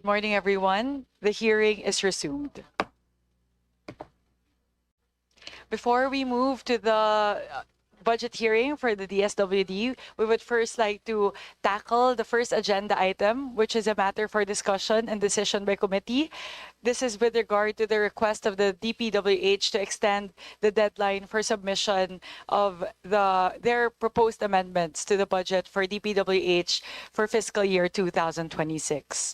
Morning, everyone. The hearing is resumed. Before we move to the budget hearing for the DSWD, we would first like to tackle the first agenda item, which is a matter for discussion and decision by committee. This is with regard to the request of the DPWH to extend the deadline for submission of their proposed amendments to the budget for DPWH for fiscal year 2026.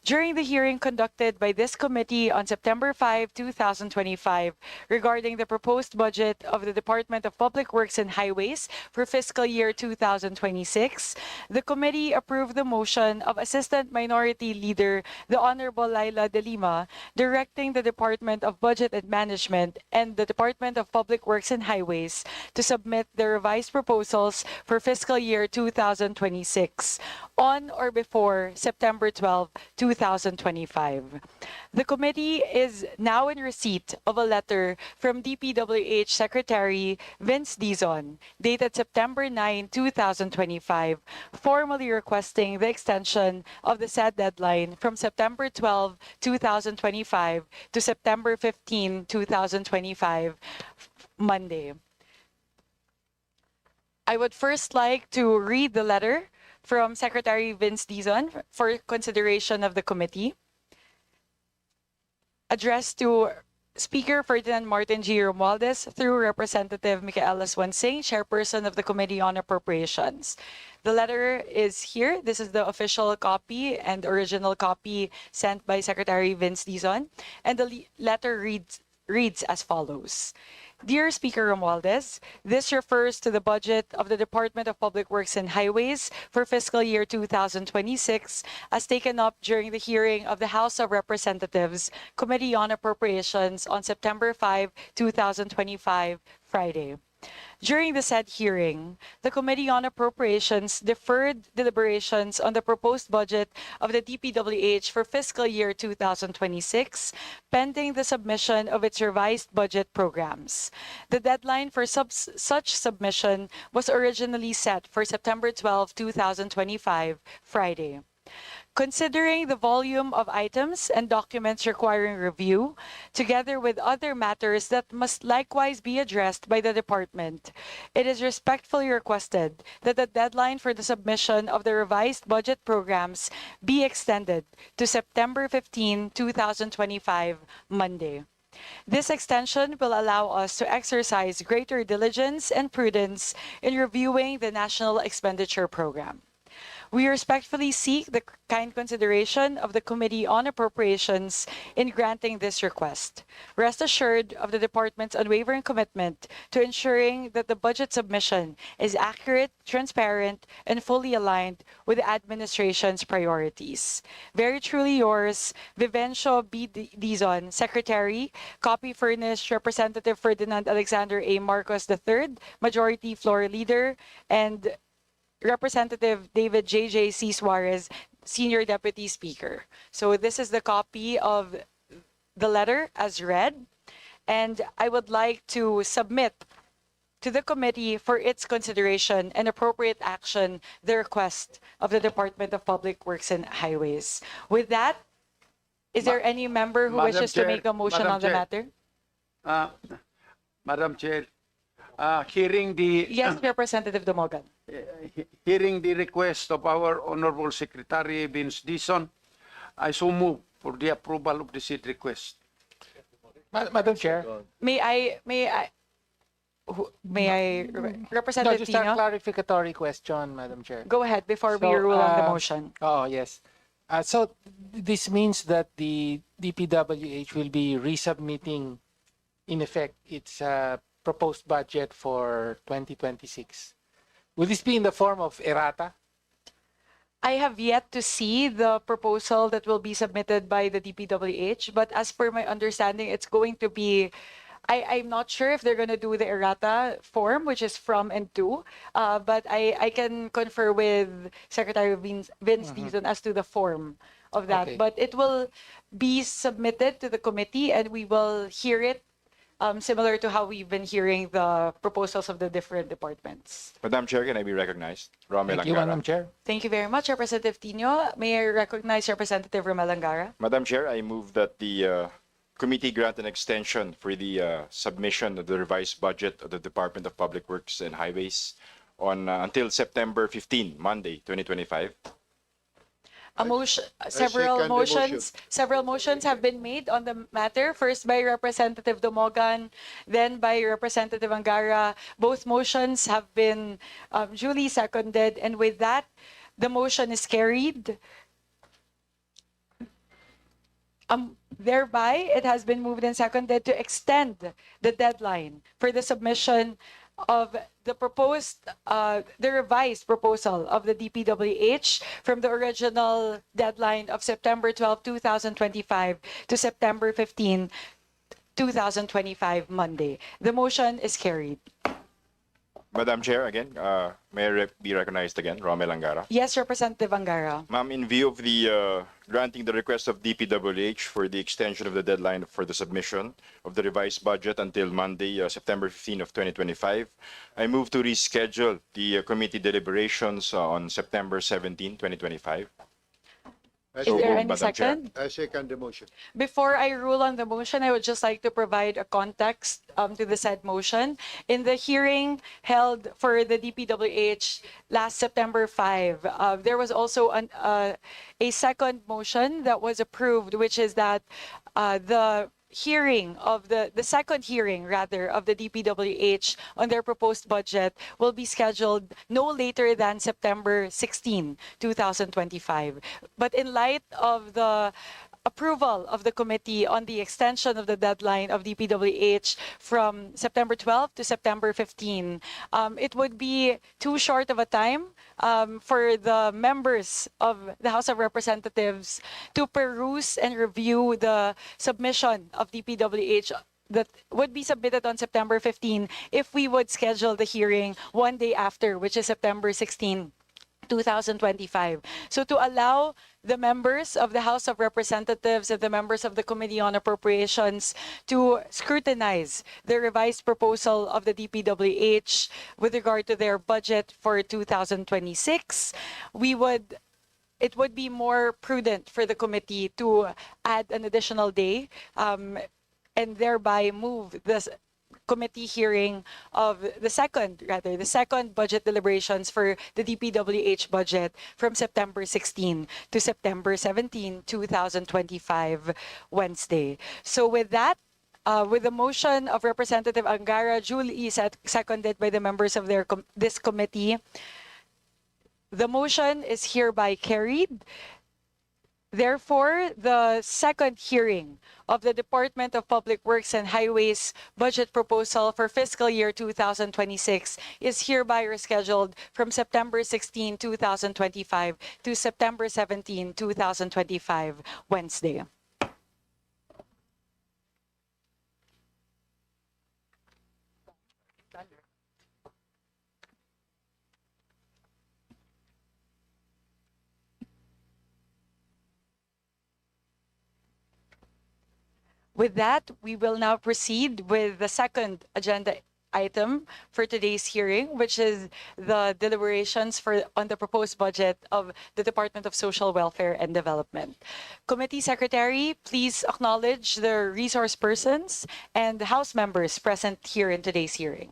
During the hearing conducted by this committee on September 5, 2025, regarding the proposed budget of the Department of Public Works and Highways for fiscal year 2026, the committee approved the motion of Assistant Minority Leader, the Honorable Laila De Lima, directing the Department of Budget and Management and the Department of Public Works and Highways to submit the revised proposals for fiscal year 2026 on or before September 12, 2025. The committee is now in receipt of a letter from DPWH Secretary Vince Dizon, dated September 9, 2025, formally requesting the extension of the said deadline from September 12, 2025 to September 15, 2025, Monday. I would first like to read the letter from Secretary Vince Dizon for consideration of the committee. Addressed to Speaker Ferdinand Martin G. Romualdez through Representative Micaela Swansing, Chairperson of the Committee on Appropriations. The letter is here. This is the official copy and original copy sent by Secretary Vince Dizon. And the letter reads as follows. Dear Speaker Romualdez, this refers to the budget of the Department of Public Works and Highways for fiscal year 2026 as taken up during the hearing of the House of Representatives Committee on Appropriations on September 5, 2025, Friday. During the said hearing, the Committee on Appropriations deferred deliberations on the proposed budget of the DPWH for fiscal year 2026, pending the submission of its revised budget programs. The deadline for such submission was originally set for September 12, 2025, Friday. Considering the volume of items and documents requiring review, together with other matters that must likewise be addressed by the department, it is respectfully requested that the deadline for the submission of the revised budget programs be extended to September 15, 2025, Monday. This extension will allow us to exercise greater diligence and prudence in reviewing the National Expenditure Program. We respectfully seek the kind consideration of the Committee on Appropriations in granting this request. Rest assured of the Department's unwavering commitment to ensuring that the budget submission is accurate, transparent, and fully aligned with the administration's priorities. Very truly yours, Vivencio B. Dizon, Secretary, copy furnished Representative Ferdinand Alexander A. Marcos III, Majority Floor Leader, and Representative David J.J. C. Suarez, Senior Deputy Speaker. So this is the copy of the letter as read, and I would like to submit to the committee for its consideration and appropriate action the request of the Department of Public Works and Highways. With that, is there any member who wishes to make a motion on the matter? Madam Chair, hearing the Yes, Representative Dumogan. hearing the request of our Honorable Secretary Vince Dizon, I so move for the approval of the said request. Madam Chair. May I, No, Representative just a Tino? clarificatory question, Madam Chair. Go ahead before we So, rule on the motion. Oh, yes. So this means that the DPWH will be resubmitting, in effect, its proposed budget for 2026. Will this be in the form of errata? I have yet to see the proposal that will be submitted by the DPWH, but as per my understanding, it's going to be, I'm not sure if they're going to do the errata form, which is from and to, but I can confer with Secretary Vince Dizon as to the form of that. Okay. But it will be submitted to the committee and we will hear it similar to how we've been hearing the proposals of the different departments. Madam Chair, can I be recognized? Romel Thank you, Angara. Madam Chair. Thank you very much, Representative Tino. May I recognize Representative Romel Angara? Madam Chair, I move that the committee grant an extension for the submission of the revised budget of the Department of Public Works and Highways on until September 15, Monday, 2025. Several second the motion. several motions have been made on the matter. First by Representative Dumogan, then by Representative Angara. Both motions have been duly seconded, and with that, the motion is carried. Thereby, it has been moved and seconded to extend the deadline for the submission of the the revised proposal of the DPWH from the original deadline of September 12, 2025 to September 15, 2025, Monday. The motion is carried. Madam Chair, again, may I be recognized again? Romel Angara. Yes, Representative Angara. Ma'am, in view of the granting the request of DPWH for the extension of the deadline for the submission of the revised budget until Monday, September 15 of 2025, I move to reschedule the committee deliberations on September 17, 2025. Is So there moved, any Madam Chair. second? I second the motion. Before I rule on the motion, I would just like to provide a context to the said motion. In the hearing held for the DPWH last September 5, there was also a second motion that was approved, which is that the second hearing rather of the DPWH on their proposed budget will be scheduled no later than September 16, 2025. But in light of the approval of the committee on the extension of the deadline of DPWH from September 12 to September 15, it would be too short of a time for the members of the House of Representatives to peruse and review the submission of DPWH that would be submitted on September 15 if we would schedule the hearing one day after, which is September 16, 2025. So to allow the members of the House of Representatives and the members of the Committee on Appropriations to scrutinize the revised proposal of the DPWH with regard to their budget for 2026, it would be more prudent for the committee to add an additional day and thereby move this committee hearing of the second budget deliberations for the DPWH budget from September 16 to September 17, 2025, Wednesday. So with that, with the motion of Representative Angara duly seconded by the members of this committee, the motion is hereby carried. Therefore, the second hearing of the Department of Public Works and Highways budget proposal for fiscal year 2026 is hereby rescheduled from September 16, 2025 to September 17, 2025, Wednesday. With that, we will now proceed with the second agenda item for today's hearing, which is the deliberations on the proposed budget of the Department of Social Welfare and Development. Committee Secretary, please acknowledge the resource persons and House members present here in today's hearing.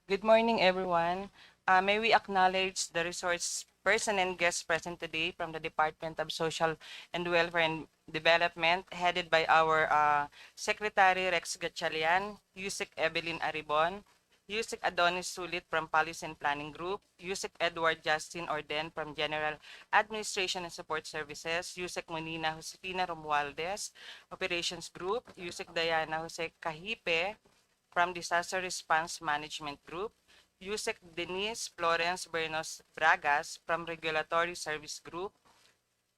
Good morning, everyone. May we acknowledge the resource person and guests present today from the Department of Social and Welfare and Development, headed by our Secretary Rex Gatchalian, Yusek Evelyn Aribon, Yusek Adonis Sulit from Policy and Planning Group, Yusek Edward Justin Orden from General Administration and Support Services, Yusek Monina Josefina Romualdez, Operations Group, Yusek Diana Jose Cahipe from Disaster Response Management Group, Yusek Denise Florence Bernos Bragas from Regulatory Service Group,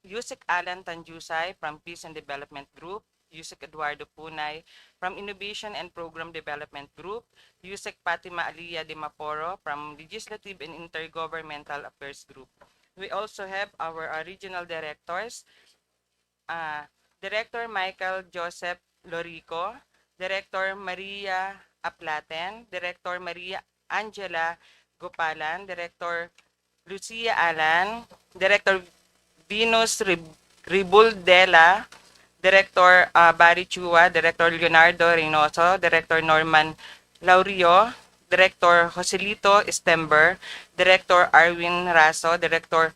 Yusek Alan Tanjusay from Peace and Development Group, Yusek Eduardo Punay from Innovation and Program Development Group, Yusek Fatima Aliyah de Maporo from Legislative and Intergovernmental Affairs Group. We also have our regional directors, Director Michael Joseph Lorico, Director Maria Aplaten, Director Maria Angela Gopalan, Director Lucia Alan, Director Venus Ribuldela, Director Barry Chua, Director Leonardo Reynoso, Director Norman Laurio, Director Joselito Stember, Director Arwin Raso, Director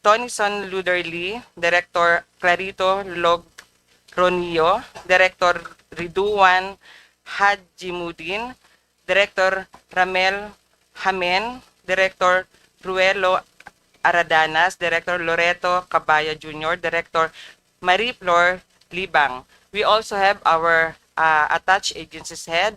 Tonison Luderly, Director Clarito Logronio, Director Riduan Hajimudin, Director Ramel Hamen, Director Ruelo Aradanas, Director Loreto Cabaya Jr., Director Marie Flor Libang. We also have our attached agencies head,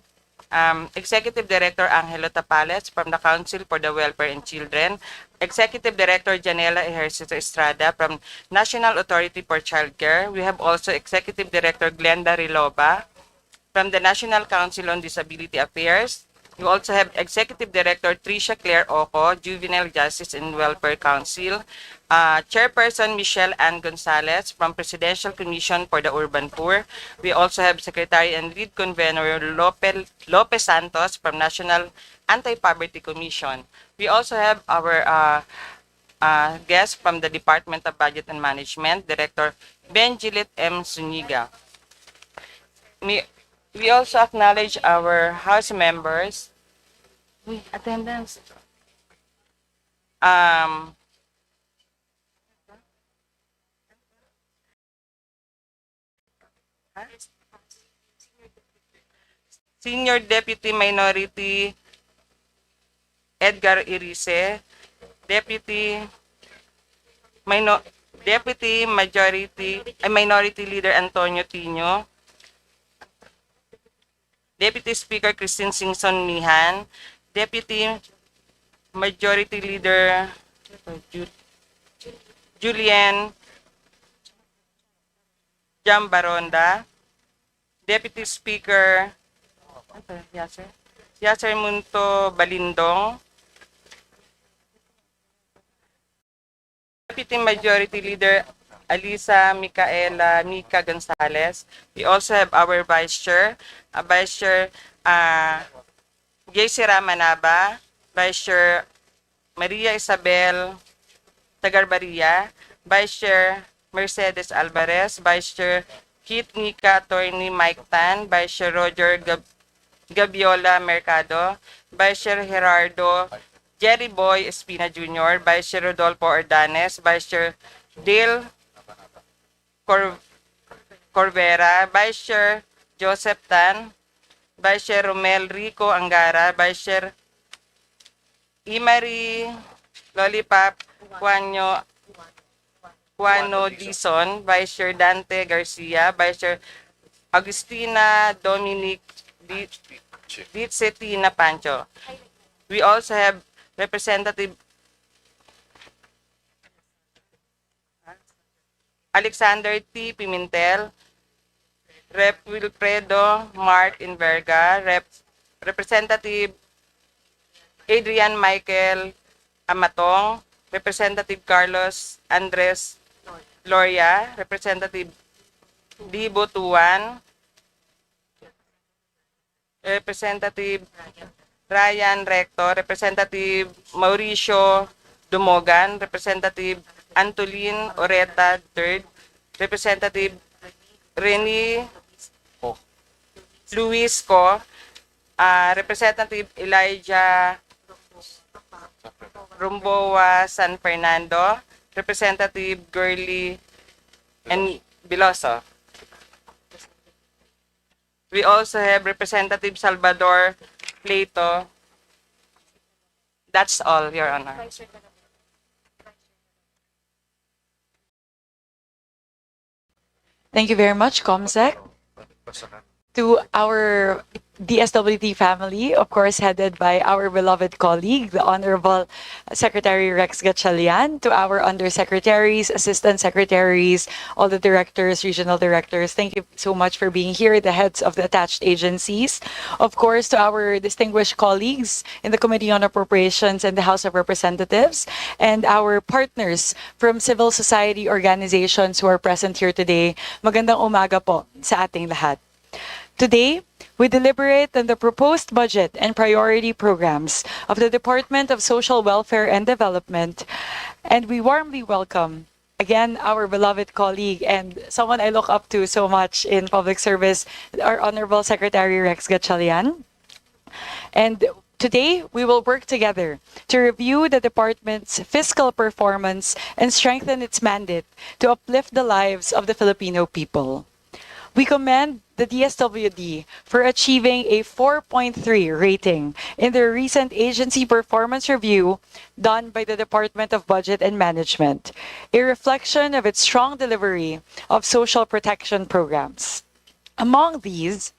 Executive Director Angelo Tapales from the Council for the Welfare and Children, Executive Director Janela Ejercito Estrada from National Authority for Childcare. We have also Executive Director Glenda Riloba from the National Council on Disability Affairs. You also have Executive Director Tricia Claire Oco, Juvenile Justice and Welfare Council. Chairperson Michelle Ann Gonzalez from Presidential Commission for the Urban Poor. We also have Secretary and Lead Convener Lopez Santos from National Anti-Poverty Commission. We also have our guest from the Department of Budget and Management, Director Benjilit M. Zuniga. We also acknowledge our House members. Attendance. Senior Deputy Minority Edgar Irise, Deputy Minority Leader Antonio Tino, Deputy Speaker Christine Singson Mihan, Deputy Majority Leader Julian Jambaronda, Deputy Speaker Yasser Munto Balindong, Deputy Majority Leader Alisa Micaela Mica Gonzalez. We also have our Vice Chair, Vice Chair Jaysira Manaba, Vice Chair Maria Isabel Tagarbaria, Vice Chair Mercedes Alvarez, Vice Chair Kit Nika Attorney Mike Tan, Vice Chair Roger Gabiola Mercado, Vice Chair Gerardo Jerry Boy Espina Jr., Vice Chair Rodolfo Ordanes, Vice Chair Dale Corvera, Vice Chair Joseph Tan, Vice Chair Romel Rico Angara, Vice Chair Imari Lollipop Juano Dizon, Vice Chair Dante Garcia, Vice Chair Agustina Dominic Ditsetina Pancho. We also have Representative Alexander T. Pimentel, Rep. Wilfredo Mart Inverga, Representative Adrian Michael Amatong, Representative Carlos Andres Loria, Representative Dibo Tuan, Representative Ryan Recto, Representative Mauricio Dumogan, Representative Antolin Oreta III, Representative Rene Luis Co, Representative Elijah Rumboa San Fernando, Representative Gurley and Biloso. We also have Representative Salvador Plato. That's all, Your Honor. Thank you very much, Comsec. To our DSWT family, of course, headed by our beloved colleague, the Honorable Secretary Rex Gatchalian, to our undersecretaries, assistant secretaries, all the directors, regional directors, thank you so much for being here, the heads of the attached agencies. Of course, to our distinguished colleagues in the Committee on Appropriations and the House of Representatives, and our partners from civil society organizations who are present here today. Magandang umaga po sa ating lahat. Today, we deliberate on the proposed budget and priority programs of the Department of Social Welfare and Development, and we warmly welcome again our beloved colleague and someone I look up to so much in public service, our Honorable Secretary Rex Gatchalian. And today, we will work together to review the department's fiscal performance and strengthen its mandate to uplift the lives of the Filipino people. We commend the DSWD for achieving a 4.3 rating in their recent agency performance review done by the Department of Budget and Management, a reflection of its strong delivery of social protection programs. Among these,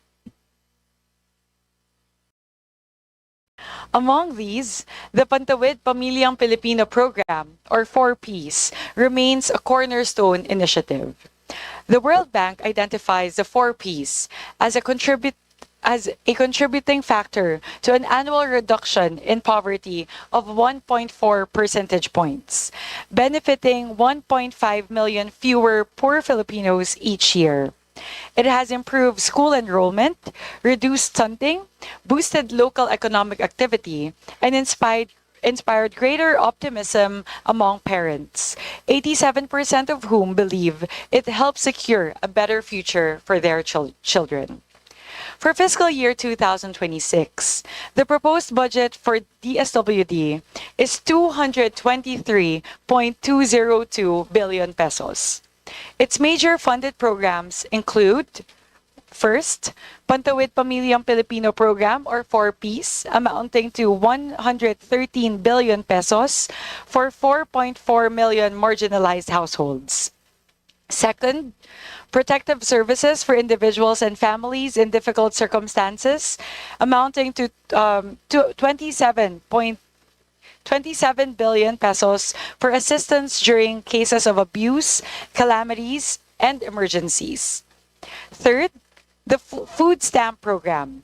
the Pantawid Pamilyang Pilipino program, or 4Ps, remains a cornerstone initiative. The World Bank identifies the 4Ps as a contributing factor to an annual reduction in poverty of 1.4 percentage points, benefiting 1.5 million fewer poor Filipinos each year. It has improved school enrollment, reduced stunting, boosted local economic activity, and inspired greater optimism among parents, 87% of whom believe it helps secure a better future for their children. For fiscal year 2026, the proposed budget for DSWD is 223.202 billion pesos. Its major funded programs include: first, Pantawid Pamilyang Pilipino Program, or 4Ps, amounting to 113 billion pesos for 4.4 million marginalized households. Second, protective services for individuals and families in difficult circumstances, amounting to 27 billion pesos for assistance during cases of abuse, calamities, and emergencies. Third, the Food Stamp Program,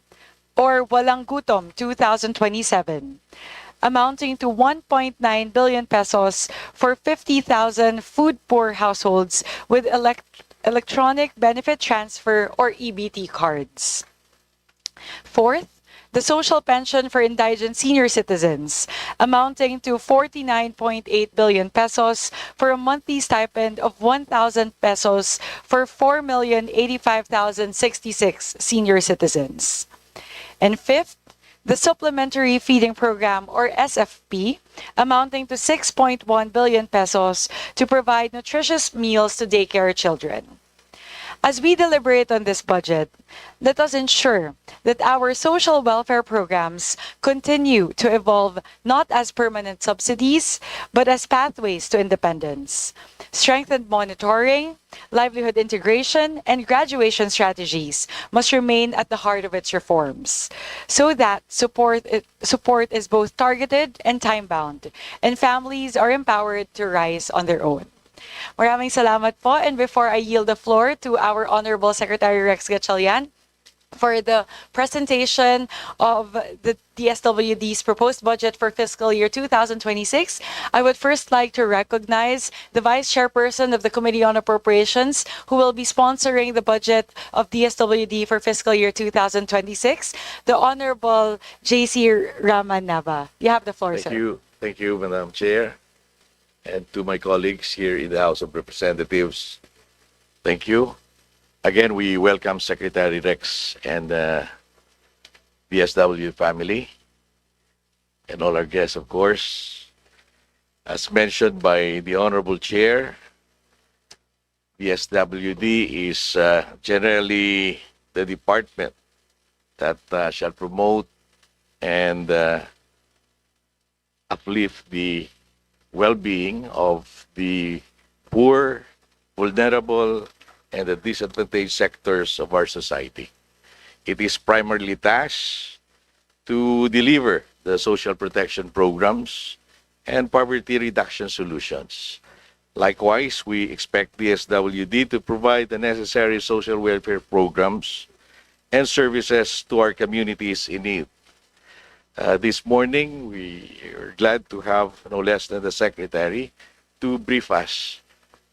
or Walang Gutom 2027, amounting to 1.9 billion pesos for 50,000 food-poor households with electronic benefit transfer, or EBT cards. Fourth, the social pension for indigent senior citizens, amounting to 49.8 billion pesos for a monthly stipend of 1,000 pesos for 4,085,066 senior citizens. And fifth, the Supplementary Feeding Program, or SFP, amounting to 6.1 billion pesos to provide nutritious meals to daycare children. As we deliberate on this budget, let us ensure that our social welfare programs continue to evolve not as permanent subsidies, but as pathways to independence. Strengthened monitoring, livelihood integration, and graduation strategies must remain at the heart of its reforms, so that support is both targeted and time-bound, and families are empowered to rise on their own. Maraming salamat po. And before I yield the floor to our Honorable Secretary Rex Gatchalian for the presentation of the DSWD's proposed budget for fiscal year 2026, I would first like to recognize the Vice Chairperson of the Committee on Appropriations, who will be sponsoring the budget of DSWD for fiscal year 2026, the Honorable J.C. Raman Nava. You have the floor, sir. Thank you, Madam Chair. And to my colleagues here in the House of Representatives, thank you. Again, we welcome Secretary Rex and DSW family and all our guests, of course. As mentioned by the Honorable Chair, DSWD is generally the department that shall promote and uplift the well-being of the poor, vulnerable, and the disadvantaged sectors of our society. It is primarily tasked to deliver the social protection programs and poverty reduction solutions. Likewise, we expect DSWD to provide the necessary social welfare programs and services to our communities in need. This morning, we are glad to have no less than the Secretary to brief us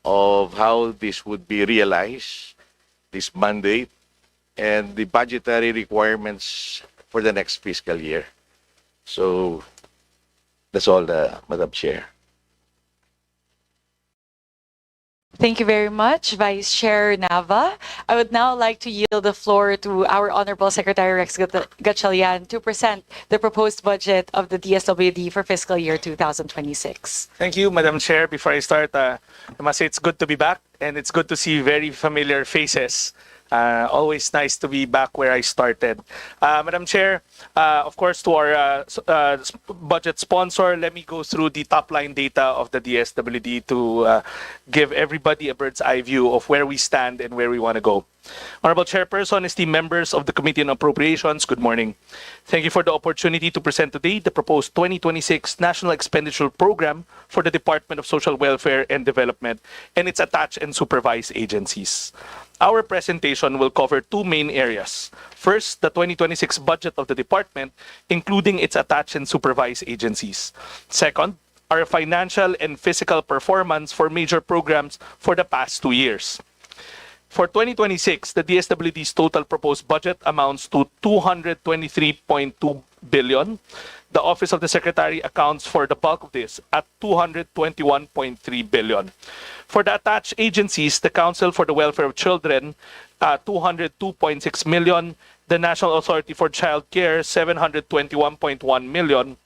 of how this would be realized, this mandate, and the budgetary requirements for the next fiscal year. So that's all, Madam Chair. Thank you very much, Vice Chair Nava. I would now like to yield the floor to our Honorable Secretary Rex Gatchalian to present the proposed budget of the DSWD for fiscal year 2026. Thank you, Madam Chair. Before I start, I must say it's good to be back, and it's good to see very familiar faces. Always nice to be back where I started. Madam Chair, of course, to our budget sponsor, let me go through the top line data of the DSWD to give everybody a bird's eye view of where we stand and where we want to go. Honorable Chairperson, esteemed members of the Committee on Appropriations, good morning. Thank you for the opportunity to present today the proposed 2026 National Expenditure Program for the Department of Social Welfare and Development and its attached and supervised agencies. Our presentation will cover two main areas. First, the 2026 budget of the department, including its attached and supervised agencies. Second, our financial and physical performance for major programs for the past 2 years. For 2026, the DSWD's total proposed budget amounts to 223.2 billion. The Office of the Secretary accounts for the bulk of this at 221.3 billion. For the attached agencies, the Council for the Welfare of Children, 202.6 million, the National Authority for Child Care, 721.1 million,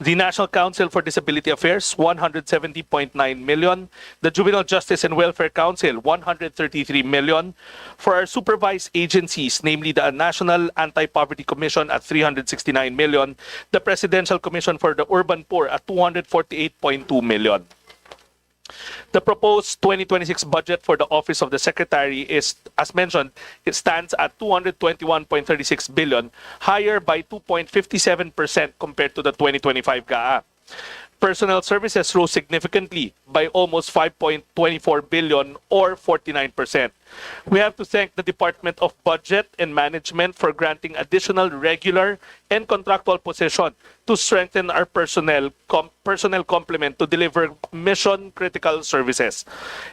the National Council for Disability Affairs, 170.9 million. The Juvenile Justice and Welfare Council, 133 million. For our supervised agencies, namely the National Anti-Poverty Commission at 369 million. The Presidential Commission for the Urban Poor at 248.2 million. The proposed 2026 budget for the Office of the Secretary is, as mentioned, it stands at 221.36 billion, higher by 2.57% compared to the 2025 GAA. Personnel services rose significantly by almost 5.24 billion or 49%. We have to thank the Department of Budget and Management for granting additional regular and contractual position to strengthen our personnel complement to deliver mission-critical services.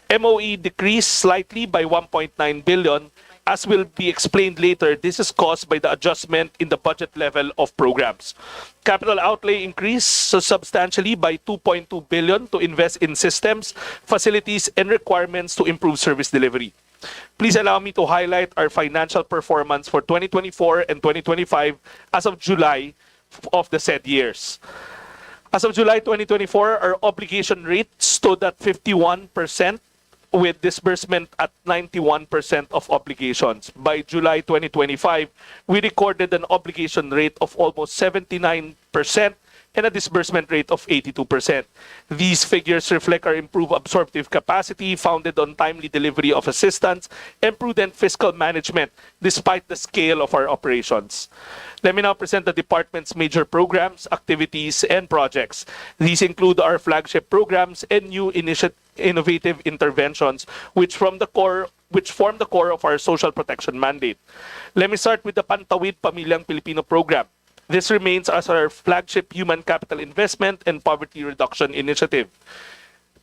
MOE decreased slightly by 1.9 billion. As will be explained later, this is caused by the adjustment in the budget level of programs. Capital outlay increased substantially by 2.2 billion to invest in systems, facilities, and requirements to improve service delivery. Please allow me to highlight our financial performance for 2024 and 2025 as of July of the said years. As of July 2024, our obligation rate stood at 51%, with disbursement at 91% of obligations. By July 2025, we recorded an obligation rate of almost 79% and a disbursement rate of 82%. These figures reflect our improved absorptive capacity founded on timely delivery of assistance and prudent fiscal management despite the scale of our operations. Let me now present the department's major programs, activities, and projects. These include our flagship programs and new innovative interventions which form the core of our social protection mandate. Let me start with the Pantawid Pamilyang Pilipino program. This remains as our flagship human capital investment and poverty reduction initiative.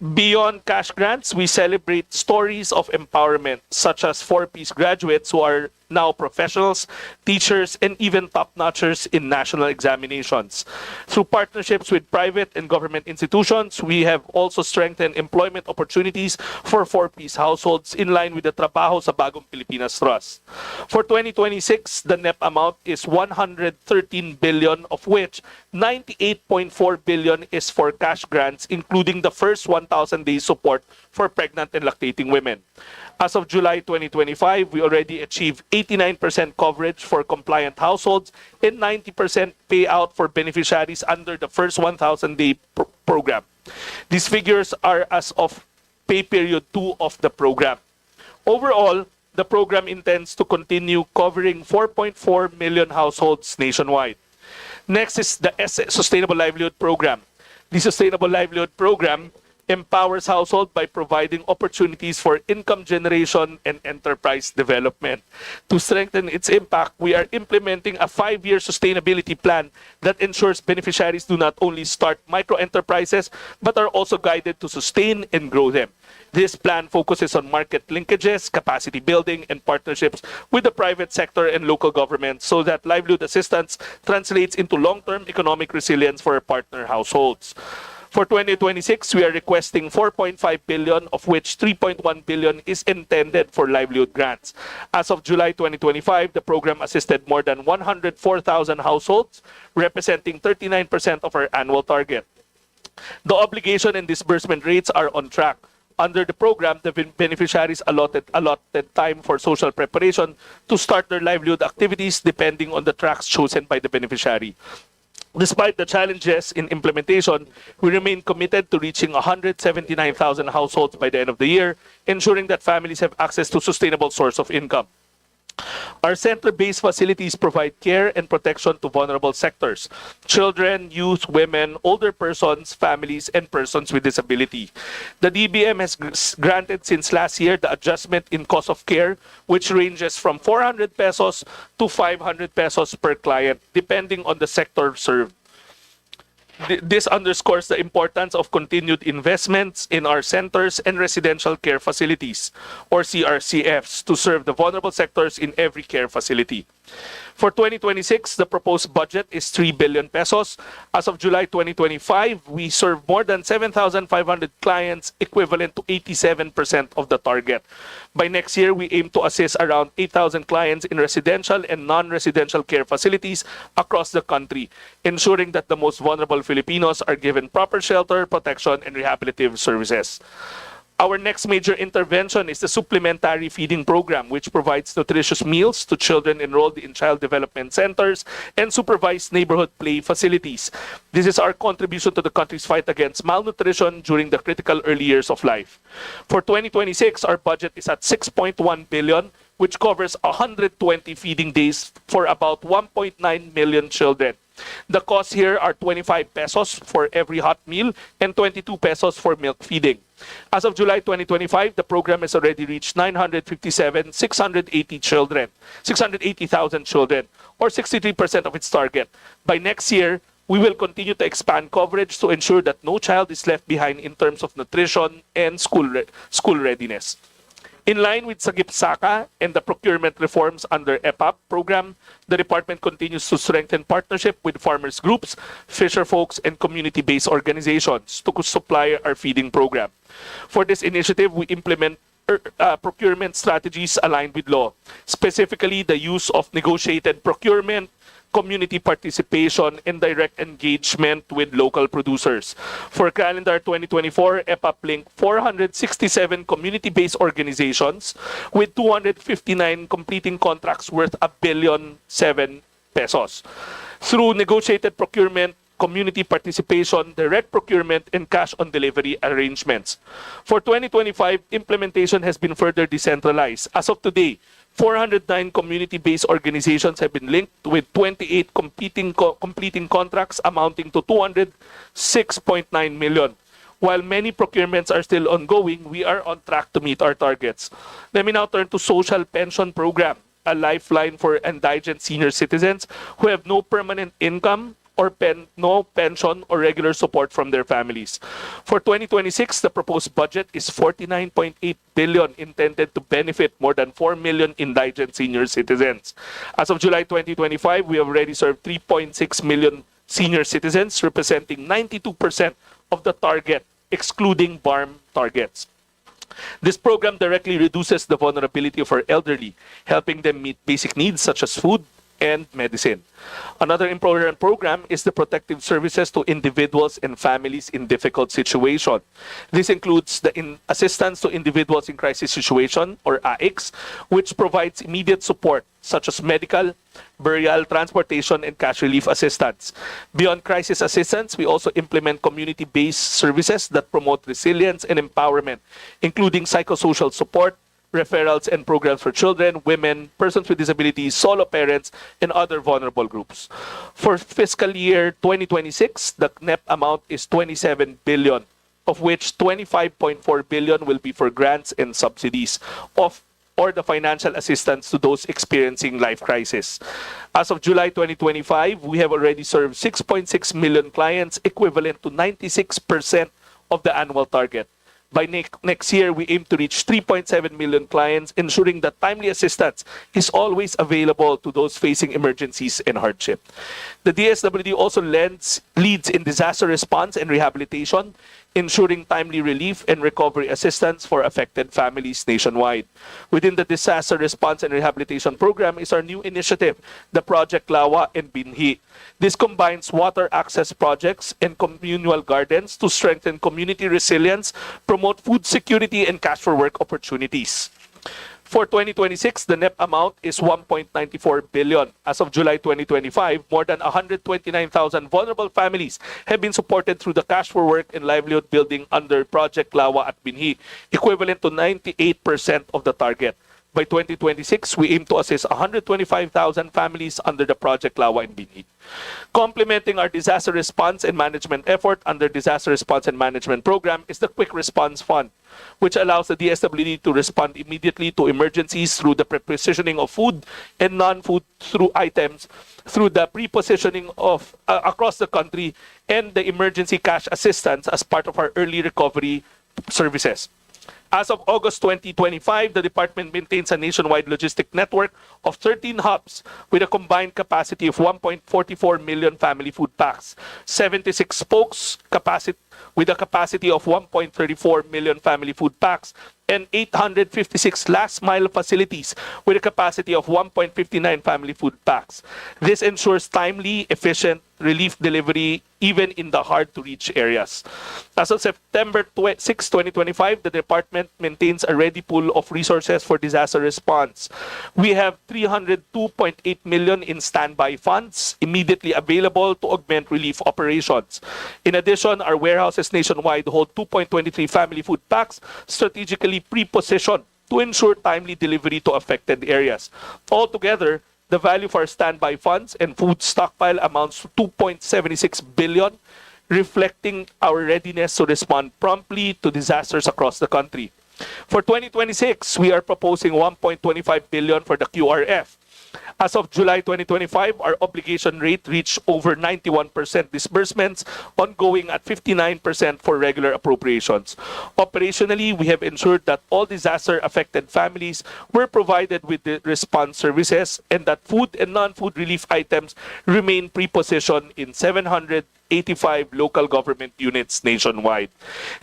Beyond cash grants, we celebrate stories of empowerment, such as 4-piece graduates who are now professionals, teachers, and even top-notchers in national examinations. Through partnerships with private and government institutions, we have also strengthened employment opportunities for 4-piece households in line with the Trabaho sa Bagong Pilipinas Trust. For 2026, the NEP amount is 113 billion, of which 98.4 billion is for cash grants, including the first 1,000 days support for pregnant and lactating women. As of July 2025, we already achieved 89% coverage for compliant households and 90% payout for beneficiaries under the first 1,000-day program. These figures are as of pay period 2 of the program. Overall, the program intends to continue covering 4.4 million households nationwide. Next is the Sustainable Livelihood Program. The Sustainable Livelihood Program empowers household by providing opportunities for income generation and enterprise development. To strengthen its impact, we are implementing a 5-year sustainability plan that ensures beneficiaries do not only start micro-enterprises, but are also guided to sustain and grow them. This plan focuses on market linkages, capacity building, and partnerships with the private sector and local government so that livelihood assistance translates into long-term economic resilience for partner households. For 2026, we are requesting 4.5 billion, of which 3.1 billion is intended for livelihood grants. As of July 2025, the program assisted more than 104,000 households, representing 39% of our annual target. The obligation and disbursement rates are on track. Under the program, the beneficiaries allotted time for social preparation to start their livelihood activities depending on the tracks chosen by the beneficiary. Despite the challenges in implementation, we remain committed to reaching 179,000 households by the end of the year, ensuring that families have access to sustainable source of income. Our center-based facilities provide care and protection to vulnerable sectors: children, youth, women, older persons, families, and persons with disability. The DBM has granted since last year the adjustment in cost of care, which ranges from 400 pesos to 500 pesos per client, depending on the sector served. This underscores the importance of continued investments in our centers and residential care facilities, or CRCFs, to serve the vulnerable sectors in every care facility. For 2026, the proposed budget is 3 billion pesos. As of July 2025, we serve more than 7,500 clients, equivalent to 87% of the target. By next year, we aim to assist around 8,000 clients in residential and non-residential care facilities across the country, ensuring that the most vulnerable Filipinos are given proper shelter, protection, and rehabilitative services. Our next major intervention is the supplementary feeding program, which provides nutritious meals to children enrolled in child development centers and supervised neighborhood play facilities. This is our contribution to the country's fight against malnutrition during the critical early years of life. For 2026, our budget is at 6.1 billion, which covers 120 feeding days for about 1.9 million children. The costs here are 25 pesos for every hot meal and 22 pesos for milk feeding. As of July 2025, the program has already reached 680,000 children, or 63% of its target. By next year, we will continue to expand coverage to ensure that no child is left behind in terms of nutrition and school readiness. In line with Sagip-Saka and the procurement reforms under EPAP program, the department continues to strengthen partnership with farmers groups, fisher folks, and community-based organizations to supply our feeding program. For this initiative, we implement procurement strategies aligned with law, specifically the use of negotiated procurement, community participation, and direct engagement with local producers. For calendar 2024, EPAP linked 467 community-based organizations with 259 completing contracts worth 1.7 billion pesos. Through negotiated procurement, community participation, direct procurement, and cash-on-delivery arrangements. For 2025, implementation has been further decentralized. As of today, 409 community-based organizations have been linked with 28 completing contracts amounting to 206.9 million. While many procurements are still ongoing, we are on track to meet our targets. Let me now turn to Social Pension Program, a lifeline for indigent senior citizens who have no permanent income or no pension or regular support from their families. For 2026, the proposed budget is 49.8 billion, intended to benefit more than 4 million indigent senior citizens. As of July 2025, we have already served 3.6 million senior citizens, representing 92% of the target, excluding BARM targets. This program directly reduces the vulnerability of our elderly, helping them meet basic needs such as food and medicine. Another important program is the protective services to individuals and families in difficult situations. This includes the assistance to individuals in crisis situation, or AICS, which provides immediate support such as medical, burial, transportation, and cash relief assistance. Beyond crisis assistance, we also implement community-based services that promote resilience and empowerment, including psychosocial support, referrals, and programs for children, women, persons with disabilities, solo parents, and other vulnerable groups. For fiscal year 2026, the NEP amount is 27 billion, of which 25.4 billion will be for grants and subsidies or the financial assistance to those experiencing life crisis. As of July 2025, we have already served 6.6 million clients, equivalent to 96% of the annual target. By next year, we aim to reach 3.7 million clients, ensuring that timely assistance is always available to those facing emergencies and hardship. The DSWD also leads in disaster response and rehabilitation, ensuring timely relief and recovery assistance for affected families nationwide. Within the Disaster Response and Rehabilitation Program is our new initiative, the Project Lawa and Binhi. This combines water access projects and communal gardens to strengthen community resilience, promote food security, and cash for work opportunities. For 2026, the NEP amount is 1.94 billion. As of July 2025, more than 129,000 vulnerable families have been supported through the cash for work and livelihood building under Project Lawa at Binhi, equivalent to 98% of the target. By 2026, we aim to assist 125,000 families under the Project Lawa and Binhi. Complementing our disaster response and management effort under Disaster Response and Management Program is the Quick Response Fund, which allows the DSWD to respond immediately to emergencies through the prepositioning of food and non-food through items, through the prepositioning of across the country, and the emergency cash assistance as part of our early recovery services. As of August 2025, the department maintains a nationwide logistic network of 13 hubs with a combined capacity of 1.44 million family food packs, 76 spokes with a capacity of 1.34 million family food packs, and 856 last-mile facilities with a capacity of 1.59 family food packs. This ensures timely, efficient relief delivery even in the hard-to-reach areas. As of September 6, 2025, the department maintains a ready pool of resources for disaster response. We have 302.8 million in standby funds immediately available to augment relief operations. In addition, our warehouses nationwide hold 2.23 family food packs strategically pre-positioned to ensure timely delivery to affected areas. Altogether, the value for our standby funds and food stockpile amounts to 2.76 billion, reflecting our readiness to respond promptly to disasters across the country. For 2026, we are proposing 1.25 billion for the QRF. As of July 2025, our obligation rate reached over 91% disbursements, ongoing at 59% for regular appropriations. Operationally, we have ensured that all disaster-affected families were provided with the response services and that food and non-food relief items remain pre-positioned in 785 local government units nationwide.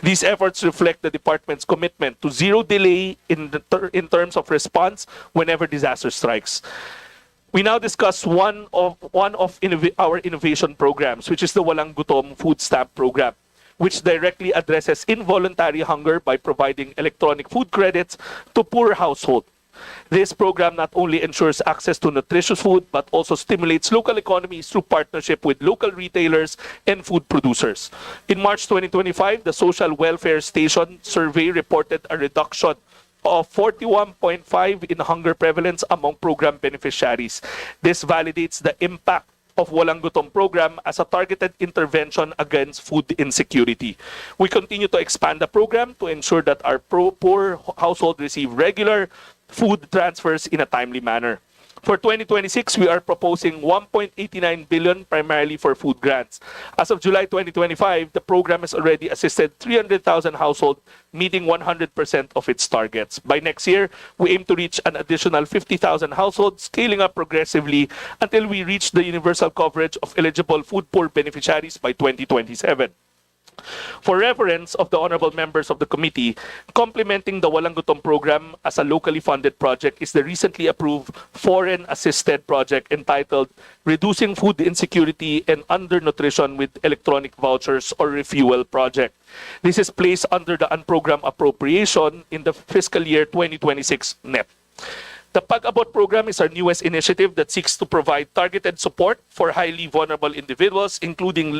These efforts reflect the department's commitment to zero delay in terms of response whenever disaster strikes. We now discuss one of our innovation programs, which is the Walang Gutom Food Stamp Program, which directly addresses involuntary hunger by providing electronic food credits to poor households. This program not only ensures access to nutritious food, but also stimulates local economies through partnership with local retailers and food producers. In March 2025, the Social Welfare Station survey reported a reduction of 41.5 in hunger prevalence among program beneficiaries. This validates the impact of Walang Gutom program as a targeted intervention against food insecurity. We continue to expand the program to ensure that our poor households receive regular food transfers in a timely manner. For 2026, we are proposing 1.89 billion primarily for food grants. As of July 2025, the program has already assisted 300,000 households, meeting 100% of its targets. By next year, we aim to reach an additional 50,000 households, scaling up progressively until we reach the universal coverage of eligible food poor beneficiaries by 2027. For reference of the honorable members of the committee, complementing the Walang Gutom program as a locally funded project is the recently approved foreign-assisted project entitled Reducing Food Insecurity and Undernutrition with Electronic Vouchers or Refuel Project. This is placed under the unprogrammed appropriation in the fiscal year 2026 NEP. The Pag-Abot program is our newest initiative that seeks to provide targeted support for highly vulnerable individuals, including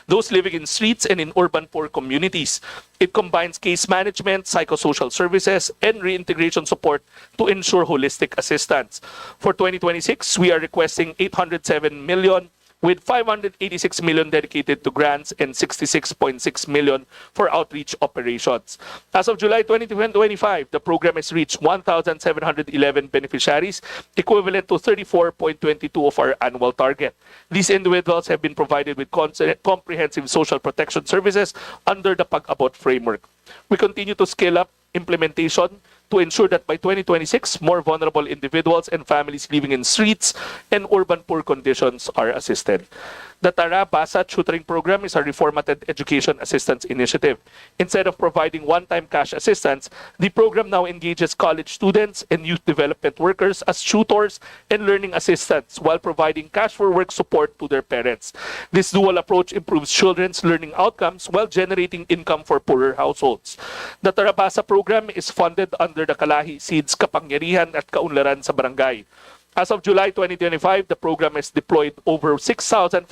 those living in streets and in urban poor communities. It combines case management, psychosocial services, and reintegration support to ensure holistic assistance. For 2026, we are requesting 807 million with 586 million dedicated to grants and 66.6 million for outreach operations. As of July 2025, the program has reached 1,711 beneficiaries, equivalent to 34.22 of our annual target. These individuals have been provided with comprehensive social protection services under the Pag-abot framework. We continue to scale up implementation to ensure that by 2026, more vulnerable individuals and families living in streets and urban poor conditions are assisted. The Tara Basa Tutoring Program is a reformatted education assistance initiative. Instead of providing one-time cash assistance, the program now engages college students and youth development workers as tutors and learning assistants while providing cash for work support to their parents. This dual approach improves children's learning outcomes while generating income for poorer households. The Tara Basa program is funded under the Kalahi Seeds Kapangyarihan at Kaunlaran sa Barangay. As of July 2025, the program has deployed over 6,500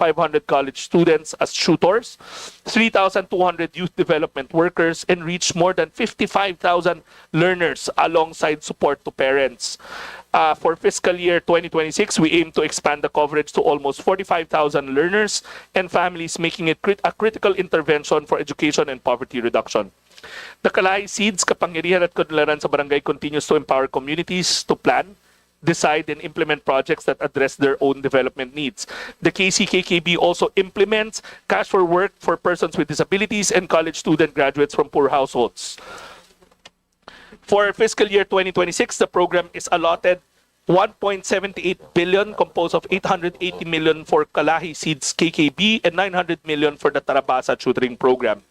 college students as tutors, 3,200 youth development workers, and reached more than 55,000 learners alongside support to parents. For fiscal year 2026, we aim to expand the coverage to almost 45,000 learners and families, making it a critical intervention for education and poverty reduction. The Kalay Seeds Kapangyarihan at Kaunlaran sa Barangay continues to empower communities to plan, decide, and implement projects that address their own development needs. The KCKKB also implements cash for work for persons with disabilities and college student graduates from poor households. For fiscal year 2026, the program is allotted 1.78 billion, composed of 880 million for Kalahi Seeds KKB and 900 million for the Tara Basa Tutoring Program.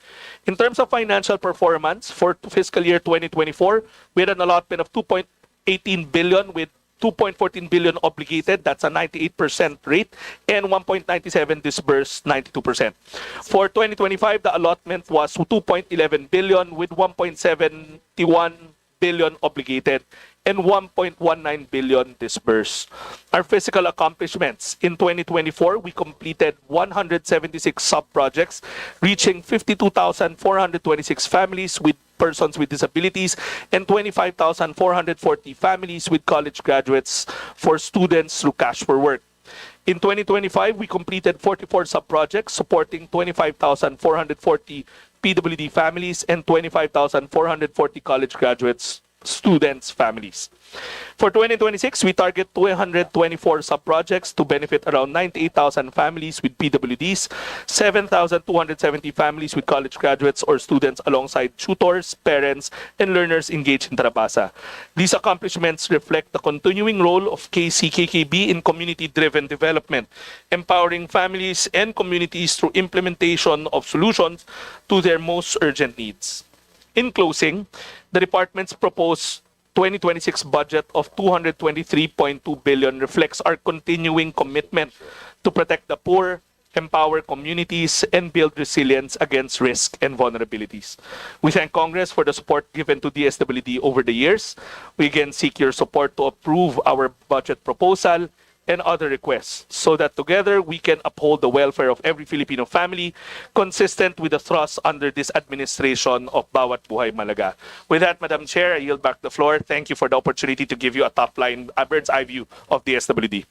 In terms of financial performance, for fiscal year 2024, we had an allotment of 2.18 billion with 2.14 billion obligated, that's a 98% rate, and 1.97 disbursed, 92%. For 2025, the allotment was 2.11 billion with 1.71 billion obligated and 1.19 billion disbursed. Our physical accomplishments. In 2024, we completed 176 sub-projects, reaching 52,426 families with persons with disabilities and 25,440 families with college graduates for students through cash for work. In 2025, we completed 44 sub-projects supporting 25,440 PWD families and 25,440 college graduates students' families. For 2026, we target 224 sub-projects to benefit around 98,000 families with PWDs, 7,270 families with college graduates or students alongside tutors, parents, and learners engaged in Tara Basa. These accomplishments reflect the continuing role of KCKKB in community-driven development, empowering families and communities through implementation of solutions to their most urgent needs. In closing, the department's proposed 2026 budget of 223.2 billion reflects our continuing commitment to protect the poor, empower communities, and build resilience against risk and vulnerabilities. We thank Congress for the support given to DSWD over the years. We again seek your support to approve our budget proposal and other requests so that together we can uphold the welfare of every Filipino family consistent with the thrust under this administration of Bawat Buhay Malaga. With that, Madam Chair, I yield back the floor. Thank you for the opportunity to give you a top-line, a bird's-eye view of the SWD.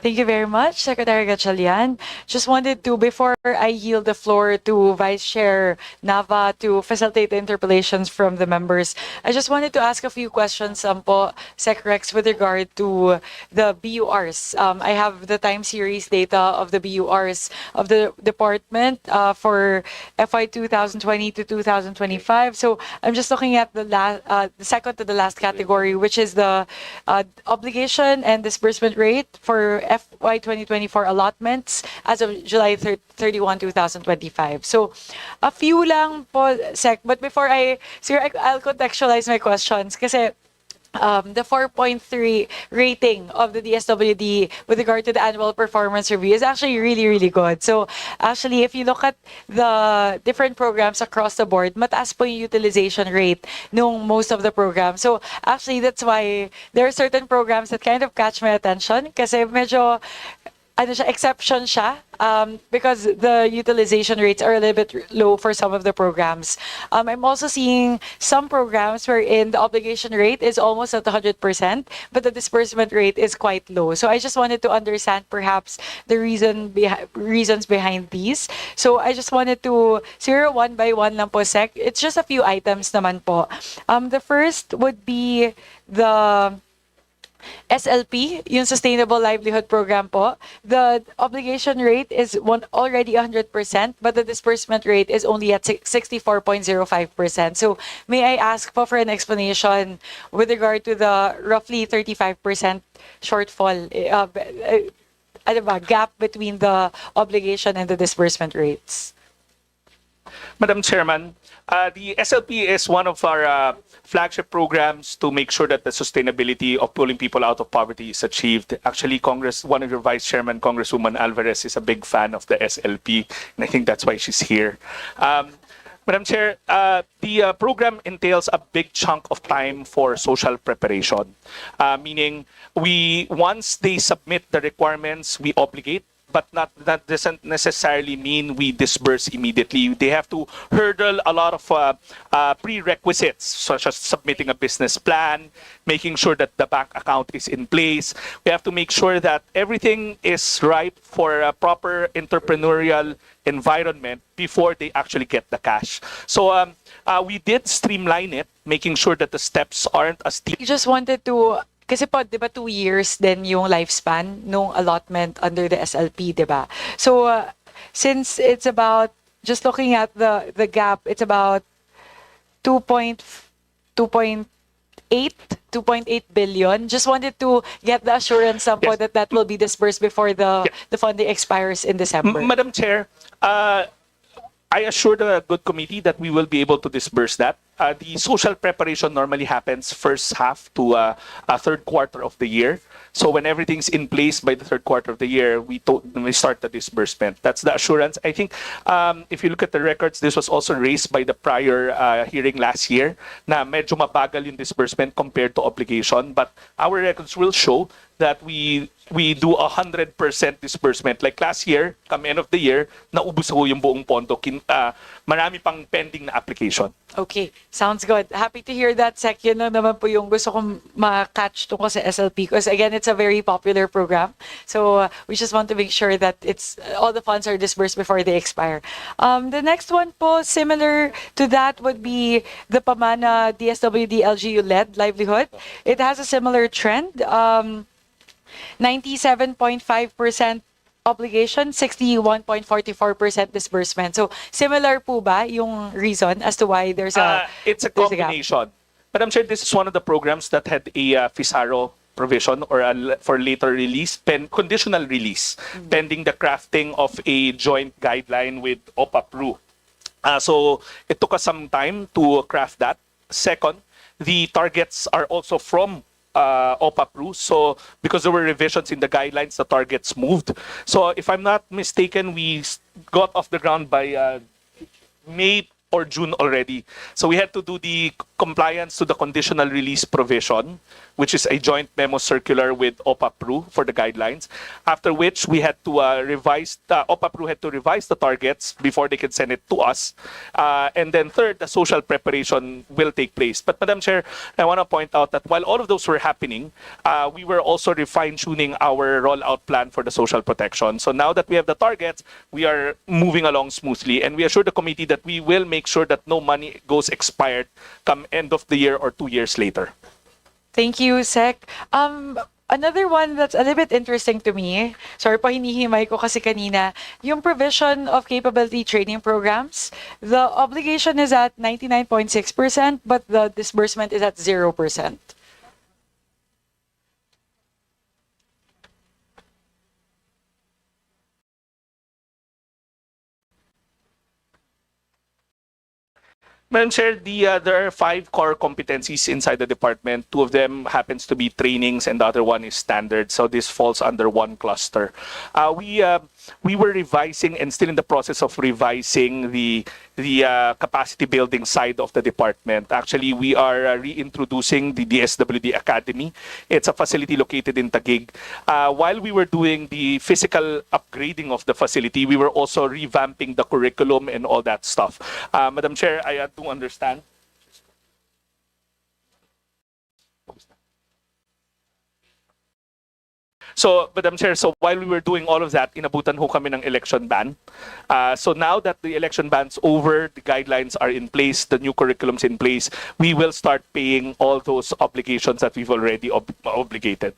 Thank you very much, Secretary Gatchalian. Just wanted to, before I yield the floor to Vice Chair Nava to facilitate the interpellations from the members, I just wanted to ask a few questions, po, Sec Rex, with regard to the BURs. I have the time series data of the BURs of the department for FY 2020 to 2025. So I'm just looking at the second to the last category, which is the obligation and disbursement rate for FY 2024 allotments as of July 31, 2025. So, a few lang po, Sec. But before I'll contextualize my questions kasi the 4.3 rating of the DSWD with regard to the annual performance review is actually really, really good. So, actually, if you look at the different programs across the board, mataas po yung utilization rate nung most of the programs. So, actually, that's why there are certain programs that kind of catch my attention kasi medyo ano siya, exception siya, because the utilization rates are a little bit low for some of the programs. I'm also seeing some programs wherein the obligation rate is almost at 100%, but the disbursement rate is quite low. So I just wanted to understand perhaps the reasons behind these. So I just wanted to zero one by one lang po, Sec. It's just a few items naman po. The first would be the SLP, yung Sustainable Livelihood Program po. The obligation rate is already 100%, but the disbursement rate is only at 64.05%. So may I ask po for an explanation with regard to the roughly 35% shortfall, ano ba, gap between the obligation and the disbursement rates? Madam Chairman, the SLP is one of our flagship programs to make sure that the sustainability of pulling people out of poverty is achieved. Actually, one of your Vice Chairman, Congresswoman Alvarez, is a big fan of the SLP, and I think that's why she's here. Madam Chair, the program entails a big chunk of time for social preparation, meaning once they submit the requirements, we obligate, but that doesn't necessarily mean we disburse immediately. They have to hurdle a lot of prerequisites, such as submitting a business plan, making sure that the bank account is in place. We have to make sure that everything is ripe for a proper entrepreneurial environment before they actually get the cash. So we did streamline it, making sure that the steps aren't as steep. I just wanted to, kasi po, di ba 2 years din yung lifespan nung allotment under the SLP, di ba? So, since it's about, just looking at the gap, it's about 2.8 billion. Just wanted to get the assurance na po Yes. that will be disbursed before the funding expires in December. Madam Chair, I assure the good committee that we will be able to disburse that. The social preparation normally happens first half to third quarter of the year. So when everything's in place by the third quarter of the year, we start the disbursement. That's the assurance. I think if you look at the records, this was also raised by the prior hearing last year na medyo mabagal yung disbursement compared to obligation. But our records will show that we do 100% disbursement. Like last year, come end of the year, naubos ko yung buong pondo. Marami pang pending na application. Okay, sounds good. Happy to hear that, Sec. Yun lang naman po yung gusto kong ma-catch tungkol sa SLP. Because again, it's a very popular program. So we just want to make sure that all the funds are disbursed before they expire. The next one po, similar to that, would be the Pamana DSWD LGU-led livelihood. It has a similar trend. 97.5% obligation, 61.44% disbursement. So similar po ba yung reason as to why there's a It's a there's a gap? combination. But I'm sure this is one of the programs that had a FISARO provision or for later release, conditional release, pending the crafting of a joint guideline with OPA-PRU. So it took us some time to craft that. Second, the targets are also from OPA-PRU. So because there were revisions in the guidelines, the targets moved. So if I'm not mistaken, we got off the ground by May or June already. So we had to do the compliance to the conditional release provision, which is a joint memo circular with OPA-PRU for the guidelines. After which we had to OPA-PRU had to revise the targets before they could send it to us. And then third, the social preparation will take place. But Madam Chair, I want to point out that while all of those were happening, we were also fine-tuning our rollout plan for the social protection. So now that we have the targets, we are moving along smoothly. And we assure the committee that we will make sure that no money goes expired come end of the year or 2 years later. Thank you, Sec. Another one that's a little bit interesting to me, sorry po, hinihimay ko kasi kanina, yung provision of capability training programs, the obligation is at 99.6%, but the disbursement is at 0%. Madam Chair, there are 5 core competencies inside the department. 2 of them happens to be trainings and the other one is standard. So this falls under one cluster. We we were revising and still in the process of revising the capacity building side of the department. Actually, we are reintroducing the DSWD Academy. It's a facility located in Taguig. While we were doing the physical upgrading of the facility, we were also revamping the curriculum and all that stuff. Madam Chair, I do understand. So, Madam Chair, so while we were doing all of that, inabutan ho kami ng election ban. So now that the election ban's over, the guidelines are in place, the new curriculum's in place, we will start paying all those obligations that we've already obligated.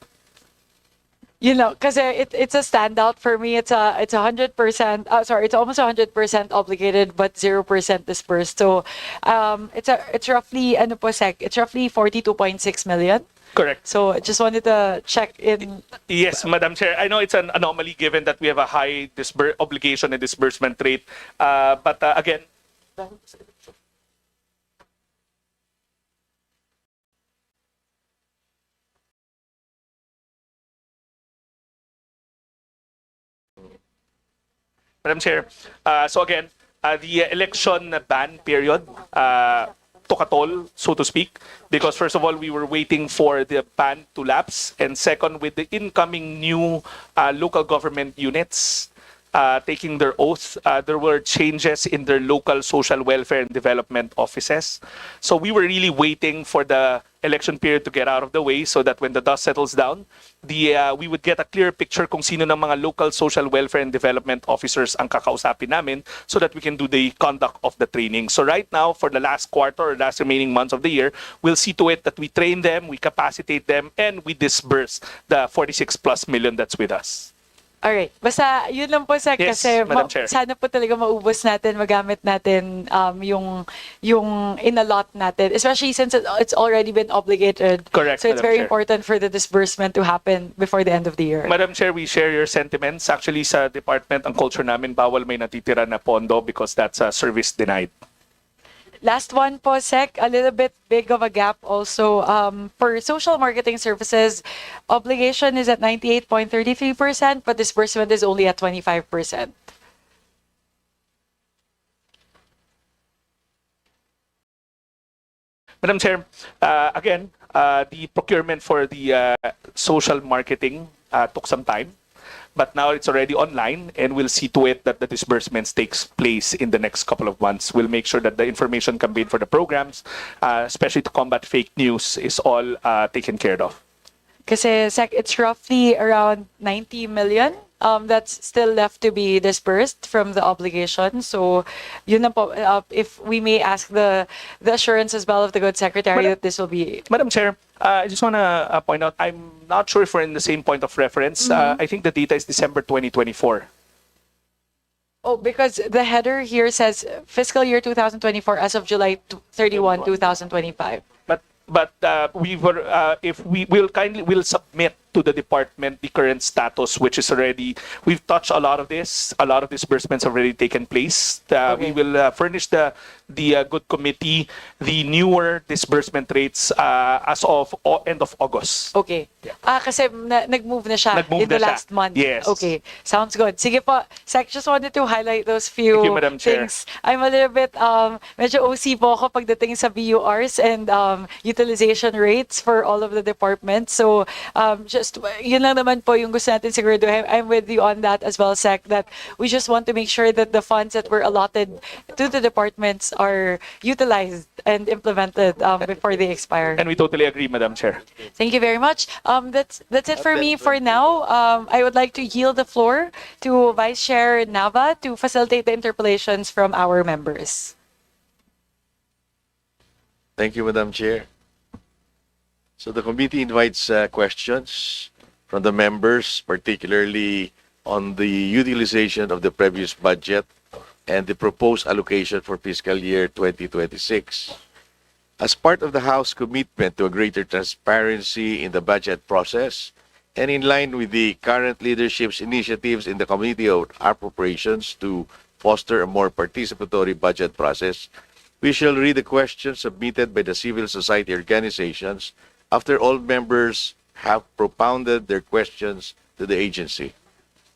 You know, because it's a standout for me. It's 100%. Sorry, it's almost 100% obligated, but 0% dispersed. So, it's roughly ano po sec? It's roughly 42.6 million. Correct. So, just wanted to check in. Yes, Madam Chair. I know it's an anomaly given that we have a high obligation and disbursement rate. But again, Madam Chair, so again, the election ban period took a toll, so to speak, because first of all, we were waiting for the ban to lapse, and second, with the incoming new local government units taking their oath, there were changes in their local social welfare and development offices. So we were really waiting for the election period to get out of the way so that when the dust settles down, we would get a clear picture kung sino ng mga local social welfare and development officers ang kakausapin namin so that we can do the conduct of the training. So right now, for the last quarter or last remaining months of the year, we'll see to it that we train them, we capacitate them, and we disburse the 46 plus million that's with us. Alright. Basta, yun lang po sa Yes, kasi Madam Chair. sana po talaga maubos natin, magamit natin yung in-allot natin. Especially since it's already been obligated. Correct, So it's Madam very Chair. important for the disbursement to happen before the end of the year. Madam Chair, we share your sentiments. Actually, sa department, ang culture namin, bawal may natitira na pondo because that's a service denied. Last one po, Sec, a little bit big of a gap also. For social marketing services, obligation is at 98.33%, but disbursement is only at 25%. Madam Chair, again, the procurement for the social marketing took some time, but now it's already online, and we'll see to it that the disbursements takes place in the next couple of months. We'll make sure that the information campaign for the programs, especially to combat fake news, is all taken care of. Kasi Sec, it's roughly around 90 million that's still left to be disbursed from the obligation. So, yun na po, if we may ask the assurance as well of the good secretary that this will be. Madam Chair, I just want to point out, I'm not sure if we're in the same point of reference. I think the data is December 2024. Oh, because the header here says fiscal year 2024 as of July 31, 2025. But we were if we will we'll submit to the department the current status, which is already, we've touched a lot of this. A lot of disbursements have already taken place. We will furnish the good committee the newer disbursement rates as of end of August. Okay. Kasi nag-move na siya Nag-move in the na siya. last month. Yes. Okay. Sounds good. Sige po. Sec, just wanted to highlight those few Thank you, Madam Chair. things. I'm a little bit, medyo OC po ako pagdating sa BURs and utilization rates for all of the departments. So, just, yun lang naman po yung gusto natin siguraduhin. I'm with you on that as well, Sec, that we just want to make sure that the funds that were allotted to the departments are utilized and implemented before they expire. And we totally agree, Madam Chair. Thank you very much. That's it for me for now. I would like to yield the floor to Vice Chair Nava to facilitate the interpellations from our members. Thank you, Madam Chair. So the committee invites questions from the members, particularly on the utilization of the previous budget and the proposed allocation for fiscal year 2026. As part of the House commitment to a greater transparency in the budget process, and in line with the current leadership's initiatives in the Committee of Appropriations to foster a more participatory budget process, we shall read the questions submitted by the civil society organizations after all members have propounded their questions to the agency.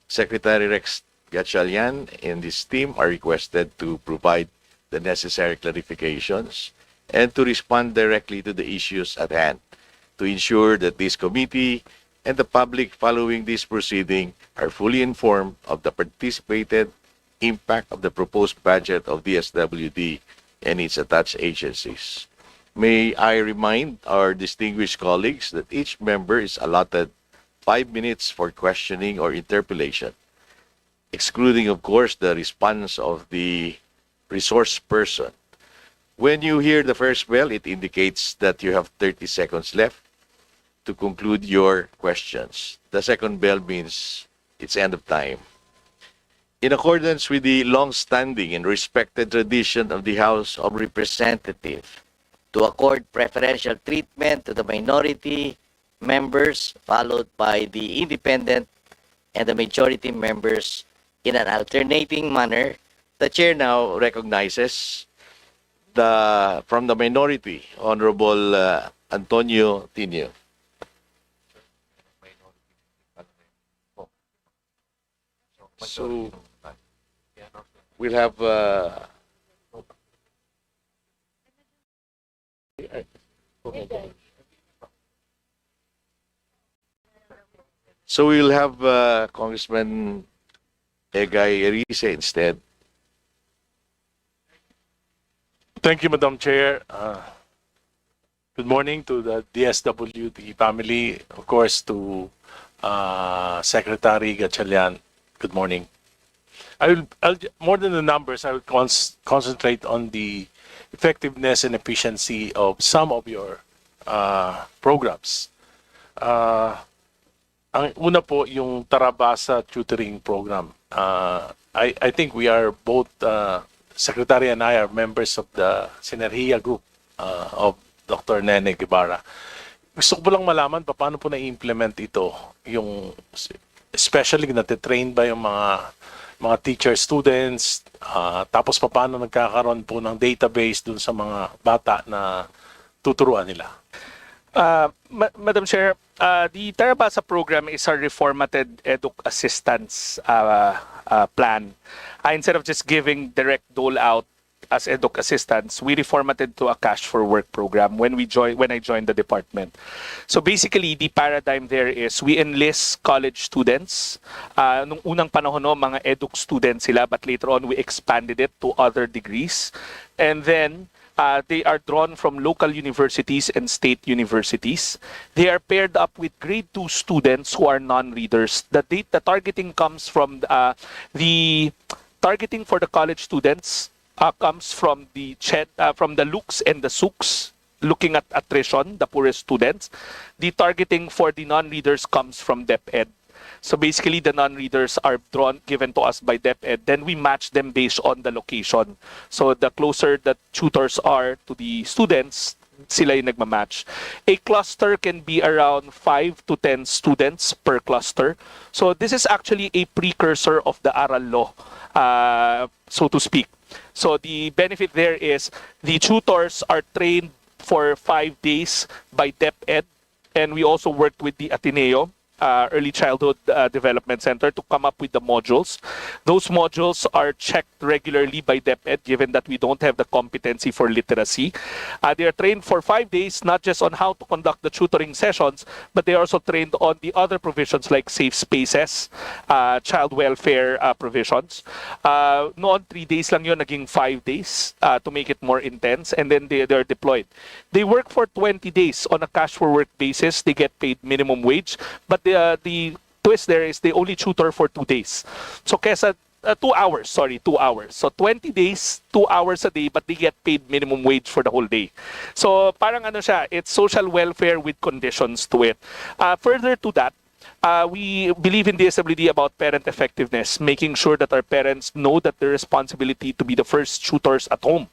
Secretary Rex Gatchalian and his team are requested to provide the necessary clarifications and to respond directly to the issues at hand to ensure that this committee and the public following this proceeding are fully informed of the participated impact of the proposed budget of DSWD and its attached agencies. May I remind our distinguished colleagues that each member is allotted 5 minutes for questioning or interpellation, excluding, of course, the response of the resource person. When you hear the first bell, it indicates that you have 30 seconds left to conclude your questions. The second bell means it's end of time. In accordance with the long-standing and respected tradition of the House of Representatives to accord preferential treatment to the minority members, followed by the independent and the majority members in an alternating manner, the chair now recognizes from the minority, Honorable Antonio Tinio. So we'll have Congressman Egay Erice instead. Thank you, Madam Chair. Good morning to the DSWD family, of course, to Secretary Gatchalian. Good morning. More than the numbers, I will concentrate on the effectiveness and efficiency of some of your programs. Ang una po, yung Tarabasa tutoring program. I think we are both, Secretary and I are members of the Sinergia group of Dr. Nene Guevara. Gusto ko lang malaman paano po na-implement ito, yung especially natitrain ba yung mga teacher students, tapos paano nagkakaroon po ng database dun sa mga bata na tuturuan nila. Madam Chair, the Tarabasa program is our reformatted EDUC assistance plan. Instead of just giving direct dole out as EDUC assistance, we reformatted to a cash for work program when I joined the department. So basically, the paradigm there is we enlist college students. Nung unang panahon no, mga EDUC students sila, but later on we expanded it to other degrees. And then they are drawn from local universities and state universities. They are paired up with grade 2 students who are non-readers. The targeting comes from the targeting for the college students comes from the looks and the SOOKs, looking at attrition, the poorest students. The targeting for the non-readers comes from DepEd. So basically, the non-readers are given to us by DepEd. Then we match them based on the location. So the closer the tutors are to the students, sila yung nagmamatch. A cluster can be around 5 to 10 students per cluster. So this is actually a precursor of the Aral law, so to speak. So the benefit there is the tutors are trained for 5 days by DepEd, and we also worked with the Ateneo, Early Childhood Development Center, to come up with the modules. Those modules are checked regularly by DepEd, given that we don't have the competency for literacy. They are trained for 5 days, not just on how to conduct the tutoring sessions, but they are also trained on the other provisions like safe spaces, child welfare provisions. Noon, 3 days lang yun, naging 5 days to make it more intense, and then they are deployed. They work for 20 days on a cash for work basis. They get paid minimum wage, but the twist there is they only tutor for 2 days. So kesa 2 hours, 2 hours. So 20 days, 2 hours a day, but they get paid minimum wage for the whole day. So parang ano siya, it's social welfare with conditions to it. Further to that, we believe in DSWD about parent effectiveness, making sure that our parents know that their responsibility to be the first tutors at home.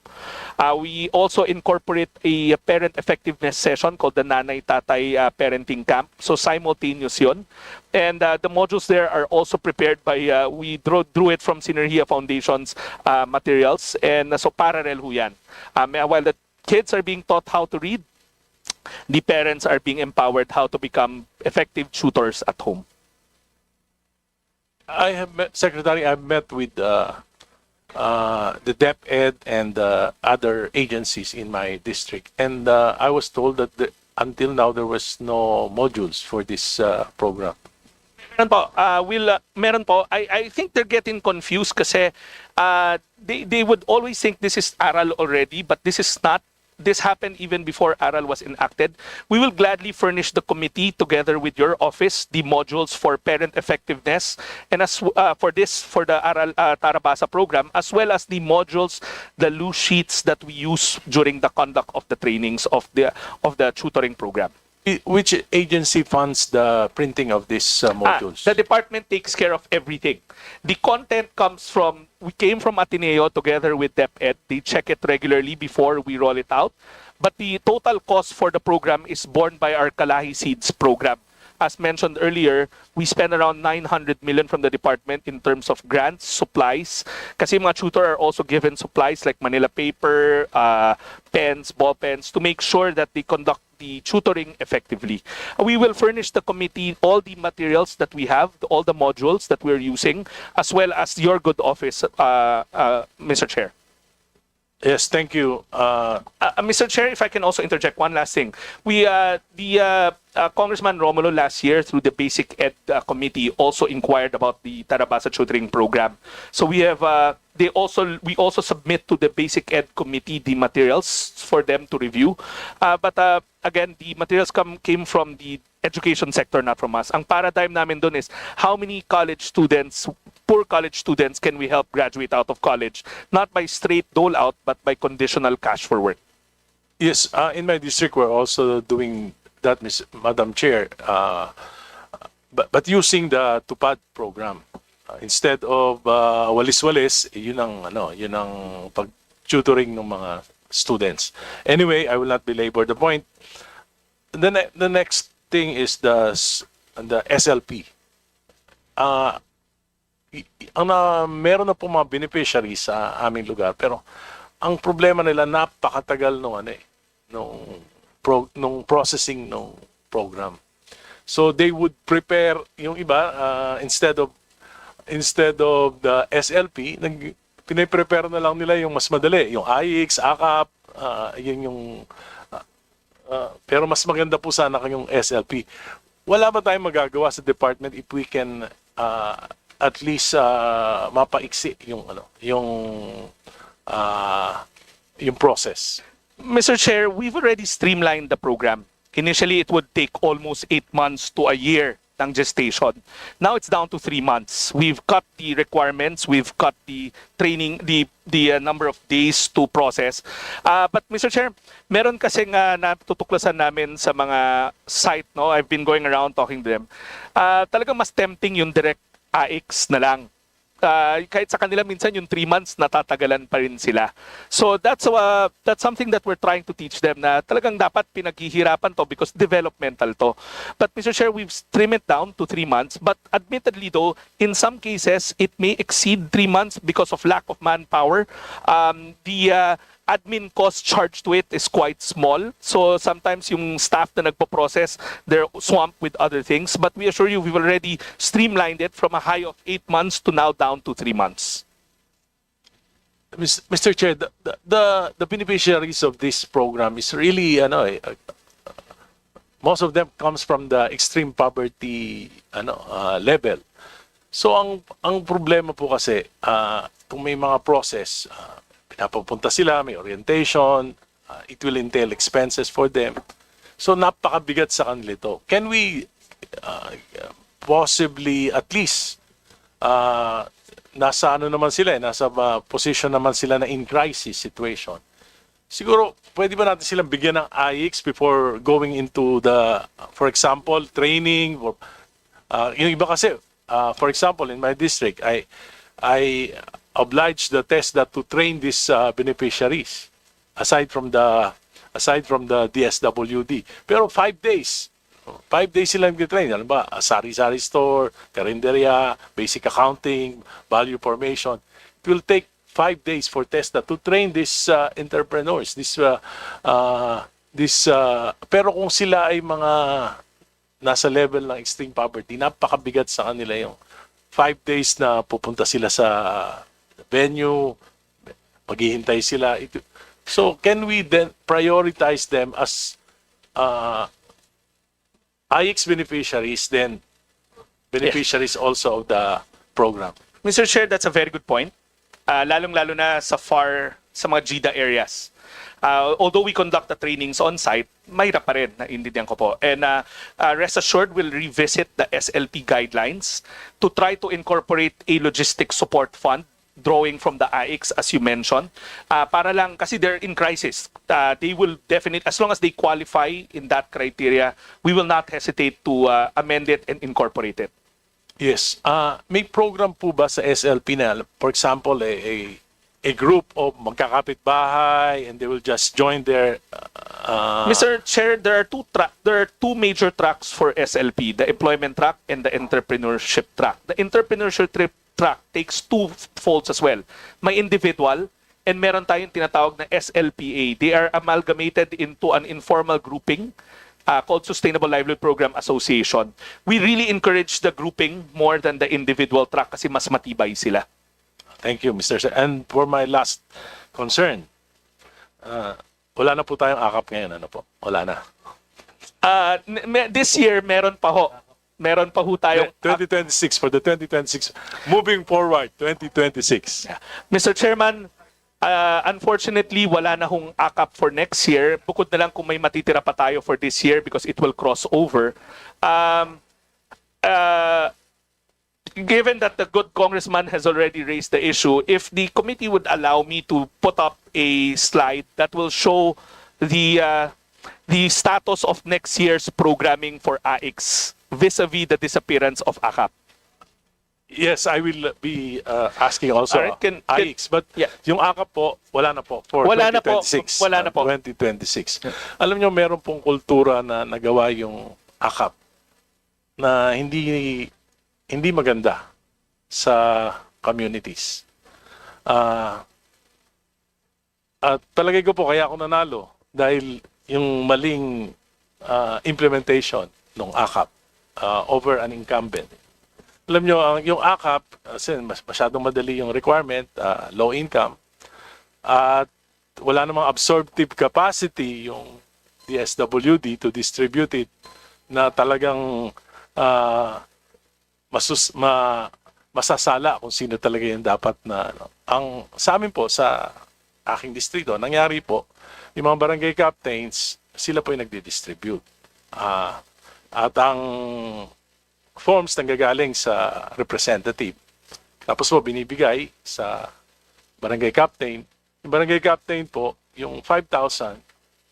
We also incorporate a parent effectiveness session called the Nanay Tatay Parenting Camp. So simultaneous yun. And the modules there are also prepared by, we drew it from Synergia Foundation's materials. And so parallel ho yan. While the kids are being taught how to read, the parents are being empowered how to become effective tutors at home. Secretary, I've met with the DepEd and other agencies in my district, and I was told that until now there was no modules for this program. Meron po, meron po. I think they're getting confused kasi they would always think this is ARAL already, but this is not. This happened even before ARAL was enacted. We will gladly furnish the committee together with your office the modules for parent effectiveness and as for the ARAL Tarabasa program, as well as the modules, the loose sheets that we use during the conduct of the trainings of the tutoring program. Which agency funds the printing of these modules? The department takes care of everything. The content we came from Ateneo together with DepEd. They check it regularly before we roll it out. But the total cost for the program is borne by our Kalahi Seeds program. As mentioned earlier, we spend around 900 million from the department in terms of grants, supplies. Kasi mga tutor are also given supplies like Manila paper, pens, ball pens, to make sure that they conduct the tutoring effectively. We will furnish the committee all the materials that we have, all the modules that we're using, as well as your good office, Mr. Chair. Yes, thank you. Mr. Chair, if I can also interject one last thing. Congressman Romulo last year through the Basic Ed Committee also inquired about the Tarabasa tutoring program. So we also submit to the Basic Ed Committee the materials for them to review. But again, the materials came from the education sector, not from us. Ang paradigm namin doon is how many poor college students can we help graduate out of college? Not by straight dole out, but by conditional cash for work. Yes, in my district, we're also doing that, Madam Chair, but using the Tupad program. Instead of walis-walis, yun ang pag-tutoring ng mga students. Anyway, I will not belabor the point. The next thing is the SLP. Meron na po mga beneficiaries sa aming lugar, pero ang problema nila napakatagal nung processing ng program. So they would prepare yung iba instead of the SLP, piniprepare na lang nila yung mas madali, yung IX, AKAP, yun yung pero mas maganda po sana yung SLP. Wala ba tayong magagawa sa department if we can at least mapaiksi yung process? Mr. Chair, we've already streamlined the program. Initially, it would take almost 8 months to a year ng gestation. Now it's down to 3 months. We've cut the requirements, we've cut the training, the number of days to process. But Mr. Chair, meron kasing natutuklasan namin sa mga site, no? I've been going around talking to them. Talagang mas tempting yung direct AX na lang. Kahit sa kanila minsan yung 3 months natatagalan pa rin sila. So that's something that we're trying to teach them na talagang dapat pinaghihirapan to because developmental to. But Mr. Chair, we've trimmed it down to 3 months. But admittedly though, in some cases, it may exceed 3 months because of lack of manpower. The admin cost charged to it is quite small. So sometimes yung staff na nagpo-process, they're swamped with other things. But we assure you, we've already streamlined it from a high of 8 months to now down to 3 months. Mr. Chair, the beneficiaries of this program is really, most of them comes from the extreme poverty level. So ang problema po kasi, kung may mga process, pinapapunta sila, may orientation, it will entail expenses for them. So napakabigat sa kanila ito. Can we possibly at least nasa position naman sila na in crisis situation. Siguro pwede ba natin silang bigyan ng IX before going into for example, training or yung iba kasi for example in my district I obliged the TESDA to train these beneficiaries aside from the DSWD. Pero 5 days. 5 days sila nag-train. Ano ba? Sari-sari store, karinderya, basic accounting, value formation. It will take 5 days for TESDA to train these entrepreneurs. Pero kung sila ay mga nasa level ng extreme poverty, napakabigat sa kanila yung 5 days na pupunta sila sa venue, maghihintay sila. So can we then prioritize them as IX beneficiaries, then beneficiaries also of the program? Mr. Chair, that's a very good point. Lalong-lalo na sa mga GIDA areas. Although we conduct the trainings on-site, mahirap pa rin, naintindihan ko po. And rest assured, we'll revisit the SLP guidelines to try to incorporate a logistic support fund drawing from the AIX, as you mentioned, para lang, kasi they're in crisis. They will definitely, as long as they qualify in that criteria, we will not hesitate to amend it and incorporate it. Yes. May program po ba sa SLP na, for example, a group of magkakapit-bahay and they will just join their... Mr. Chair, there are two major tracks for SLP, the employment track and the entrepreneurship track. The entrepreneurship track takes two folds as well. May individual and meron tayong tinatawag na SLPA. They are amalgamated into an informal grouping called Sustainable Livelihood Program Association. We really encourage the grouping more than the individual track kasi mas matibay sila. Thank you, Mr. Sir. And for my last concern, wala na po tayong akap ngayon, ano po? Wala na. This year, meron pa ho. Meron pa ho tayong... 2026, for the 2026, moving forward, 2026. Mr. Chairman, unfortunately, wala na hong AKAP for next year. Bukod na lang kung may matitira pa tayo for this year because it will cross over. Given that the good congressman has already raised the issue, if the committee would allow me to put up a slide that will show the status of next year's programming for AIX vis-a-vis the disappearance of AKAP. Yes, I will be asking also Alright, AIX, but yeah. yung AKAP po, wala na po for Wala na po. 2026. Wala na po. 2026. Alam nyo, meron pong kultura na nagawa yung AKAP na hindi maganda sa communities. At palagay ko po kaya ako nanalo dahil yung maling implementation ng AKAP over an incumbent. Alam nyo, yung AKAP, masyadong madali yung requirement, low income, at wala namang absorptive capacity yung DSWD to distribute it na talagang masasala kung sino talaga yung dapat na ano. Ang sa amin po sa aking distrito, nangyari po, yung mga barangay captains, sila po yung nagdi-distribute. At ang forms nanggagaling sa representative. Tapos po binibigay sa barangay captain. Yung barangay captain po, yung 5,000,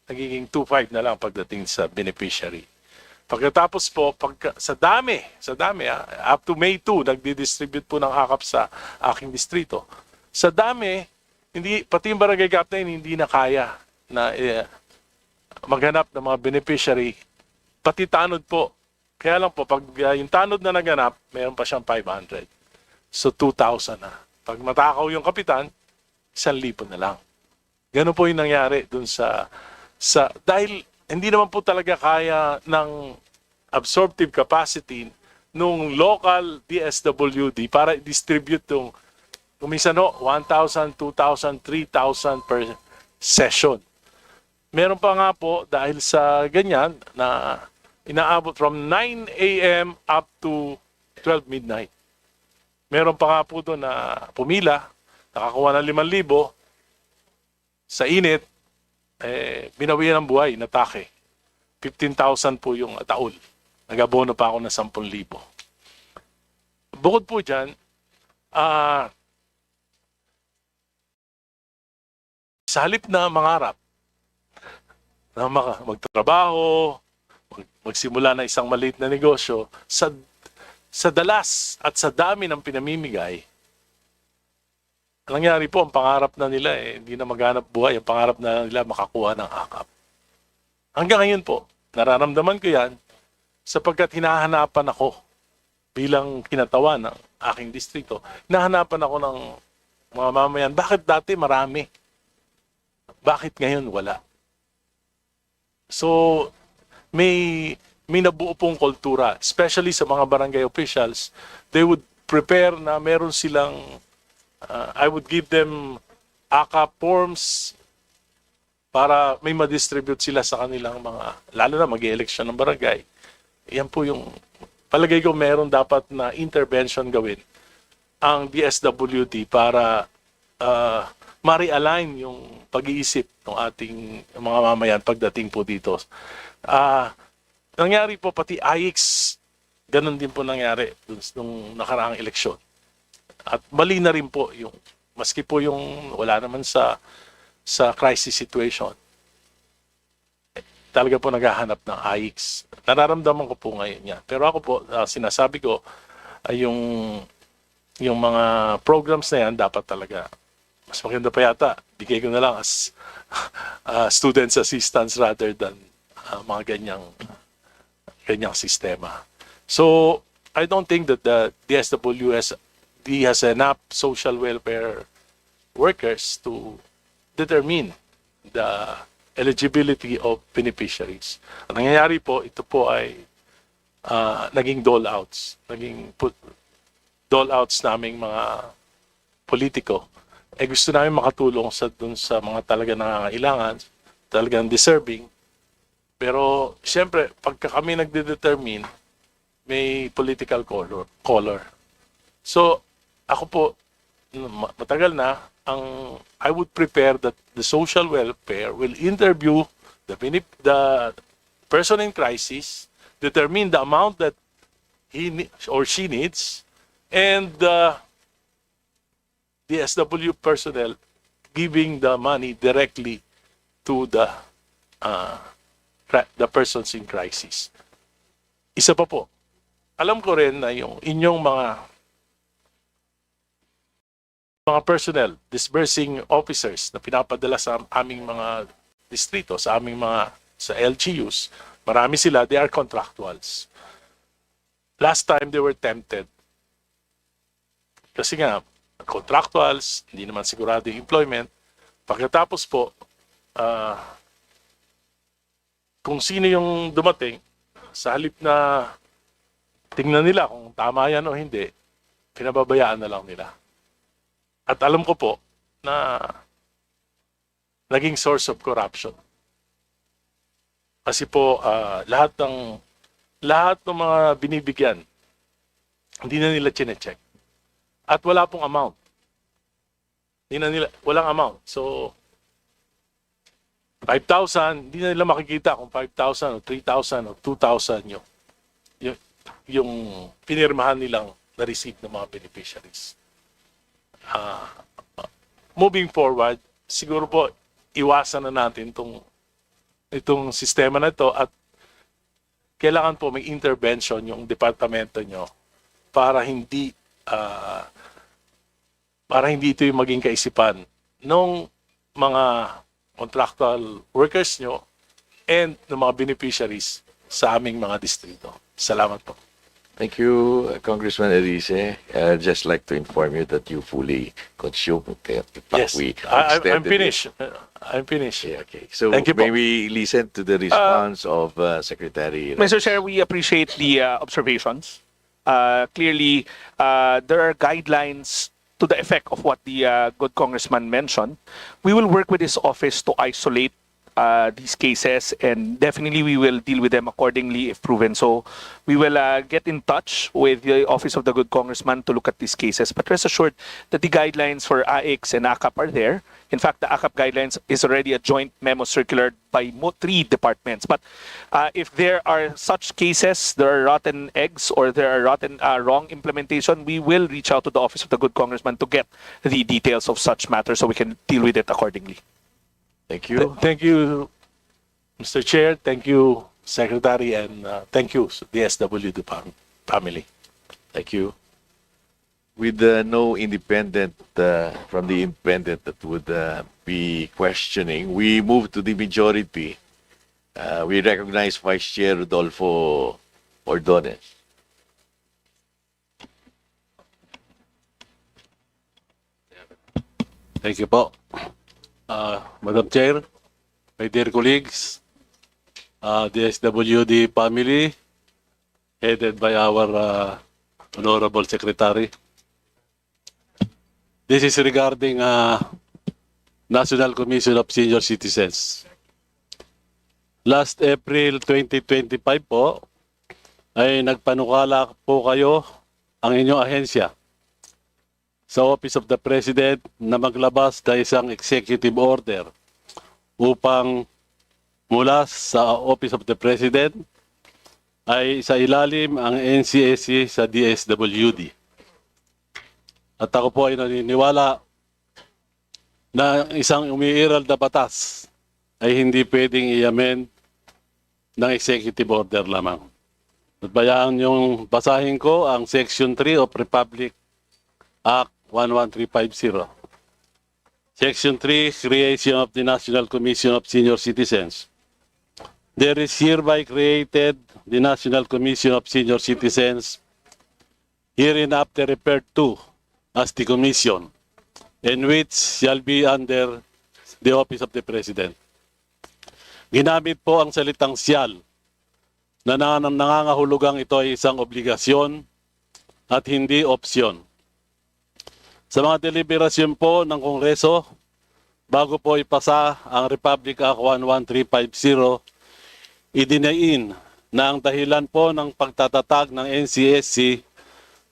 nagiging 2,500 na lang pagdating sa beneficiary. Pagkatapos po, sa dami, up to May 2, nagdi-distribute po ng AKAP sa aking distrito. Sa dami, pati yung barangay captain hindi na kaya na maghanap ng mga beneficiary. Pati tanod po. Kaya lang po, pag yung tanod na naganap, mayroon pa siyang 500. So, 2,000 na. Pag matakaw yung kapitan, 1,000 na lang. Ganun po yung nangyari dun dahil hindi naman po talaga kaya ng absorptive capacity nung local DSWD para i-distribute yung minsan 1,000, 2,000, 3,000 per session. Meron pa nga po dahil sa ganyan na inaabot from 9 a.m. up to 12 midnight. Meron pa nga po doon na pumila, nakakuha ng 5,000 sa init, binawian ng buhay, natake. 15,000 po yung taol. Nag-abono pa ako ng 10,000. Bukod po dyan, sa halip na mangarap, na magtrabaho, magsimula na isang maliit na negosyo, sa dalas at sa dami ng pinamimigay, ang nangyari po, ang pangarap na nila hindi na maghanap buhay, ang pangarap na nila makakuha ng AKAP. Hanggang ngayon po, nararamdaman ko yan sapagkat hinahanapan ako bilang kinatawan ng aking distrito. Hinahanapan ako ng mga mamayan. Bakit dati marami? Bakit ngayon wala? So, may nabuo pong kultura, especially sa mga barangay officials, they would prepare na meron silang, I would give them AKA forms para may ma-distribute sila sa kanilang mga, lalo na mag-election ng barangay. Yan po yung, palagay ko meron dapat na intervention gawin ang DSWD para ma-realign yung pag-iisip ng ating mga mamayan pagdating po dito. Nangyari po pati IX, ganun din po nangyari nung nakaraang eleksyon. At mali na rin po yung, maski po yung wala naman sa crisis situation, talaga po naghahanap ng AIX. Nararamdaman ko po ngayon yan. Pero ako po, sinasabi ko, ay yung mga programs na yan, dapat talaga, mas maganda pa yata, bigay ko na lang as students assistance rather than mga ganyang sistema. So, I don't think that the DSWD has enough social welfare workers to determine the eligibility of beneficiaries. Ang nangyayari po, ito po ay naging dole-outs. Dole-outs naming mga politiko. Gusto namin makatulong dun sa mga talaga nangangailangan, talagang deserving. Pero, siyempre, pagka kami nagde-determine, may political color. So, ako po, matagal na, I would prepare that the social welfare will interview the person in crisis, determine the amount that he or she needs, and the SW personnel giving the money directly to the persons in crisis. Isa pa po, alam ko rin na yung inyong mga personnel, disbursing officers na pinapadala sa aming mga distrito, sa LGUs, marami sila, they are contractuals. Last time they were tempted. Kasi nga, contractuals, hindi naman sigurado yung employment. Pagkatapos po, kung sino yung dumating, sa halip na tingnan nila kung tama yan o hindi, pinababayaan na lang nila. At alam ko po na naging source of corruption. Kasi po lahat ng mga binibigyan, hindi na nila chine-check. At wala pong amount. Walang amount. So 5,000, hindi na nila makikita kung 5,000 o 3,000 o 2,000 yung pinirmahan nilang na-receive ng mga beneficiaries. Moving forward, siguro po iwasan na natin itong sistema na ito at kailangan po may intervention yung departamento nyo para hindi ito yung maging kaisipan ng mga contractual workers nyo and ng mga beneficiaries sa aming mga distrito. Salamat po. Thank you, Congressman Erice. I'd just like to inform you that you fully consumed. In fact, Yes, we I'm extended finished. it. I'm finished. Yeah, okay. So Thank you po. may we listen to the response of Secretary Mr. Chair, we appreciate the observations. Clearly, there are guidelines to the effect of what the good congressman mentioned. We will work with his office to isolate these cases, and definitely we will deal with them accordingly if proven. So we will get in touch with the office of the good congressman to look at these cases. But rest assured that the guidelines for AIX and ACAP are there. In fact, the ACAP guidelines is already a joint memo circular by 3 departments. But if there are such cases, there are rotten eggs or there are wrong implementation, we will reach out to the office of the good congressman to get the details of such matters so we can deal with it accordingly. Thank you. Thank you, Mr. Chair. Thank you, Secretary, and thank you, the SWD family. Thank you. With no independent from the independent that would be questioning, we move to the majority. We recognize Vice Chair Rodolfo Ordonez. Thank you po. Madam Chair, my dear colleagues, the SWD family, headed by our Honorable Secretary. This is regarding National Commission of Senior Citizens. Last April 2025 po, ay nagpanukala po kayo ang inyong ahensya sa Office of the President na maglabas ng isang executive order upang mula sa Office of the President ay sa ilalim ang NCSC sa DSWD. At ako po ay naniniwala na isang umiiral na batas ay hindi pwedeng i-amend ng executive order lamang. At bayaan yung basahin ko ang Section 3 of Republic Act 11350. Section 3, Creation of the National Commission of Senior Citizens. There is hereby created the National Commission of Senior Citizens, hereinafter referred to as the Commission, and which shall be under the Office of the President. Ginamit po ang salitang "shall" na nangangahulugang ito ay isang obligasyon at hindi opsyon. Sa mga deliberasyon po ng Kongreso, bago po ipasa ang Republic Act 11350, idinain na ang dahilan po ng pagtatatag ng NCSC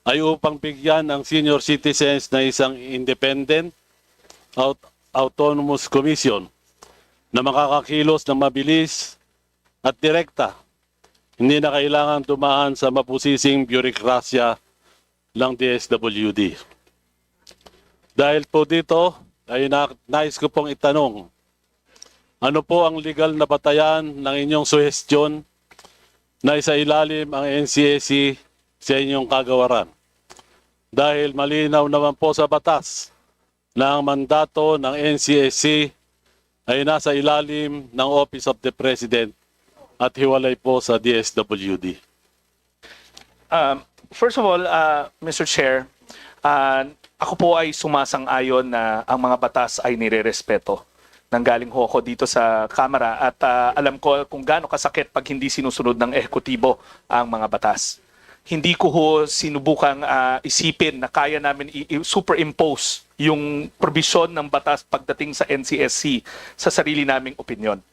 ay upang bigyan ng senior citizens na isang independent, autonomous commission na makakakilos ng mabilis at direkta. Hindi na kailangan dumaan sa mapusising bureaukrasya ng DSWD. Dahil po dito, ay nais ko pong itanong, ano po ang legal na batayan ng inyong suhestyon na isailalim ang NCSC sa inyong kagawaran? Dahil malinaw naman po sa batas na ang mandato ng NCSC ay nasa ilalim ng Office of the President at hiwalay po sa DSWD. First of all, Mr. Chair, ako po ay sumasang-ayon na ang mga batas ay nirerespeto. Nanggaling ho ako dito sa Kamara at alam ko kung gaano kasakit pag hindi sinusunod ng ehekutibo ang mga batas. Hindi ko ho sinubukang isipin na kaya namin superimpose yung provision ng batas pagdating sa NCSC sa sarili naming opinion.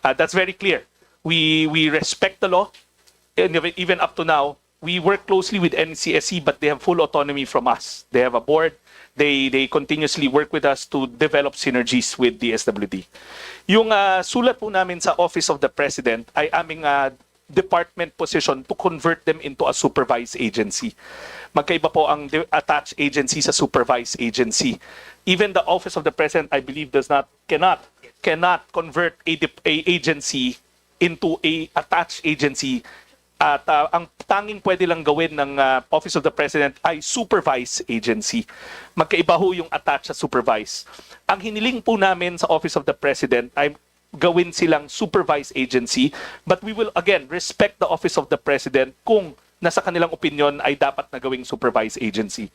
That's very clear. We respect the law, and even up to now, we work closely with NCSC, but they have full autonomy from us. They have a board. They continuously work with us to develop synergies with the SWD. Yung sulat po namin sa Office of the President ay aming department position to convert them into a supervised agency. Magkaiba po ang attached agency sa supervised agency. Even the Office of the President, I believe, cannot convert a agency into a attached agency. At ang tanging pwede lang gawin ng Office of the President ay supervised agency. Magkaiba ho yung attached sa supervised. Ang hiniling po namin sa Office of the President ay gawin silang supervised agency, but we will again respect the Office of the President kung nasa kanilang opinion ay dapat na gawing supervised agency.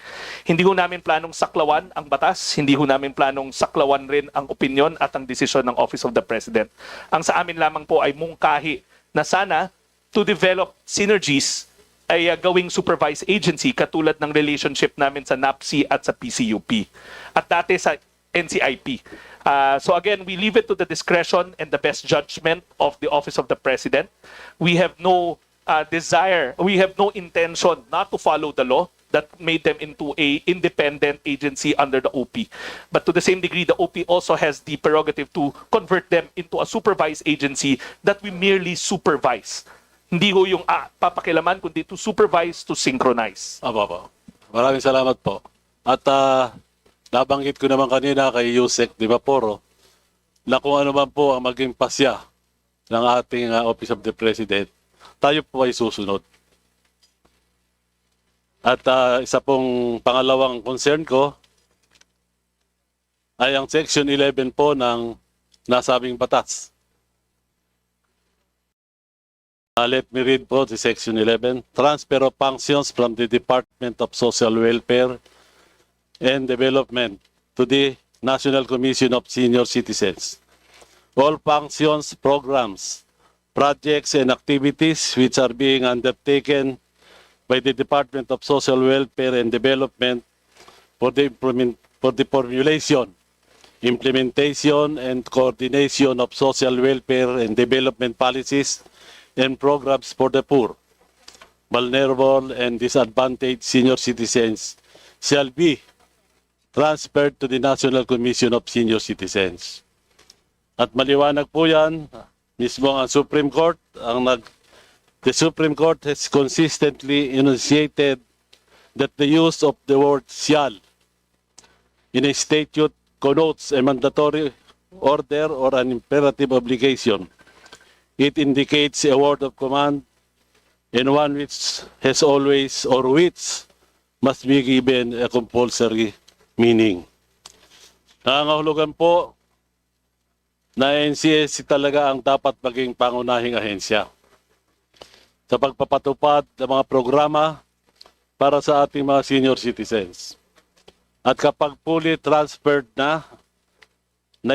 Hindi ho namin planong saklawan ang batas, hindi ho namin planong saklawan rin ang opinion at ang desisyon ng Office of the President. Ang sa amin lamang po ay mungkahi na sana to develop synergies ay gawing supervised agency katulad ng relationship namin sa NAPSI at sa PCUP at dati sa NCIP. So again, we leave it to the discretion and the best judgment of the Office of the President. We have no we have no intention not to follow the law that made them into a independent agency under the OP. But to the same degree, the OP also has the prerogative to convert them into a supervised agency that we merely supervise. Hindi ho yung papakilaman, kundi to supervise, to synchronize. Apo. Maraming salamat po. At nabanggit ko naman kanina kay Yusek Di Vaporo na kung ano man po ang maging pasya ng ating Office of the President, tayo po ay susunod. At isa pong pangalawang concern ko ay ang Section 11 po ng nasabing batas. Let me read po the Section 11. Transfer of functions from the Department of Social Welfare and Development to the National Commission of Senior Citizens. All functions, programs, projects, and activities which are being undertaken by the Department of Social Welfare and Development for the formulation, implementation, and coordination of social welfare and development policies and programs for the poor, vulnerable, and disadvantaged senior citizens shall be transferred to the National Commission of Senior Citizens. At maliwanag po yan, mismo ang Supreme Court, the Supreme Court has consistently enunciated that the use of the word shall in a statute connotes a mandatory order or an imperative obligation. It indicates a word of command and one which has always or which must be given a compulsory meaning. Nangangahulugan po na NCSC talaga ang dapat maging pangunahing ahensya sa pagpapatupad ng mga programa para sa ating mga senior citizens. At kapag fully transferred na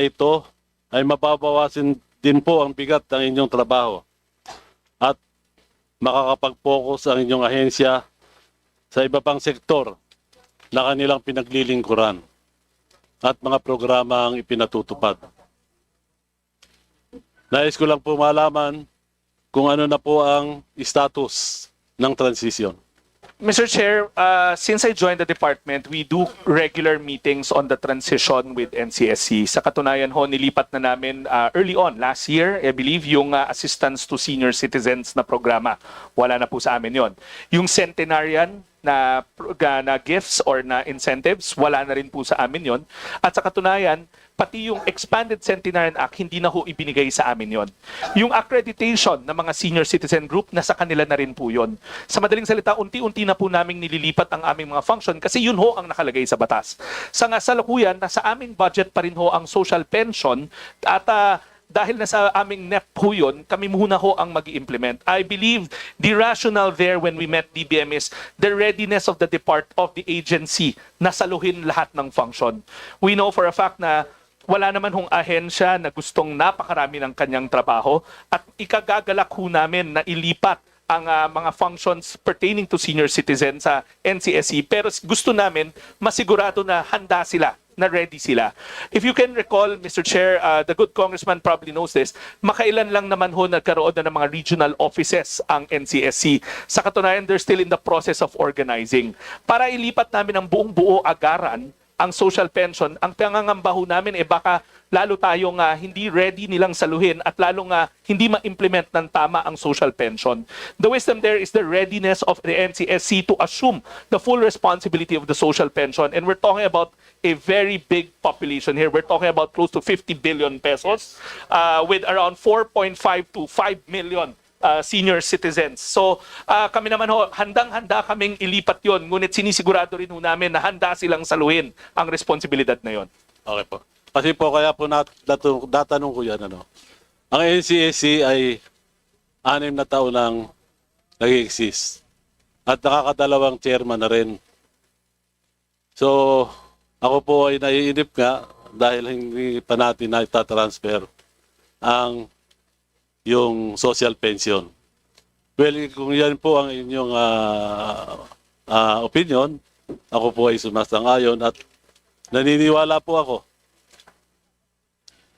ito, ay mababawasin din po ang bigat ng inyong trabaho at makakapag-focus ang inyong ahensya sa iba pang sektor na kanilang pinaglilingkuran at mga programa ang ipinatutupad. Nais ko lang po malaman kung ano na po ang status ng transition. Mr. Chair, since I joined the department, we do regular meetings on the transition with NCSC. Sa katunayan ho, nilipat na namin early on, last year, I believe, yung assistance to senior citizens na programa. Wala na po sa amin yon. Yung centenarian na gifts or na incentives, wala na rin po sa amin yon. At sa katunayan, pati yung Expanded Centenarian Act, hindi na ho ibinigay sa amin yon. Yung accreditation ng mga senior citizen group, nasa kanila na rin po yon. Sa madaling salita, unti-unti na po naming nililipat ang aming mga function kasi yun ho ang nakalagay sa batas. Sa kasalukuyan, nasa aming budget pa rin ho ang social pension at dahil nasa aming NEP po yun, kami muna ho ang mag-implement. I believe the rationale there when we met DBM is the readiness of the the agency na saluhin lahat ng function. We know for a fact na wala naman hong ahensya na gustong napakarami ng kanyang trabaho at ikagagalak ho namin na ilipat ang mga functions pertaining to senior citizens sa NCSC. Pero gusto namin masigurado na handa sila, na ready sila. If you can recall, Mr. Chair, the good congressman probably knows this, makailan lang naman ho nagkaroon na ng mga regional offices ang NCSC. Sa katunayan, they're still in the process of organizing. Para ilipat namin ang buong buo agaran, ang social pension, ang pangangamba ho namin baka lalo tayong hindi ready nilang saluhin at lalong hindi ma-implement ng tama ang social pension. The wisdom there is the readiness of the NCSC to assume the full responsibility of the social pension. And we're talking about a very big population here. We're talking about close to 50 billion pesos with around 4.5 to 5 million senior citizens. So kami naman ho, handang-handa kaming ilipat yon. Ngunit sinisigurado rin ho namin na handa silang saluhin ang responsibilidad na yon. Okay po. Kasi po kaya po natanong ko yan. Ang NCSC ay 6 na taon nang nag-exist. At nakakadalawang chairman na rin. So, ako po ay naiinip nga dahil hindi pa natin na itatransfer ang yung social pension. Well, kung yan po ang inyong opinion, ako po ay sumasang-ayon at naniniwala po ako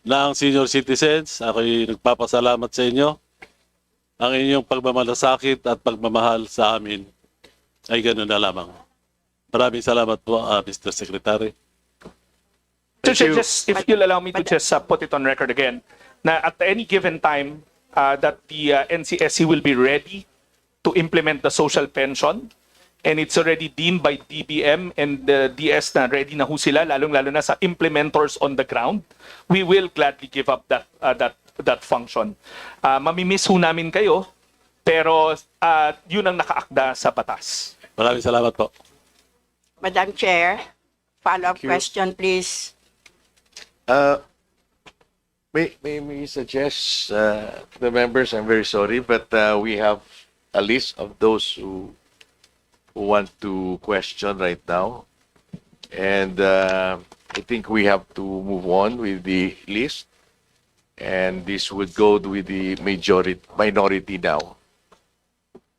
na ang senior citizens, ako'y nagpapasalamat sa inyo. Ang inyong pagmamalasakit at pagmamahal sa amin ay ganoon na lamang. Maraming salamat po, Mr. Secretary. Just, if you'll allow me to just put it on record again, na at any given time that the NCSC will be ready to implement the social pension, and it's already deemed by DBM and the DS na ready na ho sila, lalong-lalo na sa implementors on the ground, we will gladly give up that function. Mamimiss ho namin kayo, pero yun ang nakaakda sa batas. Maraming salamat po. Madam Chair, follow-up question, please. May suggest the members, I'm very sorry, but we have a list of those who want to question right now. And I think we have to move on with the list. And this would go with the minority now.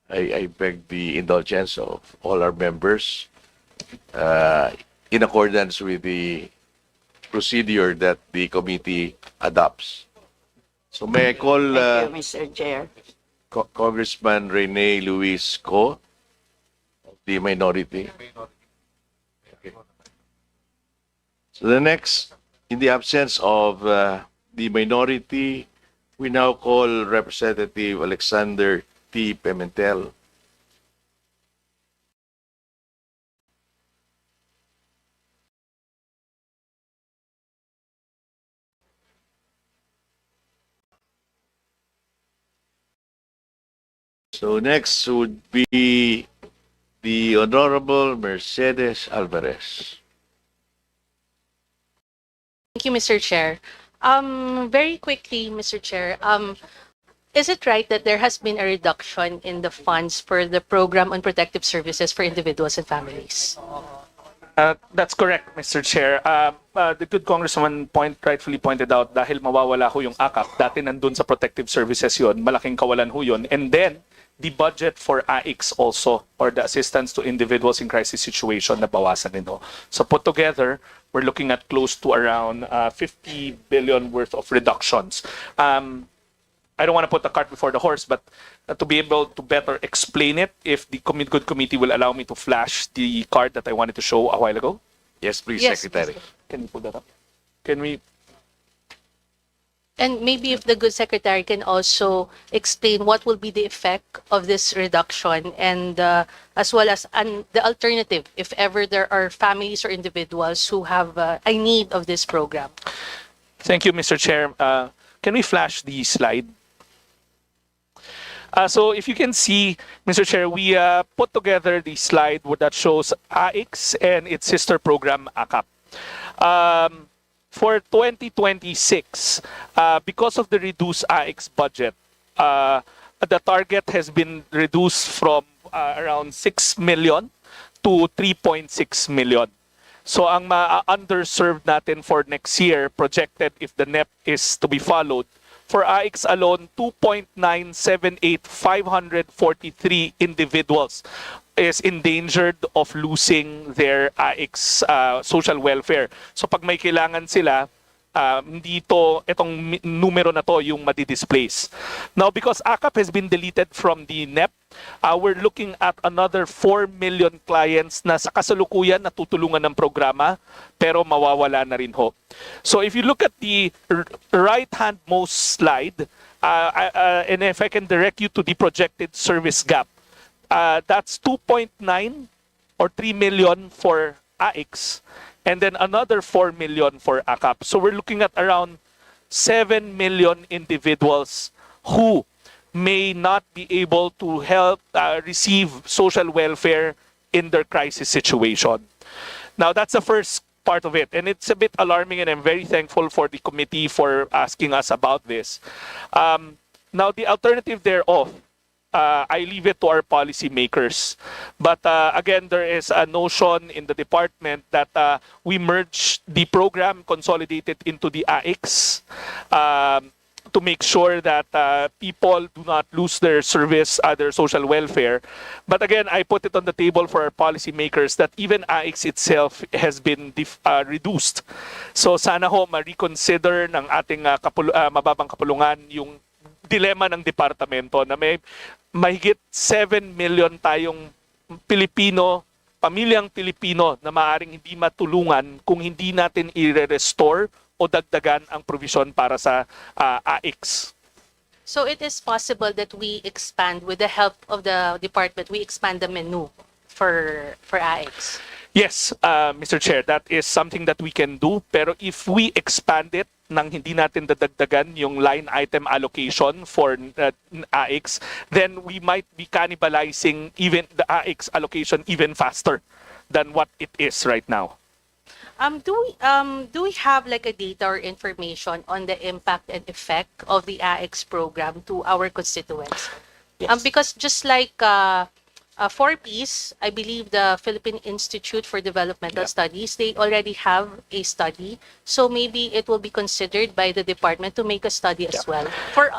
I beg the indulgence of all our members in accordance with the procedure that the committee adopts. So may I call Thank you, Mr. Chair. Congressman Rene Luis Co, of the minority. Okay. So the next, in the absence of the minority, we now call Representative Alexander T. Pimentel. So next would be the Honorable Mercedes Alvarez. Thank you, Mr. Chair. Very quickly, Mr. Chair, is it right that there has been a reduction in the funds for the program on protective services for individuals and families? That's correct, Mr. Chair. The good congressman rightfully pointed out dahil mawawala ho yung AKAP, dati nandun sa protective services yon, malaking kawalan ho yun. And then, the budget for AICS also, or the assistance to individuals in crisis situation, nabawasan din ho. So put together, we're looking at close to around 50 billion worth of reductions. I don't want to put the cart before the horse, but to be able to better explain it, if the good committee will allow me to flash the card that I wanted to show a while ago. Yes, please, Yes, Secretary. Can you put that up? Can we? And maybe if the good secretary can also explain what will be the effect of this reduction, and as well as the alternative if ever there are families or individuals who have a need of this program. Thank you, Mr. Chair. Can we flash the slide? So if you can see, Mr. Chair, we put together the slide that shows AICS and its sister program, AKAP. For 2026, because of the reduced AICS budget, the target has been reduced from around 6 million to 3.6 million. So ang underserved natin for next year, projected if the NEP is to be followed, for AICS alone, 2.978,543 individuals is endangered of losing their AICS social welfare. So pag may kailangan sila, hindi itong numero na to yung madi-displace. Now, because AKAP has been deleted from the NEP, we're looking at another 4 million clients na sa kasalukuyan natutulungan ng programa, pero mawawala na rin ho. So if you look at the right-hand most slide, and if I can direct you to the projected service gap, that's 2.9 or 3 million for AICS, and then another 4 million for AKAP. So we're looking at around 7 million individuals who may not be able to help receive social welfare in their crisis situation. Now, that's the first part of it, and it's a bit alarming, and I'm very thankful for the committee for asking us about this. Now, the alternative thereof, I leave it to our policymakers. But again, there is a notion in the department that we merge the program, consolidate it into the AICS to make sure that people do not lose their service, their social welfare. But again, I put it on the table for our policymakers that even AICS itself has been reduced. So sana ho ma-reconsider ng ating mababang kapulungan yung dilema ng departamento na may mahigit 7 million tayong Pilipino, pamilyang Pilipino na maaaring hindi matulungan kung hindi natin i-restore o dagdagan ang provision para sa AICS. So it is possible that we expand, with the help of the department, we expand the menu for AICS. Yes, Mr. Chair, that is something that we can do. Pero if we expand it nang hindi natin dadagdagan yung line item allocation for AICS, then we might be cannibalizing even the AICS allocation even faster than what it is right now. Do we have like a data or information on the impact and effect of the AICS program to our constituents? Yes. Because just like for peace, I believe the Philippine Institute for Developmental Studies, they already have a study. So maybe it will be considered by the department to make a study as well for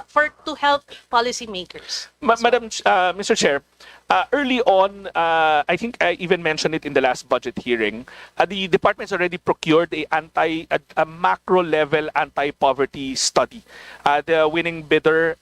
to help policymakers. Madam, Mr. Chair, Early on, I think I even mentioned it in the last budget hearing, the department's already procured a macro level anti-poverty study. The winning bidder,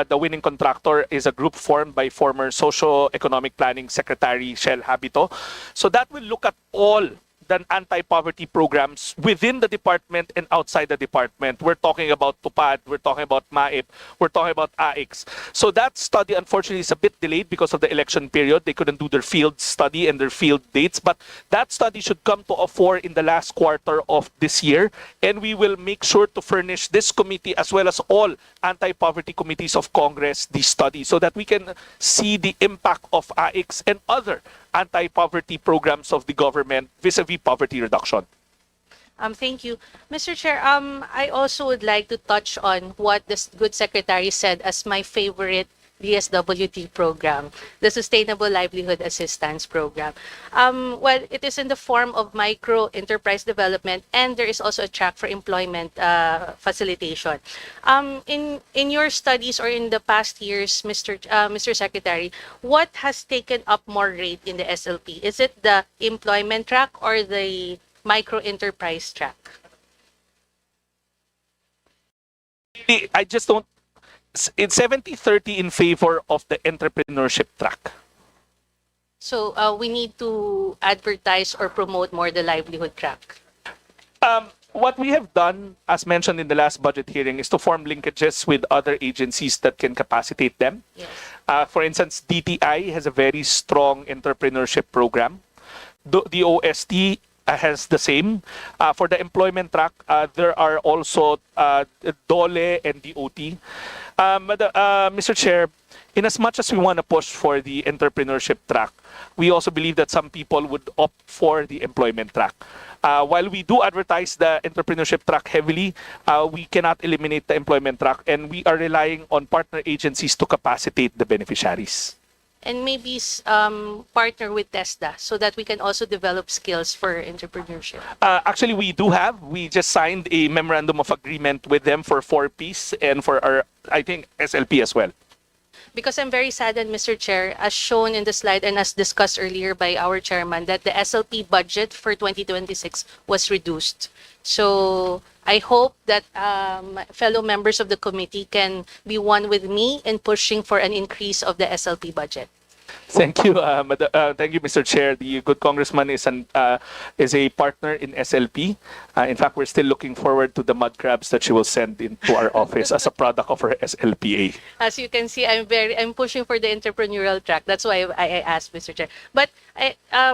the winning contractor is a group formed by former Socio-Economic Planning Secretary Shel Habito. So that will look at all the anti-poverty programs within the department and outside the department. We're talking about TUPAD, we're talking about MAIP, we're talking about AIX. So that study, unfortunately, is a bit delayed because of the election period. They couldn't do their field study and their field dates, but that study should come to a fore in the last quarter of this year, and we will make sure to furnish this committee as well as all anti-poverty committees of Congress the study so that we can see the impact of AIX and other anti-poverty programs of the government vis-a-vis poverty reduction. Thank you. Mr. Chair, I also would like to touch on what the good secretary said as my favorite DSWD program, the Sustainable Livelihood Assistance Program. Well, it is in the form of micro enterprise development, and there is also a track for employment facilitation. In your studies or in the past years, Mr. Secretary, what has taken up more rate in the SLP? Is it the employment track or the micro enterprise track? I just don't. It's 70-30 in favor of the entrepreneurship track. So we need to advertise or promote more the livelihood track. What we have done, as mentioned in the last budget hearing, is to form linkages with other agencies that can capacitate them. Yes. For instance, DTI has a very strong entrepreneurship program. The OST has the same. For the employment track, there are also DOLE and DOT. Mr. Chair, in as much as we want to push for the entrepreneurship track, we also believe that some people would opt for the employment track. While we do advertise the entrepreneurship track heavily, we cannot eliminate the employment track, and we are relying on partner agencies to capacitate the beneficiaries. And maybe partner with TESDA so that we can also develop skills for entrepreneurship. Actually, we just signed a memorandum of agreement with them for 4Ps and for our, I think, SLP as well. Because I'm very saddened, Mr. Chair, as shown in the slide and as discussed earlier by our chairman, that the SLP budget for 2026 was reduced. So I hope that fellow members of the committee can be one with me in pushing for an increase of the SLP budget. Thank you, thank you, Mr. Chair. The good congressman is a partner in SLP. In fact, we're still looking forward to the mud crabs that she will send into our office as a product of her SLPA. As you can see, I'm pushing for the entrepreneurial track. That's why I asked, Mr. Chair. But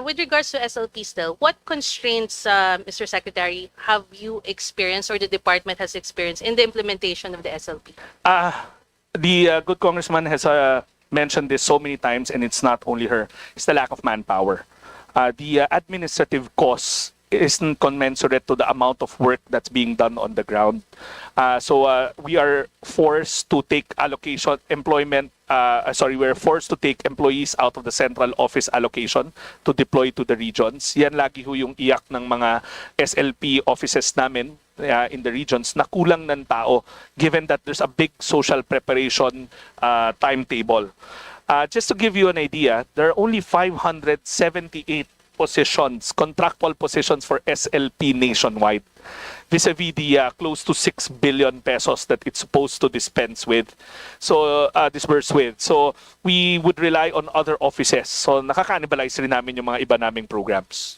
with regards to SLP still, what constraints, Mr. Secretary, have you experienced or the department has experienced in the implementation of the SLP? The good congressman has mentioned this so many times, and it's not only her, it's the lack of manpower. The administrative costs isn't commensurate to the amount of work that's being done on the ground. So we are forced to take we're forced to take employees out of the central office allocation to deploy to the regions. Yan lagi ho yung iyak ng mga SLP offices namin in the regions na kulang ng tao given that there's a big social preparation timetable. Just to give you an idea, there are only 578 positions, contractual positions for SLP nationwide, vis-a-vis the close to 6 billion pesos that it's supposed to dispense with. So, disperse with. So, we would rely on other offices. So, nakaka-cannibalize rin namin yung mga iba naming programs.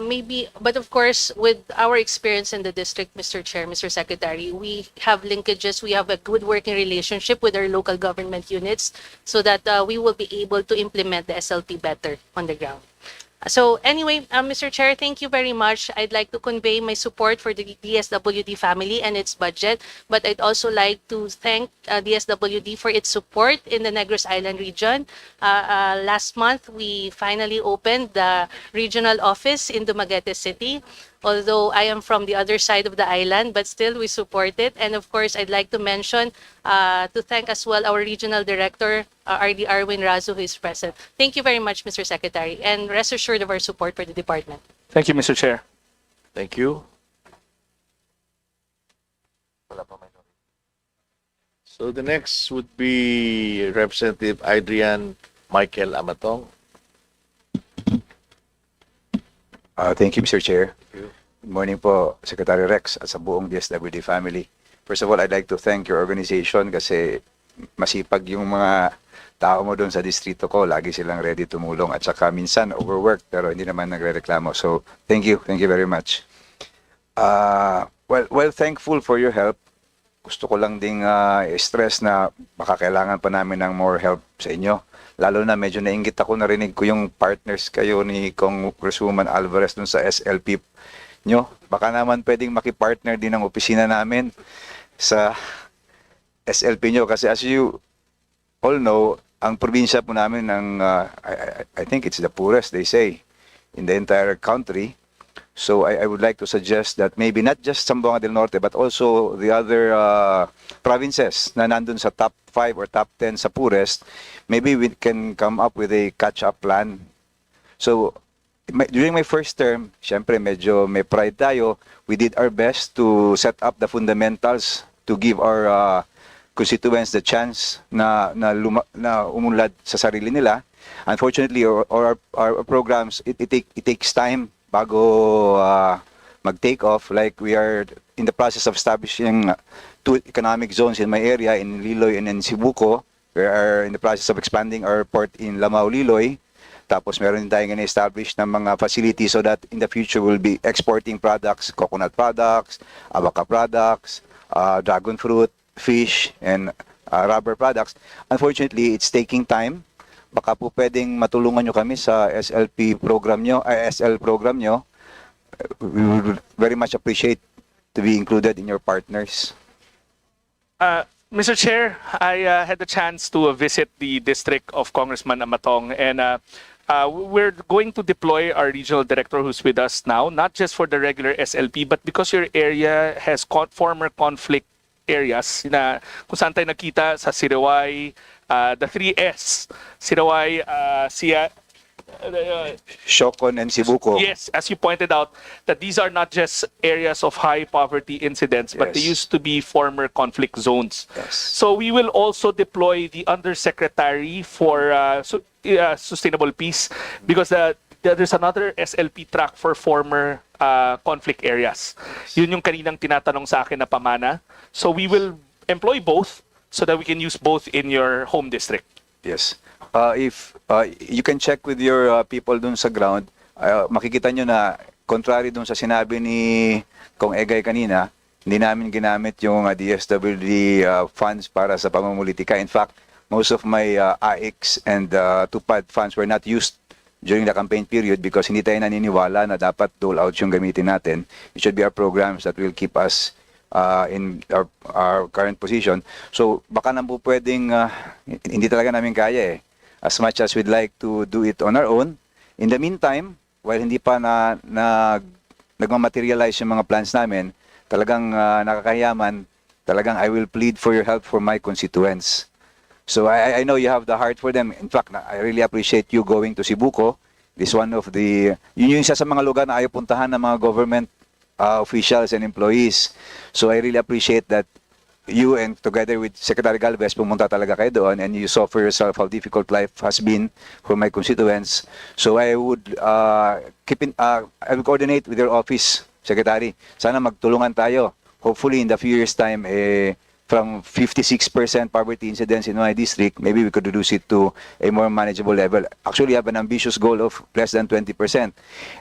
Maybe, but of course, with our experience in the district, Mr. Chair, Mr. Secretary, we have linkages, we have a good working relationship with our local government units so that we will be able to implement the SLP better on the ground. So anyway, Mr. Chair, thank you very much. I'd like to convey my support for the DSWD family and its budget, but I'd also like to thank DSWD for its support in the Negros Island region. Last month, we finally opened the regional office in Dumaguete City. Although I am from the other side of the island, but still we support it. And of course, I'd like to mention, to thank as well our regional director, RD Arwin Razo, who is present. Thank you very much, Mr. Secretary, and rest assured of our support for the department. Thank you, Mr. Chair. Thank you. So the next would be Representative Adrian Michael Amatong. Thank you, Mr. Chair. you. Good morning po, Secretary Rex at sa buong DSWD family. First of all, I'd like to thank your organization kasi masipag yung mga tao mo doon sa distrito ko. Lagi silang ready tumulong at saka minsan overworked pero hindi naman nagre-reklamo. So, thank you. Thank you very much. Well, thankful for your help. Gusto ko lang ding stress na baka kailangan pa namin ng more help sa inyo. Lalo na medyo nainggit ako, narinig ko yung partners kayo ni Congresswoman Alvarez dun sa SLP nyo. Baka naman pwedeng makipartner din ang opisina namin sa SLP nyo. Kasi as you all know, ang probinsya po namin ng, I think it's the poorest, they say, in the entire country. So I would like to suggest that maybe not just Zamboanga del Norte, but also the other provinces na nandun sa top 5 or top 10 sa poorest, maybe we can come up with a catch-up plan. So during my first term, syempre medyo may pride tayo. We did our best to set up the fundamentals to give our constituents the chance na umunlad sa sarili nila. Unfortunately, our programs, it takes time bago mag-take off. Like we are in the process of establishing 2 economic zones in my area, in Liloy and in Cebuco. We are in the process of expanding our port in Lamao, Liloy. Tapos meron din tayong establish ng mga facilities so that in the future we'll be exporting products, coconut products, abaca products, dragon fruit, fish, and rubber products. Unfortunately, it's taking time. Baka po pwedeng matulungan nyo kami sa SLP program nyo, SL program nyo. We would very much appreciate to be included in your partners. Mr. Chair, I had the chance to visit the district of Congressman Amatong, and we're going to deploy our regional director who's with us now, not just for the regular SLP, but because your area has former conflict areas na kung saan tayo nakita sa Siriway, the 3S, Siriway, Siocon and Cebuco. Yes, as you pointed out, that these are not just areas of high poverty incidents, but they Yes. used to be former conflict zones. Yes. So we will also deploy the Undersecretary for Sustainable Peace because there's another SLP track for former conflict areas. Yun yung kaninang tinatanong sa akin na pamana. So we will employ both so that we can use both in your home district. Yes. If you can check with your people dun sa ground, makikita nyo na contrary dun sa sinabi ni Kong Egay kanina, hindi namin ginamit yung DSWD funds para sa pamumulitika. In fact, most of my AIX and TUPAD funds were not used during the campaign period because hindi tayo naniniwala na dapat dole out yung gamitin natin. It should be our programs that will keep us in our current position. So baka na po pwedeng hindi talaga namin kaya as much as we'd like to do it on our own. In the meantime, while hindi pa nagmamaterialize yung mga plans namin, talagang nakakayaman, talagang I will plead for your help for my constituents. So I know you have the heart for them. In fact, I really appreciate you going to Cebuco. This one of the, yun yung isa sa mga lugar na ayaw puntahan ng mga government officials and employees. So I really appreciate that you and together with Secretary Galvez pumunta talaga kayo doon and you saw for yourself how difficult life has been for my constituents. So I would I will coordinate with your office, Secretary. Sana magtulungan tayo. Hopefully in the few years time, from 56% poverty incidence in my district, maybe we could reduce it to a more manageable level. Actually, I have an ambitious goal of less than 20%.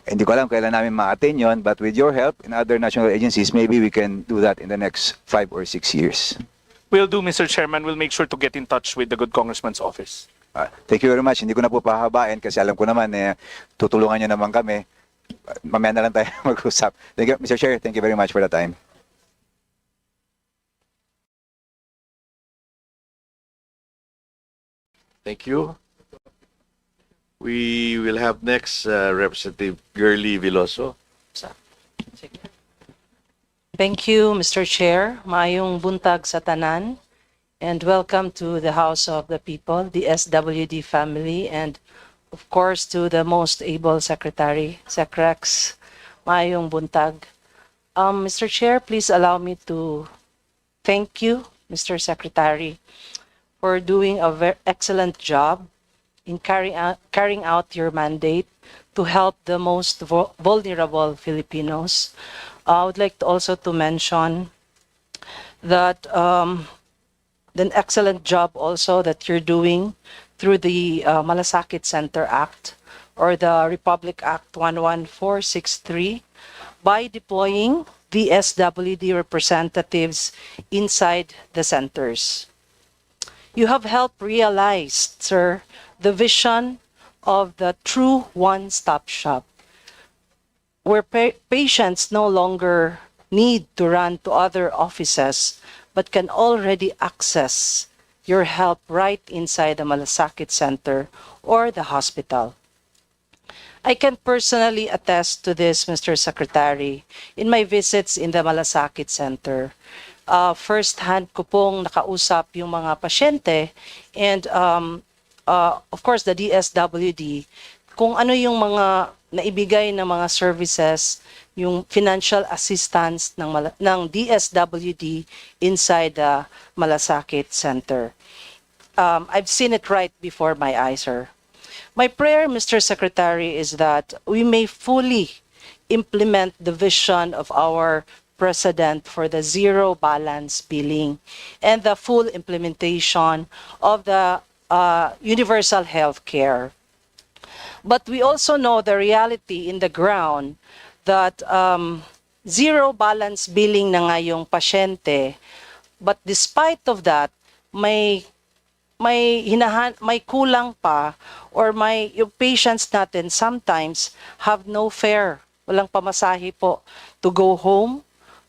Hindi ko alam kailan namin ma-attain yun, but with your help and other national agencies, maybe we can do that in the next 5 or 6 years. Will do, Mr. Chairman. We'll make sure to get in touch with the good congressman's office. Thank you very much. Hindi ko na po pahabain kasi alam ko naman tutulungan nyo naman kami. Mamaya na lang tayo mag-usap. Thank you, Mr. Chair. Thank you very much for the time. Thank you. We will have next Representative Girly Veloso. Thank you, Mr. Chair. Maayong buntag sa tanan. And welcome to the House of the People, the SWD family, and of course to the most able Secretary, Secrex. Maayong buntag. Mr. Chair, please allow me to thank you Mr. Secretary, for doing a very excellent job in carrying out your mandate to help the most vulnerable Filipinos. I would like to also to mention that an excellent job also that you're doing through the Malasakit Center Act or the Republic Act 11463 by deploying the SWD representatives inside the centers. You have helped realize, sir, the vision of the true one-stop shop, where patients no longer need to run to other offices, but can already access your help right inside the Malasakit Center or the hospital. I can personally attest to this, Mr. Secretary, in my visits in the Malasakit Center. First-hand ko pong nakausap yung mga pasyente and of course the DSWD, kung ano yung mga naibigay na mga services, yung financial assistance ng DSWD inside the Malasakit Center. I've seen it right before my eyes, sir. My prayer, Mr. Secretary, is that we may fully implement the vision of our President for the zero balance billing and the full implementation of the universal health care. But we also know the reality in the ground that zero balance billing na nga yung pasyente, but despite of that, may kulang pa or yung patients natin sometimes have no fare, walang pamasahe po to go home,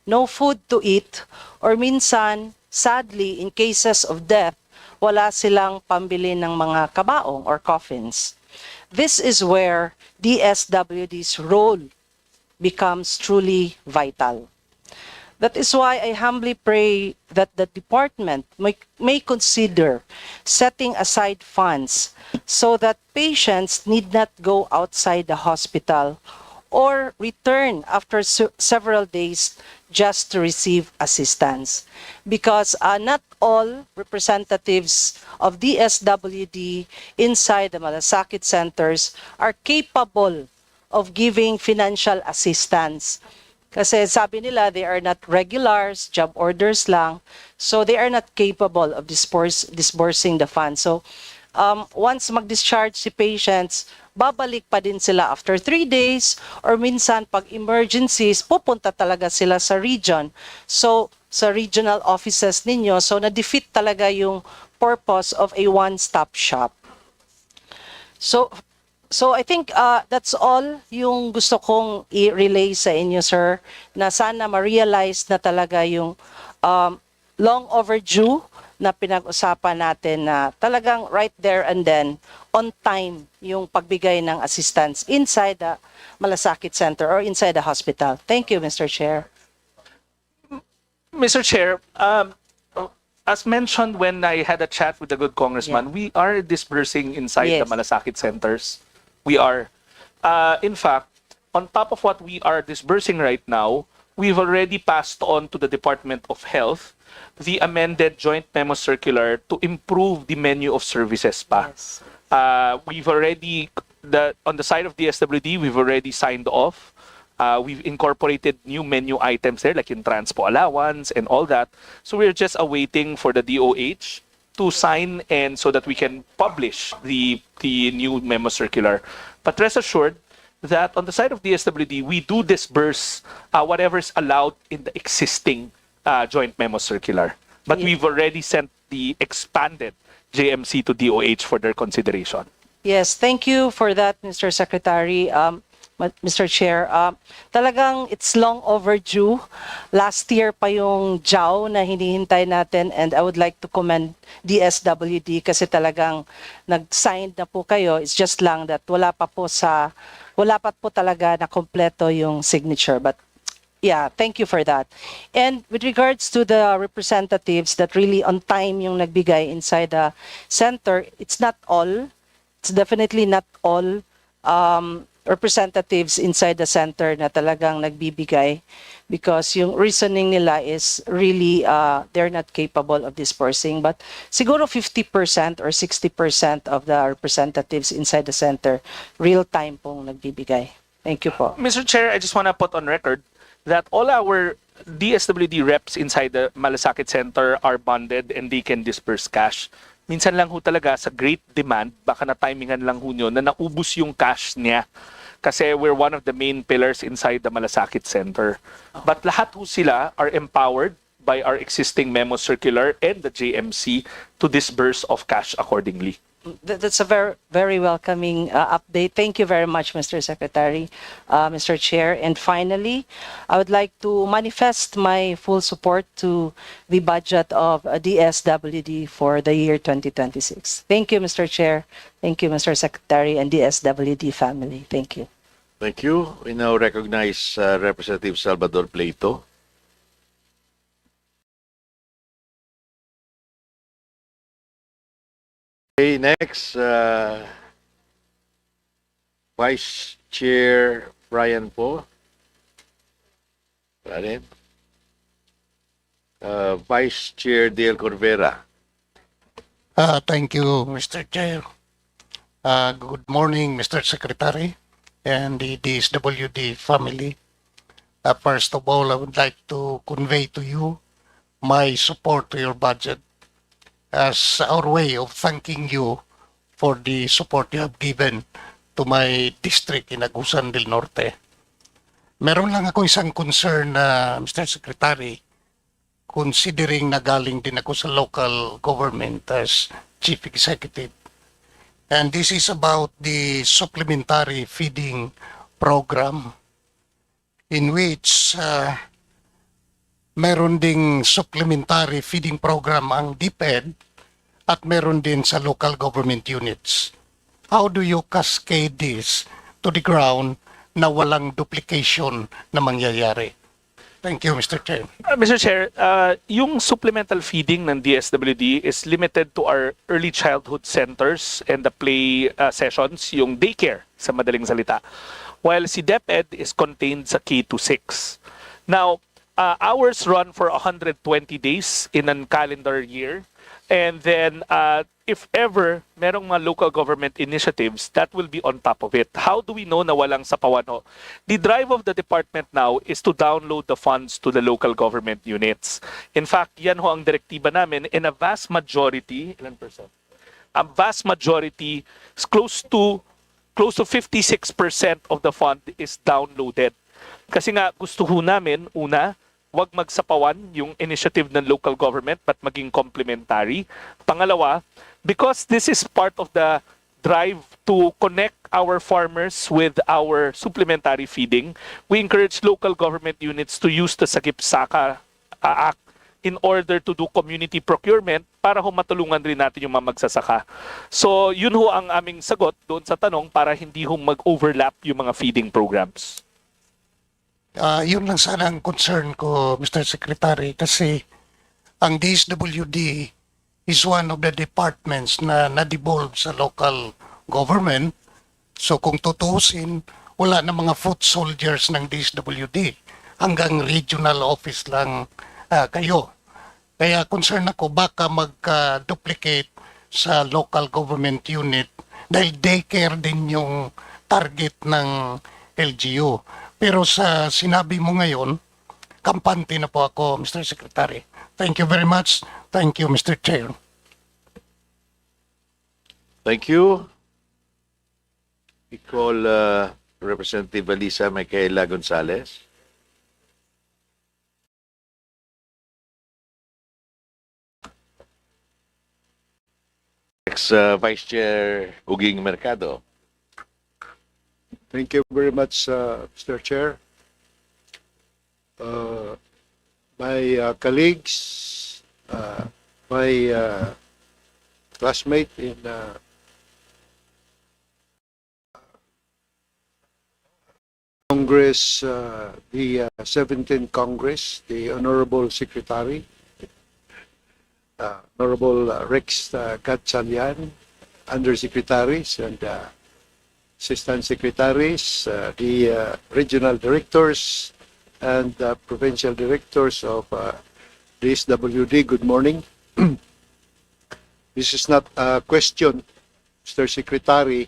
no food to eat, or minsan, sadly, in cases of death, wala silang pambili ng mga kabaong or coffins. This is where DSWD's role becomes truly vital. That is why I humbly pray that the department may consider setting aside funds so that patients need not go outside the hospital or return after several days just to receive assistance. Because not all representatives of DSWD inside the Malasakit centers are capable of giving financial assistance. Kasi sabi nila, they are not regulars, job orders lang, so they are not capable of disbursing the funds. So once mag-discharge si patients, babalik pa din sila after 3 days or minsan pag emergencies, pupunta talaga sila sa region. So sa regional offices ninyo, so na-defeat talaga yung purpose of a one-stop shop. So I think that's all yung gusto kong i-relay sa inyo, sir, na sana ma-realize na talaga yung long overdue na pinag-usapan natin na talagang right there and then, on time, yung pagbigay ng assistance inside the Malasakit Center or inside the hospital. Thank you, Mr. Chair. Mr. Chair, as mentioned when I had a chat with the good congressman, we are disbursing inside the Malasakit centers. We are. In fact, on top of what we are disbursing right now, we've already passed on to the Department of Health the amended joint memo circular to improve the menu of services pa. Yes. We've already, on the side of the SWD, we've already signed off. We've incorporated new menu items there, like in transpo allowance and all that. So we're just awaiting for the DOH to sign and so that we can publish the new memo circular. But rest assured that on the side of the SWD, we do disburse whatever is allowed in the existing joint memo circular. But we've already sent the expanded JMC to DOH for their consideration. Yes, thank you for that, Mr. Secretary. Mr. Chair, talagang it's long overdue. Last year pa yung JAW na hinihintay natin, and I would like to commend DSWD kasi talagang nag-sign na po kayo. It's just lang that wala pa po talaga na kompleto yung signature. But yeah, thank you for that. And with regards to the representatives that really on time yung nagbigay inside the center, it's not all. It's definitely not all representatives inside the center na talagang nagbibigay because yung reasoning nila is really they're not capable of dispersing. But siguro 50% or 60% of the representatives inside the center real time pong nagbibigay. Thank you po. Mr. Chair, I just want to put on record that all our DSWD reps inside the Malasakit Center are bonded and they can disperse cash. Minsan lang ho talaga sa great demand, baka na-timingan lang ho nyo na naubos yung cash niya. Kasi we're one of the main pillars inside the Malasakit Center. But lahat ho sila are empowered by our existing memo circular and the JMC to disburse of cash accordingly. That's a very, very welcoming update. Thank you very much, Mr. Secretary, Mr. Chair. And finally, I would like to manifest my full support to the budget of DSWD for the year 2026. Thank you, Mr. Chair. Thank you, Mr. Secretary, and DSWD family. Thank you. Thank you. We now recognize Representative Salvador Pleito. Okay, next, Vice Chair Brian Po. Wala rin. Vice Chair Dale Corvera. Thank you, Mr. Chair. Good morning, Mr. Secretary and the DSWD family. First of all, I would like to convey to you my support to your budget as our way of thanking you for the support you have given to my district in Agusan del Norte. Meron lang ako isang concern na Mr. Secretary, considering na galing din ako sa local government as Chief Executive. And this is about the supplementary feeding program in which meron ding supplementary feeding program ang DepEd at meron din sa local government units. How do you cascade this to the ground na walang duplication na mangyayari? Thank you, Mr. Chair. Mr. Chair, yung supplemental feeding ng DSWD is limited to our early childhood centers and the play sessions, yung daycare sa madaling salita. While si DepEd is contained sa K-6. Now, ours run for 120 days in a calendar year. And then, if ever merong mga local government initiatives, that will be on top of it. How do we know na walang sapawan ho? The drive of the department now is to download the funds to the local government units. In fact, yan ho ang direktiba namin. In a vast majority, ilan percent? A vast majority, close to 56% of the fund is downloaded. Kasi nga gusto ho namin, una, wag magsapawan yung initiative ng local government but maging complementary. Pangalawa, because this is part of the drive to connect our farmers with our supplementary feeding, we encourage local government units to use the Sagip Saka Act in order to do community procurement para ho matulungan rin natin yung mga magsasaka. So yun ho ang aming sagot doon sa tanong para hindi ho mag-overlap yung mga feeding programs. Yun lang sana ang concern ko, Mr. Secretary, kasi ang DSWD is one of the departments na na-devolve sa local government. So kung tutuusin, wala na mga foot soldiers ng DSWD. Hanggang regional office lang kayo. Kaya concern ako baka mag-duplicate sa local government unit dahil daycare din yung target ng LGU. Pero sa sinabi mo ngayon, kampante na po ako, Mr. Secretary. Thank you very much. Thank you, Mr. Chair. Thank you. We call Representative Alisa Micaela Gonzalez. Next, Vice Chair Uging Mercado. Thank you very much, Mr. Chair. My colleagues, my classmate in Congress, the 17th Congress, the Honorable Secretary, Honorable Rex Gatchalian, Undersecretaries, and assistant secretaries, the regional directors, and provincial directors of DSWD. Good morning. This is not a question, Mr. Secretary,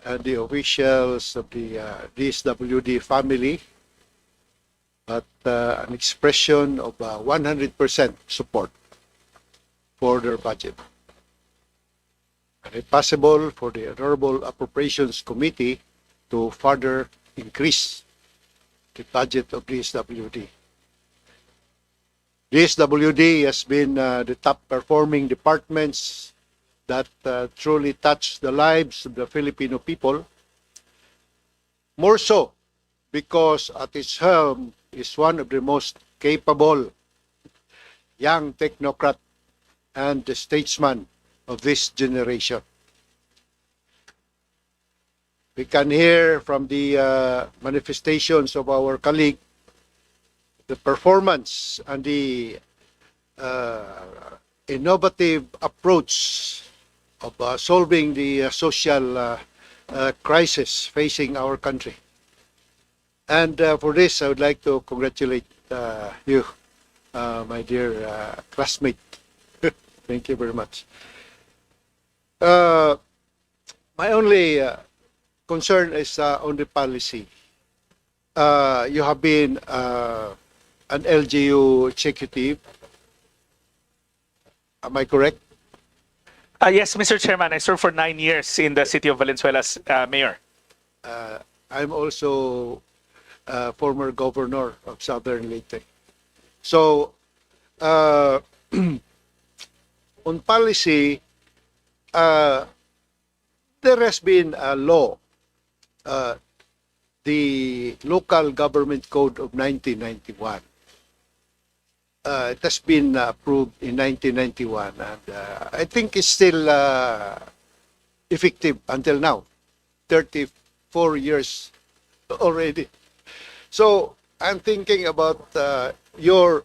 and the officials of the DSWD family, but an expression of 100% support for their budget. And if possible, for the Honorable Appropriations Committee to further increase the budget of DSWD. DSWD has been the top performing departments that truly touch the lives of the Filipino people. More so because at its helm is one of the most capable young technocrat and the statesman of this generation. We can hear from the manifestations of our colleague the performance and the innovative approach of solving the social crisis facing our country. And for this, I would like to congratulate you, my dear classmate. Thank you very much. My only concern is on the policy. You have been an LGU executive. Am I correct? Yes, Mr. Chairman, I served for 9 years in the city of Valenzuela as mayor. I'm also former governor of Southern Leyte. So, on policy, there has been a law, the Local Government Code of 1991. It has been approved in 1991, and I think it's still effective until now, 34 years already. So I'm thinking about your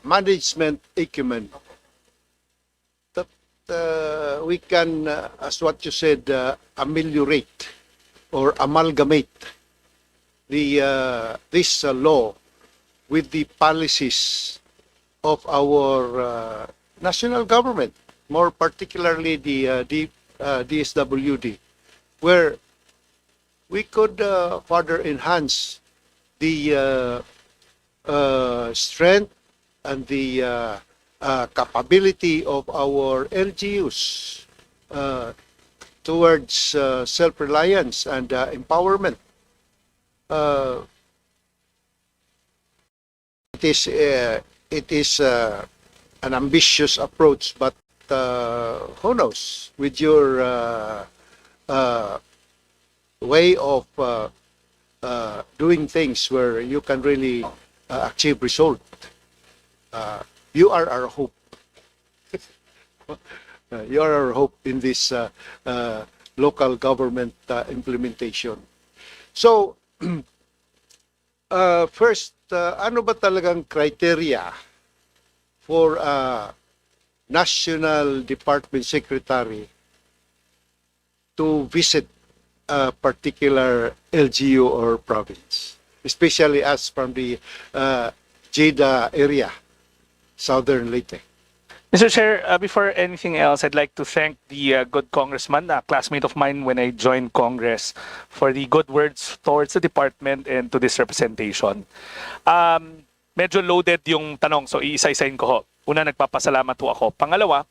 management acumen, that we can, as what you said, ameliorate or amalgamate the this law with the policies of our national government, more particularly the DSWD, where we could further enhance the strength and the capability of our LGUs towards self-reliance and empowerment. It is an ambitious approach, but who knows, with your way of doing things where you can really achieve result. You are our hope. You are our hope in this local government implementation. So, first, ano ba talagang criteria for a National Department Secretary to visit a particular LGU or province, especially us from the Jeddah area, Southern Leyte? Mr. Chair, before anything else, I'd like to thank the good congressman, a classmate of mine when I joined Congress, for the good words towards the department and to this representation. Medyo loaded yung tanong, so iisa-isahin ko ho. Una, nagpapasalamat ho ako. Pangalawa,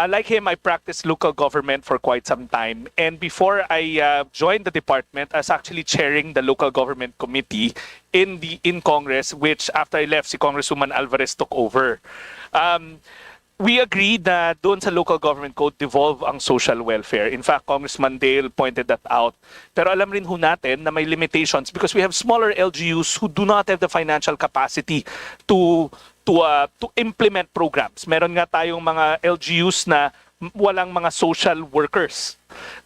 like him, I practiced local government for quite some time. And before I joined the department, I was actually chairing the local government committee in Congress, which after I left, si Congresswoman Alvarez took over. We agreed that doon sa local government code, devolve ang social welfare. In fact, Congressman Dale pointed that out. Pero alam rin ho natin na may limitations because we have smaller LGUs who do not have the financial capacity to implement programs. Meron nga tayong mga LGUs na walang mga social workers.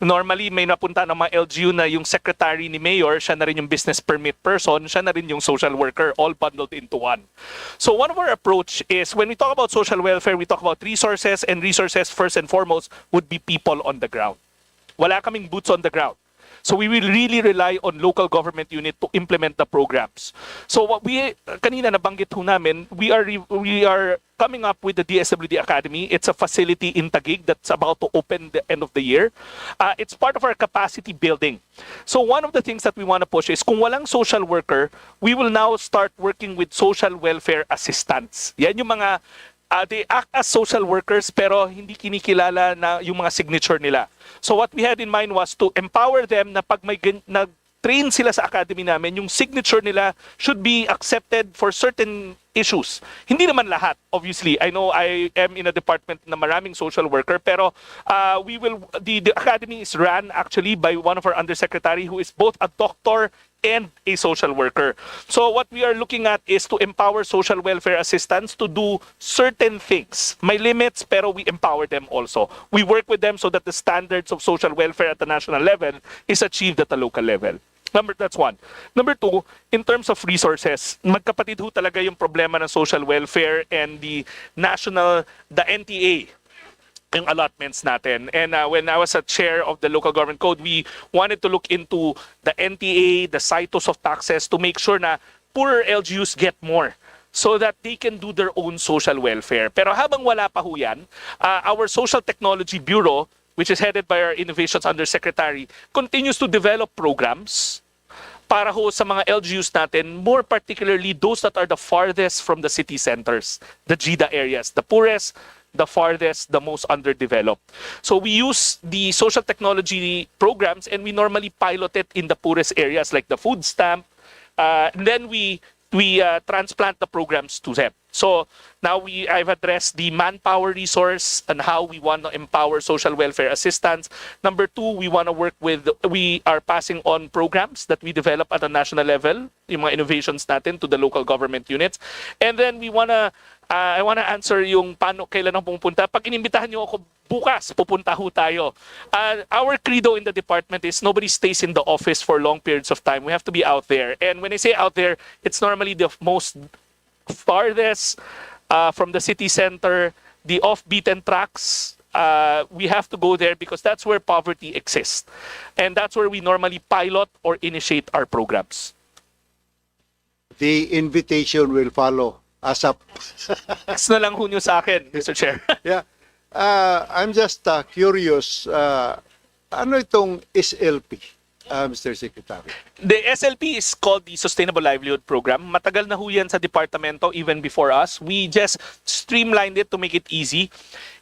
Normally, may napunta ng mga LGU na yung secretary ni mayor, siya na rin yung business permit person, siya na rin yung social worker, all bundled into one. So one of our approach is, when we talk about social welfare, we talk about resources, and resources first and foremost would be people on the ground. Wala kaming boots on the ground. So we will really rely on local government unit to implement the programs. So what we kanina nabanggit ho namin, we are coming up with the DSWD Academy. It's a facility in Taguig that's about to open the end of the year. It's part of our capacity building. So one of the things that we want to push is kung walang social worker, we will now start working with social welfare assistants. Yan yung mga they act as social workers pero hindi kinikilala na yung mga signature nila. So what we had in mind was to empower them na pag may nag-train sila sa academy namin, yung signature nila should be accepted for certain issues. Hindi naman lahat, obviously. I know I am in a department na maraming social worker, pero the academy is run actually by one of our undersecretary who is both a doctor and a social worker. So what we are looking at is to empower social welfare assistants to do certain things. May limits, pero we empower them also. We work with them so that the standards of social welfare at the national level is achieved at the local level. That's one. Number two, in terms of resources, magkapatid ho talaga yung problema ng social welfare and the NTA, yung allotments natin. And when I was a chair of the local government code, we wanted to look into the NTA, the cytos of taxes to make sure na poorer LGUs get more so that they can do their own social welfare. Pero habang wala pa ho yan, our Social Technology Bureau, which is headed by our Innovations Undersecretary, continues to develop programs para ho sa mga LGUs natin, more particularly those that are the farthest from the city centers, the GIDA areas, the poorest, the farthest, the most underdeveloped. So we use the social technology programs and we normally pilot it in the poorest areas like the food stamp. And then we transplant the programs to them. So now I've addressed the manpower resource and how we want to empower social welfare assistants. Number two, we are passing on programs that we develop at a national level, yung mga innovations natin to the local government units. And then I want to answer yung paano, kailan ako pupunta. Pag inimbitahan niyo ako bukas, pupunta ho tayo. Our credo in the department is nobody stays in the office for long periods of time. We have to be out there. And when I say out there, it's normally the most farthest from the city center, the off-beaten tracks. We have to go there because that's where poverty exists. And that's where we normally pilot or initiate our programs. The invitation will follow. ASAP. Next na lang ho nyo sa akin, Mr. Chair. Yeah. I'm just curious, ano itong SLP, Mr. Secretary? The SLP is called the Sustainable Livelihood Program. Matagal na ho yan sa departamento even before us. We just streamlined it to make it easy.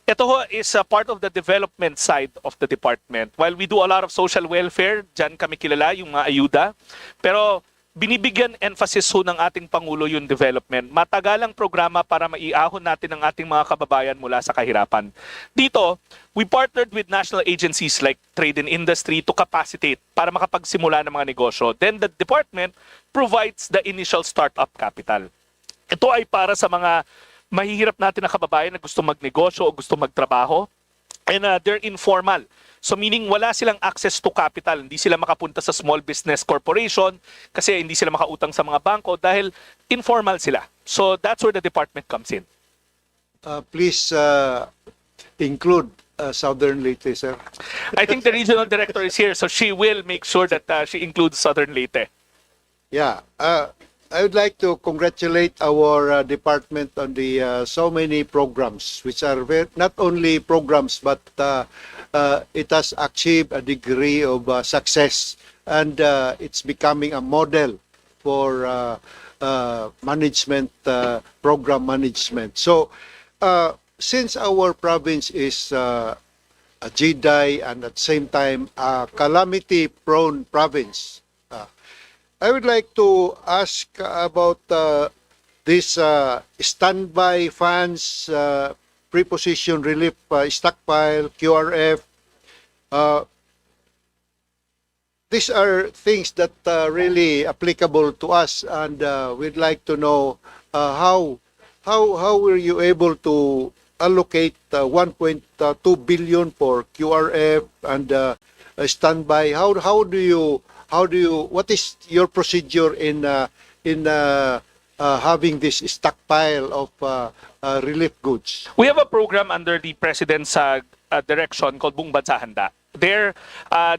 Ito ho is a part of the development side of the department. While we do a lot of social welfare, dyan kami kilala, yung mga ayuda. Pero binibigyan emphasis ho ng ating Pangulo yung development. Matagalang programa para maiahon natin ang ating mga kababayan mula sa kahirapan. Dito, we partnered with national agencies like Trade and Industry to capacitate para makapagsimula ng mga negosyo. Then the department provides the initial startup capital. Ito ay para sa mga mahihirap natin na kababayan na gusto magnegosyo o gusto magtrabaho. And they're informal. So meaning wala silang access to capital. Hindi sila makapunta sa small business corporation kasi hindi sila makautang sa mga bangko dahil informal sila. So that's where the department comes in. Please include Southern Leyte, sir. I think the regional director is here, so she will make sure that she includes Southern Leyte. Yeah. I would like to congratulate our department on the so many programs, which are not only programs, but it has achieved a degree of success, and it's becoming a model for management, program management. So, since our province is a GDI and at the same time a calamity-prone province, I would like to ask about this standby funds, preposition relief stockpile, QRF. These are things that really applicable to us, and we'd like to know how were you able to allocate 1.2 billion for QRF and standby? What is your procedure in having this stockpile of relief goods? We have a program under the President's direction called Buong Bansa Handa. There,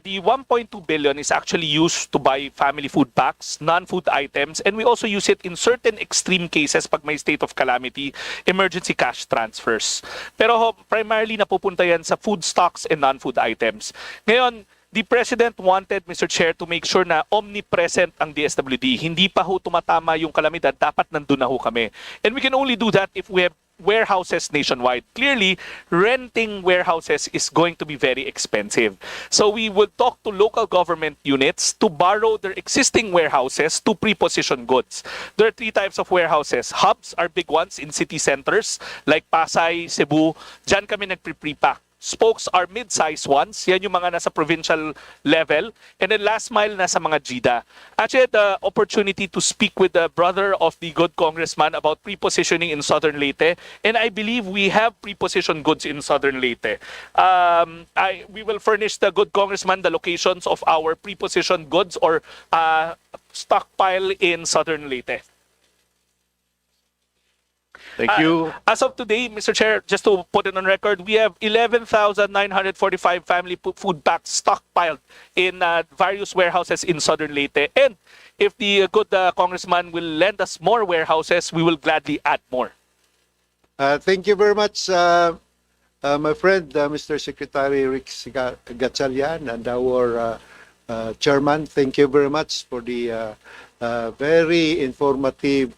the 1.2 billion is actually used to buy family food packs, non-food items, and we also use it in certain extreme cases pag may state of calamity, emergency cash transfers. Pero primarily napupunta yan sa food stocks and non-food items. Ngayon, the President wanted, Mr. Chair, to make sure na omnipresent ang DSWD. Hindi pa ho tumatama yung kalamidad, dapat nandun na ho kami. And we can only do that if we have warehouses nationwide. Clearly, renting warehouses is going to be very expensive. So we would talk to local government units to borrow their existing warehouses to pre-position goods. There are 3 types of warehouses. Hubs are big ones in city centers like Pasay, Cebu. Diyan kami nagpre-prepack. Spokes are mid-sized ones. Yan yung mga nasa provincial level. And then last mile nasa mga GIDA. Actually, I had the opportunity to speak with the brother of the good congressman about pre-positioning in Southern Leyte. And I believe we have pre-positioned goods in Southern Leyte. We will furnish the good congressman the locations of our pre-positioned goods or stockpile in Southern Leyte. Thank you. As of today, Mr. Chair, just to put it on record, we have 11,945 family food packs stockpiled in various warehouses in Southern Leyte. And if the good congressman will lend us more warehouses, we will gladly add more. Thank you very much, my friend, Mr. Secretary Rick Gatchalian, and our chairman. Thank you very much for the very informative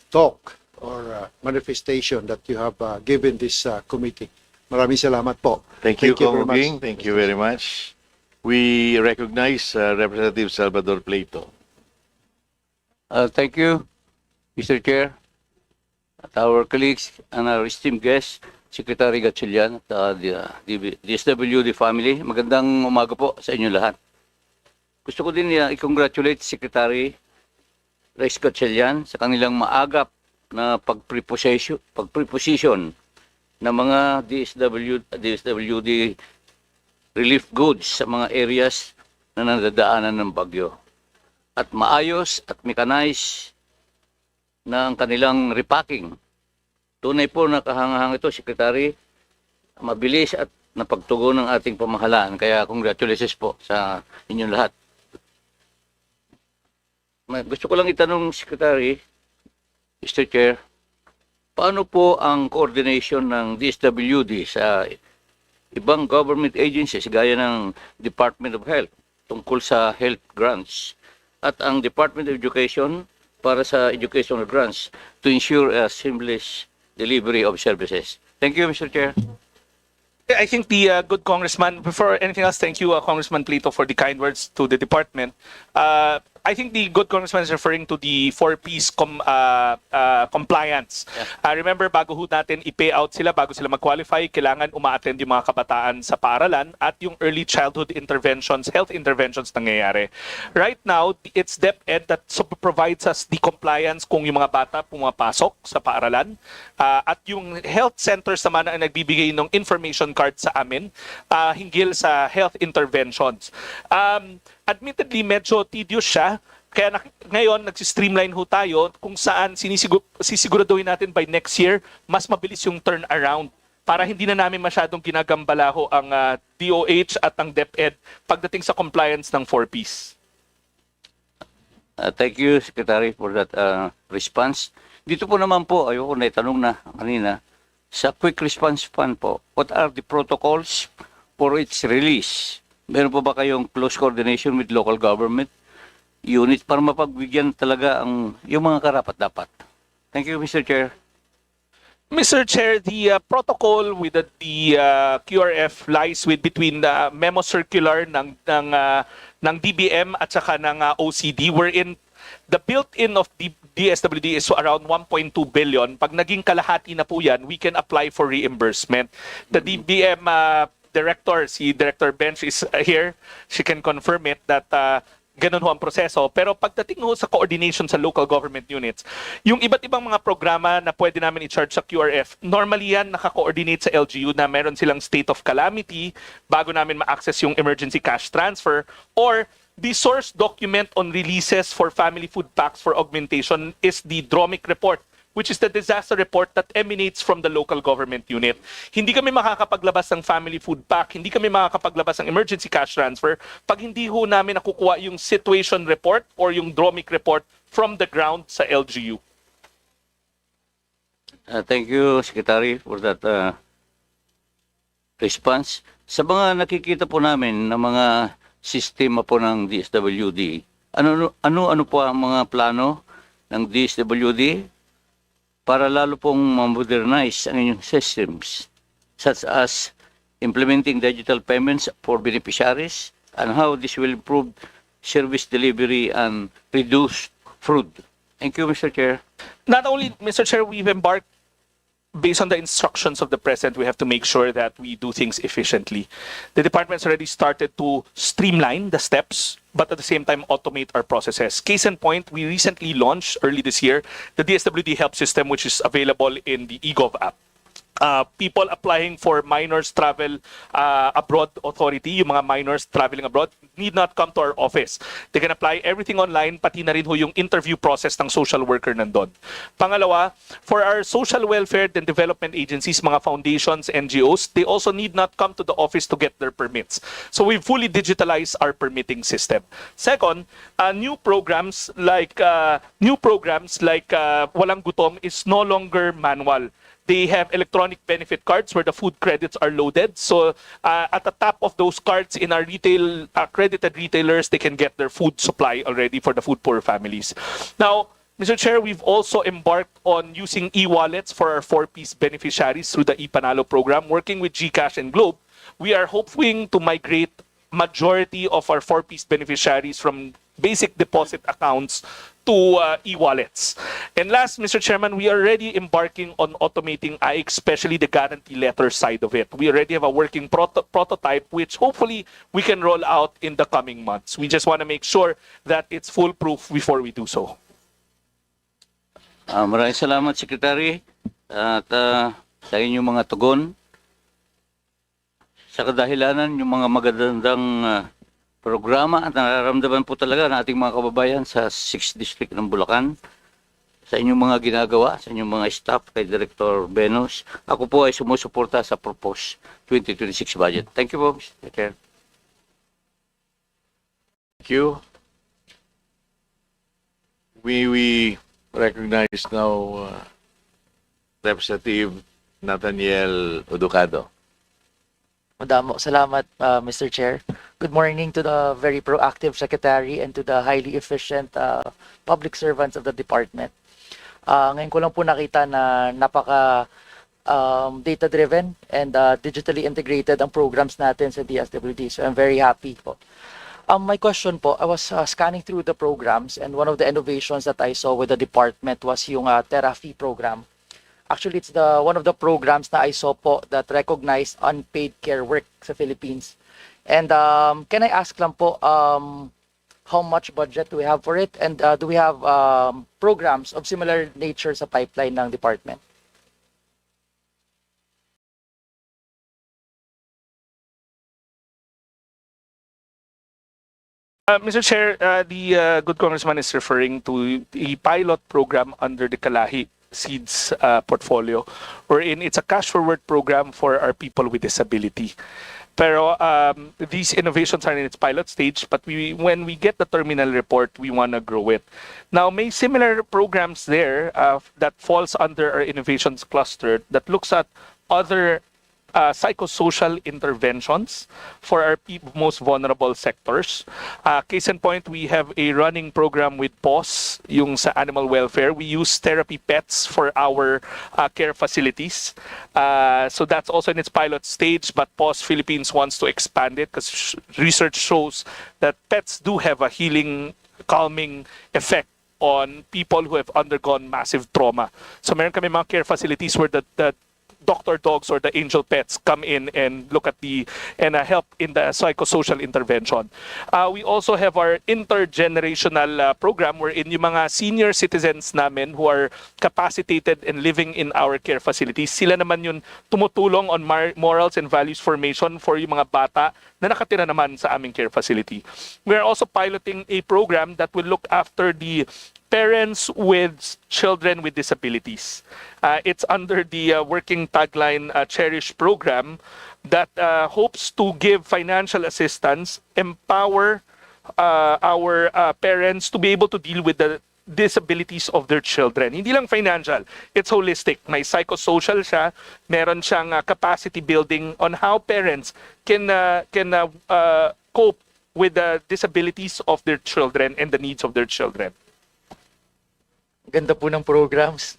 talk or manifestation that you have given this committee. Maraming salamat po. Thank you, very much. Kong. Thank you very much. We recognize Representative Salvador Plato. Thank you, Mr. Chair, at our colleagues and our esteemed guests, Secretary Gatchalian at the DSWD family. Magandang umaga po sa inyo lahat. Gusto ko din i-congratulate Secretary Rex Gatchalian sa kanilang maagap na pag-preposition ng mga DSWD relief goods sa mga areas na nadadaanan ng bagyo. At maayos at mechanized na ang kanilang repacking. Tunay po na kahangahang ito, Secretary, mabilis at napagtugon ng ating pamahalaan. Kaya congratulations po sa inyong lahat. Gusto ko lang itanong, Secretary, Mr. Chair, paano po ang coordination ng DSWD sa ibang government agencies gaya ng Department of Health tungkol sa health grants at ang Department of Education para sa educational grants to ensure a seamless delivery of services? Thank you, Mr. Chair. I think the good congressman, before anything else, thank you, Congressman Plato, for the kind words to the department. I think the good congressman is referring to the 4Ps compliance. Yeah. Remember, bago ho natin i-pay out sila, bago sila mag-qualify, kailangan uma-attend yung mga kabataan sa paaralan at yung early childhood interventions, health interventions nangyayari. Right now, it's DepEd that provides us the compliance kung yung mga bata pumapasok sa paaralan. At yung health centers naman ang nagbibigay ng information card sa amin hinggil sa health interventions. Admittedly, medyo tedious siya. Kaya ngayon, nag-streamline ho tayo kung saan sisiguraduhin natin by next year, mas mabilis yung turnaround para hindi na namin masyadong ginagambala ho ang DOH at ang DepEd pagdating sa compliance ng 4Ps. Thank you, Secretary, for that response. Dito po naman po, ayoko na itanong na kanina, sa Quick Response Fund po, what are the protocols for its release? Meron po ba kayong close coordination with local government units para mapagbigyan talaga yung mga karapat-dapat? Thank you, Mr. Chair. Mr. Chair, the protocol with the QRF lies between the memo circular ng DBM at saka ng OCD, wherein the built-in of the DSWD is around 1.2 billion. Pag naging kalahati na po yan, we can apply for reimbursement. The DBM director, si Director Bench is here. She can confirm it that ganun ho ang proseso. Pero pagdating ho sa coordination sa local government units, yung iba't ibang mga programa na pwede namin i-charge sa QRF, normally yan naka-coordinate sa LGU na meron silang state of calamity bago namin ma-access yung emergency cash transfer, or the source document on releases for family food packs for augmentation is the DROMIC report, which is the disaster report that emanates from the local government unit. Hindi kami makakapaglabas ng family food pack, hindi kami makakapaglabas ng emergency cash transfer pag hindi ho namin nakukuha yung situation report or yung DROMIC report from the ground sa LGU. Thank you, Secretary, for that response. Sa mga nakikita po namin na mga sistema po ng DSWD, ano po ang mga plano ng DSWD para lalo pong ma-modernize ang inyong systems, such as implementing digital payments for beneficiaries and how this will improve service delivery and reduce fraud. Thank you, Mr. Chair. Not only, Mr. Chair, we've embarked based on the instructions of the President, we have to make sure that we do things efficiently. The department's already started to streamline the steps, but at the same time automate our processes. Case in point, we recently launched early this year the DSWD Help System, which is available in the eGov app. People applying for minors travel abroad authority, yung mga minors traveling abroad, need not come to our office. They can apply everything online, pati na rin ho yung interview process ng social worker nandun. Pangalawa, for our social welfare and development agencies, mga foundations, NGOs, they also need not come to the office to get their permits. So we fully digitalize our permitting system. Second, new programs like Walang Gutom is no longer manual. They have electronic benefit cards where the food credits are loaded. So at the top of those cards in our retail accredited retailers, they can get their food supply already for the food poor families. Now, Mr. Chair, we've also embarked on using e-wallets for our 4-piece beneficiaries through the ePanalo program. Working with GCash and Globe, we are hoping to migrate majority of our 4-piece beneficiaries from basic deposit accounts to e-wallets. And last, Mr. Chairman, we are already embarking on automating AIC, especially the guarantee letter side of it. We already have a working prototype, which hopefully we can roll out in the coming months. We just want to make sure that it's foolproof before we do so. Maraming salamat, Secretary, at sa inyong mga tugon. Sa kadahilanan, yung mga magagandang programa at nararamdaman po talaga ng ating mga kababayan sa 6th District ng Bulacan, sa inyong mga ginagawa, sa inyong mga staff, kay Director Benos. Ako po ay sumusuporta sa proposed 2026 budget. Thank you po, Mr. Chair. Thank you. We recognize now Representative Nathaniel Uducado. Madamo, salamat, Mr. Chair. Good morning to the very proactive Secretary and to the highly efficient public servants of the department. Ngayon ko lang po nakita na napaka data-driven and digitally integrated ang programs natin sa DSWD. So I'm very happy po. My question po, I was scanning through the programs and one of the innovations that I saw with the department was yung Therapy program. Actually, it's one of the programs na I saw po that recognized unpaid care work sa Philippines. And can I ask lang po, how much budget do we have for it? And do we have programs of similar nature sa pipeline ng department? Mr. Chair, the good congressman is referring to the pilot program under the Kalahi Seeds portfolio, wherein it's a cash forward program for our people with disability. Pero these innovations are in its pilot stage, but when we get the terminal report, we want to grow it. Now, may similar programs there that falls under our innovations cluster that looks at other psychosocial interventions for our most vulnerable sectors. Case in point, we have a running program with PAWS, yung sa animal welfare. We use therapy pets for our care facilities. So that's also in its pilot stage, but PAWS Philippines wants to expand it because research shows that pets do have a healing, calming effect on people who have undergone massive trauma. So meron kami mga care facilities where the doctor dogs or the angel pets come in and look at help in the psychosocial intervention. We also have our intergenerational program wherein yung mga senior citizens namin who are capacitated and living in our care facilities, sila naman yung tumutulong on morals and values formation for yung mga bata na nakatira naman sa aming care facility. We are also piloting a program that will look after the parents with children with disabilities. It's under the working tagline Cherish program that hopes to give financial assistance, empower our parents to be able to deal with the disabilities of their children. Hindi lang financial, it's holistic. May psychosocial siya, meron siyang capacity building on how parents can cope with the disabilities of their children and the needs of their children. Ganda po ng programs.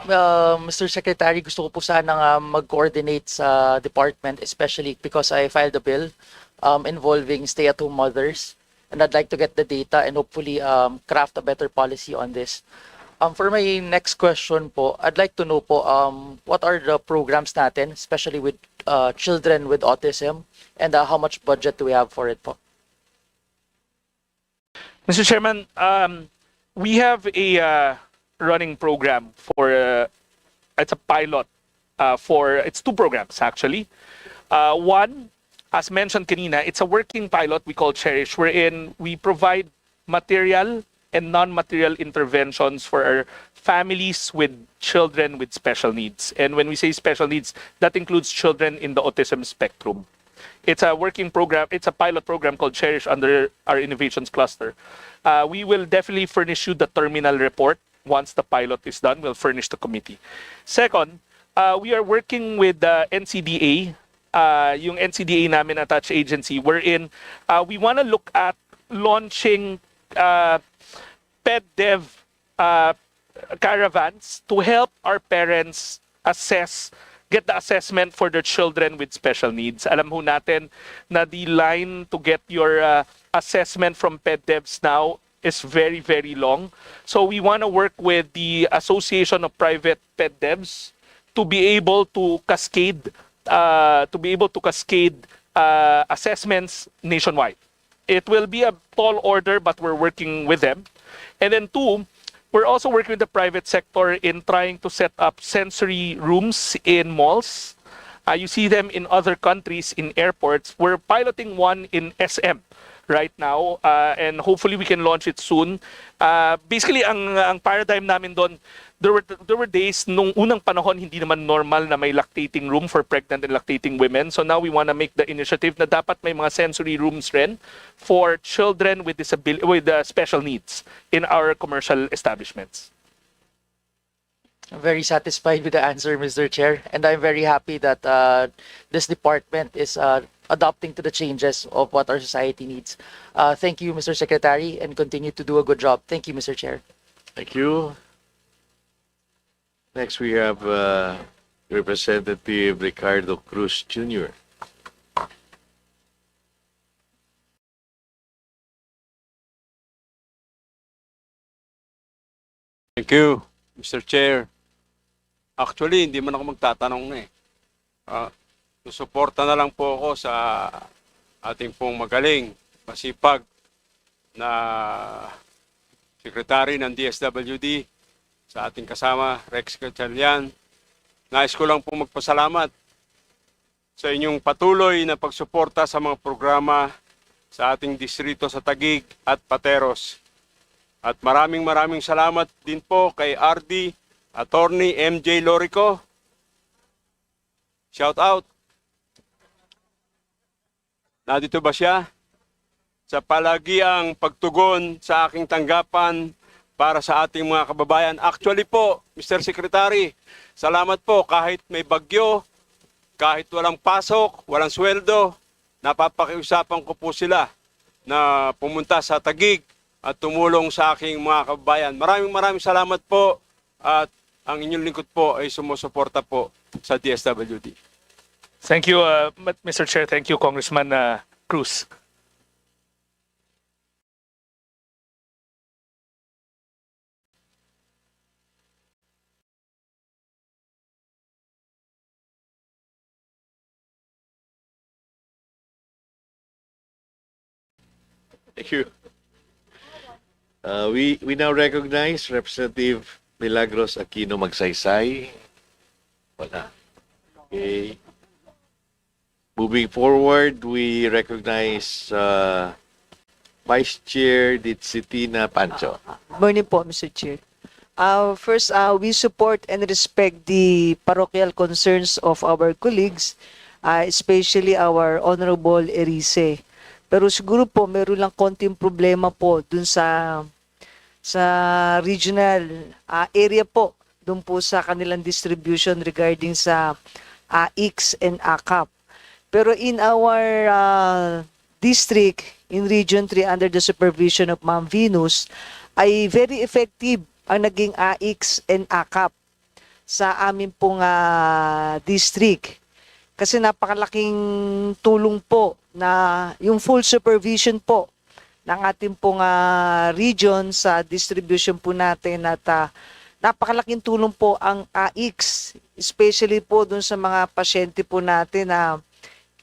Mr. Secretary, gusto ko po sanang mag-coordinate sa department, especially because I filed a bill involving stay-at-home mothers. And I'd like to get the data and hopefully craft a better policy on this. For my next question po, I'd like to know po, what are the programs natin, especially with children with autism, and how much budget do we have for it po? Mr. Chairman, we have a running program for, it's a pilot it's 2 programs actually. One, as mentioned kanina, it's a working pilot we call Cherish, wherein we provide material and non-material interventions for our families with children with special needs. And when we say special needs, that includes children in the autism spectrum. It's a working program, it's a pilot program called Cherish under our innovations cluster. We will definitely furnish you the terminal report once the pilot is done. We'll furnish the committee. Second, we are working with the NCDA, yung NCDA namin attached agency, wherein we want to look at launching PedDev caravans to help our parents get the assessment for their children with special needs. Alam ho natin na the line to get your assessment from PedDevs now is very, very long. So we want to work with the Association of Private PedDevs to be able to cascade assessments nationwide. It will be a tall order, but we're working with them. And then 2, we're also working with the private sector in trying to set up sensory rooms in malls. You see them in other countries, in airports. We're piloting one in SM right now, and hopefully we can launch it soon. Basically, ang paradigm namin doon, there were days nung unang panahon hindi naman normal na may lactating room for pregnant and lactating women. So now we want to make the initiative na dapat may mga sensory rooms rin for children with special needs in our commercial establishments. I'm very satisfied with the answer, Mr. Chair, and I'm very happy that this department is adopting to the changes of what our society needs. Thank you, Mr. Secretary, and continue to do a good job. Thank you, Mr. Chair. Thank you. Next, we have Representative Ricardo Cruz Jr. Thank you, Mr. Chair. Actually, hindi man ako magtatanong na eh. Susuporta na lang po ako sa ating pong magaling, masipag na Secretary ng DSWD, sa ating kasama, Rex Gatchalian. Nais ko lang po magpasalamat sa inyong patuloy na pagsuporta sa mga programa sa ating distrito sa Taguig at Pateros. At maraming salamat din po kay RD, Attorney MJ Lorico. Shout out. Nandito ba siya? Sa palagiang pagtugon sa aking tanggapan para sa ating mga kababayan. Actually po, Mr. Secretary, salamat po kahit may bagyo, kahit walang pasok, walang sweldo, napapakiusapan ko po sila na pumunta sa Taguig at tumulong sa aking mga kababayan. Maraming salamat po at ang inyong lingkod po ay sumusuporta po sa DSWD. Thank you, Mr. Chair. Thank you, Congressman Cruz. Thank you. We now recognize Representative Milagros Aquino Magsaysay. Wala. Okay. Moving forward, we recognize Vice Chair Ditsitina Pancho. Morning po, Mr. Chair. First, we support and respect the parochial concerns of our colleagues, especially our Honorable Erice. Pero siguro po, meron lang konting problema po dun sa regional area po, dun po sa kanilang distribution regarding sa AIX and ACAP. Pero in our district, in Region 3, under the supervision of Ma'am Venus, ay very effective ang naging AIX and ACAP sa amin pong district. Kasi napakalaking tulong po na yung full supervision po ng ating pong region sa distribution po natin at napakalaking tulong po ang AIX, especially po dun sa mga pasyente po natin na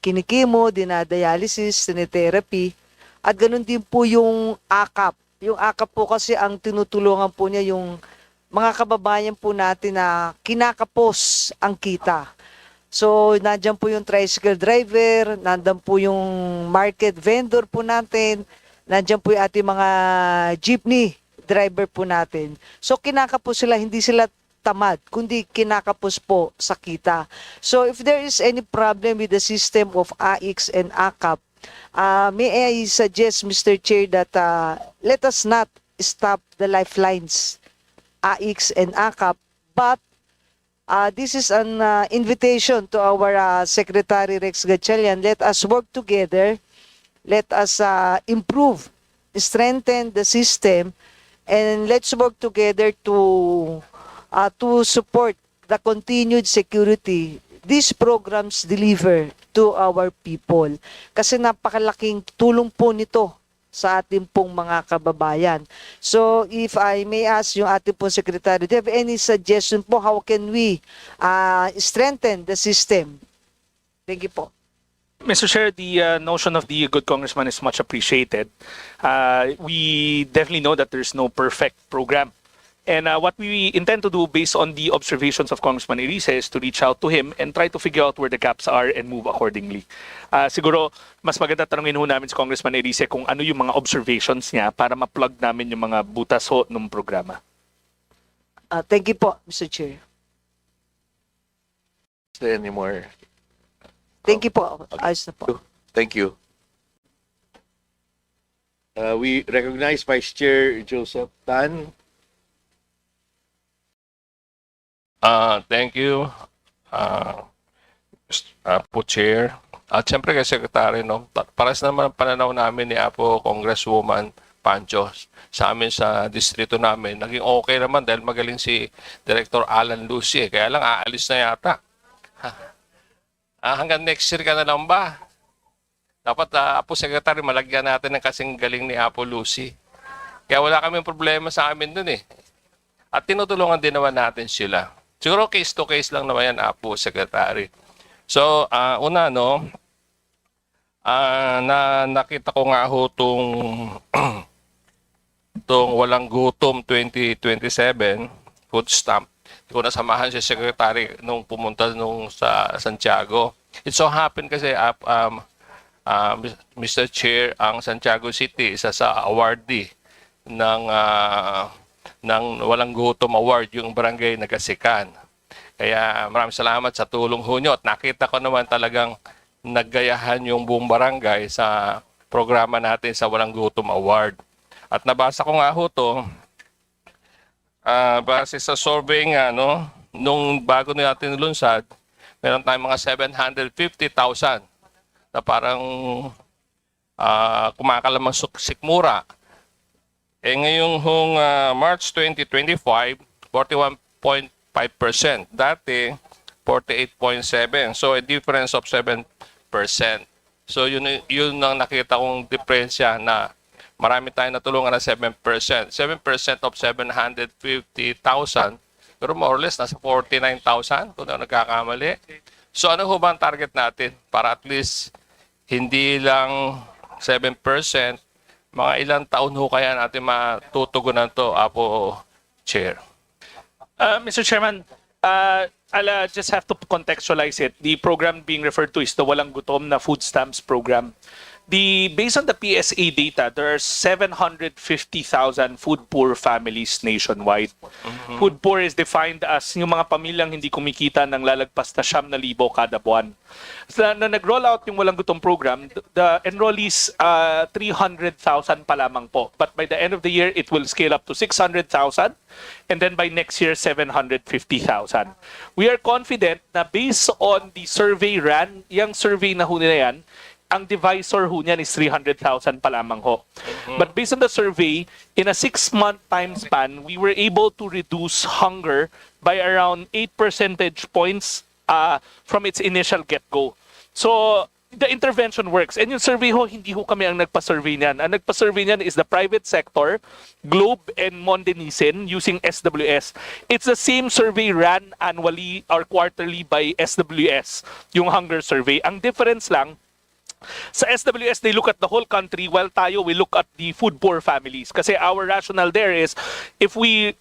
kinikimo, dinadialysis, sinetherapy, at ganun din po yung ACAP. Yung ACAP po kasi ang tinutulungan po niya yung mga kababayan po natin na kinakapos ang kita. So, nandiyan po yung tricycle driver, nandiyan po yung market vendor po natin, nandiyan po yung ating mga jeepney driver po natin. So, kinakapos sila, hindi sila tamad, kundi kinakapos po sa kita. So, if there is any problem with the system of AIX and ACAP, may I suggest, Mr. Chair, that let us not stop the lifelines, AIX and ACAP, but this is an invitation to our Secretary Rex Gatchalian. Let us work together. Let us improve, strengthen the system, and let's work together to support the continued security these programs deliver to our people. Kasi napakalaking tulong po nito sa ating pong mga kababayan. So, if I may ask yung ating pong secretary, do you have any suggestion po how can we strengthen the system? Thank you po. Mr. Chair, the notion of the good congressman is much appreciated. We definitely know that there's no perfect program. And what we intend to do based on the observations of Congressman Erice is to reach out to him and try to figure out where the gaps are and move accordingly. Siguro, mas maganda tanungin ho namin si Congressman Erice kung ano yung mga observations niya para ma-plug namin yung mga butas ho ng programa. Thank you po, Mr. Chair. Is there any more? Thank you po. Ayos na po. Thank you. We recognize Vice Chair Joseph Tan. Thank you, po Chair. At siyempre kay Secretary, no, pares naman ang pananaw namin ni Apo Congresswoman Pancho sa amin sa distrito namin. Naging okay naman dahil magaling si Director Alan Lucy. Kaya lang aalis na yata. Hanggang next year ka na lang ba? Dapat Apo Secretary, malagyan natin ng kasing galing ni Apo Lucy. Kaya wala kaming problema sa amin dun eh. At tinutulungan din naman natin sila. Siguro case to case lang naman yan, Apo Secretary. So, una, no, nakita ko nga ho itong Walang Gutom 2027 food stamp. Hindi ko nasamahan si Secretary nung pumunta sa Santiago. It so happened kasi, Mr. Chair, ang Santiago City, isa sa awardee ng Walang Gutom Award, yung barangay Nagasikan. Kaya maraming salamat sa tulong ho nyo. At nakita ko naman talagang naggayahan yung buong barangay sa programa natin sa Walang Gutom Award. At nabasa ko nga ho to, base sa survey nga, no, nung bago natin lunsad, meron tayong mga 750,000 na parang kumakalamang sikmura. Ngayong March 2025, 41.5%. Dati, 48.7%. So, a difference of 7%. So, yun ang nakita kong diferensya na marami tayong natulungan na 7%. 7% of 750,000. Pero more or less, nasa 49,000 kung nagkakamali. So, ano ho ba ang target natin? Para at least, hindi lang 7%, mga ilang taon ho kaya natin matutugunan to, Apo Chair? Mr. Chairman, I'll just have to contextualize it. The program being referred to is the Walang Gutom na Food Stamps program. Based on the PSA data, there are 750,000 food poor families nationwide. Food poor is defined as yung mga pamilyang hindi kumikita ng lalagpas na 9,000 kada buwan. So, na nag-roll out yung Walang Gutom program, the enrollees 300,000 pa lamang po. But by the end of the year, it will scale up to 600,000 and then by next year, 750,000. We are confident na based on the survey ran, yung survey na ho nila yan, ang divisor ho niyan is 300,000 pa lamang ho. But based on the survey, in a 6-month time span, we were able to reduce hunger by around 8 percentage points from its initial get-go. So, the intervention works. And yung survey ho, hindi ho kami ang nagpa-survey niyan. Ang nagpa-survey niyan is the private sector, Globe and Monde Nielsen using SWS. It's the same survey ran annually or quarterly by SWS, yung hunger survey. Ang difference lang, sa SWS, they look at the whole country while tayo, we look at the food poor families. Kasi our rationale there is, if we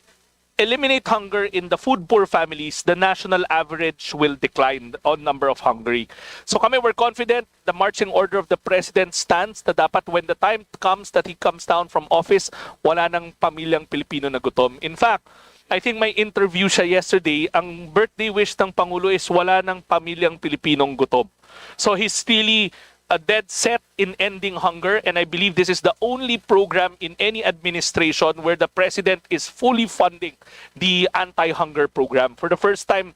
eliminate hunger in the food poor families, the national average will decline on number of hungry. So kami, we're confident the marching order of the President stands na dapat when the time comes that he comes down from office, wala nang pamilyang Pilipino na gutom. In fact, I think may interview siya yesterday, ang birthday wish ng Pangulo is wala nang pamilyang Pilipinong gutom. So he's really a dead set in ending hunger, and I believe this is the only program in any administration where the president is fully funding the anti-hunger program. For the first time,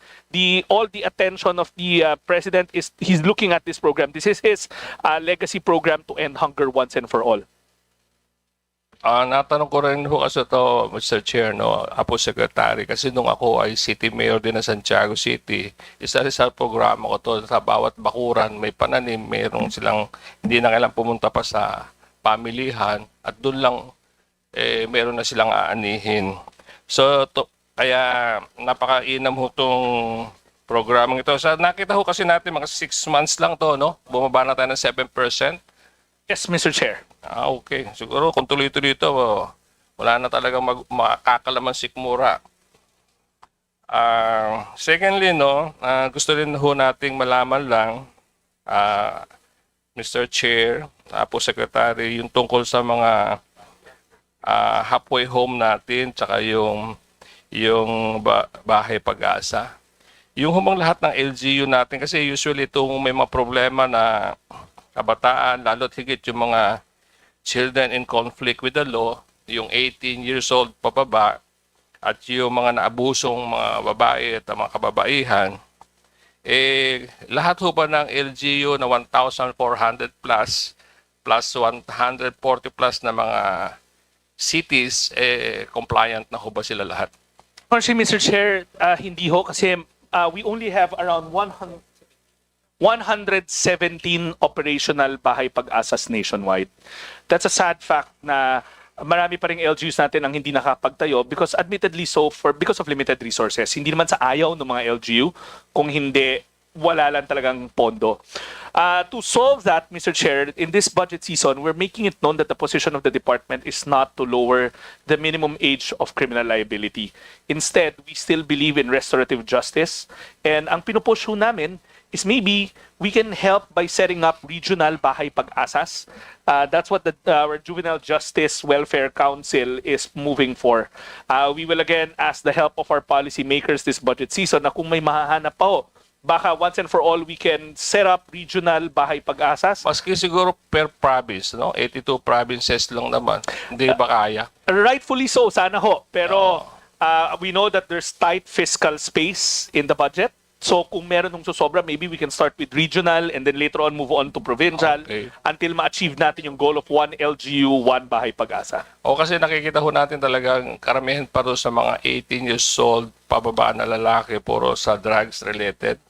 all the attention of the president is he's looking at this program. This is his legacy program to end hunger once and for all. Natanong ko rin ho kasi ito, Mr. Chair, no, Apo Secretary, kasi nung ako ay City Mayor din ng Santiago City, isa rin sa programa ko to, sa bawat bakuran may pananim, mayroong silang, hindi na kailang pumunta pa sa pamilihan, at doon lang, mayroon na silang aanihin. So, kaya napakainam ho itong programang ito. So, nakita ho kasi natin, mga 6 months lang to, no? Bumaba na tayo ng 7%. Yes, Mr. Chair. Okay. Siguro kung tuloy-tuloy ito, wala na talagang makakalaman sikmura. Secondly, no, gusto rin ho nating malaman lang, Mr. Chair, Apo Secretary, yung tungkol sa mga halfway home natin, tsaka yung bahay pag-asa. Yung humang lahat ng LGU natin, kasi usually itong may mga problema na kabataan, lalo't higit yung mga children in conflict with the law, yung 18 years old pababa, at yung mga naabusong mga babae at mga kababaihan, lahat ho ba ng LGU na 1,400 plus 140 plus na mga cities, compliant na ho ba sila lahat? Actually, Mr. Chair, hindi ho kasi we only have around 117 operational bahay pag-asas nationwide. That's a sad fact na marami pa ring LGUs natin ang hindi nakapagtayo because admittedly because of limited resources. Hindi naman sa ayaw ng mga LGU, kung hindi, wala lang talagang pondo. To solve that, Mr. Chair, in this budget season, we're making it known that the position of the department is not to lower the minimum age of criminal liability. Instead, we still believe in restorative justice. And ang pinupush ho namin is maybe we can help by setting up regional bahay pag-asas. That's what our Juvenile Justice Welfare Council is moving for. We will again ask the help of our policymakers this budget season na kung may mahahanap pa ho, baka once and for all we can set up regional bahay pag-asas. Maski siguro per province, no? 82 provinces lang naman. Hindi ba kaya? Rightfully so, sana ho. Pero we know that there's tight fiscal space in the budget. So kung meron nung susobra, maybe we can start with regional and then later on move on to provincial until ma-achieve natin yung goal of 1 LGU, 1 bahay pag-asa. O kasi nakikita ho natin talagang karamihan pa rin sa mga 18 years old pababa na lalaki, puro sa drugs related.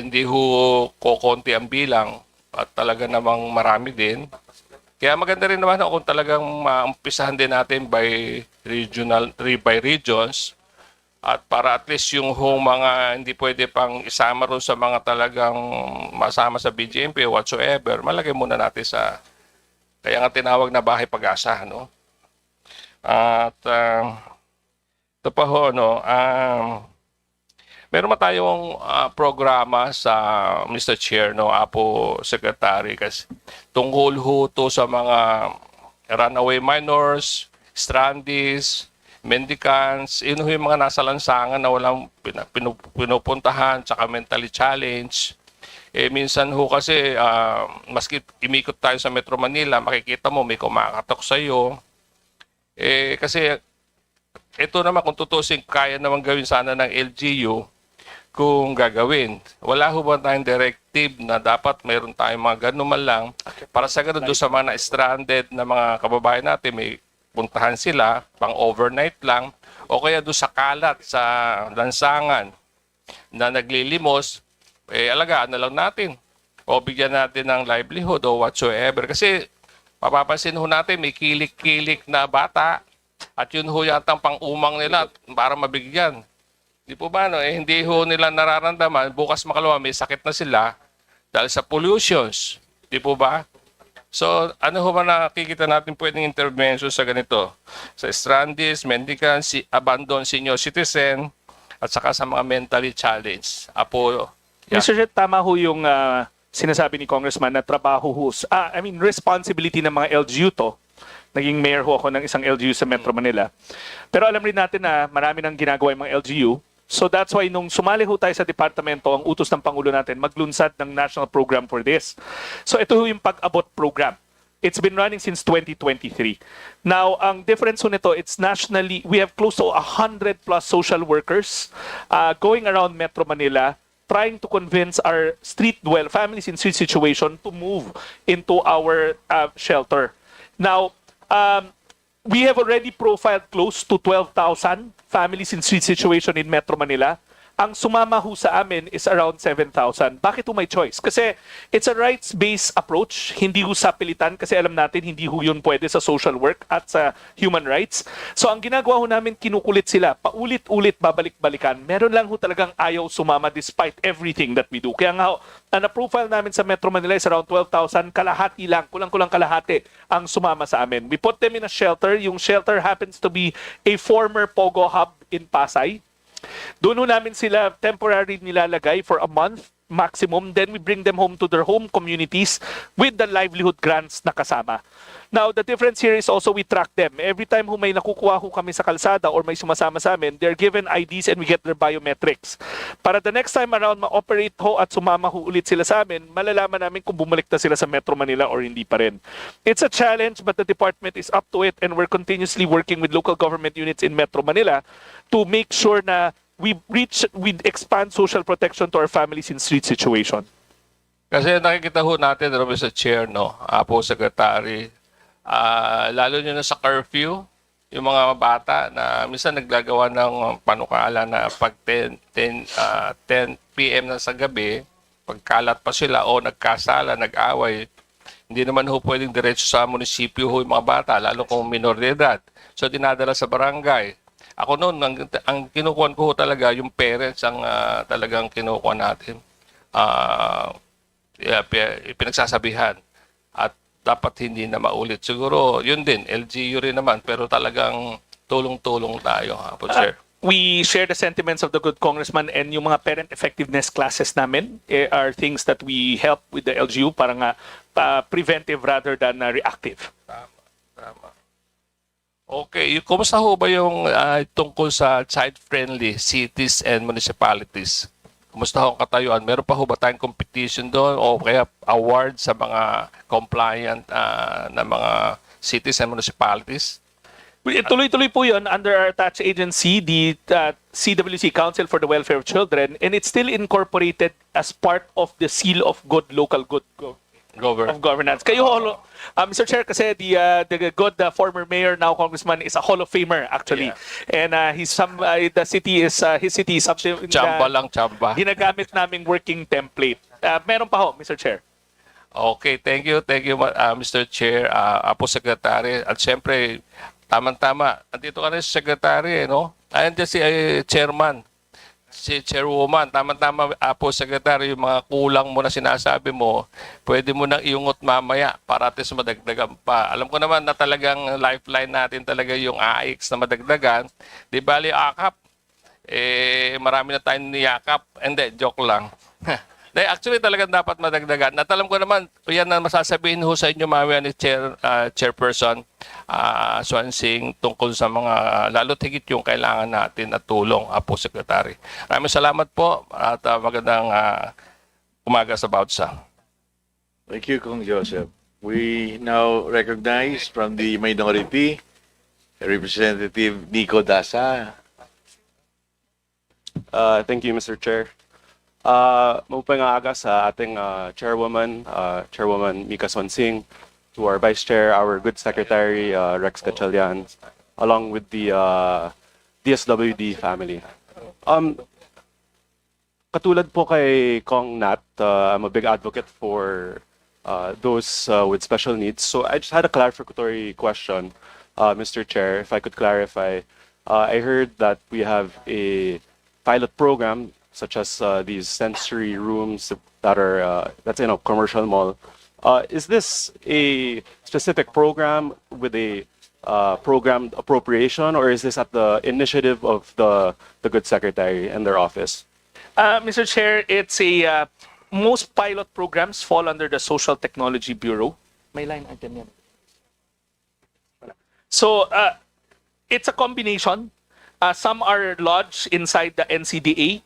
Hindi ho kokonti ang bilang at talaga namang marami din. Kaya maganda rin naman kung talagang maumpisahan din natin by regions. At para at least yung mga hindi pwede pang isama ron sa mga talagang masama sa BGMP whatsoever, malagay muna natin sa kaya nga tinawag na bahay pag-asa, no? At Ito pa ho, no, meron ba tayong programa sa Mr. Chair, no, Apo Secretary, kasi tungkol ho to sa mga runaway minors, strandees, mendicants, yun ho yung mga nasa lansangan na walang pinupuntahan, tsaka mentally challenged. Eh, minsan ho kasi, maski imikot tayo sa Metro Manila, makikita mo may kumakatok sa'yo. Eh, kasi ito naman kung tutusin, kaya naman gawin sana ng LGU kung gagawin. Wala ho ba tayong directive na dapat mayroon tayong mga ganun man lang para sa ganun doon sa mga stranded na mga kababayan natin, may puntahan sila pang overnight lang o kaya doon sa kalat sa lansangan na naglilimos, eh alagaan na lang natin o bigyan natin ng livelihood o whatsoever. Kasi mapapansin ho natin may kilik-kilik na bata at yun ho yata ang pang-umang nila para mabigyan. Di po ba, no? Eh, hindi ho nila nararamdaman. Bukas makalawa, may sakit na sila dahil sa pollutions. Di po ba? So, ano ho ba nakikita natin pwedeng intervention sa ganito? Sa strandees, mendicants, abandoned senior citizen, at saka sa mga mentally challenged. Apo, yeah. Mr. Jet, tama ho yung sinasabi ni Congressman na trabaho ho, responsibility ng mga LGU to. Naging mayor ho ako ng isang LGU sa Metro Manila. Pero alam rin natin na marami nang ginagawa yung mga LGU. So that's why nung sumali ho tayo sa departamento, ang utos ng Pangulo natin, maglunsad ng national program for this. So ito ho yung pag-abot program. It's been running since 2023. Now, ang difference ho nito, it's nationally, we have close to 100 plus social workers going around Metro Manila trying to convince our families in street situation to move into our shelter. Now, we have already profiled close to 12,000 families in street situation in Metro Manila. Ang sumama ho sa amin is around 7,000. Bakit ho may choice? Kasi it's a rights-based approach, hindi ho sa pilitan kasi alam natin hindi ho yun pwede sa social work at sa human rights. So ang ginagawa ho namin, kinukulit sila, paulit-ulit, babalik-balikan. Meron lang ho talagang ayaw sumama despite everything that we do. Kaya nga ho, ang na-profile namin sa Metro Manila is around 12,000, kalahati lang, kulang-kulang kalahati ang sumama sa amin. We put them in a shelter. Yung shelter happens to be a former Pogo hub in Pasay. Doon namin sila temporary nilalagay for a month maximum. Then we bring them home to their home communities with the livelihood grants na kasama. Now, the difference here is also we track them. Every time may nakukuha ho kami sa kalsada or may sumasama sa amin, they're given IDs and we get their biometrics. Para the next time around, ma-operate ho at sumama ho ulit sila sa amin, malalaman namin kung bumalik na sila sa Metro Manila or hindi pa rin. It's a challenge but the department is up to it and we're continuously working with local government units in Metro Manila to make sure na we expand social protection to our families in street situation. Kasi nakikita ho natin, Mr. Chair, no, Apo Secretary, lalo nyo na sa curfew, yung mga bata na minsan naglagawa ng panukala na pag 10 p.m. na sa gabi, pagkalat pa sila o nagkasala, nag-away, hindi naman ho pwedeng diretso sa munisipyo ho yung mga bata, lalo kung minor de edad. So dinadala sa barangay. Ako noon, ang kinukuhan ko talaga, yung parents ang talagang kinukuha natin. Pinagsasabihan. At dapat hindi na maulit. Siguro, yun din, LGU rin naman, pero talagang tulong-tulong tayo, Apo Chair. We share the sentiments of the good congressman and yung mga parent effectiveness classes namin are things that we help with the LGU para nga preventive rather than reactive. Tama. Okay, kumusta ho ba yung tungkol sa child-friendly cities and municipalities? Kumusta ho ang katayuan? Meron pa ho ba tayong competition doon o kaya award sa mga compliant na mga cities and municipalities? Tuloy-tuloy po yun under our attached agency, the CWC Council for the Welfare of Children, and it's still incorporated as part of the seal of good local good of governance. Kayo, Mr. Chair, kasi the good former mayor, now congressman, is a Hall of Famer actually, and the city is his city is Chamba lang, chamba. Ginagamit naming working template. Meron pa ho, Mr. Chair. Okay, thank you, Mr. Chair, Apo Secretary, at siyempre tamang-tama. Andito ka na si Secretary, no? Ayan dyan si Chairman. si Chairwoman, tama-tama po, Secretary, yung mga kulang mo na sinasabi mo, pwede mo nang iungot mamaya para at least madagdagan pa. Alam ko naman na talagang lifeline natin talaga yung AX na madagdagan. Di bali akap, marami na tayong niyakap. Hindi, joke lang. Actually, talagang dapat madagdagan. At alam ko naman, yan na masasabihin ho sa inyo mamaya ni Chairperson Swansing tungkol sa mga, lalo't higit yung kailangan natin at tulong, po, Secretary. Maraming salamat po at magandang umaga sa bawat isa. Thank you, Kong Joseph. We now recognize from the minority, Representative Nico Dasa. Thank you, Mr. Chair. Maupang aga sa ating Chairwoman, Chairwoman Mika Sonsing, to our Vice Chair, our good Secretary Rex Gatchalian, along with the DSWD family. Katulad po kay Kong Nat, I'm a big advocate for those with special needs. So I just had a clarificatory question, Mr. Chair, if I could clarify. I heard that we have a pilot program such as these sensory rooms that are that's in a commercial mall. Is this a specific program with a programmed appropriation, or is this at the initiative of the good secretary and their office? Mr. Chair, it's a most pilot programs fall under the Social Technology Bureau. May line item yan. So it's a combination. Some are lodged inside the NCDA,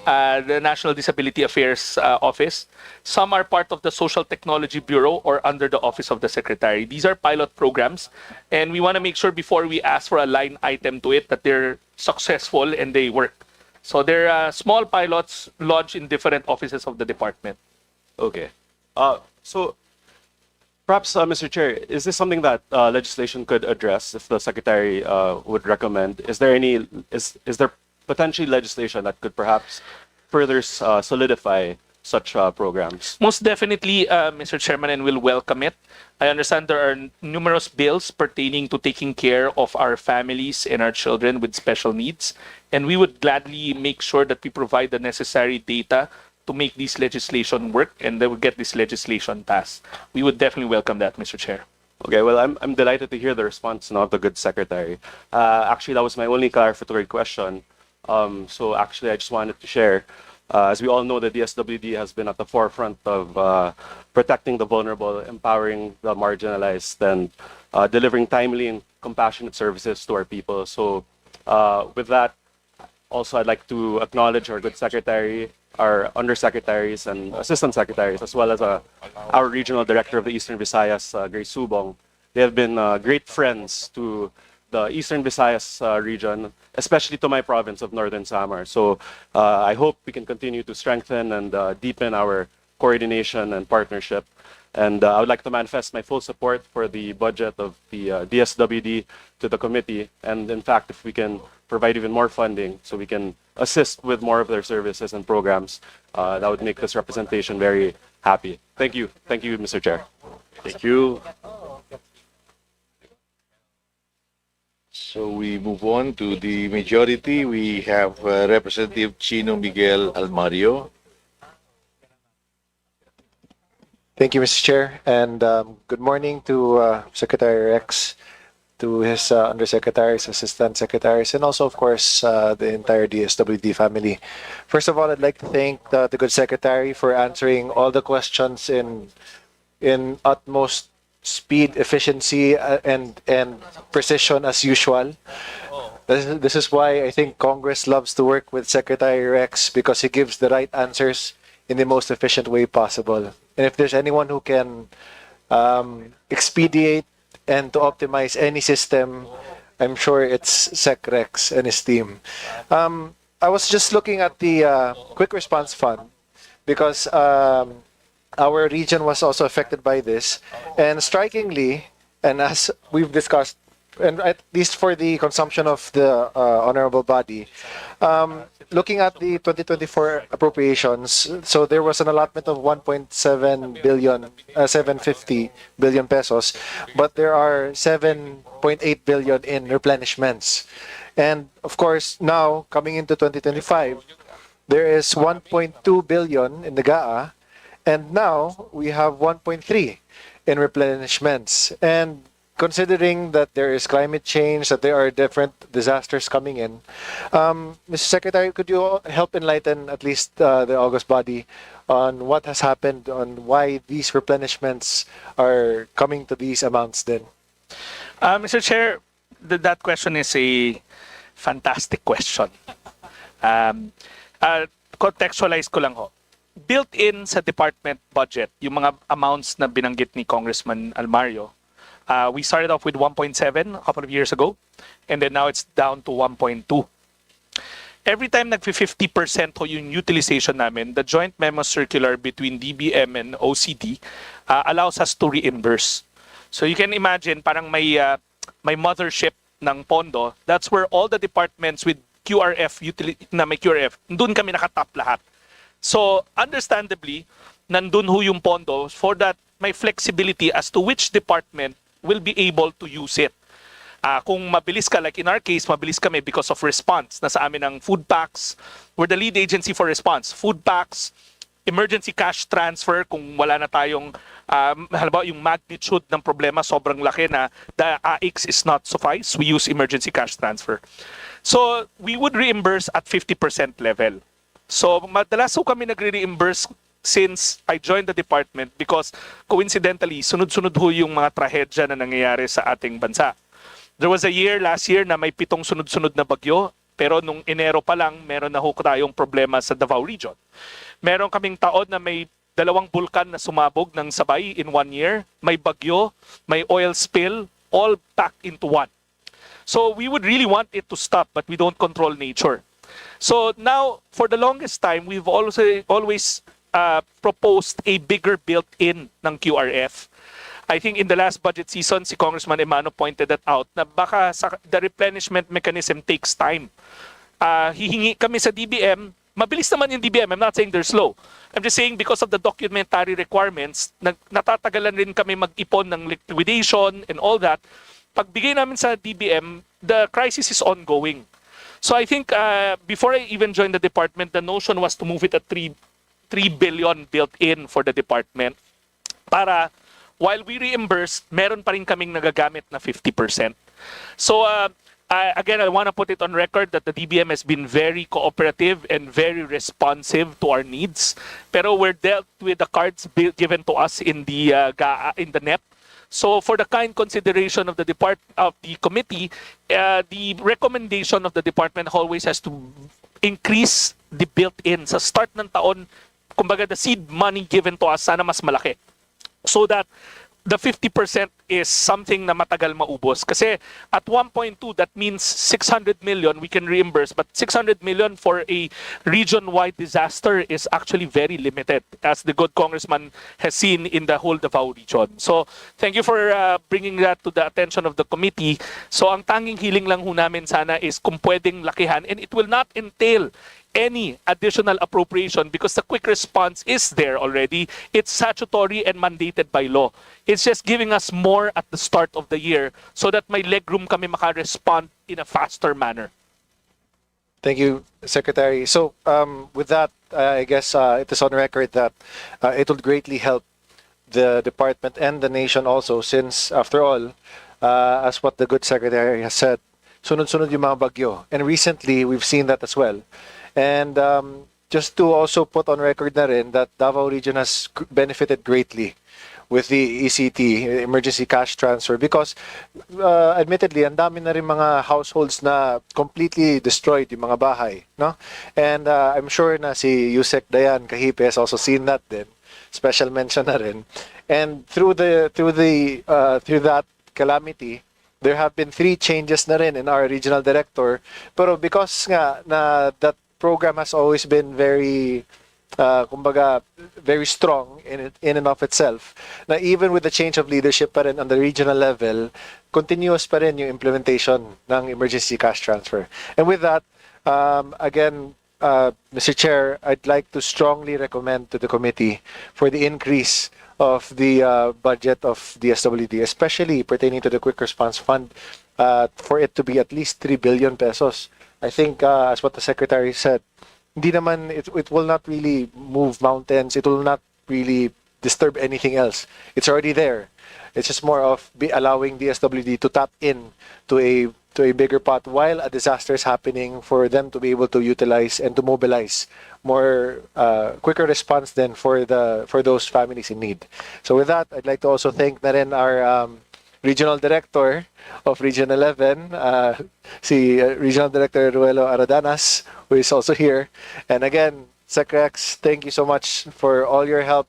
the National Disability Affairs Office. Some are part of the Social Technology Bureau or under the Office of the Secretary. These are pilot programs, and we want to make sure before we ask for a line item to it that they're successful and they work. So they're small pilots lodged in different offices of the department. Okay. So perhaps, Mr. Chair, is this something that legislation could address if the Secretary would recommend? Is there potentially legislation that could perhaps further solidify such programs? Most definitely, Mr. Chairman, and we'll welcome it. I understand there are numerous bills pertaining to taking care of our families and our children with special needs, and we would gladly make sure that we provide the necessary data to make this legislation work and that we get this legislation passed. We would definitely welcome that, Mr. Chair. Okay, well, I'm delighted to hear the response now of the good secretary. Actually, that was my only clarificatory question. So actually, I just wanted to share, as we all know, the DSWD has been at the forefront of protecting the vulnerable, empowering the marginalized, and delivering timely and compassionate services to our people. So with that, also I'd like to acknowledge our good secretary, our undersecretaries and assistant secretaries, as well as our regional director of the Eastern Visayas, Grace Subong. They have been great friends to the Eastern Visayas region, especially to my province of Northern Samar. So I hope we can continue to strengthen and deepen our coordination and partnership. And I would like to manifest my full support for the budget of the DSWD to the committee. And in fact, if we can provide even more funding so we can assist with more of their services and programs, that would make this representation very happy. Thank you. Thank you, Mr. Chair. Thank you. So we move on to the majority. We have Representative Chino Miguel Almario. Thank you, Mr. Chair, and good morning to Secretary Rex, to his undersecretaries, assistant secretaries, and also, of course, the entire DSWD family. First of all, I'd like to thank the good secretary for answering all the questions in utmost speed, efficiency, and precision as usual. This is why I think Congress loves to work with Secretary Rex, because he gives the right answers in the most efficient way possible. And if there's anyone who can expedite and to optimize any system, I'm sure it's Sec Rex and his team. I was just looking at the Quick Response Fund, because our region was also affected by this. And strikingly, and as we've discussed, and at least for the consumption of the honorable body, looking at the 2024 appropriations, so there was an allotment of 1.7 billion, 750 billion pesos, but there are 7.8 billion in replenishments. And of course, now coming into 2025, there is 1.2 billion in the GAA, and now we have 1.3 in replenishments. And considering that there is climate change, that there are different disasters coming in, Mr. Secretary, could you help enlighten at least the August body on what has happened, on why these replenishments are coming to these amounts then? Mr. Chair, that question is a fantastic question. Contextualize ko lang ho. Built-in sa department budget, yung mga amounts na binanggit ni Congressman Almario, we started off with 1.7 a couple of years ago, and then now it's down to 1.2. Every time nag-50% ho yung utilization namin, the joint memo circular between DBM and OCD allows us to reimburse. So you can imagine, parang may mothership ng pondo. That's where all the departments with QRF, na may QRF, doon kami nakatap lahat. So understandably, nandun ho yung pondo for that may flexibility as to which department will be able to use it. Kung mabilis ka, like in our case, mabilis kami because of response. Nasa amin ang food packs. We're the lead agency for response. Food packs, emergency cash transfer kung wala na tayong, halimbawa yung magnitude ng problema sobrang laki na the AX is not suffice, we use emergency cash transfer. So we would reimburse at 50% level. So madalas ho kami nagre-reimburse since I joined the department because coincidentally, sunod-sunod ho yung mga trahedya na nangyayari sa ating bansa. There was a year last year na may 7 sunod-sunod na bagyo, pero nung Enero pa lang, meron na ho tayong problema sa Davao Region. Meron kaming taon na may 2 bulkan na sumabog ng sabay in 1 year, may bagyo, may oil spill, all packed into one. So we would really want it to stop, but we don't control nature. So now, for the longest time, we've also always proposed a bigger built-in ng QRF. I think in the last budget season, si Congressman Emano pointed that out na baka the replenishment mechanism takes time. Hihingi kami sa DBM, mabilis naman yung DBM, I'm not saying they're slow. I'm just saying because of the documentary requirements, natatagalan rin kami mag-ipon ng liquidation and all that. Pagbigay namin sa DBM, the crisis is ongoing. So I think before I even joined the department, the notion was to move it at 3 billion built in for the department para while we reimburse, meron pa rin kaming nagagamit na 50%. So again, I want to put it on record that the DBM has been very cooperative and very responsive to our needs. Pero we're dealt with the cards given to us in the NEP. So for the kind consideration of the committee, the recommendation of the department always has to increase the built-in. Sa start ng taon, kumbaga the seed money given to us, sana mas malaki. So that the 50% is something na matagal maubos. Kasi at 1.2, that means 600 million we can reimburse. But 600 million for a region-wide disaster is actually very limited, as the good congressman has seen in the whole Davao region. So thank you for bringing that to the attention of the committee. So ang tanging hiling lang ho namin sana is kung pwedeng lakihan, and it will not entail any additional appropriation because the quick response is there already. It's statutory and mandated by law. It's just giving us more at the start of the year so that may legroom kami maka-respond in a faster manner. Thank you, Secretary. So with that, I guess it is on record that it will greatly help the department and the nation also since, after all, as what the good Secretary has said, sunod-sunod yung mga bagyo. And recently, we've seen that as well. And just to also put on record na rin that Davao Region has benefited greatly with the ECT, Emergency Cash Transfer, because admittedly, ang dami na rin mga households na completely destroyed yung mga bahay. No? And I'm sure na si Yusek Dayan Kahipe has also seen that din. Special mention na rin. And through that calamity, there have been 3 changes na rin in our regional director. Pero because nga na that program has always been very, kumbaga, very strong in and of itself, na even with the change of leadership pa rin on the regional level, continuous pa rin yung implementation ng emergency cash transfer. And with that, again, Mr. Chair, I'd like to strongly recommend to the committee for the increase of the budget of the SWD, especially pertaining to the Quick Response Fund, for it to be at least 3 billion pesos. I think, as what the Secretary said, hindi naman, it will not really move mountains. It will not really disturb anything else. It's already there. It's just more of allowing DSWD to tap in to a bigger pot while a disaster is happening, for them to be able to utilize and to mobilize more quicker response than for those families in need. So with that, I'd like to also thank na rin our Regional Director of Region 11, si Regional Director Ruelo Aradanas, who is also here. And again, Secrex, thank you so much for all your help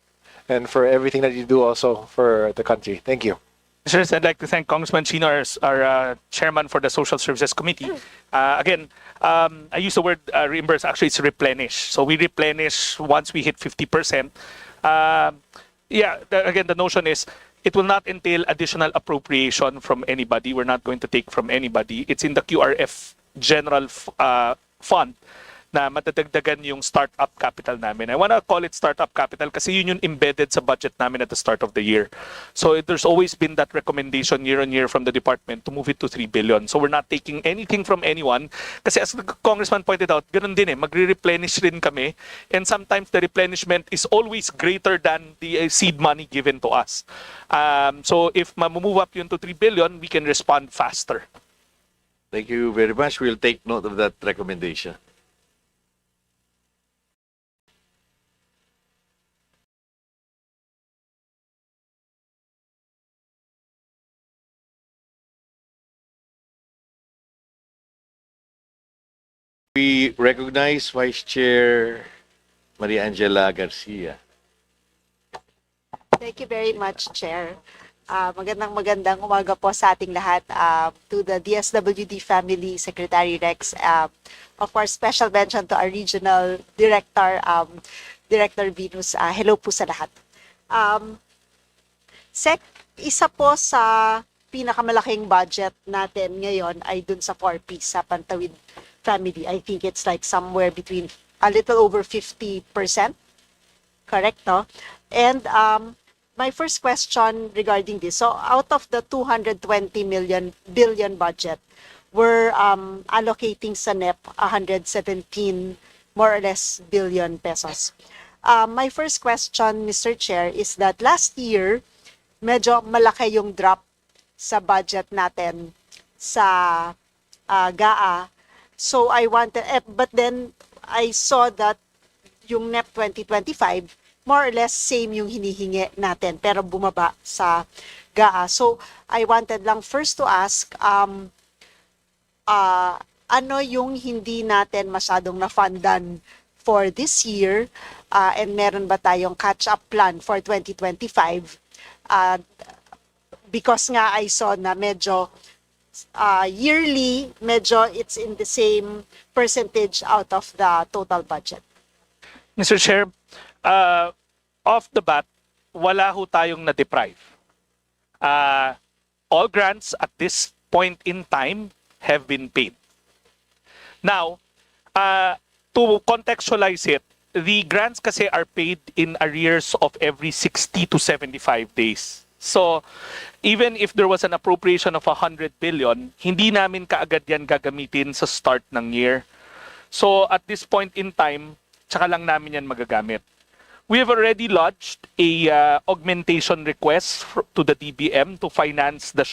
and for everything that you do also for the country. Thank you. Sir, I'd like to thank Congressman Chino, our chairman for the Social Services Committee. Again, I use the word reimburse. Actually, it's replenish. So we replenish once we hit 50%. Again, the notion is it will not entail additional appropriation from anybody. We're not going to take from anybody. It's in the QRF general fund na matadagdagan yung startup capital namin. I want to call it startup capital kasi yun yung embedded sa budget namin at the start of the year. So there's always been that recommendation year on year from the department to move it to 3 billion. So we're not taking anything from anyone kasi as the congressman pointed out, ganun din magre-replenish rin kami, and sometimes the replenishment is always greater than the seed money given to us. So if move up yun to 3 billion, we can respond faster. Thank you very much. We'll take note of that recommendation. We recognize Vice Chair Maria Angela Garcia. Thank you very much, Chair. Magandang umaga po sa ating lahat. To the DSWD family, Secretary Rex, of course, special mention to our regional director, Director Venus. Hello po sa lahat. Isa po sa pinakamalaking budget natin ngayon ay dun sa 4Ps, sa Pantawid family. I think it's like somewhere between a little over 50%. Correct, no? And my first question regarding this, so out of the 220 billion budget, we're allocating sa NEP 117 more or less billion pesos. My first question, Mr. Chair, is that last year, medyo malaki yung drop sa budget natin sa GAA. So I wanted, but then I saw that yung NEP 2025, more or less same yung hinihingi natin, pero bumaba sa GAA. So I wanted lang first to ask, ano yung hindi natin masyadong na-fundan for this year, and meron ba tayong catch-up plan for 2025? Because nga I saw na medyo yearly, medyo it's in the same percentage out of the total budget. Mr. Chair, off the bat, wala ho tayong na-deprive. All grants at this point in time have been paid. Now, to contextualize it, the grants kasi are paid in arrears of every 60 to 75 days. So, even if there was an appropriation of 100 billion, hindi namin kaagad yan gagamitin sa start ng year. So, at this point in time, tsaka lang namin yan magagamit. We have already lodged a augmentation request to the DBM to finance the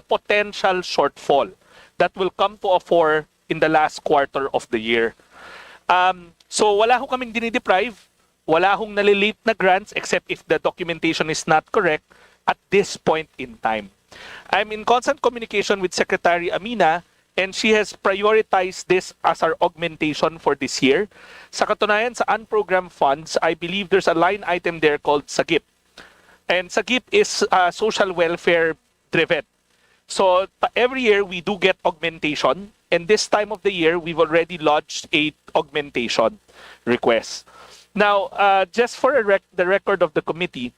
potential shortfall that will come to a fore in the last quarter of the year. So, wala ho kaming dinideprive. Wala hong nalilate na grants except if the documentation is not correct at this point in time. I'm in constant communication with Secretary Amina, and she has prioritized this as our augmentation for this year. Sa katunayan, sa unprogrammed funds, I believe there's a line item there called SAGIP. And SAGIP is social welfare driven. So every year we do get augmentation, and this time of the year we've already lodged a augmentation request. Now, just for the record of the committee,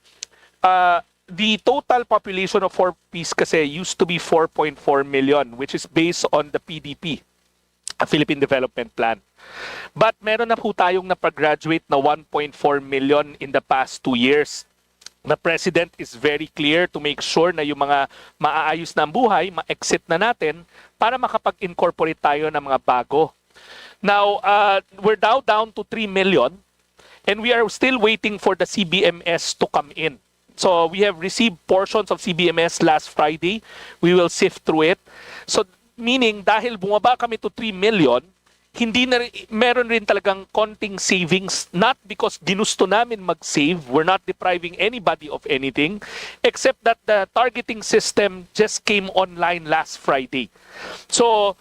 the total population of 4Ps kasi used to be 4.4 million, which is based on the PDP, a Philippine Development Plan. But meron na po tayong napag-graduate na 1.4 million in the past 2 years. The President is very clear to make sure na yung mga maaayos na ang buhay, ma-exit na natin para makapag-incorporate tayo ng mga bago. Now, we're now down to 3 million, and we are still waiting for the CBMS to come in. So we have received portions of CBMS last Friday. We will sift through it. So meaning, dahil bumaba kami to 3 million, hindi na meron rin talagang konting savings, not because ginusto namin mag-save, we're not depriving anybody of anything, except that the targeting system just came online last Friday. So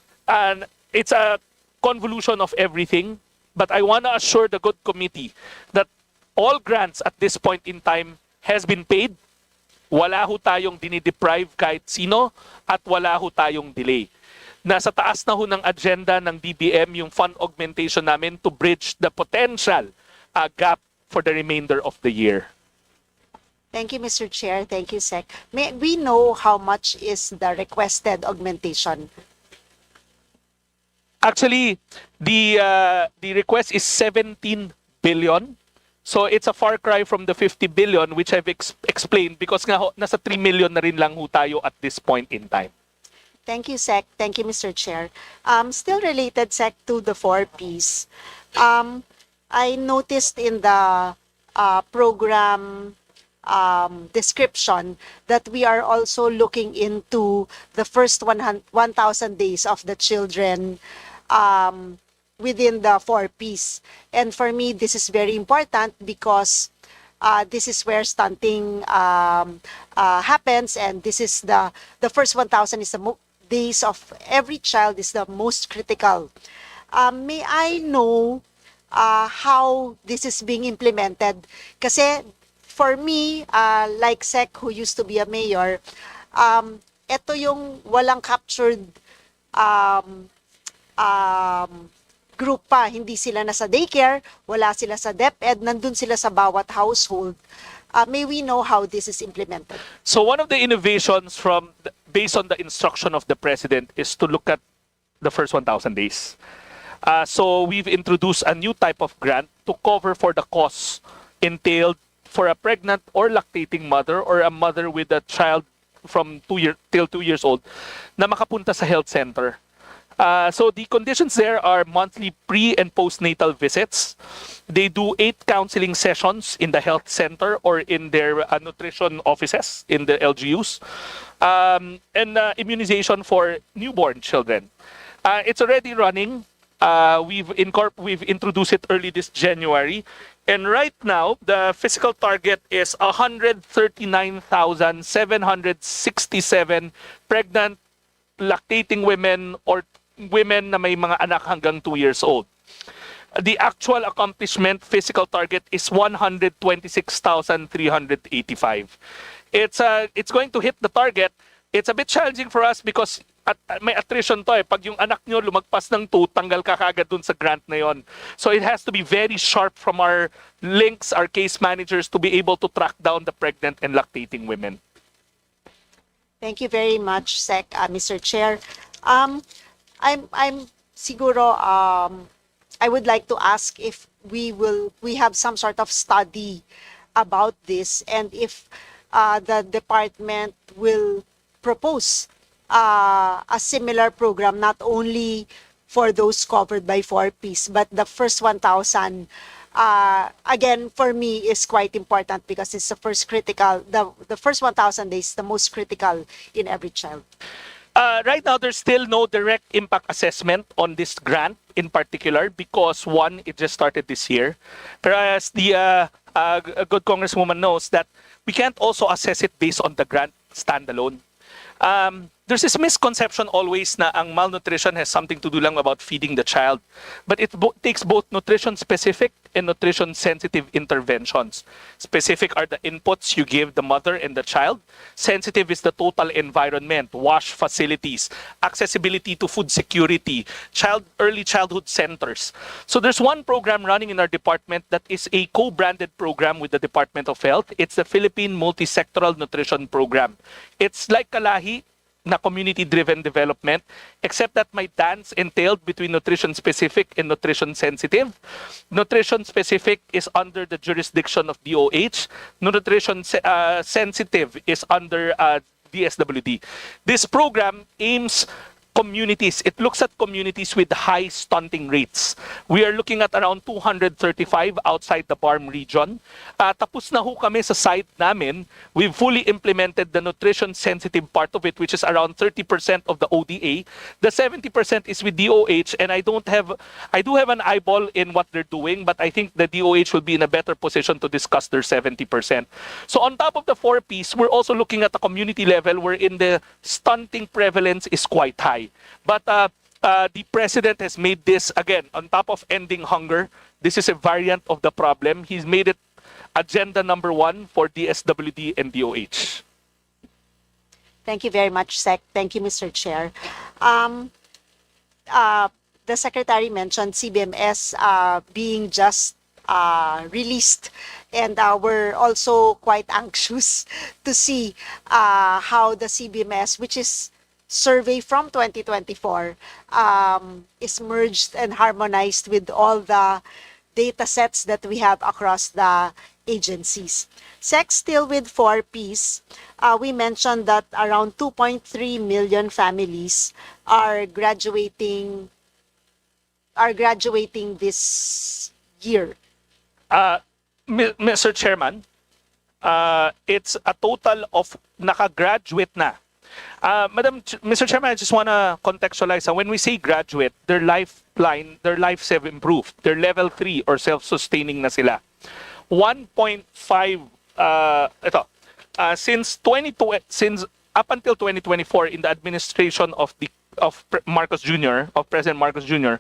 it's a convolution of everything, but I want to assure the good committee that all grants at this point in time has been paid. Wala ho tayong dinideprive kahit sino at wala ho tayong delay. Nasa taas na ho ng agenda ng DBM yung fund augmentation namin to bridge the potential gap for the remainder of the year. Thank you, Mr. Chair. Thank you, Sec. May we know how much is the requested augmentation? Actually, the request is 17 billion. So it's a far cry from the 50 billion which I've explained because nga ho, nasa 3 million na rin lang ho tayo at this point in time. Thank you, Sec. Thank you, Mr. Chair. Still related, Sec, to the 4Ps. I noticed in the program description that we are also looking into the first 1,000 days of the children within the 4Ps. And for me, this is very important because this is where stunting happens, and this is the first 1,000 is the days of every child is the most critical. May I know how this is being implemented? Kasi for me, like Sec, who used to be a mayor, ito yung walang captured group pa. Hindi sila nasa daycare, wala sila sa DepEd, nandun sila sa bawat household. May we know how this is implemented? So one of the innovations based on the instruction of the President is to look at the first 1,000 days. So we've introduced a new type of grant to cover for the costs entailed for a pregnant or lactating mother or a mother with a child from 2 years old na makapunta sa health center. So the conditions there are monthly pre- and postnatal visits. They do 8 counseling sessions in the health center or in their nutrition offices in the LGUs, and immunization for newborn children. It's already running. We've introduced it early this January. And right now, the physical target is 139,767 pregnant, lactating women or women na may mga anak hanggang 2 years old. The actual accomplishment physical target is 126,385. It's going to hit the target. It's a bit challenging for us because may attrition to eh. Pag yung anak nyo lumagpas ng 2, tanggal ka kagad dun sa grant na yon. So it has to be very sharp from our links, our case managers, to be able to track down the pregnant and lactating women. Thank you very much, Sec, Mr. Chair. I'm siguro I would like to ask if we have some sort of study about this, and if the department will propose a similar program not only for those covered by 4Ps, but the first 1,000 again for me is quite important because it's the first critical, the first 1,000 days the most critical in every child. Right now, there's still no direct impact assessment on this grant in particular because, one, it just started this year. But as the good Congresswoman knows, that we can't also assess it based on the grant standalone. There's this misconception always na ang malnutrition has something to do lang about feeding the child. But it takes both nutrition-specific and nutrition-sensitive interventions. Specific are the inputs you give the mother and the child. Sensitive is the total environment, wash facilities, accessibility to food security, early childhood centers. So there's one program running in our department that is a co-branded program with the Department of Health. It's the Philippine Multisectoral Nutrition Program. It's like Kalahi, na community-driven development, except that my dance entailed between nutrition-specific and nutrition-sensitive. Nutrition-specific is under the jurisdiction of DOH. Nutrition-sensitive is under DSWD. This program aims communities. It looks at communities with high stunting rates. We are looking at around 235 outside the BARM region. Tapos na ho kami sa site namin. We've fully implemented the nutrition-sensitive part of it, which is around 30% of the ODA. The 70% is with DOH, and I do have an eyeball in what they're doing, but I think the DOH will be in a better position to discuss their 70%. So on top of the 4Ps, we're also looking at the community level wherein the stunting prevalence is quite high. But the president has made this, again, on top of ending hunger, this is a variant of the problem. He's made it agenda number 1 for DSWD and DOH. Thank you very much, Sec. Thank you, Mr. Chair. The Secretary mentioned CBMS being just released, and we're also quite anxious to see how the CBMS, which is survey from 2024, is merged and harmonized with all the data sets that we have across the agencies. Sec, still with 4Ps, we mentioned that around 2.3 million families are graduating this year. Mr. Chairman, it's a total of nakagraduate na. Mr. Chairman, I just want to contextualize. When we say graduate, their lives have improved. They're level 3 or self-sustaining na sila. 1.5, since up until 2024 in the administration of Marcos Jr., of President Marcos Jr.,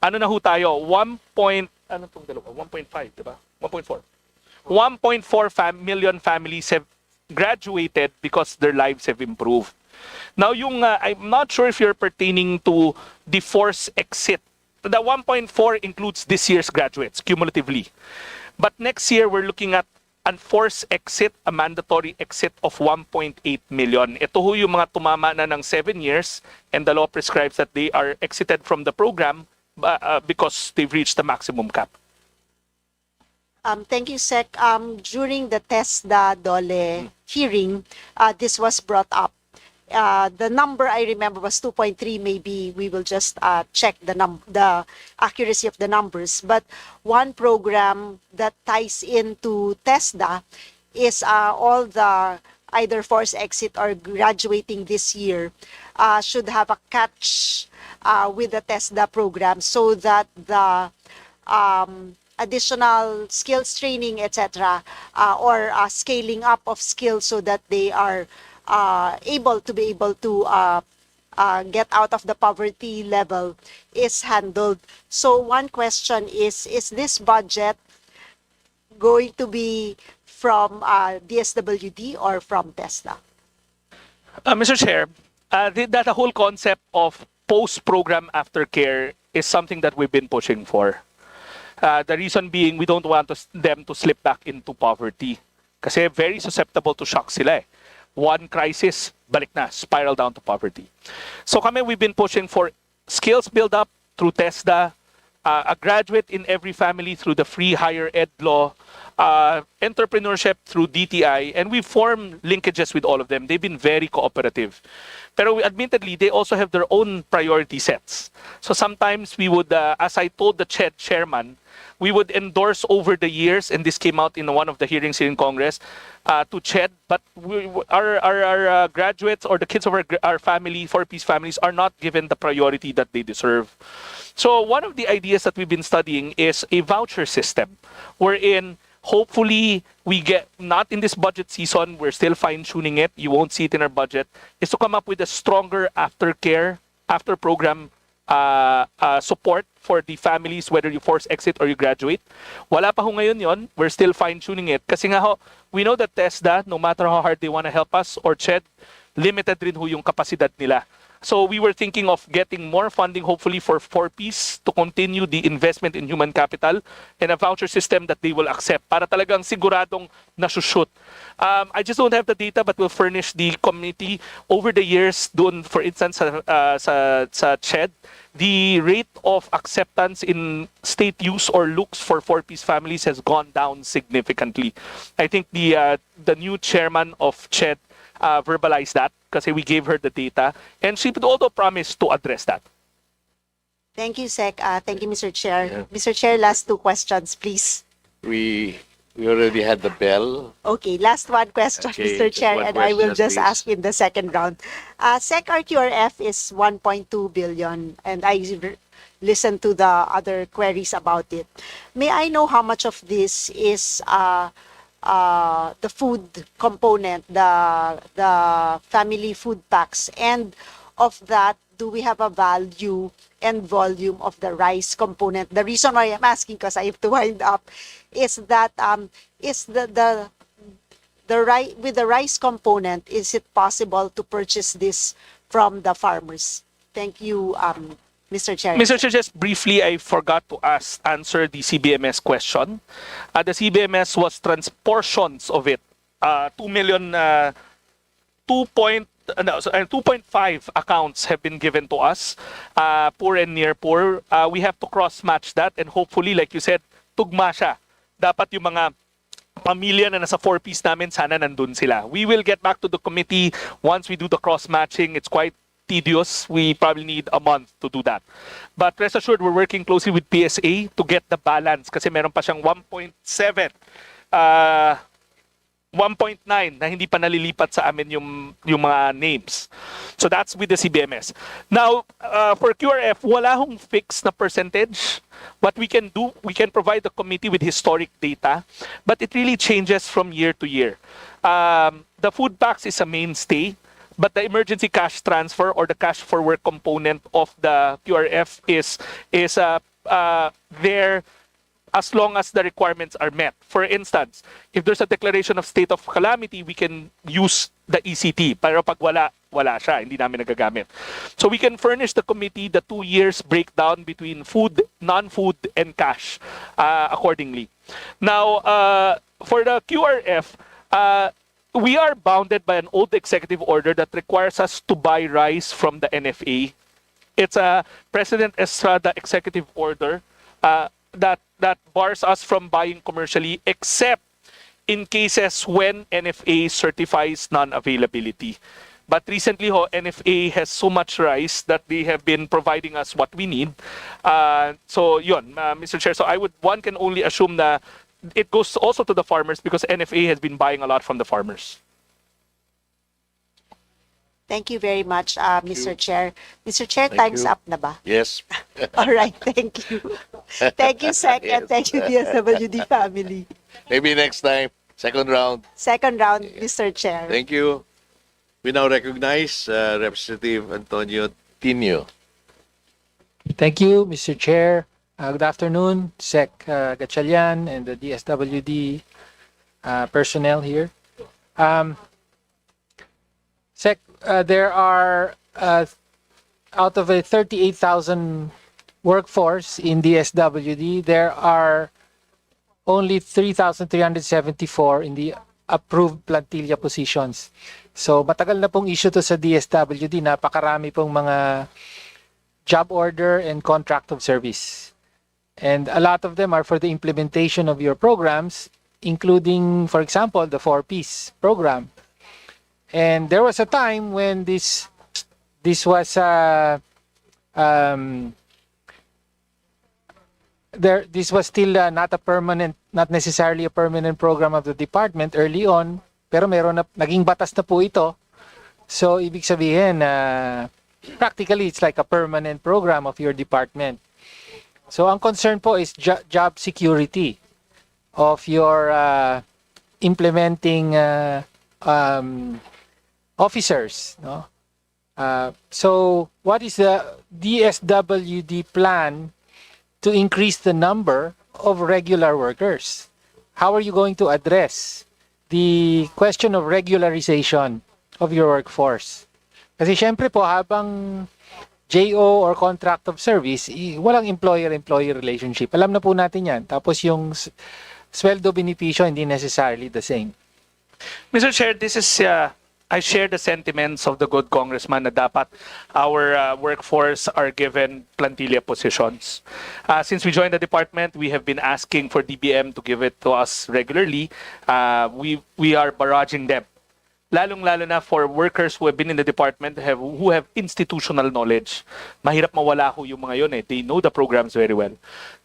ano na ho tayo? 1.5, diba? 1.4. 1.4 million families have graduated because their lives have improved. Now, I'm not sure if you're pertaining to the forced exit. The 1.4 includes this year's graduates, cumulatively. But next year, we're looking at a forced exit, a mandatory exit of 1.8 million. Ito ho yung mga tumama na ng 7 years, and the law prescribes that they are exited from the program because they've reached the maximum cap. Thank you, Sec. During the TESDA DOLE hearing, this was brought up. The number I remember was 2.3. Maybe we will just check the accuracy of the numbers. But one program that ties into TESDA is all the either forced exit or graduating this year should have a catch with the TESDA program so that the additional skills training, etc., or scaling up of skills so that they are able to get out of the poverty level is handled. So one question is this budget going to be from DSWD or from TESDA? Mr. Chair, the whole concept of post-program aftercare is something that we've been pushing for. The reason being, we don't want them to slip back into poverty. Kasi very susceptible to shock sila eh. One crisis, balik na, spiral down to poverty. So we've been pushing for skills build-up through TESDA, a graduate in every family through the free higher ed law, entrepreneurship through DTI, and we form linkages with all of them. They've been very cooperative. Pero admittedly, they also have their own priority sets. So sometimes we would, as I told the chairman, we would endorse over the years, and this came out in one of the hearings here in Congress, to CHED, but our graduates or the kids of our family, 4Ps families, are not given the priority that they deserve. So one of the ideas that we've been studying is a voucher system, wherein hopefully we get, not in this budget season, we're still fine-tuning it, you won't see it in our budget, is to come up with a stronger aftercare, after program support for the families, whether you force exit or you graduate. Wala pa ho ngayon yon, we're still fine-tuning it. Kasi nga ho, we know that TESDA, no matter how hard they want to help us, or CHED, limited rin ho yung kapasidad nila. So we were thinking of getting more funding, hopefully for 4Ps, to continue the investment in human capital and a voucher system that they will accept para talagang siguradong nasushoot. I just don't have the data, but we'll furnish the committee. Over the years, doon, for instance, sa CHED, the rate of acceptance in state use or looks for 4Ps families has gone down significantly. I think the new chairman of CHED verbalize that kasi we gave her the data, and she would also promise to address that. Thank you, Sec. Thank you, Mr. Chair. Yeah. Mr. Chair, last two questions, please. We already had the bell. Okay, last one question, Okay, Mr. just Chair, one and I will question, just please. ask in the second round. Sec RQRF is 1.2 billion, and I listened to the other queries about it. May I know how much of this is the food component, the family food packs, and of that, do we have a value and volume of the rice component? The reason why I'm asking, because I have to wind up, is that is the rice with the rice component, is it possible to purchase this from the farmers? Thank you, Mr. Chair. Mr. Chair, just briefly, I forgot to answer the CBMS question. The CBMS was portions of it. 2 million, 2.5 accounts have been given to us, poor and near poor. We have to cross-match that, and hopefully, like you said, tugma siya. Dapat yung mga pamilya na nasa 4-piece namin, sana nandun sila. We will get back to the committee once we do the cross-matching. It's quite tedious. We probably need a month to do that. But rest assured, we're working closely with PSA to get the balance kasi meron pa siyang 1.7, 1.9 na hindi pa nalilipat sa amin yung mga names. So that's with the CBMS. Now, for QRF, wala hong fixed na percentage. What we can do, we can provide the committee with historic data, but it really changes from year to year. The food packs is a mainstay, but the emergency cash transfer or the cash for work component of the QRF is there as long as the requirements are met. For instance, if there's a declaration of state of calamity, we can use the ECT. Pero pag wala siya, hindi namin nagagamit. So we can furnish the committee the 2 years breakdown between food, non-food, and cash accordingly. Now, for the QRF, we are bounded by an old executive order that requires us to buy rice from the NFA. It's a President Estrada executive order that bars us from buying commercially except in cases when NFA certifies non-availability. But recently, NFA has so much rice that they have been providing us what we need. So yun, Mr. Chair, so one can only assume that it goes also to the farmers because NFA has been buying a lot from the farmers. Thank you very much, Mr. Chair. Mr. Chair, Thank time's you. up na ba? Yes. All right, thank you. Thank you, Sec, and Yes. thank you, DSWD family. Maybe next time, second round. Second round, Mr. Chair. Thank you. We now recognize Representative Antonio Tinio. Thank you, Mr. Chair. Good afternoon, Sec Gatchalian and the DSWD personnel here. Sec, there are, out of a 38,000 workforce in DSWD, there are only 3,374 in the approved plantilla positions. So matagal na pong issue to sa DSWD, napakarami pong mga job order and contract of service. And a lot of them are for the implementation of your programs, including, for example, the 4-piece program. And there was a time when this was this was still not necessarily a permanent program of the department early on, pero naging batas na po ito. So ibig sabihin, practically it's like a permanent program of your department. So ang concern po is job security of your implementing officers, no? So what is the DSWD plan to increase the number of regular workers? How are you going to address the question of regularization of your workforce? Kasi syempre po, habang JO or contract of service, walang employer-employee relationship. Alam na po natin yan. Tapos yung sweldo benepisyo hindi necessarily the same. Mr. Chair, this is I share the sentiments of the good congressman na dapat our workforce are given plantilla positions. Since we joined the department, we have been asking for DBM to give it to us regularly. We are barraging them. lalong-lalo na for workers who have been in the department, who have institutional knowledge. Mahirap mawala ho yung mga yun eh. They know the programs very well.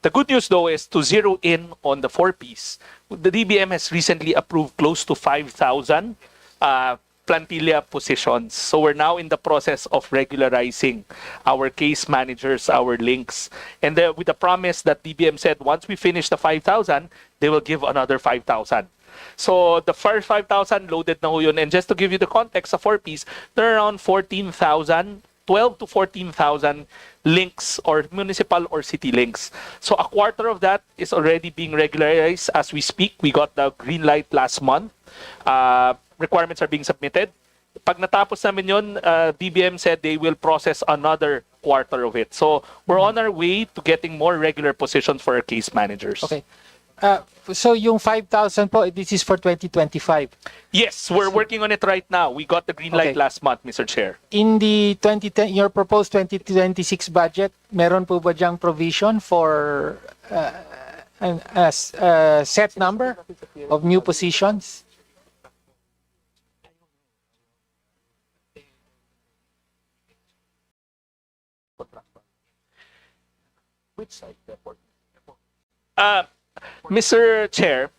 The good news though is to zero in on the 4Ps. The DBM has recently approved close to 5,000 plantilla positions. So we're now in the process of regularizing our case managers, our links. And with the promise that DBM said, once we finish the 5,000, they will give another 5,000. So the first 5,000 loaded na ho yun. And just to give you the context of 4Ps, there are around 14,000, 12 to 14,000 links or municipal or city links. So a quarter of that is already being regularized as we speak. We got the green light last month. Requirements are being submitted. Pag natapos namin yun, DBM said they will process another quarter of it. So we're on our way to getting more regular positions for our case managers. Okay. So yung 5,000 po, this is for 2025. Yes, we're working on it right now. We got the green light last month, Mr. Chair. In the 2010, your proposed 2026 budget, meron po ba diyang provision for a set number of new positions? Which side? Mr. Chair,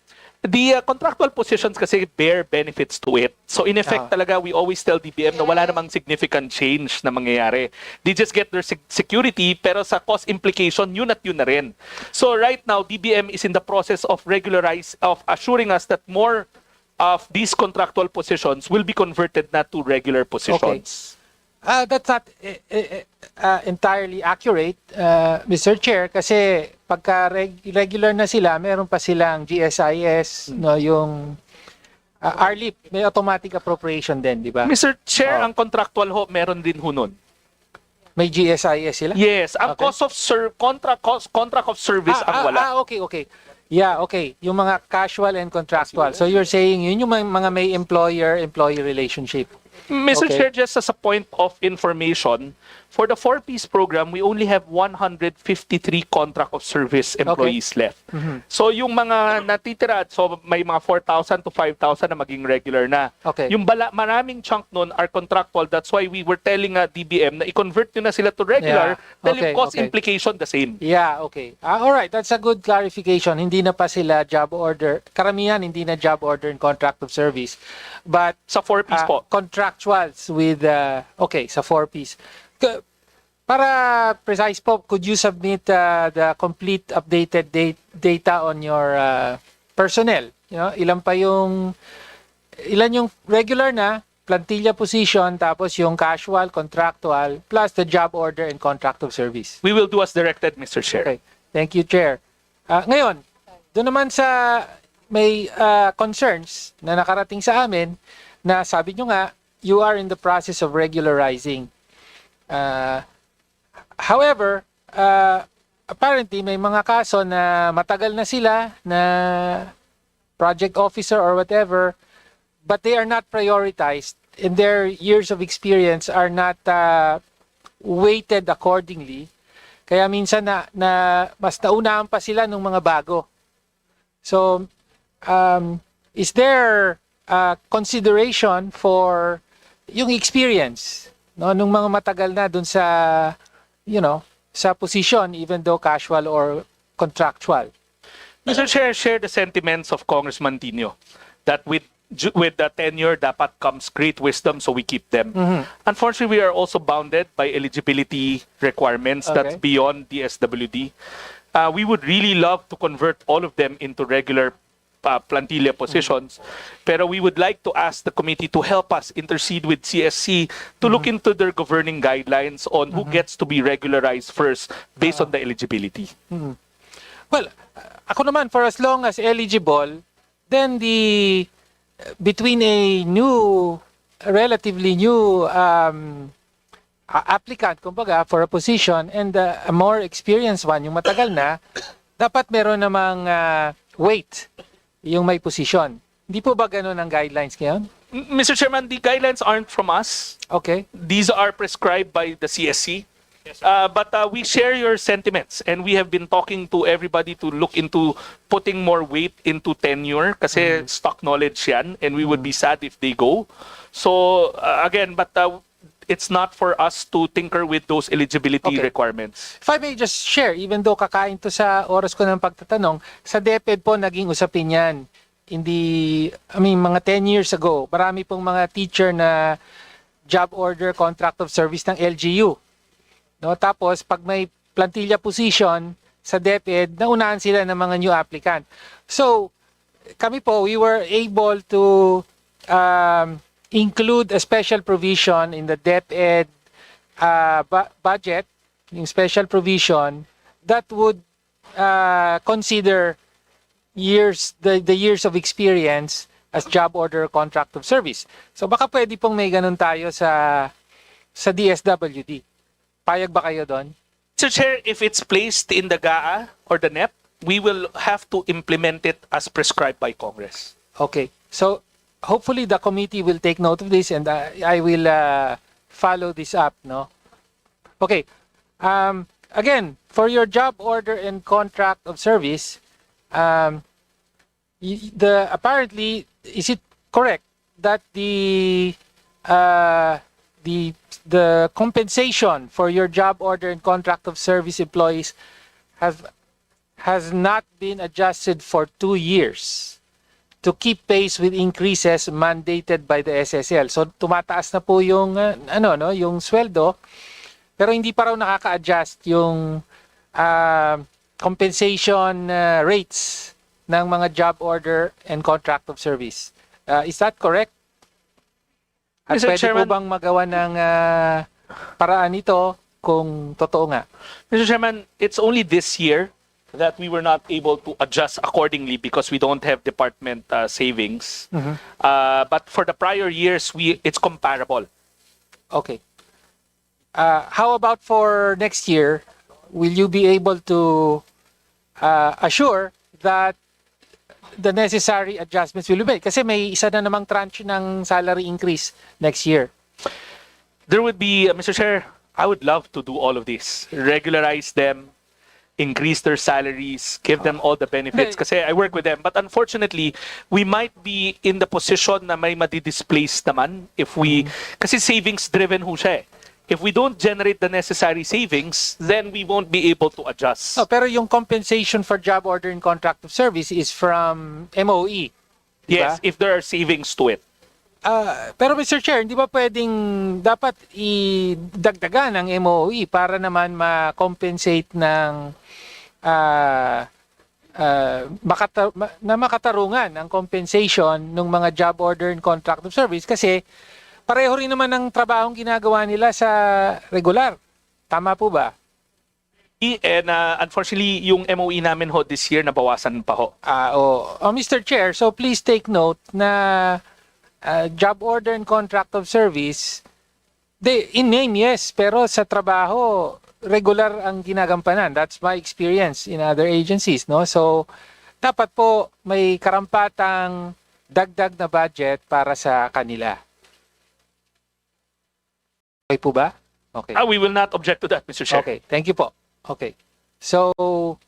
the contractual positions kasi bear benefits to it. So in effect talaga, we always tell DBM na wala namang significant change na mangyayari. They just get their security, pero sa cost implication, yun at yun na rin. So right now, DBM is in the process of assuring us that more of these contractual positions will be converted na to regular positions. That's not entirely accurate, Mr. Chair, kasi pagka regular na sila, meron pa silang GSIS, no, yung RLIP, may automatic appropriation din, di ba? Mr. Chair, ang contractual ho, meron din ho nun. May GSIS sila? Yes, ang cost of contract of service ang wala. Okay. Yeah, okay. Yung mga casual and contractual. So you're saying yun yung mga may employer-employee relationship. Mr. Chair, just as a point of information, for the 4Ps program, we only have 153 contract of service employees left. So yung mga natitira, so may mga 4,000 to 5,000 na maging regular na. Yung maraming chunk nun are contractual. That's why we were telling DBM na i-convert nyo na sila to regular dahil yung cost implication the same. Yeah, okay. All right, that's a good clarification. Hindi na pa sila job order. Karamihan hindi na job order and contract of service. But sa 4Ps po. Contractuals with sa 4Ps. Para precise po, could you submit the complete updated data on your personnel? You know, ilan yung regular na plantilla position, tapos yung casual, contractual, plus the job order and contract of service. We will do as directed, Mr. Chair. Okay. Thank you, Chair. Ngayon, doon naman sa may concerns na nakarating sa amin na sabi nyo nga, you are in the process of regularizing. However, apparently may mga kaso na matagal na sila na project officer or whatever, but they are not prioritized and their years of experience are not weighted accordingly. Kaya minsan mas naunahan pa sila ng mga bago. So, is there consideration for yung experience nung mga matagal na dun sa sa position, even though casual or contractual? Mr. Chair, share the sentiments of Congressman Tino that with the tenure dapat comes great wisdom, so we keep them. Unfortunately, we are also bounded by eligibility requirements that's beyond the SWD. We would really love to convert all of them into regular plantilla positions, pero we would like to ask the committee to help us intercede with CSC to look into their governing guidelines on who gets to be regularized first based on the eligibility. Well, ako naman, for as long as eligible, then between a relatively new applicant, kumbaga, for a position and a more experienced one, yung matagal na, dapat meron namang weight yung may position. Hindi po ba ganun ang guidelines ngayon? Mr. Chairman, the guidelines aren't from us. Okay. These are prescribed by the CSC. But we share your sentiments and we have been talking to everybody to look into putting more weight into tenure kasi stock knowledge yan and we would be sad if they go. So again, but it's not for us to tinker with those eligibility Okay. requirements. If I may just share, even though kakain to sa oras ko ng pagtatanong, sa DepEd po naging usapin yan. Mga 10 years ago, marami pong mga teacher na job order contract of service ng LGU. No, tapos pag may plantilla position sa DepEd, naunahan sila ng mga new applicant. So, kami po, we were able to include a special provision in the DepEd budget, yung special provision that would consider the years of experience as job order contract of service. So baka pwede pong may ganun tayo sa DSWD. Payag ba kayo doon? Mr. Chair, if it's placed in the GAA or the NEP, we will have to implement it as prescribed by Congress. Okay. So hopefully the committee will take note of this and I will follow this up, no? Okay. Again, for your job order and contract of service, apparently, is it correct that the compensation for your job order and contract of service employees has not been adjusted for 2 years to keep pace with increases mandated by the SSL? So tumataas na po yung yung sweldo, pero hindi pa raw nakaka-adjust yung compensation rates ng mga job order and contract of service. Is that correct? At Mr. pwede Chairman, po bang magawa ng paraan ito kung totoo nga? Mr. Chairman, it's only this year that we were not able to adjust accordingly because we don't have department savings. But for the prior years, it's comparable. Okay. How about for next year? Will you be able to assure that the necessary adjustments will be made? Kasi may isa na namang tranche ng salary increase next year. There would be, Mr. Chair, I would love to do all of this. Regularize them, increase their salaries, give them all the benefits. Kasi I work with them. But unfortunately, we might be in the position na may madi-displace naman if we, kasi savings-driven ho siya eh. If we don't generate the necessary savings, then we won't be able to adjust. Oh, pero yung compensation for job order and contract of service is from MOE. Yes, if there are savings to it. Pero Mr. Chair, hindi ba pwedeng dapat idagdagan ng MOE para naman ma-compensate ng makatarungan ang compensation ng mga job order and contract of service? Kasi pareho rin naman ng trabahong ginagawa nila sa regular. Tama po ba? And unfortunately, yung MOE namin ho this year nabawasan pa ho. Mr. Chair, so please take note na job order and contract of service, in name, yes, pero sa trabaho, regular ang ginagampanan. That's my experience in other agencies, no? So, dapat po may karampatang dagdag na budget para sa kanila. Okay po ba? Okay. We will not object to that, Mr. Chair. Okay, thank you po. Okay. So,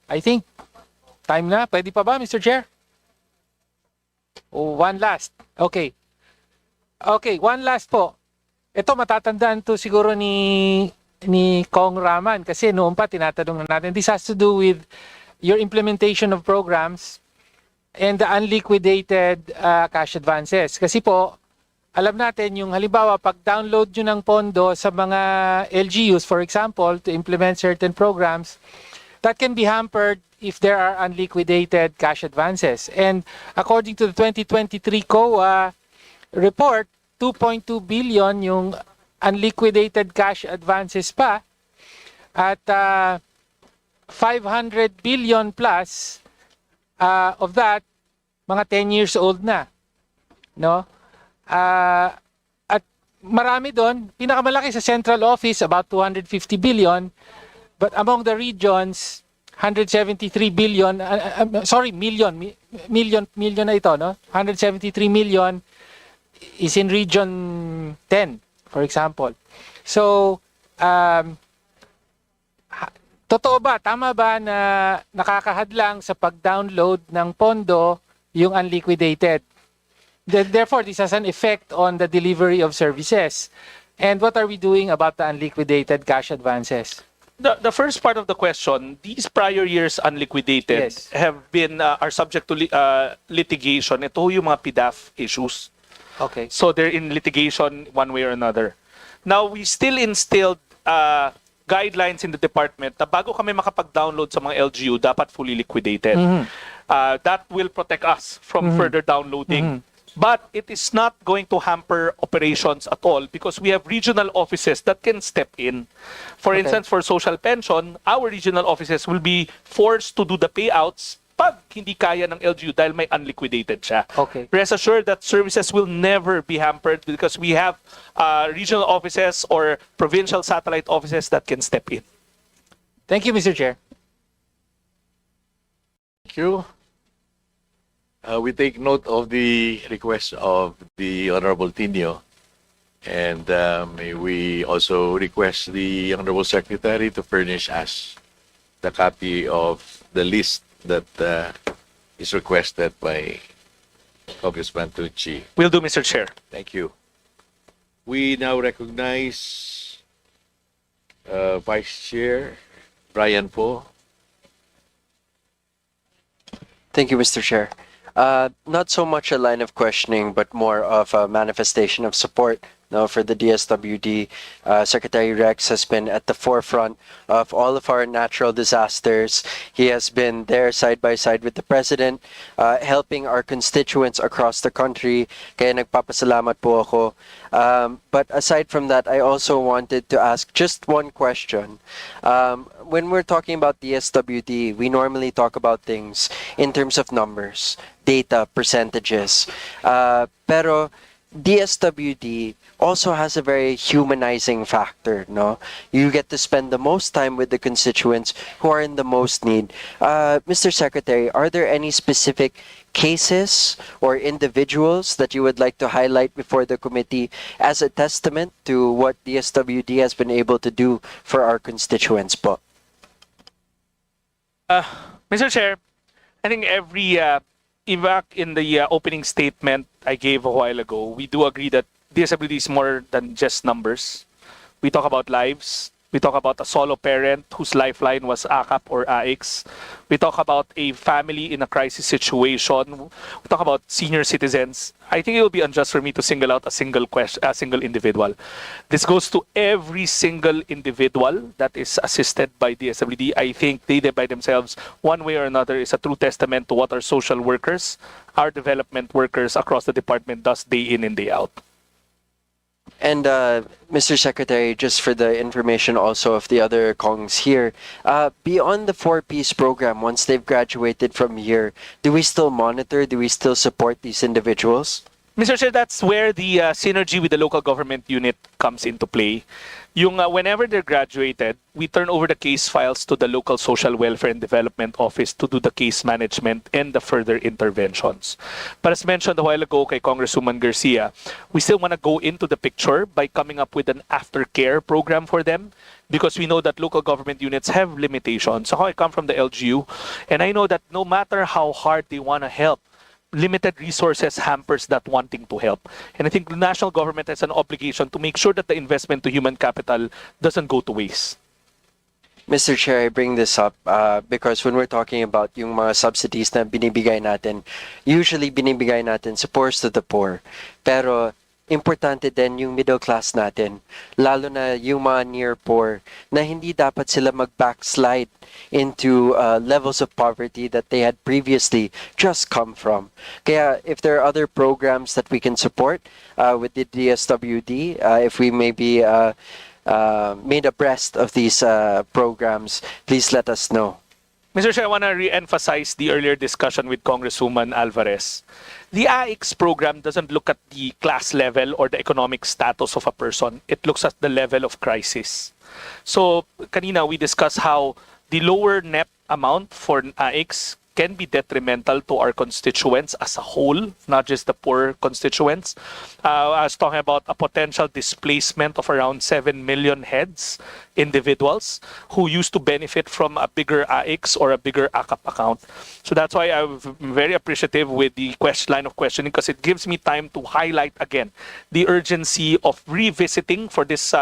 I think time na. Pwede pa ba, Mr. Chair? One last. Okay. Okay, one last po. Ito matatandaan to siguro ni Kong Raman kasi noon pa tinatanong na natin. This has to do with your implementation of programs and the unliquidated cash advances. Kasi po, alam natin yung halimbawa pag download nyo ng pondo sa mga LGUs, for example, to implement certain programs, that can be hampered if there are unliquidated cash advances. And according to the 2023 COA report, 2.2 billion yung unliquidated cash advances pa at 500 billion plus of that mga 10 years old na, no? At marami doon, pinakamalaki sa central office about 250 billion, but among the regions 173 billion million na ito, no? 173 million is in region 10, for example. So totoo ba, tama ba na nakakahadlang sa pag-download ng pondo yung unliquidated? Therefore, this has an effect on the delivery of services. And what are we doing about the unliquidated cash advances? The first part of the question, these prior years unliquidated Yes. have been are subject to litigation. Ito yung mga PDAF issues. Okay. So they're in litigation one way or another. Now, we still instilled guidelines in the department na bago kami makapag-download sa mga LGU, dapat fully liquidated. That will protect us from further downloading. But it is not going to hamper operations at all because we have regional offices that can step in. For instance, for social pension, our regional offices will be forced to do the payouts pag hindi kaya ng LGU dahil may unliquidated siya. Okay. Rest assured that services will never be hampered because we have regional offices or provincial satellite offices that can step in. Thank you, Mr. Chair. Thank you. We take note of the request of the Honorable Tinio, and may we also request the Honorable Secretary to furnish us the copy of the list that is requested by Congressman Tucci. Will do, Mr. Chair. Thank you. We now recognize Vice Chair Brian Poe. Thank you, Mr. Chair. Not so much a line of questioning, but more of a manifestation of support. No, for the DSWD, Secretary Rex has been at the forefront of all of our natural disasters. He has been there side by side with the President, helping our constituents across the country. Kaya nagpapasalamat po ako. But aside from that, I also wanted to ask just one question. When we're talking about DSWD, we normally talk about things in terms of numbers, data, percentages. Pero DSWD also has a very humanizing factor, no? You get to spend the most time with the constituents who are in the most need. Mr. Secretary, are there any specific cases or individuals that you would like to highlight before the committee as a testament to what DSWD has been able to do for our constituents po? Mr. Chair, I think every evac in the opening statement I gave a while ago, we do agree that disability is more than just numbers. We talk about lives. We talk about a solo parent whose lifeline was AKAP or AIX. We talk about a family in a crisis situation. We talk about senior citizens. I think it will be unjust for me to single out a single individual. This goes to every single individual that is assisted by DSWD. I think they by themselves, one way or another, is a true testament to what our social workers, our development workers across the department does day in and day out. And Mr. Secretary, just for the information also of the other Kongs here, beyond the 4-piece program, once they've graduated from here, do we still monitor, do we still support these individuals? Mr. Chair, that's where the synergy with the local government unit comes into play. Yung whenever they're graduated, we turn over the case files to the local social welfare and development office to do the case management and the further interventions. But as mentioned a while ago kay Congresswoman Garcia, we still want to go into the picture by coming up with an aftercare program for them because we know that local government units have limitations. So I come from the LGU and I know that no matter how hard they want to help, limited resources hampers that wanting to help. And I think the national government has an obligation to make sure that the investment to human capital doesn't go to waste. Mr. Chair, I bring this up because when we're talking about yung mga subsidies na binibigay natin, usually binibigay natin sa poorest to the poor. Pero importante din yung middle class natin, lalo na yung mga near poor, na hindi dapat sila mag-backslide into levels of poverty that they had previously just come from. Kaya if there are other programs that we can support with the DSWD, if we may be made abreast of these programs, please let us know. Mr. Chair, I want to re-emphasize the earlier discussion with Congresswoman Alvarez. The AIX program doesn't look at the class level or the economic status of a person. It looks at the level of crisis. So, kanina we discussed how the lower NEP amount for AIX can be detrimental to our constituents as a whole, not just the poor constituents. I was talking about a potential displacement of around 7 million heads, individuals who used to benefit from a bigger AIX or a bigger AKAP account. So that's why I'm very appreciative with the line of questioning, because it gives me time to highlight again the urgency of revisiting for this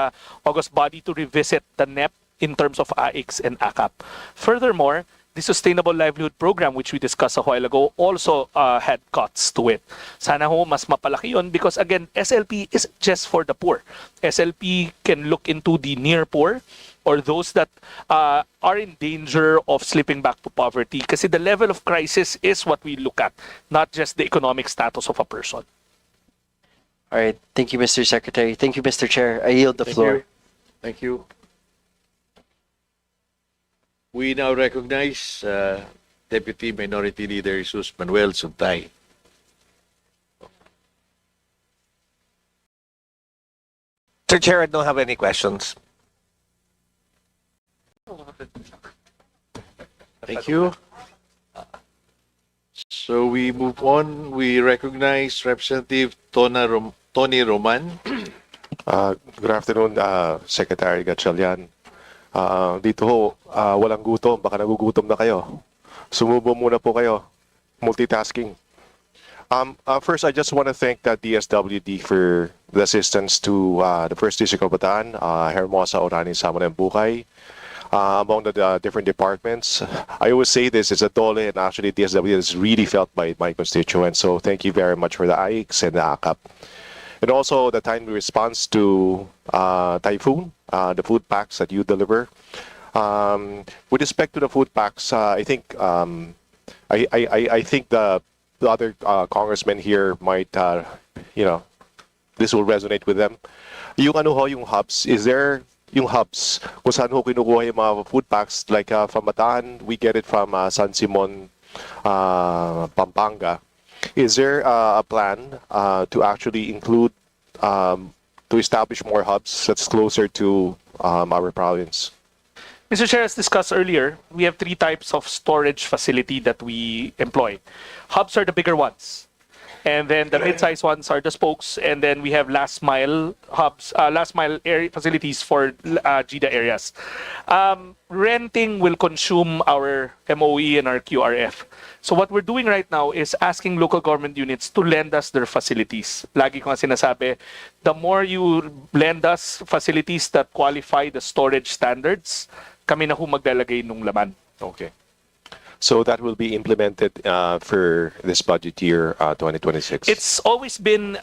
August body to revisit the NEP in terms of AIX and AKAP. Furthermore, the Sustainable Livelihood Program, which we discussed a while ago, also had cuts to it. Sana ho mas mapalaki yun, because again, SLP isn't just for the poor. SLP can look into the near poor or those that are in danger of slipping back to poverty. Kasi the level of crisis is what we look at, not just the economic status of a person. All right. Thank you, Mr. Secretary. Thank you, Mr. Chair. I yield the floor. Thank you. We now recognize Deputy Minority Leader Jesus Manuel Suntay. Mr. Chair, I don't have any questions. Thank you. So we move on. We recognize Representative Tony Roman. Good afternoon, Secretary Gatchalian. Dito ho, walang gutom, baka nagugutom na kayo. Sumubo muna po kayo. Multitasking. First, I just want to thank DSWD for the assistance to the First District of Bataan, Hermosa, Orani, Samana, and Bukay, among the different departments. I always say this, it's a dole, and actually DSWD is really felt by my constituents. So thank you very much for the AIX and the AKAP. And also the timely response to typhoon, the food packs that you deliver. With respect to the food packs, I think I think the other congressmen here might, this will resonate with them. Yung ano ho, yung hubs, is there yung hubs kung saan ho kinukuha yung mga food packs, like from Bataan, we get it from San Simon, Pampanga. Is there a plan to actually include, to establish more hubs that's closer to our province? Mr. Chair, as discussed earlier, we have 3 types of storage facility that we employ. Hubs are the bigger ones. And then the mid-sized ones are the spokes. And then we have last mile hubs, last mile area facilities for GIDA areas. Renting will consume our MOE and our QRF. So what we're doing right now is asking local government units to lend us their facilities. Lagi ko nga sinasabi, the more you lend us facilities that qualify the storage standards, kami na ho maglalagay nung laman. Okay. So that will be implemented for this budget year, 2026. It's always been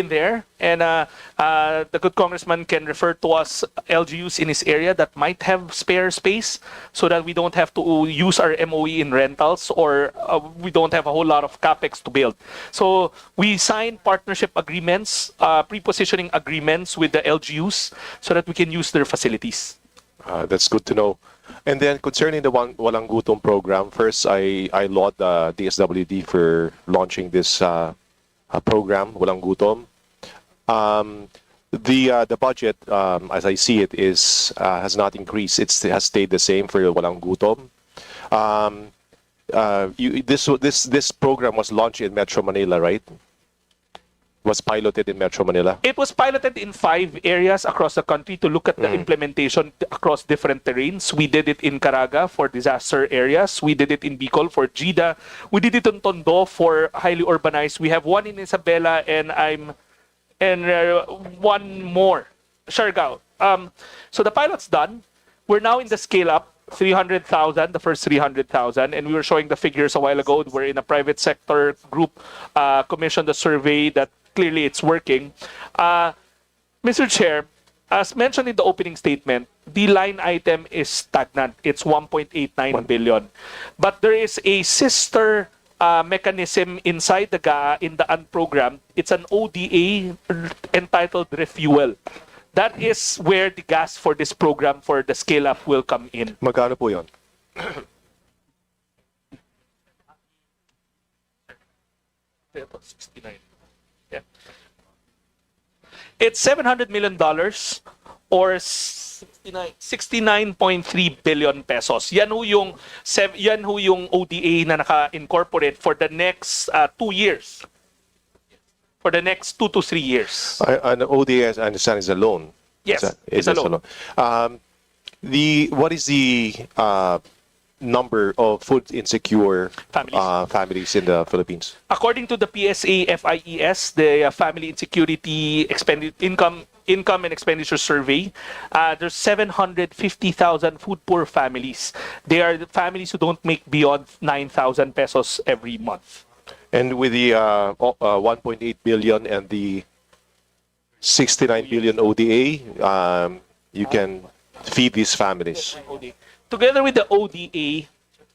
there, and the good congressman can refer to us LGUs in his area that might have spare space, so that we don't have to use our MOE in rentals, or we don't have a whole lot of capex to build. So we sign partnership agreements, pre-positioning agreements with the LGUs, so that we can use their facilities. That's good to know. And then concerning the Walang Gutom program, first I laud the DSWD for launching this program, Walang Gutom. The budget, as I see it, has not increased. It has stayed the same for Walang Gutom. This program was launched in Metro Manila, right? Was piloted in Metro Manila? It was piloted in 5 areas across the country to look at the implementation across different terrains. We did it in Caraga for disaster areas. We did it in Bicol for GIDA. We did it in Tondo for highly urbanized. We have one in Isabela and one more, Siargao. So the pilot's done. We're now in the scale up. 300,000, the first 300,000, and we were showing the figures a while ago. We're in a private sector group commissioned a survey that clearly it's working. Mr. Chair, as mentioned in the opening statement, the line item is stagnant. It's 1.89 billion. But there is a sister mechanism inside the GAA in the unprogrammed. It's an ODA entitled Refuel. That is where the gas for this program for the scale-up will come in. Magkano po yun? It's $700 million or 69.3 billion pesos. Yan ho yung ODA na naka-incorporate for the next 2 years. For the next 2 to 3 years. An ODS, I understand, is a loan. Yes, It's it's a loan. What is the number of food insecure families in the Philippines? According to the PSA FIES, the Family Insecurity Income and Expenditure Survey, there's 750,000 food poor families. They are the families who don't make beyond 9,000 pesos every month. And with the 1.8 billion and the 69 billion ODA, you can feed these families. Together with the ODA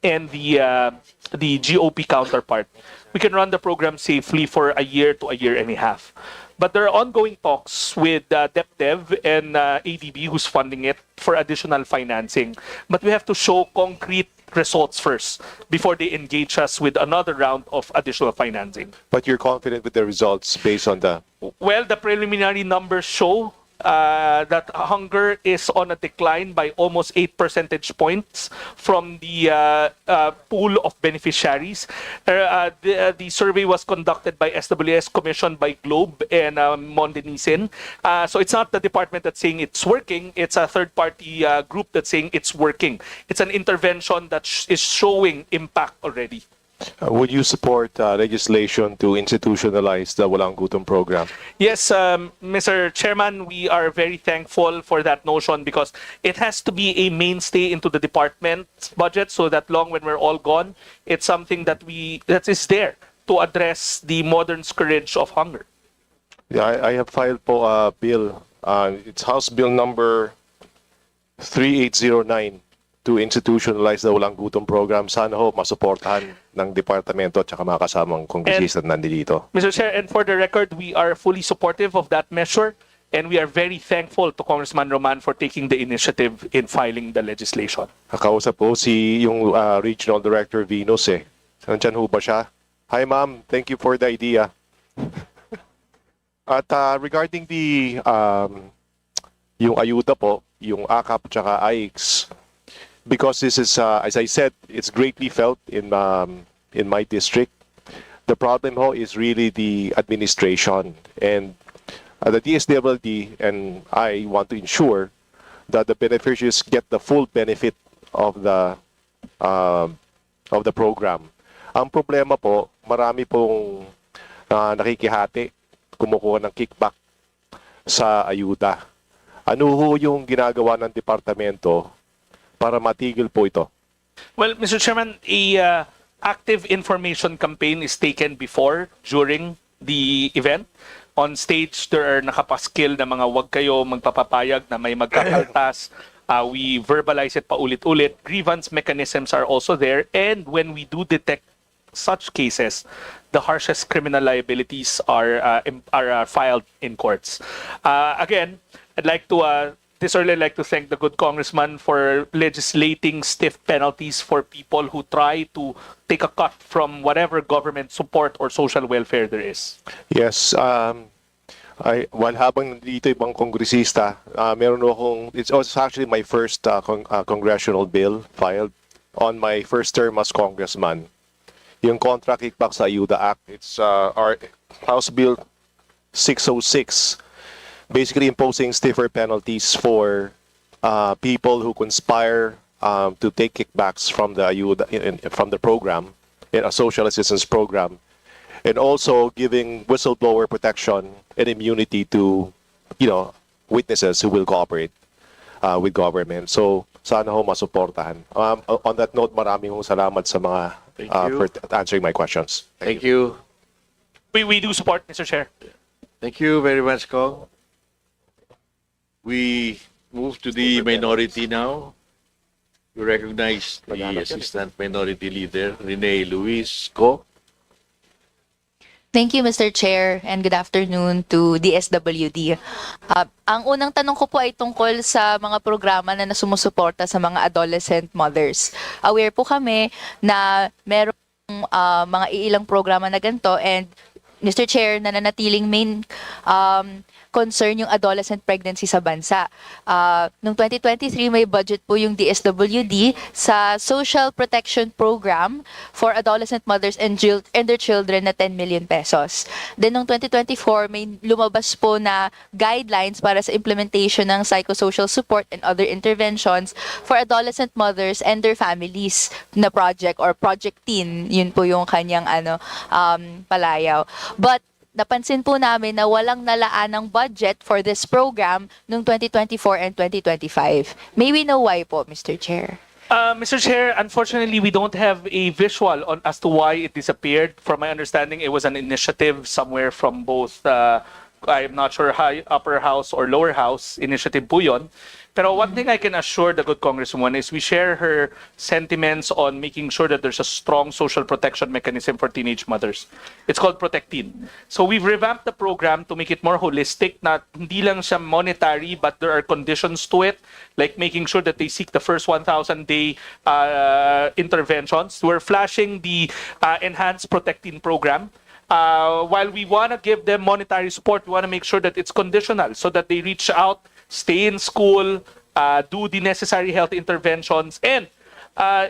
and the GOP counterpart, we can run the program safely for a year to a year and a half. But there are ongoing talks with DepDev and ADB, who's funding it, for additional financing. But we have to show concrete results first before they engage us with another round of additional financing. But you're confident with the results based on the... Well, the preliminary numbers show that hunger is on a decline by almost 8 percentage points from the pool of beneficiaries. The survey was conducted by SWS, commissioned by Globe and Mondenisin. So it's not the department that's saying it's working, it's a third-party group that's saying it's working. It's an intervention that is showing impact already. Would you support legislation to institutionalize the Walang Gutom program? Yes, Mr. Chairman, we are very thankful for that notion because it has to be a mainstay into the department's budget so that long when we're all gone, it's something that is there to address the modern scourge of hunger. Yeah, I have filed po a bill. It's House Bill number 3809 to institutionalize the Walang Gutom program. Sana ho masuportahan ng departamento at saka mga kasamang kongresista na nandito. Mr. Chair, and for the record, we are fully supportive of that measure and we are very thankful to Congressman Roman for taking the initiative in filing the legislation. Kakausap po yung Regional Director Venus eh. Nandyan ho ba siya? Hi ma'am, thank you for the idea. At regarding the yung ayuda po, yung AKAP tsaka AIX, because this is, as I said, it's greatly felt in my district. The problem ho is really the administration, and the DSWD and I want to ensure that the beneficiaries get the full benefit of the program. Ang problema po, marami pong nakikihati, kumukuha ng kickback sa ayuda. Ano ho yung ginagawa ng departamento para matigil po ito? Well, Mr. Chairman, a active information campaign is taken before, during the event. On stage, there are nakapaskil na mga wag kayo magpapapayag na may magkakaltas. We verbalize it paulit-ulit. Grievance mechanisms are also there. And when we do detect such cases, the harshest criminal liabilities are filed in courts. Again, I'd like to like to thank the good congressman for legislating stiff penalties for people who try to take a cut from whatever government support or social welfare there is. Yes, while habang dito ibang kongresista, meron akong, it's actually my first congressional bill filed on my first term as congressman. Yung Contra Kickback sa Ayuda Act, it's our House Bill 606, basically imposing stiffer penalties for people who conspire to take kickbacks from the Ayuda, from the program, in a social assistance program, and also giving whistleblower protection and immunity to, witnesses who will cooperate with government. So sana ho masuportahan. On that note, maraming hong salamat sa mga for answering my questions. Thank you. We do support, Mr. Chair. Thank you very much, Kong. We move to the minority now. We recognize the Assistant Minority Leader, Rene Luis Co. Thank you, Mr. Chair, and good afternoon to DSWD. Ang unang tanong ko po ay tungkol sa mga programa na sumusuporta sa mga adolescent mothers. Aware po kami na merong mga ilang programa na ganito, and Mr. Chair, nananatiling main concern yung adolescent pregnancy sa bansa. Noong 2023, may budget po yung DSWD sa Social Protection Program for adolescent mothers and their children na 10 million pesos. Then noong 2024, may lumabas po na guidelines para sa implementation ng psychosocial support and other interventions for adolescent mothers and their families na project or Project Teen. Yun po yung kanyang palayaw. But napansin po namin na walang nalaan ng budget for this program noong 2024 and 2025. May we know why po, Mr. Chair? Mr. Chair, unfortunately, we don't have a visual on as to why it disappeared. From my understanding, it was an initiative somewhere from both, I'm not sure, upper house or lower house initiative po yun. Pero one thing I can assure the good Congresswoman is we share her sentiments on making sure that there's a strong social protection mechanism for teenage mothers. It's called Protect Teen. So we've revamped the program to make it more holistic, not hindi lang siya monetary, but there are conditions to it, like making sure that they seek the first 1,000-day interventions. We're flashing the Enhanced Protect Teen program. While we want to give them monetary support, we want to make sure that it's conditional so that they reach out, stay in school, do the necessary health interventions, and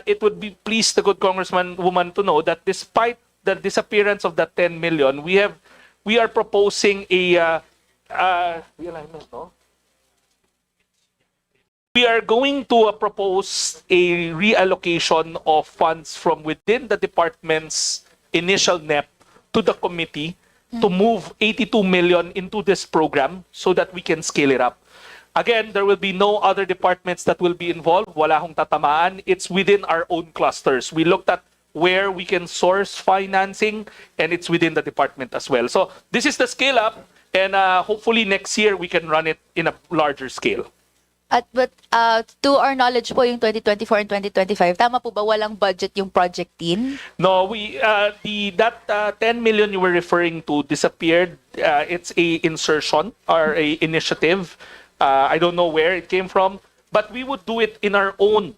it would be pleased the good woman to know that despite the disappearance of that 10 million, we are proposing a realignment, no? We are going to propose a reallocation of funds from within the department's initial NEP to the committee to move 82 million into this program so that we can scale it up. Again, there will be no other departments that will be involved. Wala hong tatamaan. It's within our own clusters. We looked at where we can source financing, and it's within the department as well. So this is the scale up, and hopefully next year we can run it in a larger scale. But to our knowledge po, yung 2024 and 2025, tama po ba walang budget yung Project Teen? No, that 10 million you were referring to disappeared. It's a insertion or a initiative. I don't know where it came from, but we would do it in our own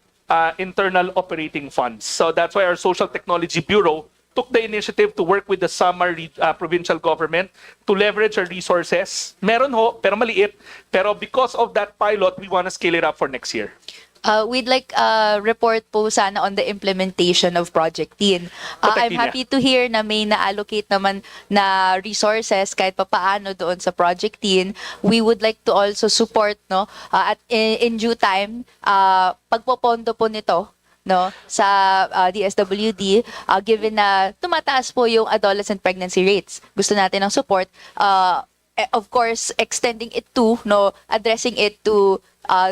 internal operating funds. So that's why our Social Technology Bureau took the initiative to work with the Samar provincial government to leverage our resources. Meron ho, pero maliit. Pero because of that pilot, we want to scale it up for next year. We'd like a report po sana on the implementation of Project Teen. I'm happy to hear na may na-allocate naman na resources kahit papaano doon sa Project Teen. We would like to also support at in due time pagpopondo po nito sa DSWD, given na tumataas po yung adolescent pregnancy rates. Gusto natin ng support. Of course, extending it to, addressing it to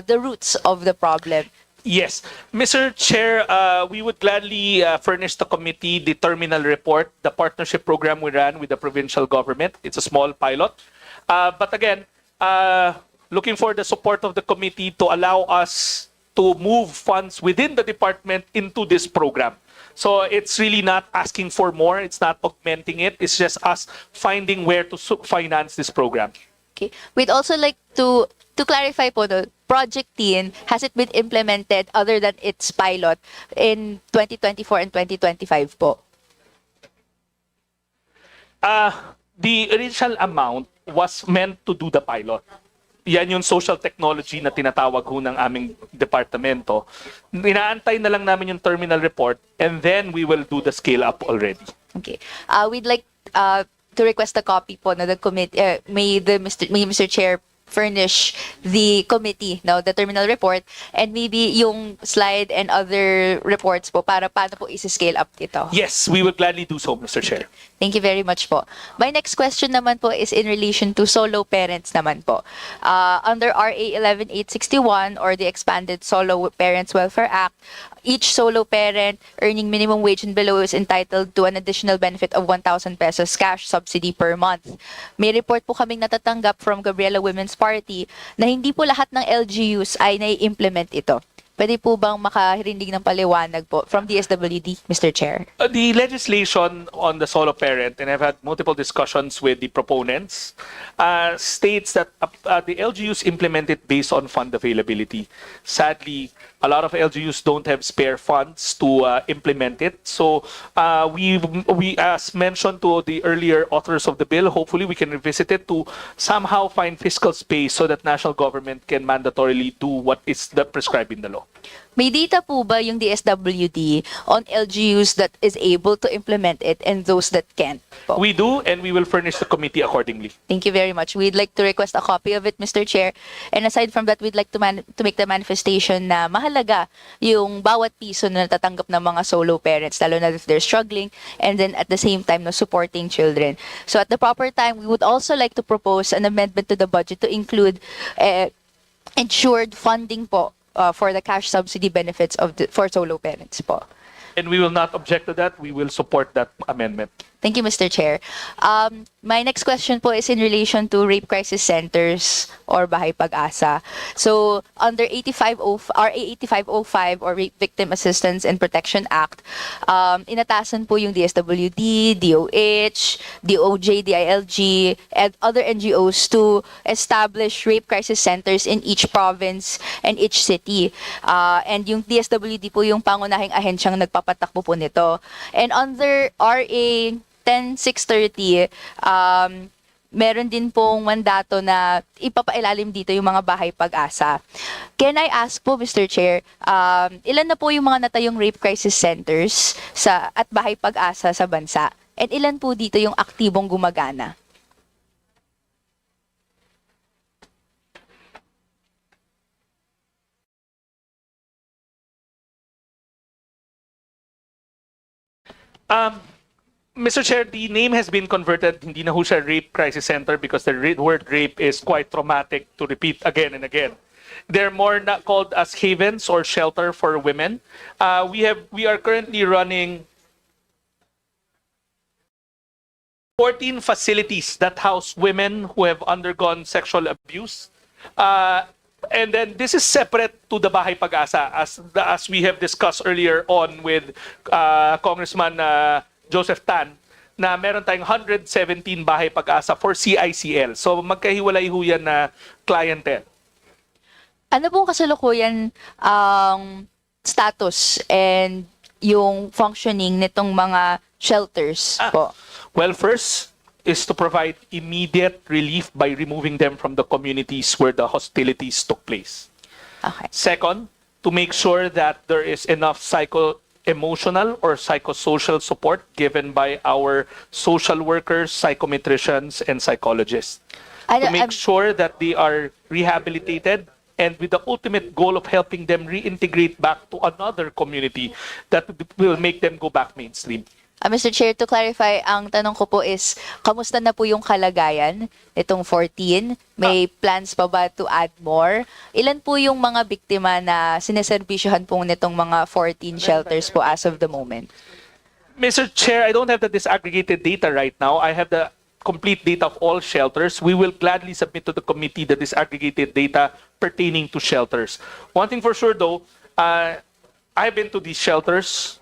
the roots of the problem. Yes. Mr. Chair, we would gladly furnish the committee the terminal report, the partnership program we ran with the provincial government. It's a small pilot. But again, looking for the support of the committee to allow us to move funds within the department into this program. So it's really not asking for more. It's not augmenting it. It's just us finding where to finance this program. Okay. We'd also like to clarify po, Project Teen, has it been implemented other than its pilot in 2024 and 2025 po? The original amount was meant to do the pilot. Yan yung social technology na tinatawag ho ng aming departamento. Inaantay na lang namin yung terminal report, and then we will do the scale up already. Okay. We'd like to request a copy po na the committee, may Mr. Chair furnish the committee, the terminal report, and maybe yung slide and other reports po para paano po isi-scale up ito. Yes, we will gladly do so, Mr. Chair. Thank you very much po. My next question naman po is in relation to solo parents naman po. Under RA 11861 or the expanded Solo Parents Welfare Act, each solo parent earning minimum wage and below is entitled to an additional benefit of 1,000 pesos cash subsidy per month. May report po kaming natatanggap from Gabriela Women's Party na hindi po lahat ng LGUs ay nai-implement ito. Pwede po bang makahirinig ng paliwanag po from DSWD, Mr. Chair? The legislation on the solo parent, and I've had multiple discussions with the proponents, states that the LGUs implement it based on fund availability. Sadly, a lot of LGUs don't have spare funds to implement it. So we, as mentioned to the earlier authors of the bill, hopefully we can revisit it to somehow find fiscal space so that national government can mandatorily do what is prescribed in the law. May data po ba yung DSWD on LGUs that is able to implement it and those that can't? Po? We do, and we will furnish the committee accordingly. Thank you very much. We'd like to request a copy of it, Mr. Chair. And aside from that, we'd like to make the manifestation na mahalaga yung bawat piso na natatanggap ng mga solo parents, lalo na if they're struggling, and then at the same time, no, supporting children. So at the proper time, we would also like to propose an amendment to the budget to include ensured funding po for the cash subsidy benefits for solo parents po. And we will not object to that. We will support that amendment. Thank you, Mr. Chair. My next question po is in relation to rape crisis centers or Bahay Pag-asa. So, under RA 8505 or Rape Victim Assistance and Protection Act, inatasan po yung DSWD, DOH, DOJ, DILG, and other NGOs to establish rape crisis centers in each province and each city. And yung DSWD po yung pangunahing ahensyang nagpapatakbo po nito. And under RA 10630, meron din pong mandato na ipapailalim dito yung mga Bahay Pag-asa. Can I ask po, Mr. Chair, ilan na po yung mga natayong rape crisis centers at Bahay Pag-asa sa bansa? And ilan po dito yung aktibong gumagana? Mr. Chair, the name has been converted, hindi na ho siya Rape Crisis Center because the word rape is quite traumatic to repeat again and again. They're more not called as havens or shelter for women. We are currently running 14 facilities that house women who have undergone sexual abuse. And then this is separate to the Bahay Pag-asa as we have discussed earlier on with Congressman Joseph Tan, na meron tayong 117 Bahay Pag-asa for CICL. So magkahiwalay ho yan na clientele. Ano pong kasalukuyan ang status and yung functioning nitong mga shelters po? Well, first is to provide immediate relief by removing them from the communities where the hostilities took place. Okay. Second, to make sure that there is enough emotional or psychosocial support given by our social workers, psychometricians, and psychologists. To make sure that they are rehabilitated and with the ultimate goal of helping them reintegrate back to another community that will make them go back mainstream. Mr. Chair, to clarify, ang tanong ko po is, kamusta na po yung kalagayan itong 14? May plans pa ba to add more? Ilan po yung mga biktima na sineservisyohan po nitong mga 14 shelters po as of the moment? Mr. Chair, I don't have the disaggregated data right now. I have the complete data of all shelters. We will gladly submit to the committee the disaggregated data pertaining to shelters. One thing for sure though, I've been to these shelters.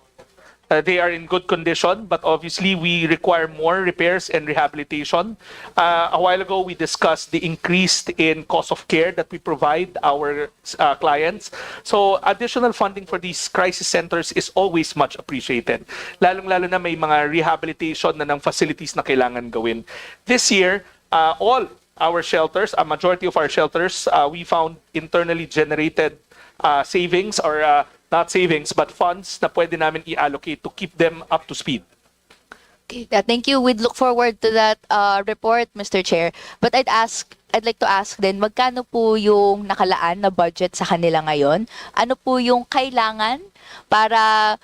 They are in good condition, but obviously we require more repairs and rehabilitation. A while ago, we discussed the increase in cost of care that we provide our clients. So additional funding for these crisis centers is always much appreciated. Lalong-lalo na may mga rehabilitation na ng facilities na kailangan gawin. This year, all our shelters, a majority of our shelters, we found internally generated savings or not savings, but funds na pwede namin i-allocate to keep them up to speed. Okay, thank you. We'd look forward to that report, Mr. Chair. But I'd like to ask din, magkano po yung nakalaan na budget sa kanila ngayon? Ano po yung kailangan para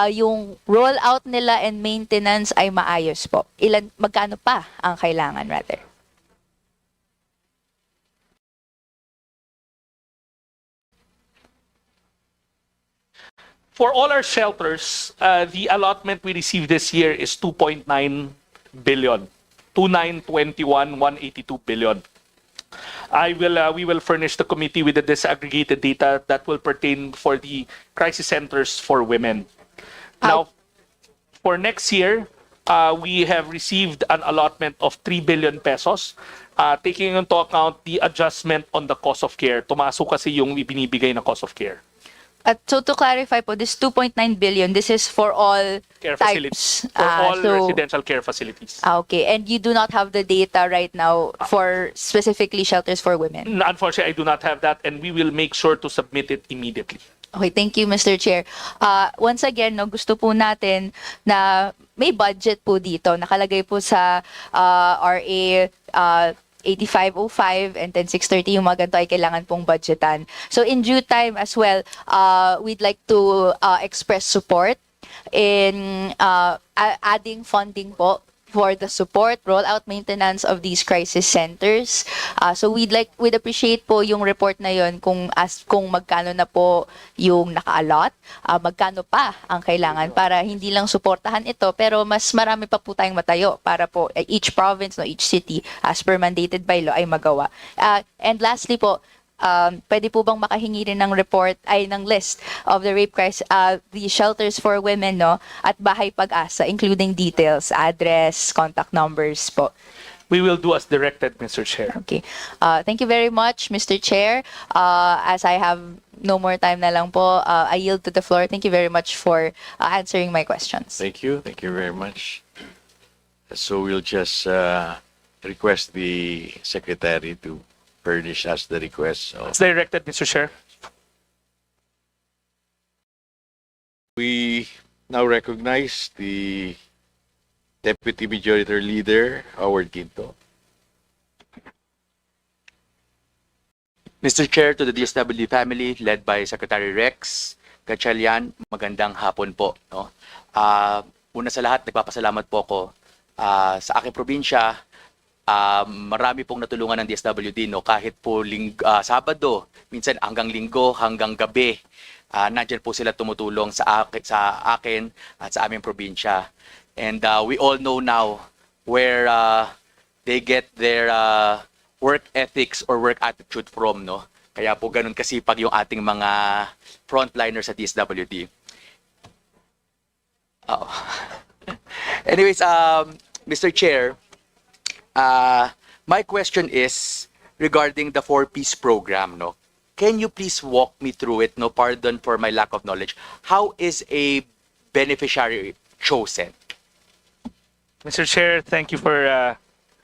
yung rollout nila and maintenance ay maayos po? Magkano pa ang kailangan rather? For all our shelters, the allotment we received this year is 2.9 billion. 2921 182 billion. We will furnish the committee with the disaggregated data that will pertain for the crisis centers for women. Now, for next year, we have received an allotment of 3 billion pesos, taking into account the adjustment on the cost of care. Tumaso kasi yung ibinibigay na cost of care. So to clarify po, this 2.9 billion, this is for all Care types. facilities. For all so- residential care facilities. Okay, and you do not have the data right now for specifically shelters for women. Unfortunately, I do not have that, and we will make sure to submit it immediately. Okay, thank you, Mr. Chair. Once again, no, gusto po natin na may budget po dito. Nakalagay po sa RA 8505 and 10630 yung mga ganito ay kailangan pong budgetan. So in due time as well, we'd like to express support in adding funding po for the support, rollout, maintenance of these crisis centers. So we'd appreciate po yung report na yon kung magkano na po yung naka-allot, magkano pa ang kailangan para hindi lang suportahan ito pero mas marami pa po tayong matayo para po each province, no, each city as per mandated by law ay magawa. And lastly po, pwede po bang makahingi rin ng report ay ng list of the rape crisis, the shelters for women, no, at Bahay Pag-asa, including details, address, contact numbers po. We will do as directed, Mr. Chair. Okay. Thank you very much, Mr. Chair. As I have no more time na lang po, I yield to the floor. Thank you very much for answering my questions. Thank you. Thank you very much. So we'll just request the Secretary to furnish us the request. As directed, Mr. Chair. We now recognize the Deputy Majority Leader, Howard Quinto. Mr. Chair, to the DSWD family led by Secretary Rex Gatchalian, magandang hapon po. No? Una sa lahat, nagpapasalamat po ako sa aking probinsya. Marami pong natulungan ng DSWD, no? Kahit po Sabado, minsan hanggang Linggo, hanggang gabi, nandyan po sila tumutulong sa akin at sa aming probinsya. And we all know now where they get their work ethics or work attitude from, no? Kaya po ganun kasipag yung ating mga frontliners sa DSWD. Anyways, Mr. Chair, my question is regarding the 4-piece program, no? Can you please walk me through it? No, pardon for my lack of knowledge. How is a beneficiary chosen? Mr. Chair, thank you for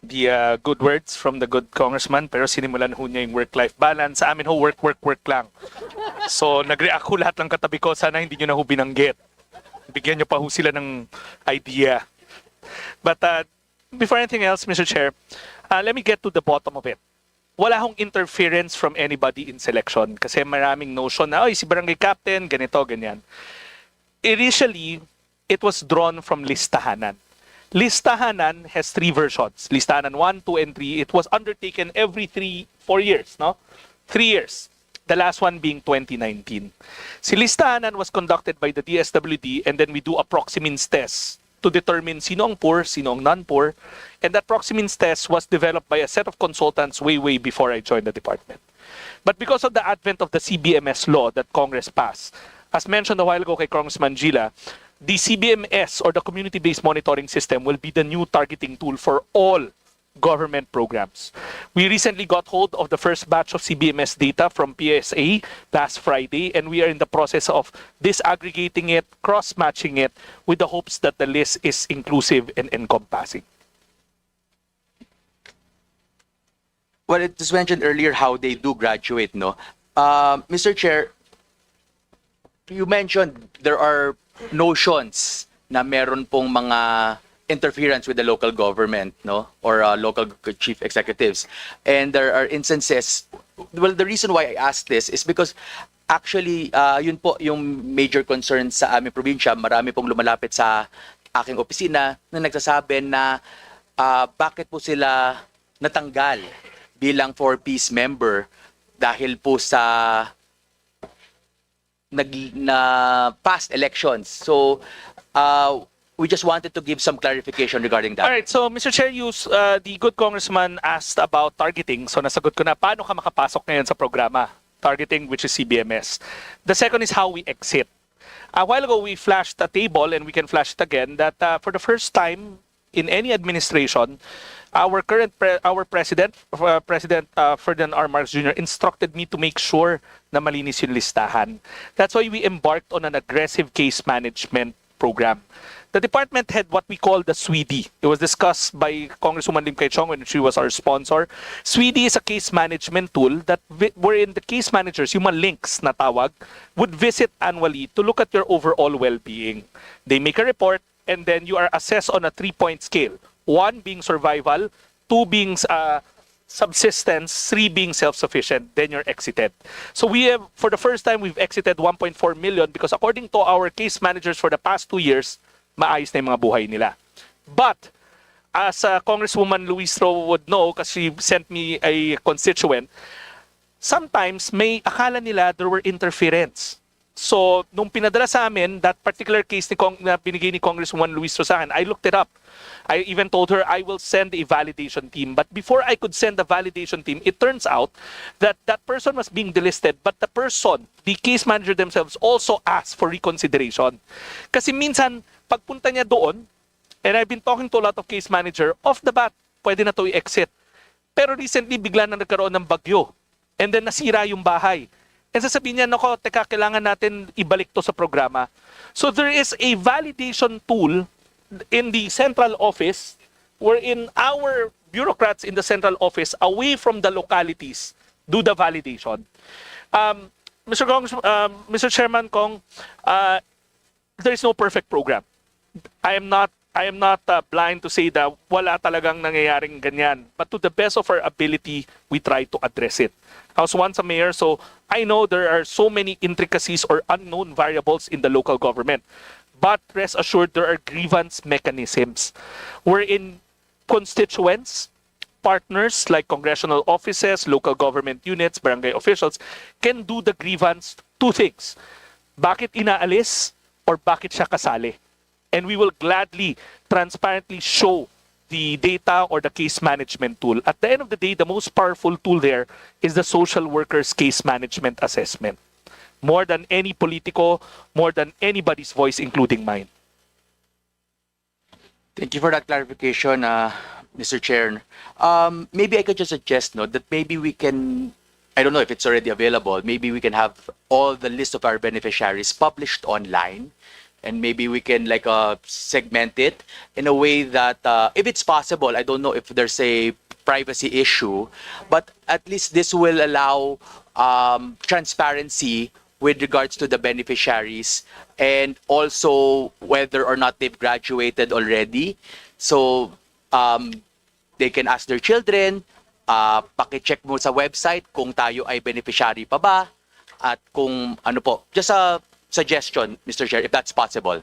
the good words from the good congressman. Pero sinimulan ho niya yung work-life balance. Sa amin ho, work lang. So, nag-react ho lahat ng katabi ko. Sana hindi nyo na ho binanggit. Bigyan nyo pa ho sila ng idea. But before anything else, Mr. Chair, let me get to the bottom of it. Wala hong interference from anybody in selection kasi maraming notion na, si barangay captain, ganito, ganyan. Initially, it was drawn from listahanan. Listahanan has 3 versions. Listahanan 1, 2, and 3. It was undertaken every 4 years, no? 3 years. The last one being 2019. Si listahanan was conducted by the DSWD and then we do a proximins test to determine sino ang poor, sino ang non-poor. And that proximins test was developed by a set of consultants way before I joined the department. But because of the advent of the CBMS law that Congress passed, as mentioned a while ago kay Congressman Gila, the CBMS or the Community-Based Monitoring System will be the new targeting tool for all government programs. We recently got hold of the first batch of CBMS data from PSA last Friday, and we are in the process of disaggregating it, cross-matching it, with the hopes that the list is inclusive and encompassing. Well, it was mentioned earlier how they do graduate, no? Mr. Chair, you mentioned there are notions na meron pong mga interference with the local government, no, or local chief executives, and there are instances. Well, the reason why I asked this is because actually, yun po yung major concern sa aming probinsya. Marami pong lumalapit sa aking opisina na nagsasabi na bakit po sila natanggal bilang 4-piece member dahil po sa past elections. So, we just wanted to give some clarification regarding that. All right, so Mr. Chair, the good congressman asked about targeting. So nasagot ko na, paano ka makapasok ngayon sa programa? Targeting, which is CBMS. The second is how we exit. A while ago, we flashed a table, and we can flash it again, that for the first time in any administration, our president, President Ferdinand R. Marcos Jr., instructed me to make sure na malinis yung listahan. That's why we embarked on an aggressive case management program. The department had what we call the SWEDI. It was discussed by Congresswoman Lim Kay Chong when she was our sponsor. SWEDI is a case management tool that wherein the case managers, yung mga links na tawag, would visit annually to look at your overall well-being. They make a report, and then you are assessed on a 3-point scale. 1 being survival, 2 being subsistence, 3 being self-sufficient, then you're exited. So we have, for the first time, we've exited 1.4 million because according to our case managers for the past 2 years, maayos na yung mga buhay nila. But, as Congresswoman Luistro would know, kasi she sent me a constituent, sometimes may akala nila there were interference. So, nung pinadala sa amin, that particular case na binigay ni Congresswoman Luistro sa akin, I looked it up. I even told her I will send a validation team. But before I could send the validation team, it turns out that that person was being delisted, but the person, the case manager themselves, also asked for reconsideration. Kasi minsan, pagpunta niya doon, and I've been talking to a lot of case manager, off the bat, pwede na to i-exit. Pero recently, bigla na nagkaroon ng bagyo. And then nasira yung bahay. And sasabihin niya, nako, teka, kailangan natin ibalik to sa programa. So there is a validation tool in the central office wherein our bureaucrats in the central office, away from the localities, do the validation. Mr. Chairman Kong, there is no perfect program. I am not blind to say that wala talagang nangyayaring ganyan. But to the best of our ability, we try to address it. I was once a mayor, so I know there are so many intricacies or unknown variables in the local government. But rest assured, there are grievance mechanisms wherein constituents, partners like congressional offices, local government units, barangay officials can do the grievance. 2 things. Bakit inaalis or bakit siya kasali? And we will gladly, transparently show the data or the case management tool. At the end of the day, the most powerful tool there is the social workers case management assessment. More than any politico, more than anybody's voice, including mine. Thank you for that clarification, Mr. Chair. Maybe I could just suggest that maybe we can, I don't know if it's already available, maybe we can have all the list of our beneficiaries published online. And maybe we can segment it in a way that, if it's possible, I don't know if there's a privacy issue, but at least this will allow transparency with regards to the beneficiaries and also whether or not they've graduated already. So they can ask their children, paki-check mo sa website kung tayo ay beneficiary pa ba at kung ano po. Just a suggestion, Mr. Chair, if that's possible.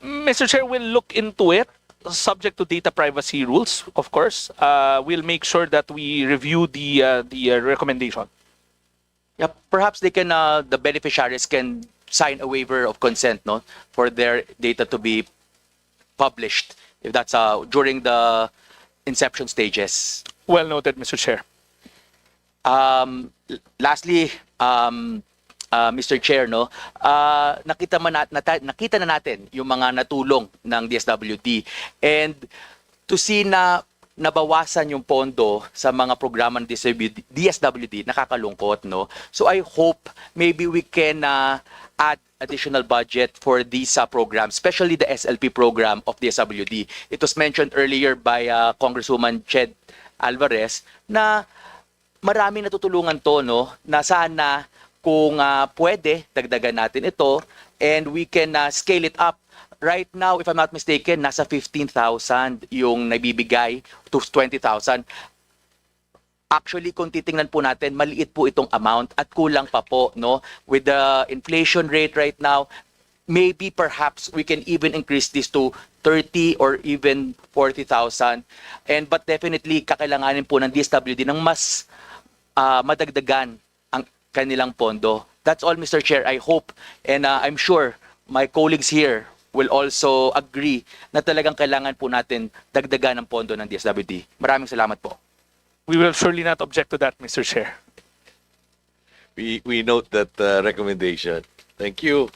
Mr. Chair, we'll look into it, subject to data privacy rules, of course. We'll make sure that we review the recommendation. Yeah, perhaps they can, the beneficiaries can sign a waiver of consent, no, for their data to be published, if that's during the inception stages. Well noted, Mr. Chair. Lastly, Mr. Chair, nakita na natin yung mga natulong ng DSWD, and to see na nabawasan yung pondo sa mga programa ng DSWD, nakakalungkot, no? So I hope maybe we can add additional budget for these programs, especially the SLP program of DSWD. It was mentioned earlier by Congresswoman Ched Alvarez na maraming natutulungan to, no? Na sana kung pwede, dagdagan natin ito and we can scale it up. Right now, if I'm not mistaken, nasa 15,000 yung nabibigay to 20,000. Actually, kung titingnan po natin, maliit po itong amount at kulang pa po, no? With the inflation rate right now, maybe perhaps we can even increase this to 30 or even 40,000. But definitely, kakailanganin po ng DSWD ng mas madagdagan ang kanilang pondo. That's all, Mr. Chair. I hope and I'm sure my colleagues here will also agree na talagang kailangan po natin dagdagan ng pondo ng DSWD. Maraming salamat po. We will surely not object to that, Mr. Chair. We note that recommendation. Thank you.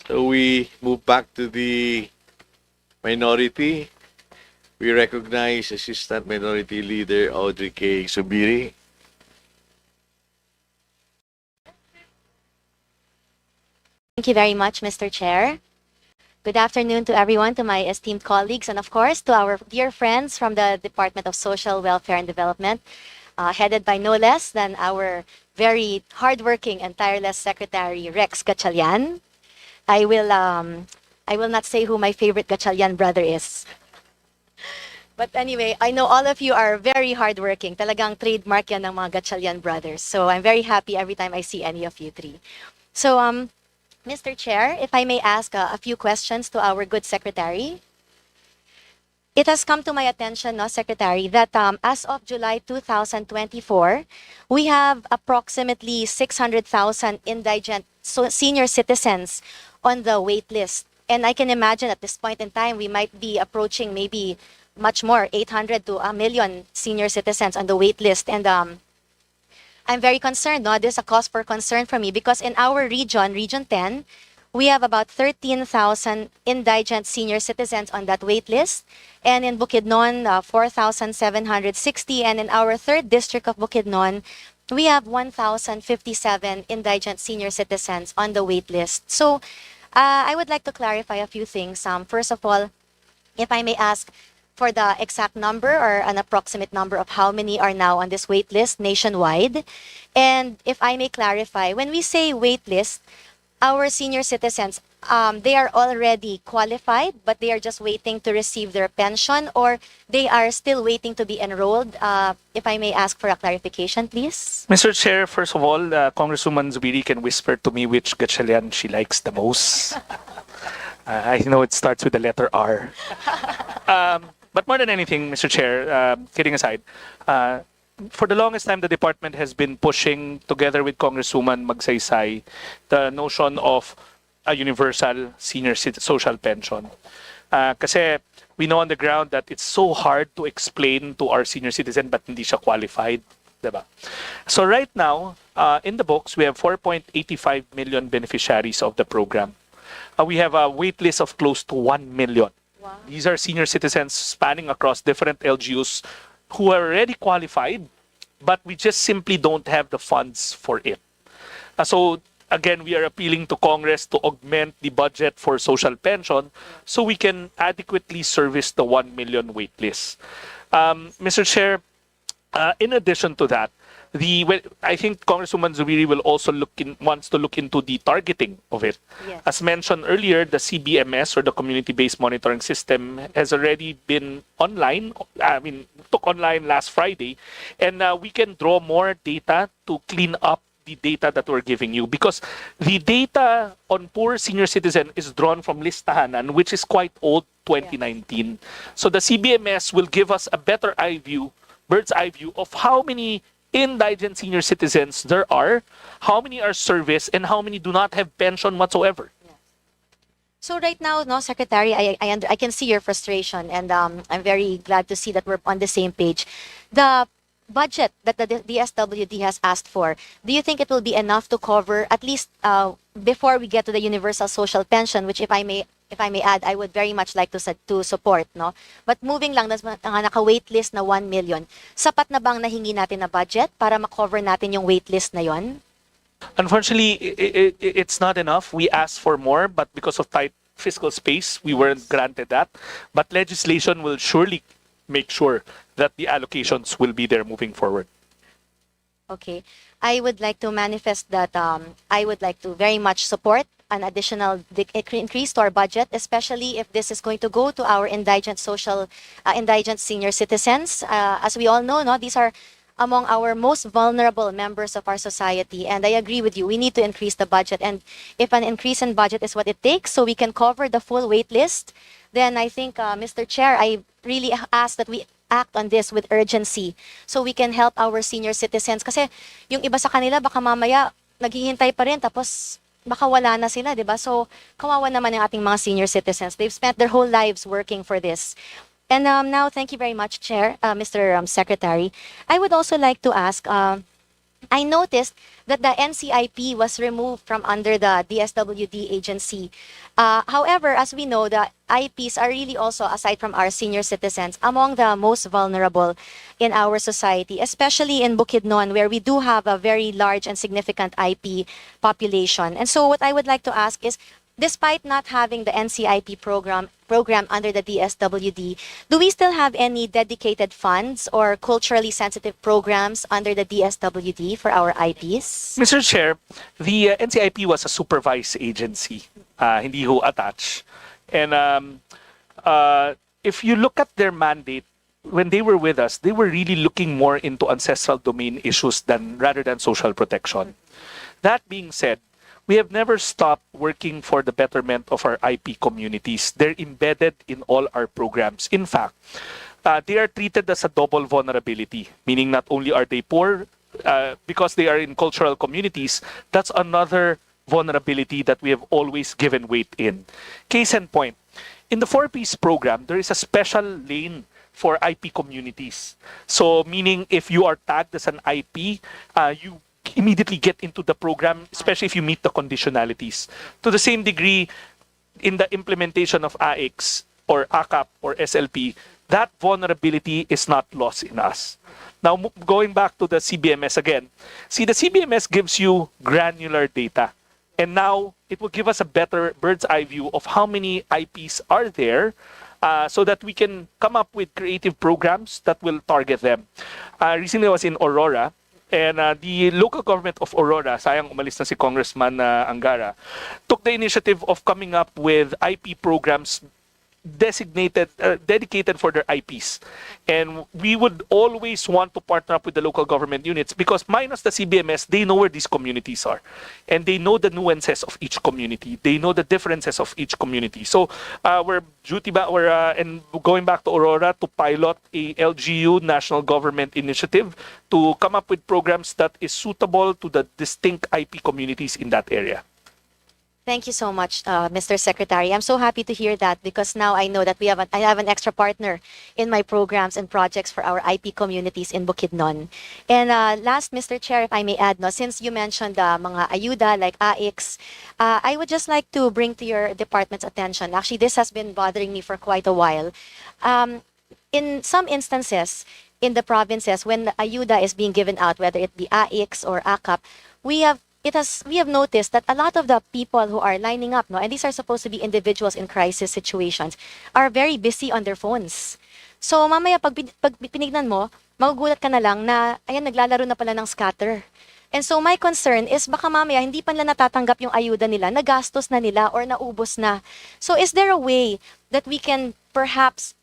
So we move back to the minority. We recognize Assistant Minority Leader Audrey K. Subiri. Thank you very much, Mr. Chair. Good afternoon to everyone, to my esteemed colleagues, and of course to our dear friends from the Department of Social Welfare and Development, headed by no less than our very hardworking and tireless Secretary Rex Gatchalian. I will not say who my favorite Gatchalian brother is. But anyway, I know all of you are very hardworking. Talagang trademark yan ng mga Gatchalian brothers. So I'm very happy every time I see any of you three. So, Mr. Chair, if I may ask a few questions to our good secretary. It has come to my attention, no, Secretary, that as of July 2024, we have approximately 600,000 indigent senior citizens on the wait list. And I can imagine at this point in time, we might be approaching maybe much more, 800 to 1 million senior citizens on the wait list. And I'm very concerned, no? This is a cause for concern for me because in our region, Region 10, we have about 13,000 indigent senior citizens on that wait list. And in Bukidnon, 4,760. And in our third district of Bukidnon, we have 1,057 indigent senior citizens on the wait list. So I would like to clarify a few things. First of all, if I may ask for the exact number or an approximate number of how many are now on this wait list nationwide. And if I may clarify, when we say wait list, our senior citizens, they are already qualified, but they are just waiting to receive their pension, or they are still waiting to be enrolled. If I may ask for a clarification, please. Mr. Chair, first of all, Congresswoman Zubiri can whisper to me which Gatchalian she likes the most. I know it starts with the letter R. But more than anything, Mr. Chair, kidding aside, for the longest time, the department has been pushing, together with Congresswoman Magsaysay, the notion of a universal senior social pension. Kasi we know on the ground that it's so hard to explain to our senior citizen but hindi siya qualified. Diba? So right now, in the books, we have 4.85 million beneficiaries of the program. We have a wait list of close to 1 million. Wow. These are senior citizens spanning across different LGUs who are already qualified, but we just simply don't have the funds for it. So again, we are appealing to Congress to augment the budget for social pension so we can adequately service the 1 million wait list. Mr. Chair, in addition to that, I think Congresswoman Zubiri will also wants to look into the targeting of it. Yes. As mentioned earlier, the CBMS, or the Community-Based Monitoring System, has already been online. Took online last Friday, and we can draw more data to clean up the data that we're giving you, because the data on poor senior citizen is drawn from Listahanan, which is quite old, 2019. Yes. So the CBMS will give us a bird's eye view of how many indigent senior citizens there are, how many are serviced, and how many do not have pension whatsoever. Yes. So right now, no, Secretary, I can see your frustration, and I'm very glad to see that we're on the same page. The budget that the DSWD has asked for, do you think it will be enough to cover, at least before we get to the universal social pension, which if I may add, I would very much like to support, no? But moving lang, naka-wait list na 1 million. Sapat na bang nahingi natin na budget para ma-cover natin yung wait list na yon? Unfortunately, it's not enough. We asked for more, but because of tight fiscal space, we weren't granted that. But legislation will surely make sure that the allocations will be there moving forward. Okay. I would like to manifest that I would like to very much support an additional increase to our budget, especially if this is going to go to our indigent senior citizens. As we all know, no, these are among our most vulnerable members of our society. And I agree with you, we need to increase the budget. And if an increase in budget is what it takes so we can cover the full wait list, then I think, Mr. Chair, I really ask that we act on this with urgency so we can help our senior citizens. Kasi yung iba sa kanila, baka mamaya naghihintay pa rin tapos baka wala na sila, di ba? So, kawawa naman yung ating mga senior citizens. They've spent their whole lives working for this. And now, thank you very much, Chair, Mr. Secretary. I would also like to ask, I noticed that the NCIP was removed from under the DSWD agency. However, as we know, the IPs are really also, aside from our senior citizens, among the most vulnerable in our society, especially in Bukidnon, where we do have a very large and significant IP population. And so what I would like to ask is, despite not having the NCIP program under the DSWD, do we still have any dedicated funds or culturally sensitive programs under the DSWD for our IPs? Mr. Chair, the NCIP was a supervised agency, hindi ho attached. And if you look at their mandate, when they were with us, they were really looking more into ancestral domain issues rather than social protection. That being said, we have never stopped working for the betterment of our IP communities. They're embedded in all our programs. In fact, they are treated as a double vulnerability, meaning not only are they poor, because they are in cultural communities, that's another vulnerability that we have always given weight in. Case in point, in the 4-piece program, there is a special lane for IP communities. So meaning if you are tagged as an IP, you immediately get into the program, especially if you meet the conditionalities. To the same degree, in the implementation of AX or ACAP or SLP, that vulnerability is not lost in us. Now, going back to the CBMS again, see, the CBMS gives you granular data. And now, it will give us a better bird's eye view of how many IPs are there, so that we can come up with creative programs that will target them. Recently, I was in Aurora, and the local government of Aurora, sayang umalis na si Congressman Angara, took the initiative of coming up with IP programs dedicated for their IPs. And we would always want to partner up with the local government units because minus the CBMS, they know where these communities are. And they know the nuances of each community. They know the differences of each community. So we're going back to Aurora to pilot a LGU, National Government Initiative, to come up with programs that is suitable to the distinct IP communities in that area. Thank you so much, Mr. Secretary. I'm so happy to hear that because now I know that I have an extra partner in my programs and projects for our IP communities in Bukidnon. And last, Mr. Chair, if I may add, no, since you mentioned mga ayuda like AX, I would just like to bring to your department's attention. Actually, this has been bothering me for quite a while. In some instances, in the provinces, when the ayuda is being given out, whether it be AX or ACAP, we have noticed that a lot of the people who are lining up, no, and these are supposed to be individuals in crisis situations, are very busy on their phones. So mamaya pag pinignan mo, magugulat ka na lang na, ayan, naglalaro na pala ng scatter. And so my concern is baka mamaya hindi pa nila natatanggap yung ayuda nila, nagastos na nila or naubos na. So is there a way that we can perhaps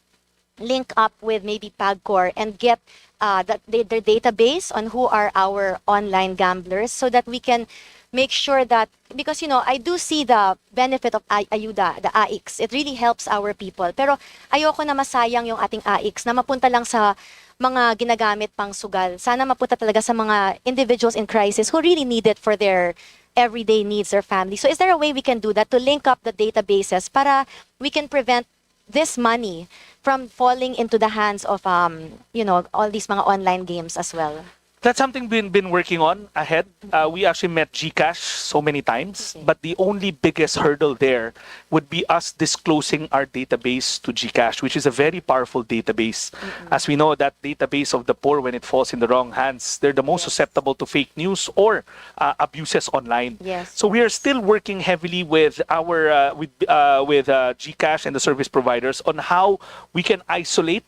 link up with maybe PAGCOR and get their database on who are our online gamblers so that we can make sure that, because I do see the benefit of ayuda, the AX. It really helps our people. Pero ayoko na masayang yung ating AX na mapunta lang sa mga ginagamit pang sugal. Sana mapunta talaga sa mga individuals in crisis who really need it for their everyday needs, their family. So is there a way we can do that to link up the databases para we can prevent this money from falling into the hands of all these mga online games as well? That's something we've been working on ahead. We actually met GCash so many times, but the only biggest hurdle there would be us disclosing our database to GCash, which is a very powerful database. As we know, that database of the poor, when it falls in the wrong hands, they're the most susceptible to fake news or abuses online. Yes. So we are still working heavily with our with GCash and the service providers on how we can isolate.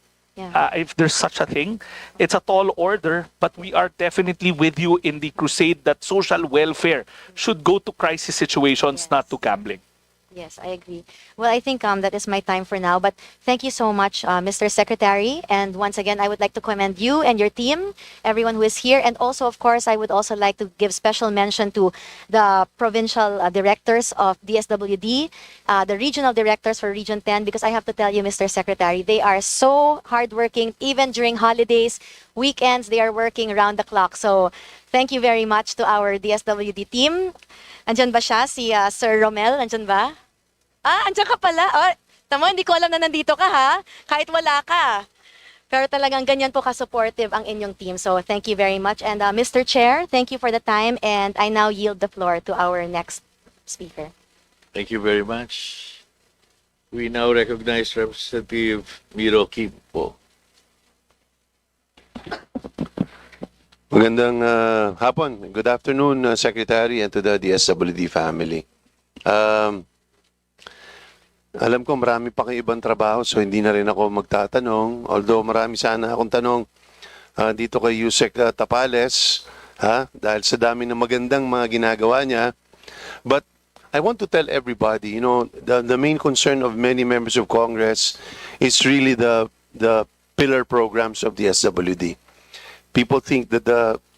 If there's such a thing. It's a tall order, but we are definitely with you in the crusade that social welfare should go to crisis situations, not to gambling. Yes, I agree. Well, I think that is my time for now. But thank you so much, Mr. Secretary. And once again, I would like to commend you and your team, everyone who is here. And also, of course, I would also like to give special mention to the provincial directors of DSWD, the regional directors for Region 10, because I have to tell you, Mr. Secretary, they are so hardworking, even during holidays, weekends, they are working around the clock. So thank you very much to our DSWD team. Andyan ba siya? Si Sir Romel, andyan ba? Andyan ka pala. Oh, tama, hindi ko alam na nandito ka ha. Kahit wala ka. Pero talagang ganyan po ka-supportive ang inyong team. So thank you very much. And Mr. Chair, thank you for the time. And I now yield the floor to our next speaker. Thank you very much. We now recognize Representative Miro Kim po. Magandang hapon. Good afternoon, Secretary, and to the DSWD family. Alam ko marami pa kayong ibang trabaho, so hindi na rin ako magtatanong. Although marami sana akong tanong dito kay Yusek Tapales, dahil sa dami ng magandang mga ginagawa niya. But I want to tell everybody, the main concern of many members of Congress is really the pillar programs of the SWD. People think that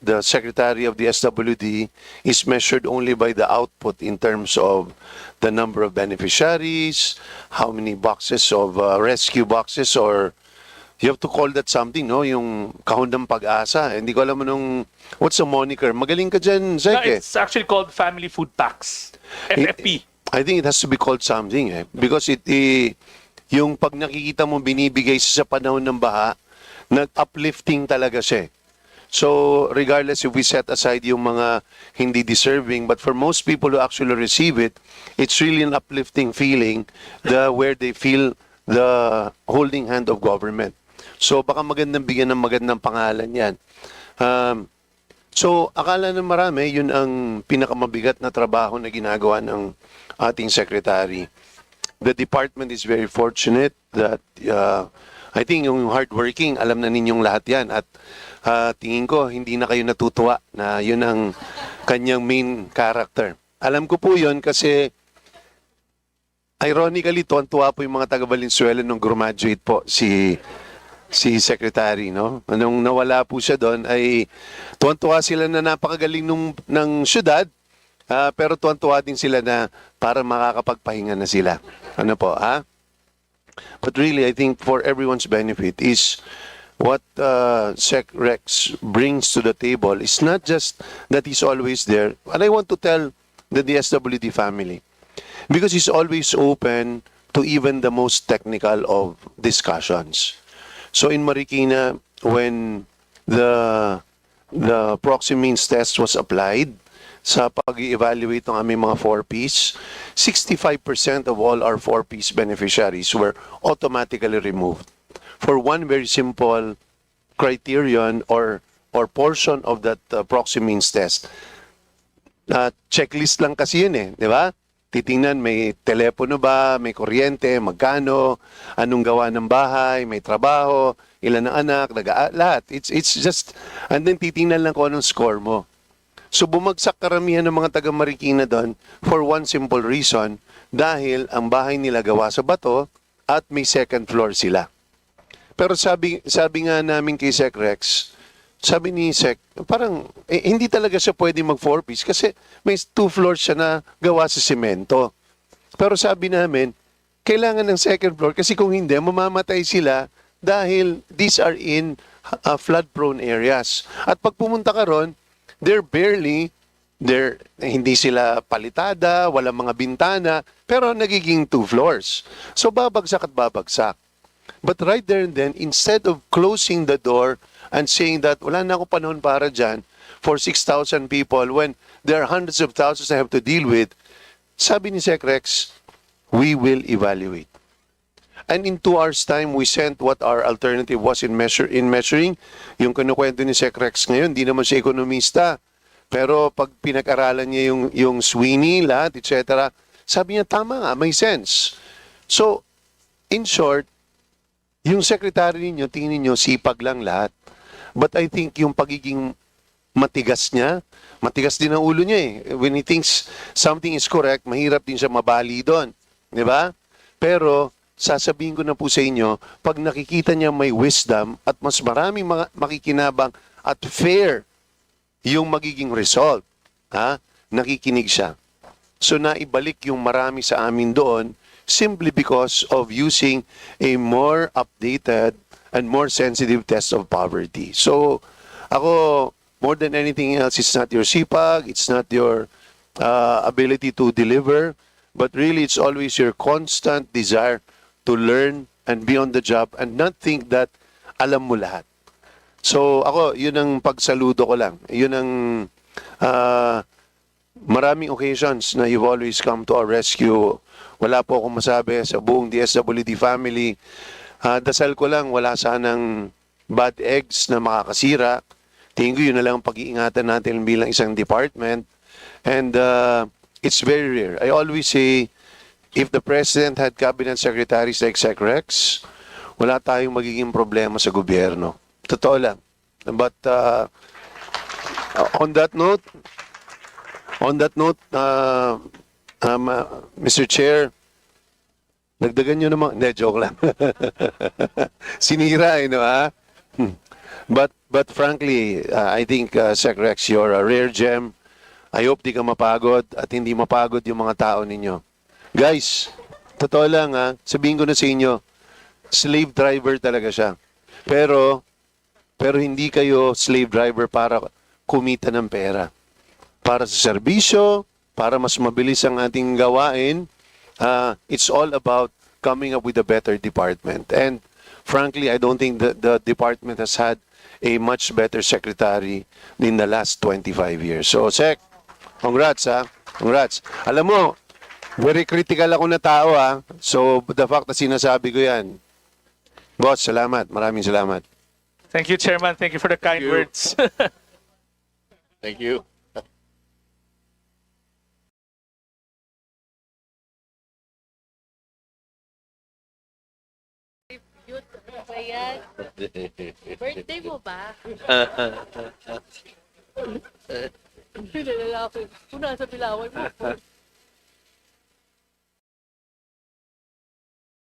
the secretary of the SWD is measured only by the output in terms of the number of beneficiaries, how many boxes of rescue boxes, or you have to call that something, no? Yung kahon ng pag-asa. Hindi ko alam anong, what's the moniker? Magaling ka dyan, Zek. It's actually called Family Food Packs. FFP. I think it has to be called something, because yung pag nakikita mo binibigay sa panahon ng baha, nag-uplifting talaga siya. So, regardless if we set aside yung mga hindi deserving, but for most people who actually receive it, it's really an uplifting feeling where they feel the holding hand of government. So, baka magandang bigyan ng magandang pangalan yan. So, akala ng marami, yun ang pinakamabigat na trabaho na ginagawa ng ating secretary. The department is very fortunate that I think yung hardworking, alam na ninyong lahat yan. At tingin ko, hindi na kayo natutuwa na yun ang kanyang main character. Alam ko po yun kasi ironically, tuwan-tuwa po yung mga taga Valenzuela nung graduate po si Secretary. No? Nung nawala po siya doon, ay tuwan-tuwa sila na napakagaling ng syudad, pero tuwan-tuwa din sila na para makakapagpahinga na sila. Ano po, ha? But really, I think for everyone's benefit is what Sec Rex brings to the table is not just that he's always there, and I want to tell the DSWD family, because he's always open to even the most technical of discussions. So in Marikina, when the proxy means test was applied sa pag-evaluate ng aming mga 4Ps, 65% of all our 4Ps beneficiaries were automatically removed for one very simple criterion or portion of that proxy means test. Checklist lang kasi yun di ba? Titingnan, may telepono ba, may kuryente, magkano, anong gawa ng bahay, may trabaho, ilan ang anak, lahat. It's just, and then titingnan lang kung anong score mo. So bumagsak karamihan ng mga taga Marikina doon for one simple reason, dahil ang bahay nila gawa sa bato at may second floor sila. Pero sabi nga namin kay Sec Rex, sabi ni Sec, parang hindi talaga siya pwede mag 4-piece kasi may 2 floors siya na gawa sa semento. Pero sabi namin, kailangan ng second floor kasi kung hindi, mamamatay sila dahil these are in flood-prone areas. At pag pumunta ka ron, hindi sila palitada, walang mga bintana, pero nagiging 2 floors. So babagsak at babagsak. But right there and then, instead of closing the door and saying that wala na ako panahon para dyan for 6,000 people when there are hundreds of thousands I have to deal with, sabi ni Sec Rex, we will evaluate. And in 2 hours time, we sent what our alternative was in measuring. Yung kinukwento ni Sec Rex ngayon, di naman siya ekonomista. Pero pag pinag-aralan niya yung Sweeney, lahat, etc., sabi niya, tama nga, may sense. So, in short, yung secretary ninyo, tingin niyo sipag lang lahat. But I think yung pagiging matigas niya, matigas din ang ulo niya When he thinks something is correct, mahirap din siya mabali doon. Di ba? Pero, sasabihin ko na po sa inyo, pag nakikita niya may wisdom at mas maraming makikinabang at fair yung magiging result, nakikinig siya. So naibalik yung marami sa amin doon simply because of using a more updated and more sensitive test of poverty. So ako, more than anything else, it's not your sipag, it's not your ability to deliver, but really it's always your constant desire to learn and be on the job and not think that alam mo lahat. So ako, yun ang pagsaludo ko lang. Yun ang maraming occasions na you've always come to our rescue. Wala po akong masabi sa buong DSWD family. Dasal ko lang, wala sanang bad eggs na makakasira. Tingin ko yun na lang ang pag-iingatan natin bilang isang department. And it's very rare. I always say, if the President had cabinet secretaries like SecRex, wala tayong magiging problema sa gobyerno. Totoo lang. But on that note, Mr. Chair, dagdagan nyo naman. Hindi, joke lang. Sinira, no, ha? But frankly, I think, SecRex, you're a rare gem. I hope di ka mapagod at hindi mapagod yung mga tao ninyo. Guys, totoo lang, ha? Sabihin ko na sa inyo, slave driver talaga siya. Pero hindi kayo slave driver para kumita ng pera. Para sa serbisyo, para mas mabilis ang ating gawain, it's all about coming up with a better department. And frankly, I don't think that the department has had a much better secretary in the last 25 years. So, Sec, congrats, ha? Congrats. Alam mo, very critical ako na tao, ha? So, the fact na sinasabi ko yan. Boss, salamat. Maraming salamat. Thank you, Chairman. Thank you for the kind words. Thank you. Birthday mo ba? Hindi na lalaki. Kung nasa Pilaway mo.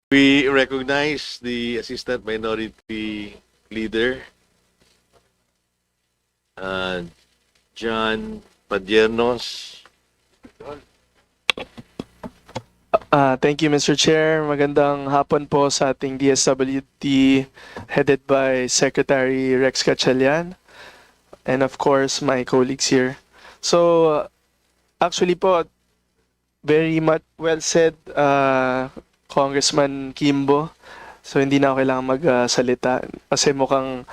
We recognize the Assistant Minority Leader, John Padiernos. Thank you, Mr. Chair. Magandang hapon po sa ating DSWD headed by Secretary Rex Gatchalian and of course my colleagues here. So actually po, very much well said, Congressman Kimbo. So hindi na ako kailangan magsalita kasi mukhang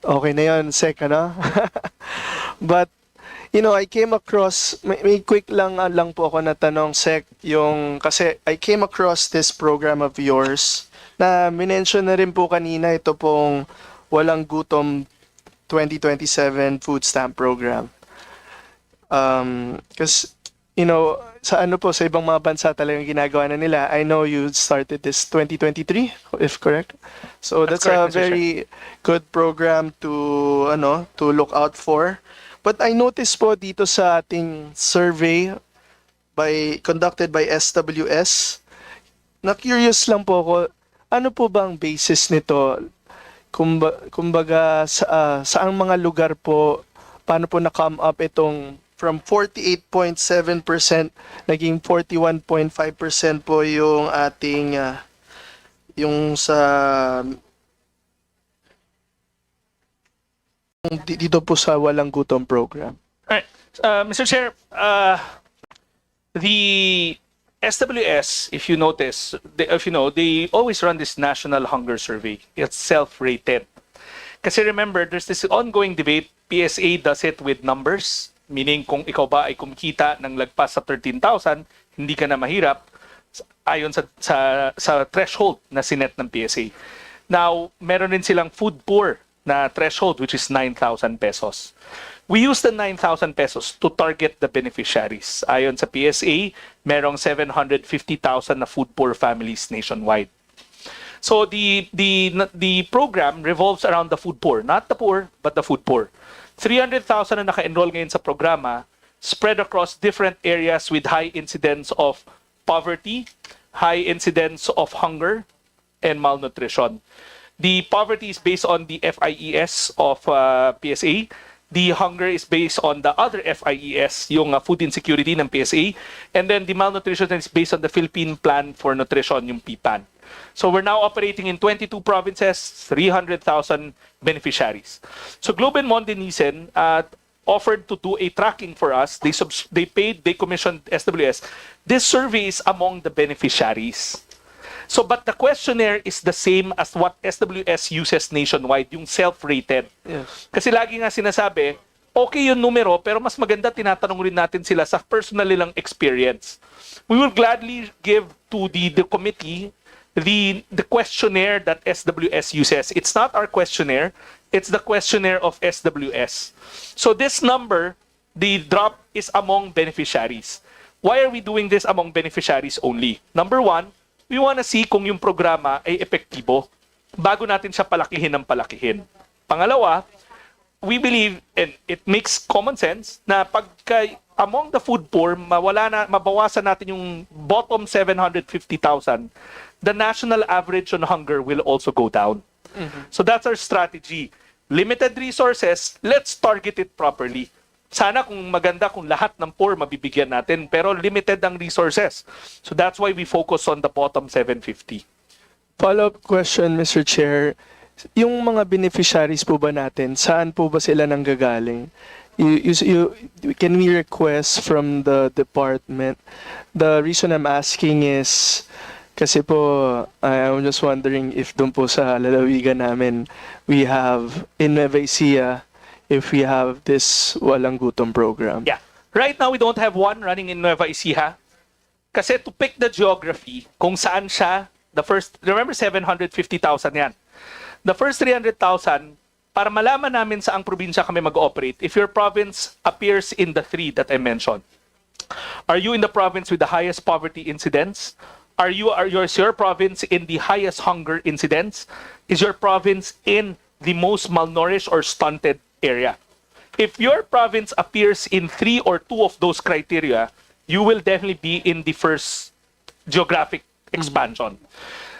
okay na yun, Sec, ano? But you know, I came across, may quick lang po ako na tanong, Sec, kasi I came across this program of yours na minention na rin po kanina, ito pong Walang Gutom 2027 food stamp program. Because, you know, sa ibang mga bansa talagang ginagawa na nila. I know you started this 2023, if correct. So that's correct, a Mr. Chair. very good program to look out for. But I noticed po dito sa ating survey conducted by SWS, na-curious lang po ako, ano po bang basis nito? Kumbaga, saang mga lugar po, paano po na-come up itong from 48.7% naging 41.5% po yung ating yung sa dito po sa Walang Gutom program. All right. Mr. Chair, the SWS, if you notice, they always run this national hunger survey. It's self-rated. Kasi remember, there's this ongoing debate. PSA does it with numbers, meaning kung ikaw ba ay kumikita ng lagpas sa 13,000, hindi ka na mahirap ayon sa threshold na sinet ng PSA. Now, meron din silang food poor na threshold, which is 9,000 pesos. We use the 9,000 pesos to target the beneficiaries. Ayon sa PSA, merong 750,000 na food poor families nationwide. So the program revolves around the food poor, not the poor, but the food poor. 300,000 na naka-enroll ngayon sa programa, spread across different areas with high incidence of poverty, high incidence of hunger, and malnutrition. The poverty is based on the FIES of PSA. The hunger is based on the other FIES, yung food insecurity ng PSA. And then the malnutrition is based on the Philippine Plan for Nutrition, yung PPAN. So we're now operating in 22 provinces, 300,000 beneficiaries. So Globe and Monde Nielsen offered to do a tracking for us. They commissioned SWS. This survey is among the beneficiaries. So, but the questionnaire is the same as what SWS uses nationwide, yung self-rated. Yes. Kasi lagi nga sinasabi, okay yung numero, pero mas maganda tinatanong rin natin sila sa personal nilang experience. We will gladly give to the committee the questionnaire that SWS uses. It's not our questionnaire, it's the questionnaire of SWS. So this number, the drop is among beneficiaries. Why are we doing this among beneficiaries only? Number one, we want to see kung yung programa ay epektibo bago natin siya palakihin ng palakihin. Pangalawa, we believe, and it makes common sense, na pagka among the food poor, mabawasan natin yung bottom 750,000, the national average on hunger will also go down. So that's our strategy. Limited resources, let's target it properly. Sana kung maganda kung lahat ng poor mabibigyan natin, pero limited ang resources. So that's why we focus on the bottom 750. Follow-up question, Mr. Chair. Yung mga beneficiaries po ba natin, saan po ba sila nanggagaling? Can we request from the department? The reason I'm asking is, kasi po, I'm just wondering if doon po sa lalawigan namin, we have in Nueva Ecija, if we have this Walang Gutom program. Yeah. Right now, we don't have one running in Nueva Ecija. Kasi to pick the geography, kung saan siya, remember 750,000 yan. The first 300,000, para malaman namin saang probinsya kami mag-operate, if your province appears in the three that I mentioned. Are you in the province with the highest poverty incidence? Is your province in the highest hunger incidence? Is your province in the most malnourished or stunted area? If your province appears in 3 or 2 of those criteria, you will definitely be in the first geographic expansion.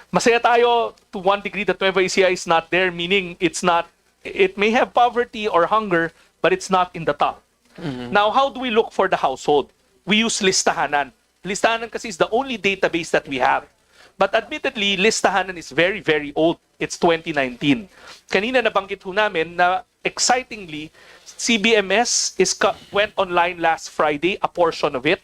Masaya tayo to one degree that Nueva Ecija is not there, meaning it may have poverty or hunger, but it's not in the top. Now, how do we look for the household? We use listahanan. Listahanan kasi is the only database that we have. But admittedly, listahanan is very, very old. It's 2019. Kanina nabanggit ho namin na excitingly, CBMS went online last Friday, a portion of it.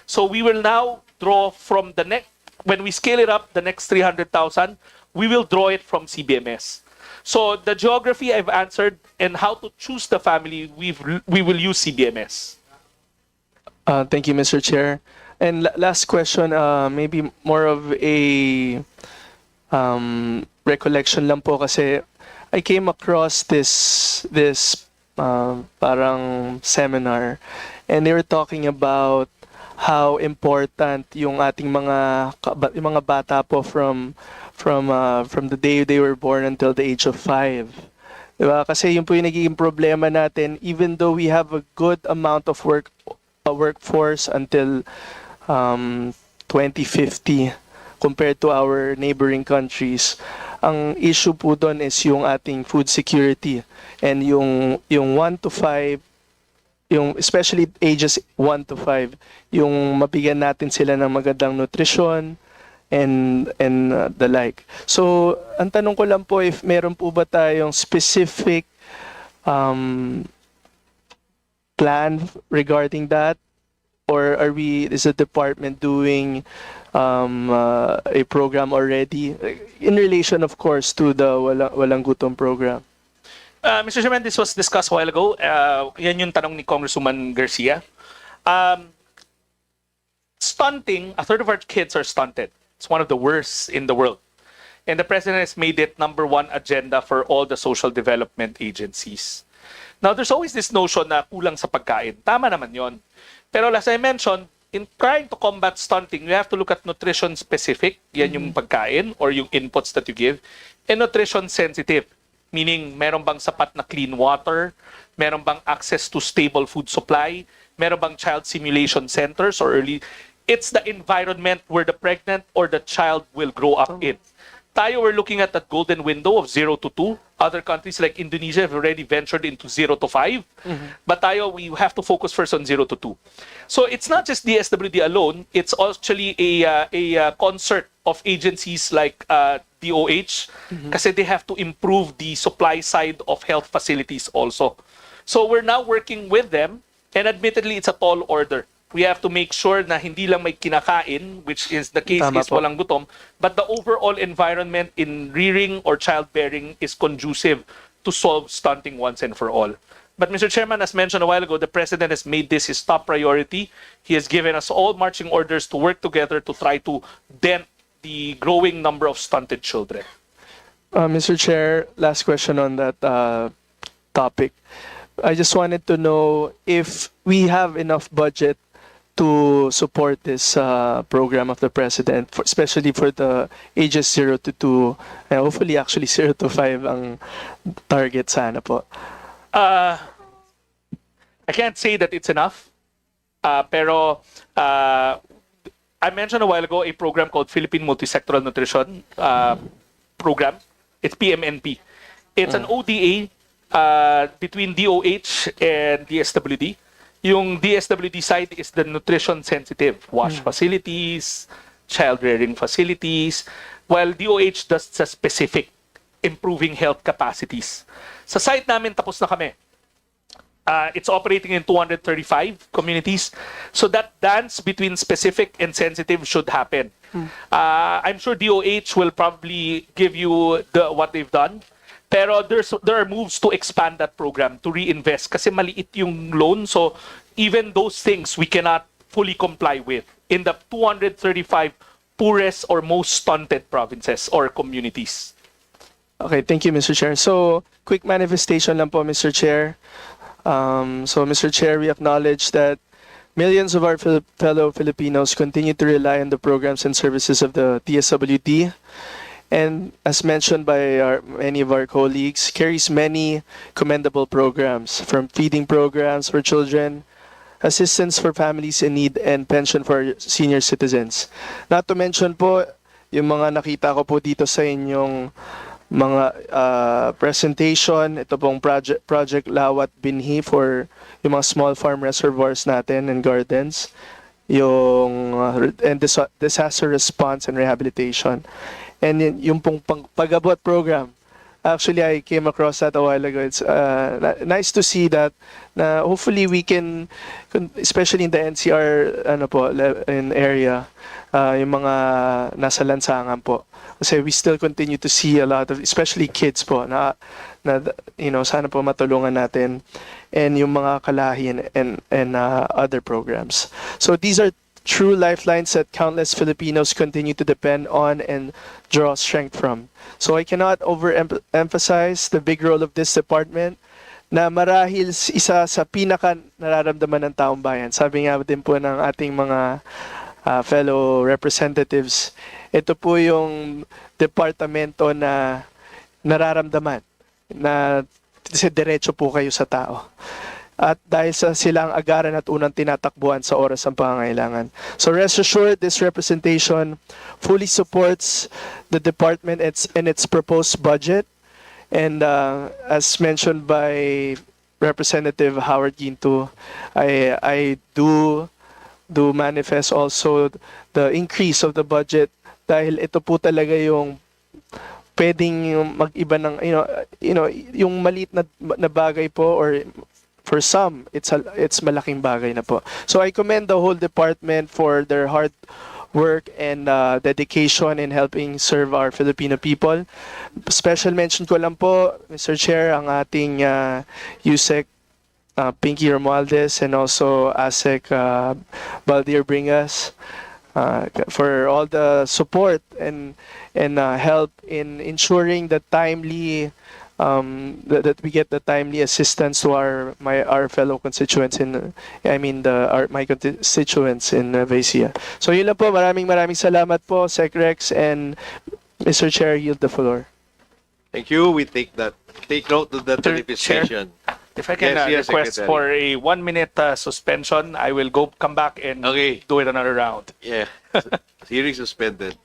So we will now draw from the next, when we scale it up, the next 300,000, we will draw it from CBMS. So the geography I've answered and how to choose the family, we will use CBMS. Thank you, Mr. Chair. And last question, maybe more of a recollection lang po kasi I came across this parang seminar and they were talking about how important yung ating mga bata po from the day they were born until the age of 5. Diba? Kasi yun po yung nagiging problema natin even though we have a good amount of workforce until 2050 compared to our neighboring countries. Ang issue po doon is yung ating food security and yung 1 to 5, yung especially ages 1 to 5, yung mabigyan natin sila ng magandang nutrition and the like. So, ang tanong ko lang po if meron po ba tayong specific plan regarding that? Or is the department doing a program already in relation, of course, to the Walang Gutom program? Mr. Chairman, this was discussed a while ago. Yan yung tanong ni Congresswoman Garcia. Stunting, a third of our kids are stunted. It's one of the worst in the world. And the President has made it #1 agenda for all the social development agencies. Now, there's always this notion na kulang sa pagkain. Tama naman yon. Pero as I mentioned, in trying to combat stunting, you have to look at nutrition specific, yan yung pagkain or yung inputs that you give, and nutrition sensitive, meaning meron bang sapat na clean water, meron bang access to stable food supply, meron bang child simulation centers or early. It's the environment where the pregnant or the child will grow up in. tayo, we're looking at that golden window of 0 to 2. Other countries like Indonesia have already ventured into 0 to 5. But tayo, we have to focus first on 0 to 2. So it's not just DSWD alone. It's actually a concert of agencies like DOH kasi they have to improve the supply side of health facilities also. So we're now working with them, and admittedly, it's a tall order. We have to make sure na hindi lang may kinakain, which is the case Tama is po. walang gutom, but the overall environment in rearing or childbearing is conducive to solve stunting once and for all. But Mr. Chairman, as mentioned a while ago, the President has made this his top priority. He has given us all marching orders to work together to try to dent the growing number of stunted children. Mr. Chair, last question on that topic. I just wanted to know if we have enough budget to support this program of the President, especially for the ages 0 to 2, and hopefully actually 0 to 5 ang target sana po. I can't say that it's enough, pero I mentioned a while ago a program called Philippine Multisectoral Nutrition Program. It's PMNP. It's an ODA between DOH and DSWD. Yung DSWD side is the nutrition sensitive, wash facilities, child rearing facilities, while DOH does sa specific improving health capacities. Sa site namin, tapos na kami. It's operating in 235 communities. So that dance between specific and sensitive should happen. I'm sure DOH will probably give you what they've done. Pero there are moves to expand that program, to reinvest. Kasi maliit yung loan. So even those things we cannot fully comply with in the 235 poorest or most stunted provinces or communities. Okay, thank you, Mr. Chair. So, quick manifestation lang po, Mr. Chair. So, Mr. Chair, we acknowledge that millions of our fellow Filipinos continue to rely on the programs and services of the DSWD. And as mentioned by many of our colleagues, carries many commendable programs, from feeding programs for children, assistance for families in need, and pension for senior citizens. Not to mention po, yung mga nakita ko po dito sa inyong mga presentation, ito pong project Lawat Binhi for yung mga small farm reservoirs natin and gardens, yung and disaster response and rehabilitation. And yung pong pag-abot program, actually I came across that a while ago. It's nice to see that na hopefully we can, especially in the NCR in area, yung mga nasa lansangan po. Kasi we still continue to see a lot of, especially kids po, na sana po matulungan natin, and yung mga kalahi and other programs. So these are true lifelines that countless Filipinos continue to depend on and draw strength from. So I cannot overemphasize the big role of this department na marahil isa sa pinaka nararamdaman ng taong bayan. Sabi nga din po ng ating mga fellow representatives, ito po yung departamento na nararamdaman na diretso po kayo sa tao. At dahil sa sila ang agaran at unang tinatakbuhan sa oras ng pangangailangan. So rest assured, this representation fully supports the department and its proposed budget. And as mentioned by Representative Howard Ginto, I do manifest also the increase of the budget dahil ito po talaga yung pwedeng mag-iba ng yung maliit na bagay po, or for some, it's malaking bagay na po. So I commend the whole department for their hard work and dedication in helping serve our Filipino people. Special mention ko lang po, Mr. Chair, ang ating USEC Pinky Romualdez and also ASEC Baldir Bringas for all the support and help in ensuring the timely that we get the timely assistance to our fellow constituents my constituents in Vaisia. So yun lang po, maraming salamat po, Sec Rex, and Mr. Chair, yield the floor. Thank you. We take note of that manifestation. If I can request Secretary. for a 1-minute suspension, I will come back and do it another round. Yeah. Hearing suspended.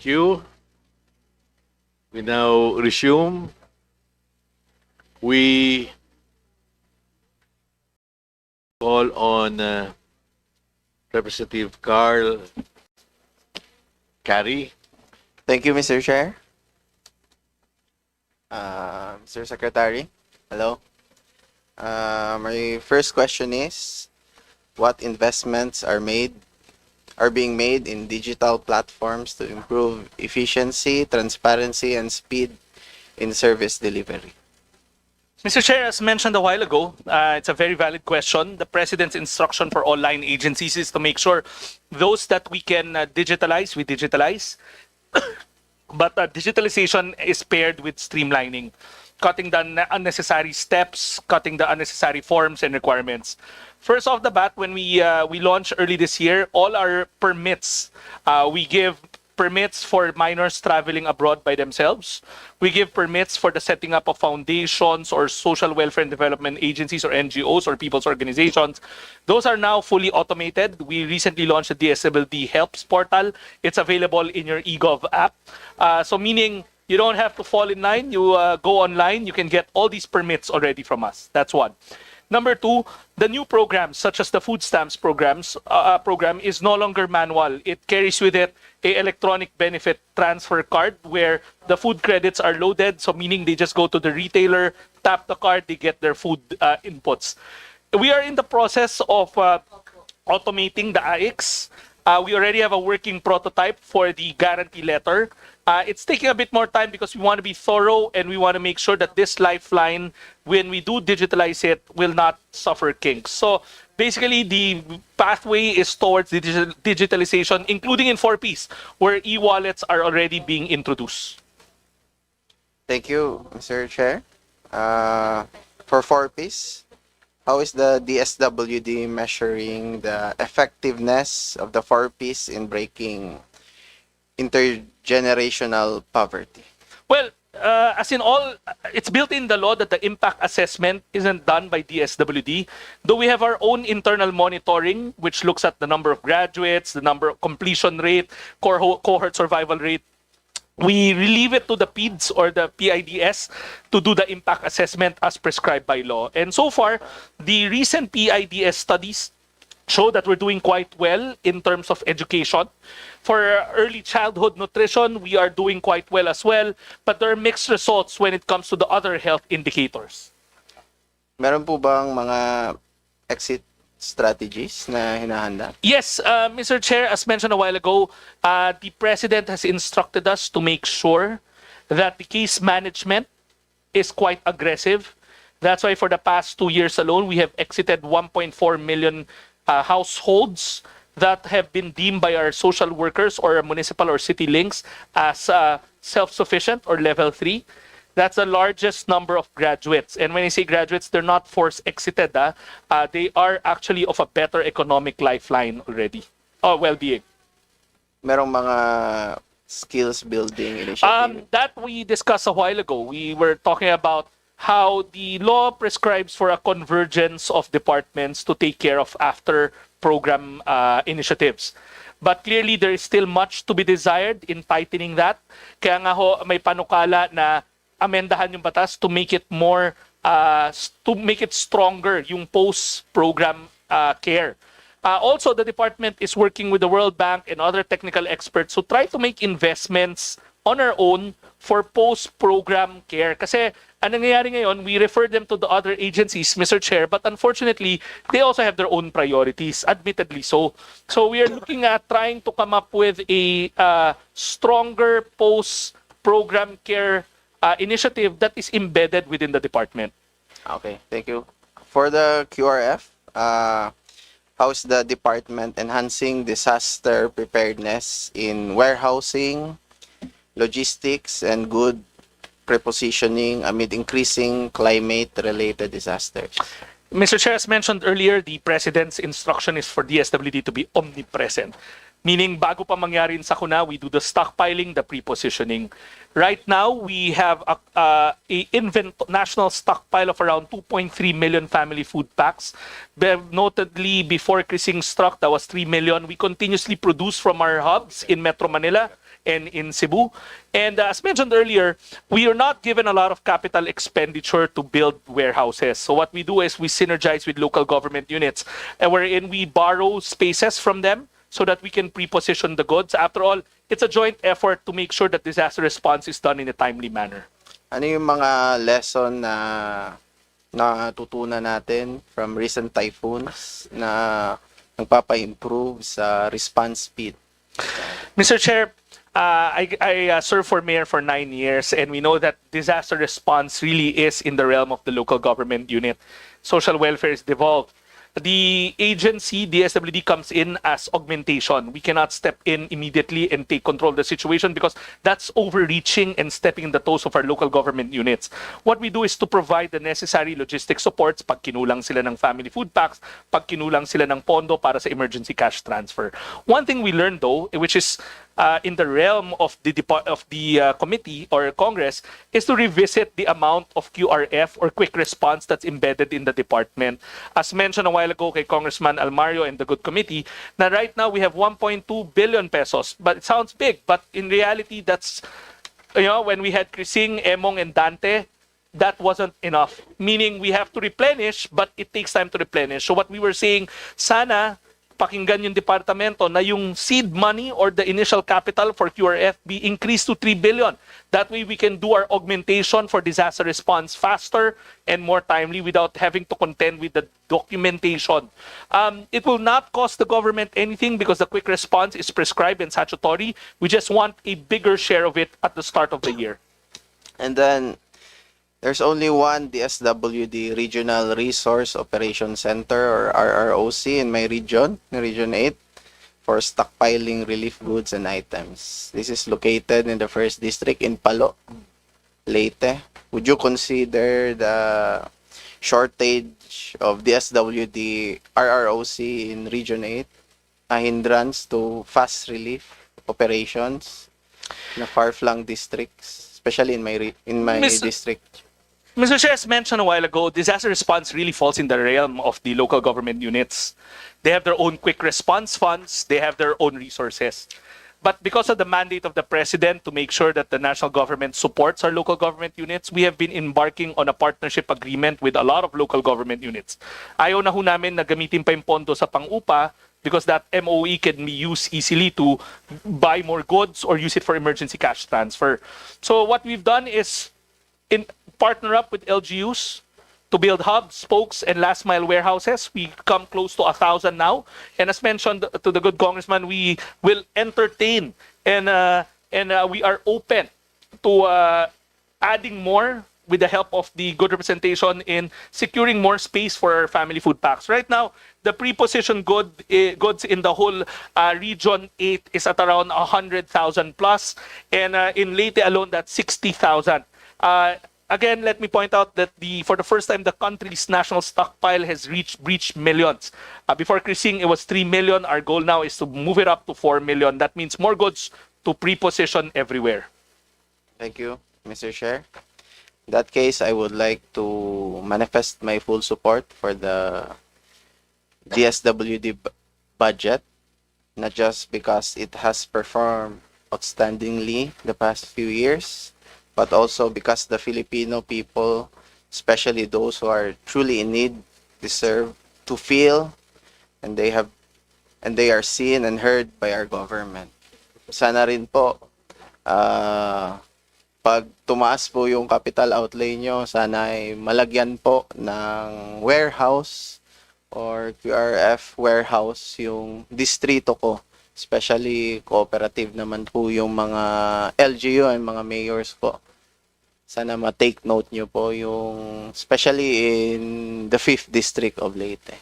you. We now resume. We call on Representative Carl Carey. Thank you, Mr. Chair. Mr. Secretary, hello. My first question is, what investments are being made in digital platforms to improve efficiency, transparency, and speed in service delivery? Mr. Chair, as mentioned a while ago, it's a very valid question. The President's instruction for all line agencies is to make sure those that we can digitalize, we digitalize. But digitalization is paired with streamlining, cutting the unnecessary steps, cutting the unnecessary forms and requirements. First off the bat, when we launched early this year, all our permits, we give permits for minors traveling abroad by themselves. We give permits for the setting up of foundations or social welfare and development agencies or NGOs or people's organizations. Those are now fully automated. We recently launched the DSWD Helps portal. It's available in your eGov app. So meaning you don't have to fall in line. You go online. You can get all these permits already from us. That's one. Number two, the new programs, such as the food stamps program, is no longer manual. It carries with it a electronic benefit transfer card where the food credits are loaded. So meaning they just go to the retailer, tap the card, they get their food inputs. We are in the process of automating the AIX. We already have a working prototype for the guarantee letter. It's taking a bit more time because we want to be thorough and we want to make sure that this lifeline, when we do digitalize it, will not suffer kinks. So basically, the pathway is towards the digitalization, including in 4Ps, where e-wallets are already being introduced. Thank you, Mr. Chair. For 4Ps, how is the DSWD measuring the effectiveness of the 4Ps in breaking intergenerational poverty? Well, as in all, it's built in the law that the impact assessment isn't done by DSWD, though we have our own internal monitoring, which looks at the number of graduates, the number of completion rate, cohort survival rate. We relieve it to the PIDS or the PIDS to do the impact assessment as prescribed by law. And so far, the recent PIDS studies show that we're doing quite well in terms of education. For early childhood nutrition, we are doing quite well as well, but there are mixed results when it comes to the other health indicators. Meron po bang mga exit strategies na hinahanda? Yes, Mr. Chair, as mentioned a while ago, the President has instructed us to make sure that the case management is quite aggressive. That's why for the past 2 years alone, we have exited 1.4 million households that have been deemed by our social workers or municipal or city links as self-sufficient or level 3. That's the largest number of graduates. And when I say graduates, they're not force exited. They are actually of a better economic lifeline already. Or well-being. Merong mga skills building initiative? That we discussed a while ago. We were talking about how the law prescribes for a convergence of departments to take care of after program initiatives. But clearly, there is still much to be desired in tightening that. Kaya nga ho, may panukala na amendahan yung batas to make it more, to make it stronger yung post-program care. Also, the department is working with the World Bank and other technical experts to try to make investments on our own for post-program care. Kasi ang nangyayari ngayon, we refer them to the other agencies, Mr. Chair, but unfortunately, they also have their own priorities, admittedly so. So we are looking at trying to come up with a stronger post-program care initiative that is embedded within the department. Okay, thank you. For the QRF, how's the department enhancing disaster preparedness in warehousing, logistics, and good prepositioning amid increasing climate-related disasters? Mr. Chair, as mentioned earlier, the President's instruction is for DSWD to be omnipresent. Meaning, bago pa mangyari in sakuna, we do the stockpiling, the prepositioning. Right now, we have a national stockpile of around 2.3 million family food packs. Notedly, before Krising struck, that was 3 million. We continuously produce from our hubs in Metro Manila and in Cebu. And as mentioned earlier, we are not given a lot of capital expenditure to build warehouses. So what we do is we synergize with local government units, and wherein we borrow spaces from them so that we can pre-position the goods. After all, it's a joint effort to make sure that disaster response is done in a timely manner. Ano yung mga lesson na natutunan natin from recent typhoons na nagpapa-improve sa response speed? Mr. Chair, I served for mayor for 9 years, and we know that disaster response really is in the realm of the local government unit. Social welfare is devolved. The agency, DSWD, comes in as augmentation. We cannot step in immediately and take control of the situation because that's overreaching and stepping in the toes of our local government units. What we do is to provide the necessary logistic supports pag kinulang sila ng family food packs, pag kinulang sila ng pondo para sa emergency cash transfer. One thing we learned though, which is in the realm of the committee or Congress, is to revisit the amount of QRF or quick response that's embedded in the department. As mentioned a while ago kay Congressman Almario and the good committee, na right now we have 1.2 billion pesos. But it sounds big, but in reality, that's, when we had Crising, Emong, and Dante, that wasn't enough. Meaning we have to replenish, but it takes time to replenish. So what we were saying, sana pakinggan yung departamento na yung seed money or the initial capital for QRF be increased to 3 billion. That way we can do our augmentation for disaster response faster and more timely without having to contend with the documentation. It will not cost the government anything because the quick response is prescribed and statutory. We just want a bigger share of it at the start of the year. And then, there's only one DSWD Regional Resource Operation Center or RROC in my region, Region 8, for stockpiling relief goods and items. This is located in the 1st District in Palo, Leyte. Would you consider the shortage of DSWD RROC in Region 8 a hindrance to fast relief operations in far-flung districts, especially in my district? Mr. Chair, as mentioned a while ago, disaster response really falls in the realm of the local government units. They have their own quick response funds, they have their own resources. But because of the mandate of the President to make sure that the national government supports our local government units, we have been embarking on a partnership agreement with a lot of local government units. Ayaw na ho namin na gamitin pa yung pondo sa pang-upa because that MOE can be used easily to buy more goods or use it for emergency cash transfer. So what we've done is partner up with LGUs to build hubs, spokes, and last mile warehouses. We come close to 1,000 now. And as mentioned to the good congressman, we will entertain and we are open to adding more with the help of the good representation in securing more space for our family food packs. Right now, the pre-positioned goods in the whole Region 8 is at around 100,000 plus. And in Leyte alone, that's 60,000. Again, let me point out that for the first time, the country's national stockpile has breached millions. Before Crising, it was 3 million. Our goal now is to move it up to 4 million. That means more goods to pre-position everywhere. Thank you, Mr. Chair. In that case, I would like to manifest my full support for the DSWD budget, not just because it has performed outstandingly the past few years, but also because the Filipino people, especially those who are truly in need, deserve to feel and they are seen and heard by our government. Sana rin po, pag tumaas po yung capital outlay nyo, sana ay malagyan po ng warehouse or QRF warehouse yung distrito ko. Especially cooperative naman po yung mga LGU and mga mayors po. Sana ma-take note nyo po yung, especially in the 5th District of Leyte.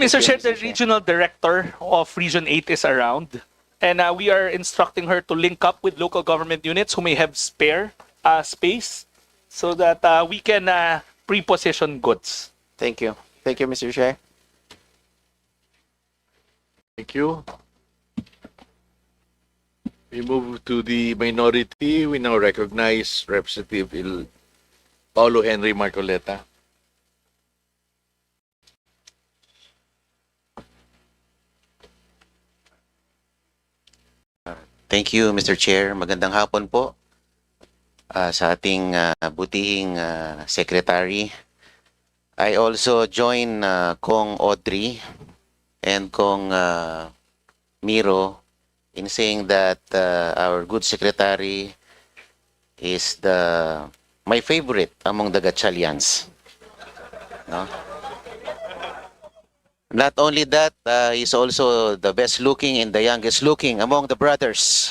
Mr. Chair, the regional director of Region 8 is around. And we are instructing her to link up with local government units who may have spare space so that we can pre-position goods. Thank you. Thank you, Mr. Chair. Thank you. We move to the minority. We now recognize Representative Paulo Henry Marcoleta. Thank you, Mr. Chair. Magandang hapon po sa ating butihing secretary. I also join Kong Audrey and Kong Miro in saying that our good secretary is my favorite among the Gatchalians. No? Not only that, he's also the best looking and the youngest looking among the brothers.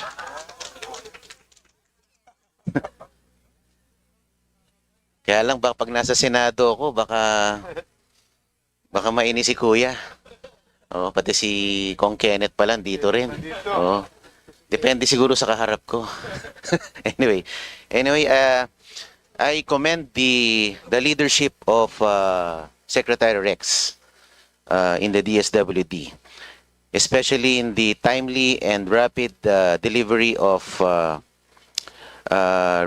Kaya lang pag nasa Senado ako, baka mainis si Kuya. Oh, pati si Kong Kenneth pala dito rin. Oh. Depende siguro sa kaharap ko. anyway, I commend the leadership of Secretary Rex in the DSWD, especially in the timely and rapid delivery of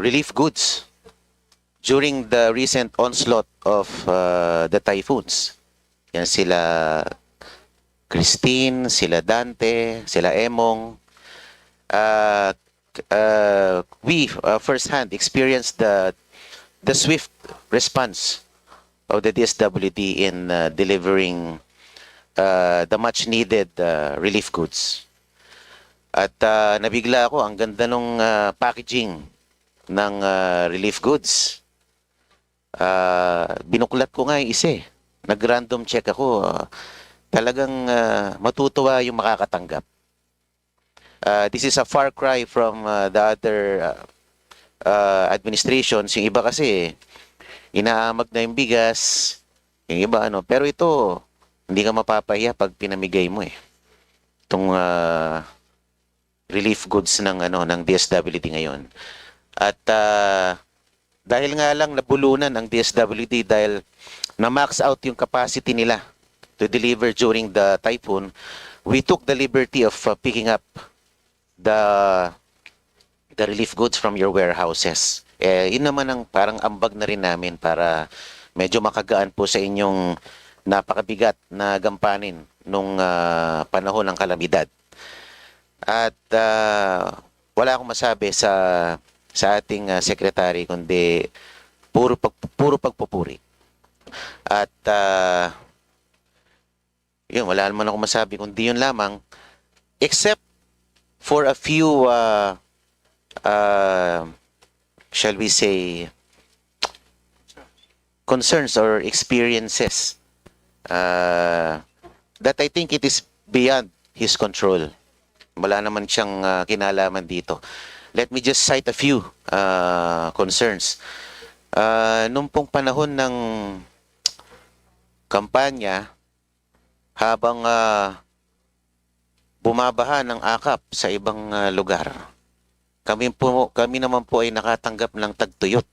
relief goods during the recent onslaught of the typhoons. Yan sila Christine, sila Dante, sila Emong. We firsthand experienced the swift response of the DSWD in delivering the much needed relief goods. At nabigla ako, ang ganda nung packaging ng relief goods. Binuklat ko nga yung isa. Nag-random check ako. Talagang matutuwa yung makakatanggap. This is a far cry from the other administrations. Yung iba kasi, inaamag na yung bigas. Yung iba ano. Pero ito, hindi ka mapapahiya pag pinamigay mo eh. Itong relief goods ng DSWD ngayon. At dahil nga lang nabulunan ang DSWD dahil na-max out yung capacity nila to deliver during the typhoon, we took the liberty of picking up the relief goods from your warehouses. Yun naman ang parang ambag na rin namin para medyo makagaan po sa inyong napakabigat na gampanin nung panahon ng kalamidad. At wala akong masabi sa ating secretary kundi puro pagpupuri. At yun, wala naman ako masabi kundi yun lamang, except for a few shall we say concerns or experiences that I think it is beyond his control. Wala naman siyang kinalaman dito. Let me just cite a few concerns. Nung pong panahon ng kampanya, habang bumabaha ng akap sa ibang lugar, kami naman po ay nakatanggap ng tagtuyot.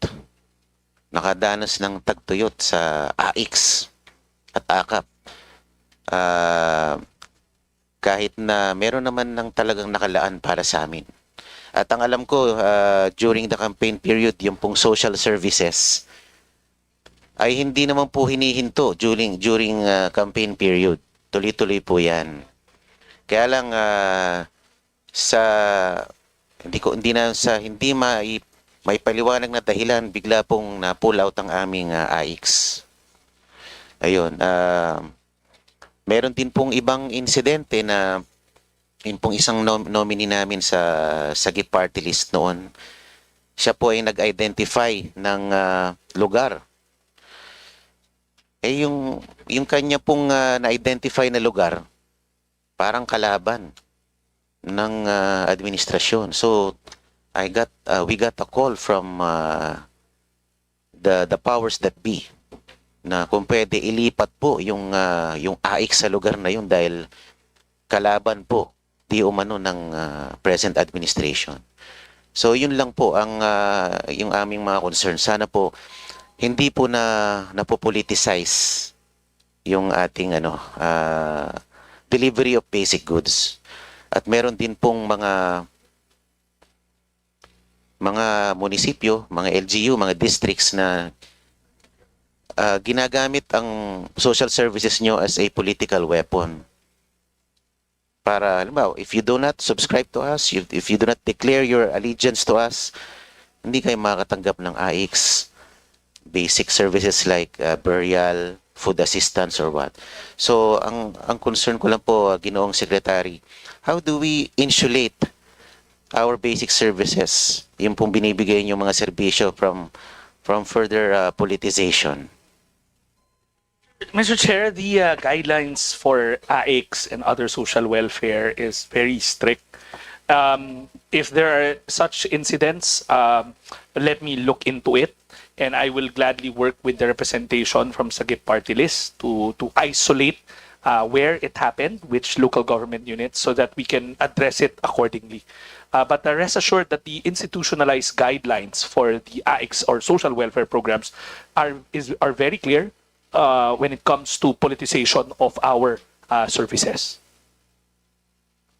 Nakadanas ng tagtuyot sa AX at akap. Kahit na meron naman ng talagang nakalaan para sa amin. At ang alam ko, during the campaign period, yung pong social services, ay hindi naman po hinihinto during campaign period. Tuloy-tuloy po yan. Kaya lang, hindi may paliwanag na dahilan, bigla pong na-pull out ang aming AX. Ayun. Meron din pong ibang insidente na yun pong isang nominee namin sa Sagip Party List noon. Siya po ay nag-identify ng lugar. Yung kanya pong na-identify na lugar, parang kalaban ng administrasyon. So we got a call from the powers that be na kung pwede ilipat po yung AX sa lugar na yun dahil kalaban po di umano ng present administration. So yun lang po ang yung aming mga concern. Sana po hindi po napopoliticize yung ating delivery of basic goods. At meron din pong mga munisipyo, mga LGU, mga districts na ginagamit ang social services nyo as a political weapon. Para, halimbawa, if you do not subscribe to us, if you do not declare your allegiance to us, hindi kayo makakatanggap ng AIX basic services like burial, food assistance, or what. So, ang concern ko lang po, Ginoong Secretary, how do we insulate our basic services, yung pong binibigay yung mga serbisyo from further politicization? Mr. Chair, the guidelines for AIX and other social welfare is very strict. If there are such incidents, let me look into it, and I will gladly work with the representation from Sagip Party List to isolate where it happened, which local government units, so that we can address it accordingly. But rest assured that the institutionalized guidelines for the AIX or social welfare programs are very clear when it comes to politicization of our services.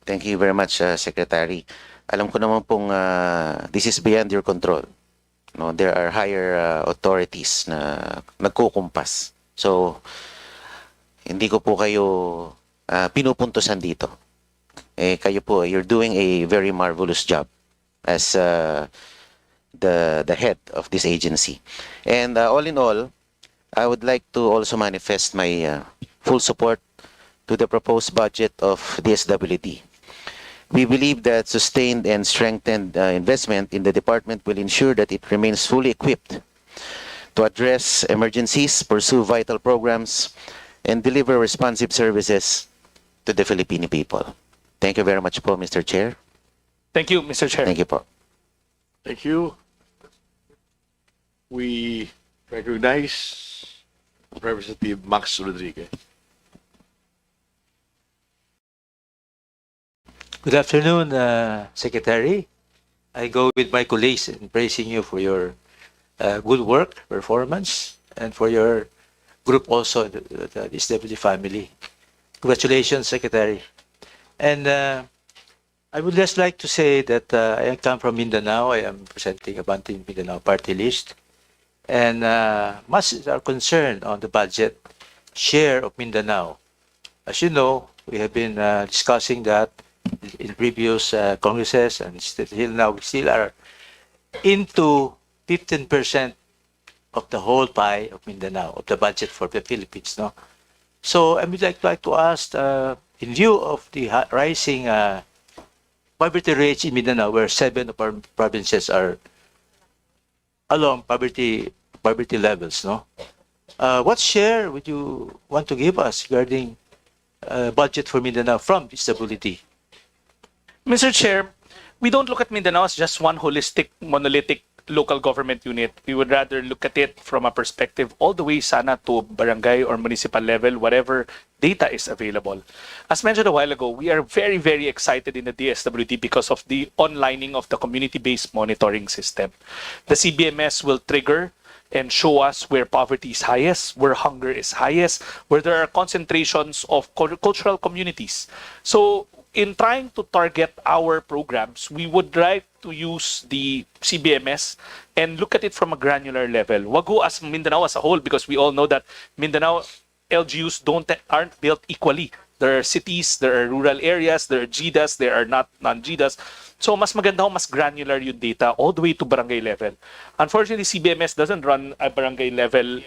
Thank you very much, Secretary. Alam ko naman pong this is beyond your control. No, there are higher authorities na nagkukumpas. So, hindi ko po kayo pinupuntusan dito. Kayo po, you're doing a very marvelous job as the head of this agency. And all in all, I would like to also manifest my full support to the proposed budget of DSWD. We believe that sustained and strengthened investment in the department will ensure that it remains fully equipped to address emergencies, pursue vital programs, and deliver responsive services to the Filipino people. Thank you very much po, Mr. Chair. Thank you, Mr. Chair. Thank you po. Thank you. We recognize Representative Max Rodriguez. Good afternoon, Secretary. I go with my colleagues in praising you for your good work, performance, and for your group also, the DSWD family. Congratulations, Secretary. And I would just like to say that I come from Mindanao. I am presenting a Banting Mindanao party list. And much is our concern on the budget share of Mindanao. As you know, we have been discussing that in previous congresses, and still now we still are into 15% of the whole pie of Mindanao, of the budget for the Philippines. No? So I would like to ask, in view of the rising poverty rates in Mindanao, where 7 of our provinces are along poverty levels, no? What share would you want to give us regarding budget for Mindanao from disability? Mr. Chair, we don't look at Mindanao as just one holistic, monolithic local government unit. We would rather look at it from a perspective all the way sana to barangay or municipal level, whatever data is available. As mentioned a while ago, we are very, very excited in the DSWD because of the onlining of the community-based monitoring system. The CBMS will trigger and show us where poverty is highest, where hunger is highest, where there are concentrations of cultural communities. So in trying to target our programs, we would like to use the CBMS and look at it from a granular level. Wag ho as Mindanao as a whole, because we all know that Mindanao LGUs aren't built equally. There are cities, there are rural areas, there are GDAs, there are not non-GDAs. So mas maganda ho, mas granular yung data all the way to barangay level. Unfortunately, CBMS doesn't run a barangay level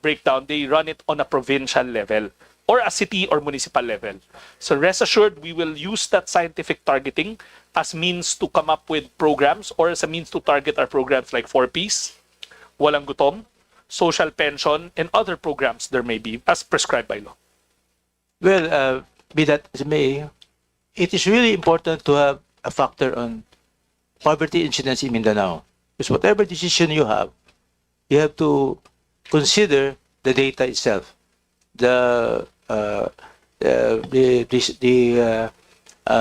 breakdown. They run it on a provincial level or a city or municipal level. So rest assured, we will use that scientific targeting as means to come up with programs or as a means to target our programs like 4Ps, Walang Gutom, social pension, and other programs there may be as prescribed by law. Well, be that as it may, it is really important to have a factor on poverty incidence in Mindanao. Because whatever decision you have to consider the data itself. The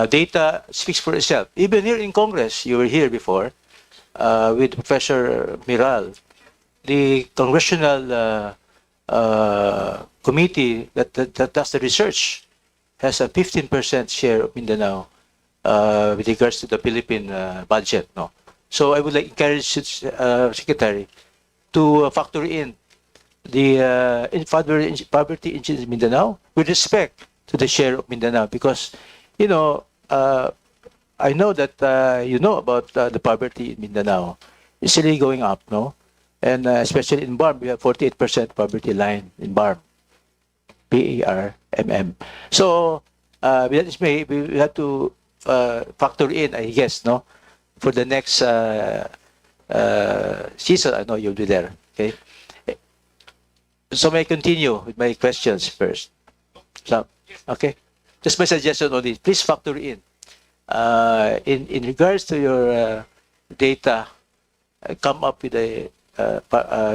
data speaks for itself. Even here in Congress, you were here before with Professor Miral. The congressional committee that does the research has a 15% share of Mindanao with regards to the Philippine budget. No, so I would like encourage Secretary to factor in the poverty incidence in Mindanao with respect to the share of Mindanao because, you know, I know that you know about the poverty in Mindanao. It's really going up, no? And especially in BARM, we have 48% poverty line in BARM, BARMM. So that is we have to factor in, I guess, no, for the next season. I know you'll be there. Okay. So may I continue with my questions first? So, okay. Just my suggestion only. Please factor in regards to your data, come up with a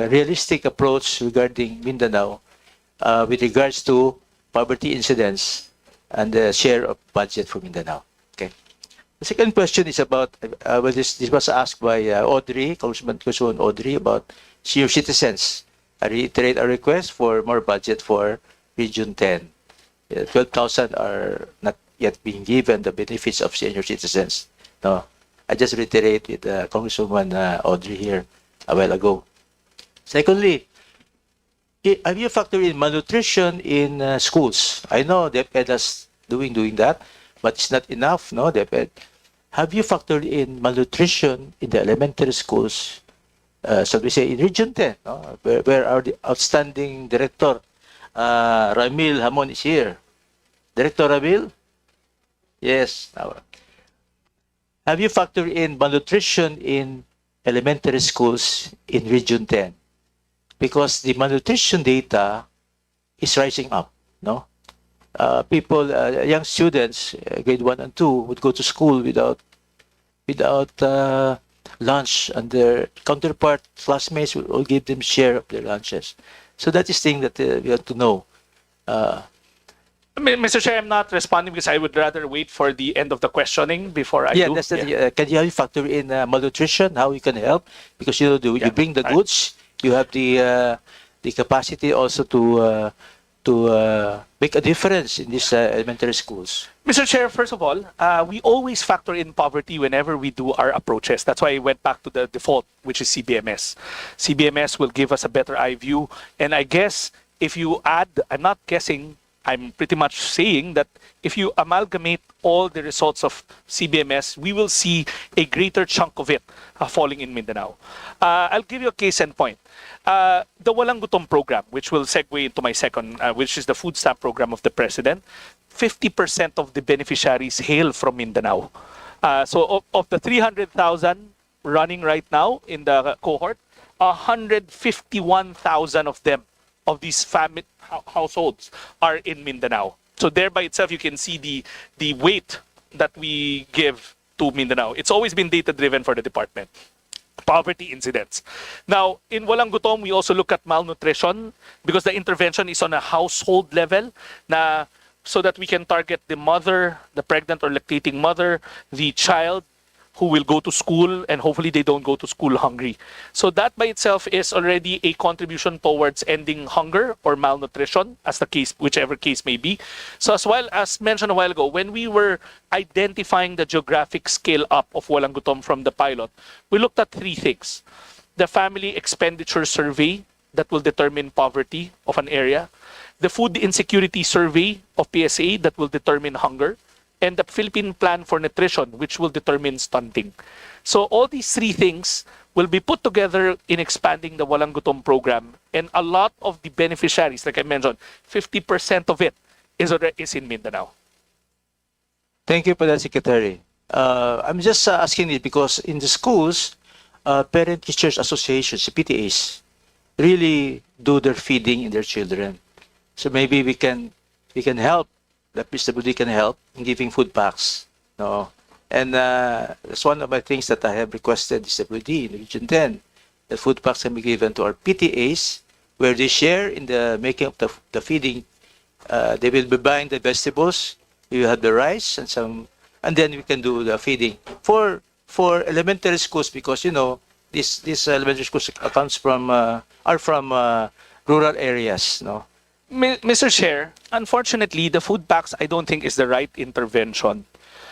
realistic approach regarding Mindanao with regards to poverty incidence and the share of budget for Mindanao. Okay. The second question is about, this was asked by Audrey, Congresswoman Audrey, about senior citizens. I reiterate our request for more budget for Region 10. 12,000 are not yet being given the benefits of senior citizens. No, I just reiterate with Congresswoman Audrey here a while ago. Secondly, have you factored in malnutrition in schools? I know DepEd is doing that, but it's not enough. No, DepEd. Have you factored in malnutrition in the elementary schools? So we say in Region 10, no? where our outstanding director, Ramil Hamon, is here. Director Ramil? Yes. Have you factored in malnutrition in elementary schools in Region 10? Because the malnutrition data is rising up, no? People, young students, grade 1 and 2, would go to school without lunch, and their counterpart classmates will give them share of their lunches. So that is thing that we have to know. Mr. Chair, I'm not responding because I would rather wait for the end of the questioning before I do. That's can you factor in malnutrition? How you can help? Because you bring the goods, you have the capacity also to make a difference in these elementary schools. Mr. Chair, first of all, we always factor in poverty whenever we do our approaches. That's why I went back to the default, which is CBMS. CBMS will give us a better eye view. And I guess if you add, I'm not guessing, I'm pretty much saying that if you amalgamate all the results of CBMS, we will see a greater chunk of it falling in Mindanao. I'll give you a case in point. The Walang Gutom program, which will segue into my second, which is the food stamp program of the President, 50% of the beneficiaries hail from Mindanao. So of the 300,000 running right now in the cohort, 151,000 of them, of these family households, are in Mindanao. So there by itself, you can see the weight that we give to Mindanao. It's always been data-driven for the department. Poverty incidents. Now, in Walang Gutom, we also look at malnutrition because the intervention is on a household level so that we can target the mother, the pregnant or lactating mother, the child who will go to school, and hopefully they don't go to school hungry. So that by itself is already a contribution towards ending hunger or malnutrition, as the case, whichever case may be. So as well as mentioned a while ago, when we were identifying the geographic scale up of Walang Gutom from the pilot, we looked at three things. The family expenditure survey that will determine poverty of an area, the food insecurity survey of PSA that will determine hunger, and the Philippine Plan for Nutrition, which will determine stunting. So all these three things will be put together in expanding the Walang Gutom program. And a lot of the beneficiaries, like I mentioned, 50% of it is in Mindanao. Thank you for that, Secretary. I'm just asking it because in the schools, Parent Teachers Associations, PTAs, really do their feeding in their children. So maybe we can help. The PWD can help in giving food packs. No, and that's one of my things that I have requested DSWD in Region 10. The food packs can be given to our PTAs, where they share in the making of the feeding. They will be buying the vegetables. You have the rice and then we can do the feeding for elementary schools, because these elementary schools are from rural areas. No. Mr. Chair, unfortunately, the food packs I don't think is the right intervention.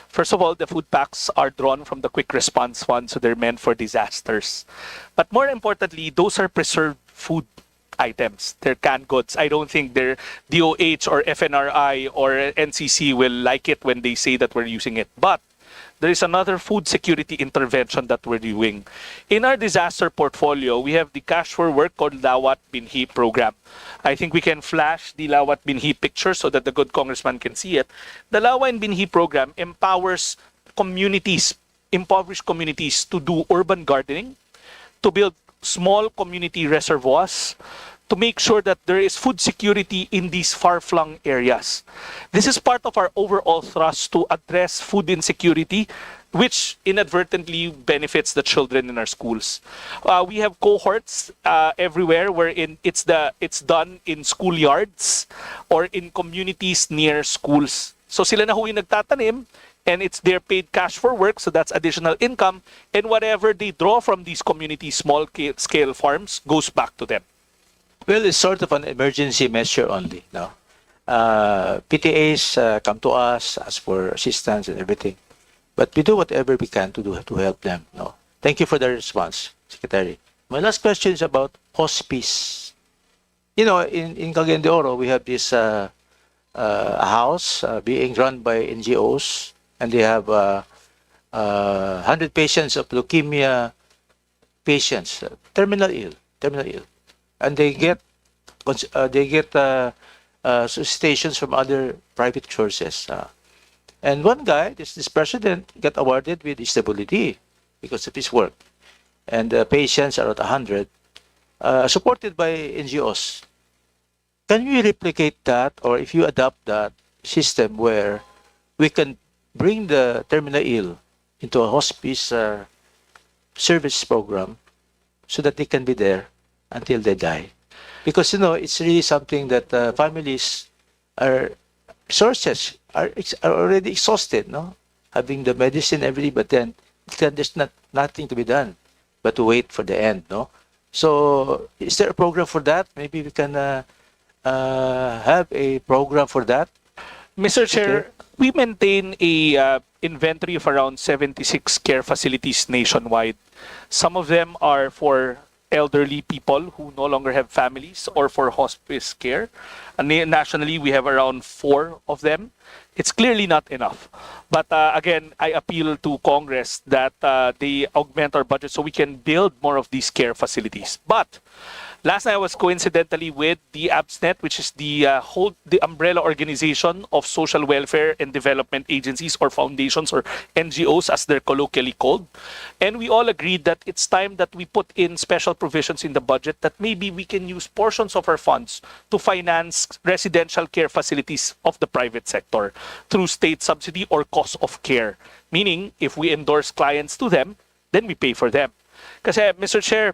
First of all, the food packs are drawn from the Quick Response Fund, so they're meant for disasters. But more importantly, those are preserved food. items. They're canned goods. I don't think their DOH or FNRI or NCC will like it when they say that we're using it. But there is another food security intervention that we're doing. In our disaster portfolio, we have the Cash for Work called Lawat Binhi program. I think we can flash the Lawat Binhi picture so that the good congressman can see it. The Lawat Binhi program empowers communities, impoverished communities, to do urban gardening, to build small community reservoirs, to make sure that there is food security in these far-flung areas. This is part of our overall thrust to address food insecurity, which inadvertently benefits the children in our schools. We have cohorts everywhere wherein it's done in schoolyards or in communities near schools. So sila na ho yung nagtatanim, and it's their paid cash for work, so that's additional income, and whatever they draw from these community small-scale farms goes back to them. Well, it's sort of an emergency measure only. No, PTAs come to us, ask for assistance and everything, but we do whatever we can to help them. No, thank you for the response, Secretary. My last question is about hospice. You know, in Cagayan de Oro, we have this a house being run by NGOs, and they have 100 patients of leukemia patients, terminal ill, and they get solicitations from other private sources. And one guy, this president, got awarded with disability because of his work, and the patients are at 100, supported by NGOs. Can we replicate that, or if you adopt that system where we can bring the terminal ill into a hospice service program so that they can be there until they die? Because, you know, it's really something that families resources are already exhausted, no? Having the medicine every day, but then there's nothing to be done but to wait for the end, no? So is there a program for that? Maybe we can have a program for that. Mr. Chair, we maintain a inventory of around 76 care facilities nationwide. Some of them are for elderly people who no longer have families or for hospice care. And nationally, we have around 4 of them. It's clearly not enough. But again, I appeal to Congress that they augment our budget so we can build more of these care facilities. But last night I was coincidentally with the ABSNet, which is the umbrella organization of social welfare and development agencies or foundations or NGOs as they're colloquially called. And we all agreed that it's time that we put in special provisions in the budget that maybe we can use portions of our funds to finance residential care facilities of the private sector through state subsidy or cost of care. Meaning, if we endorse clients to them, then we pay for them. Kasi, Mr. Chair,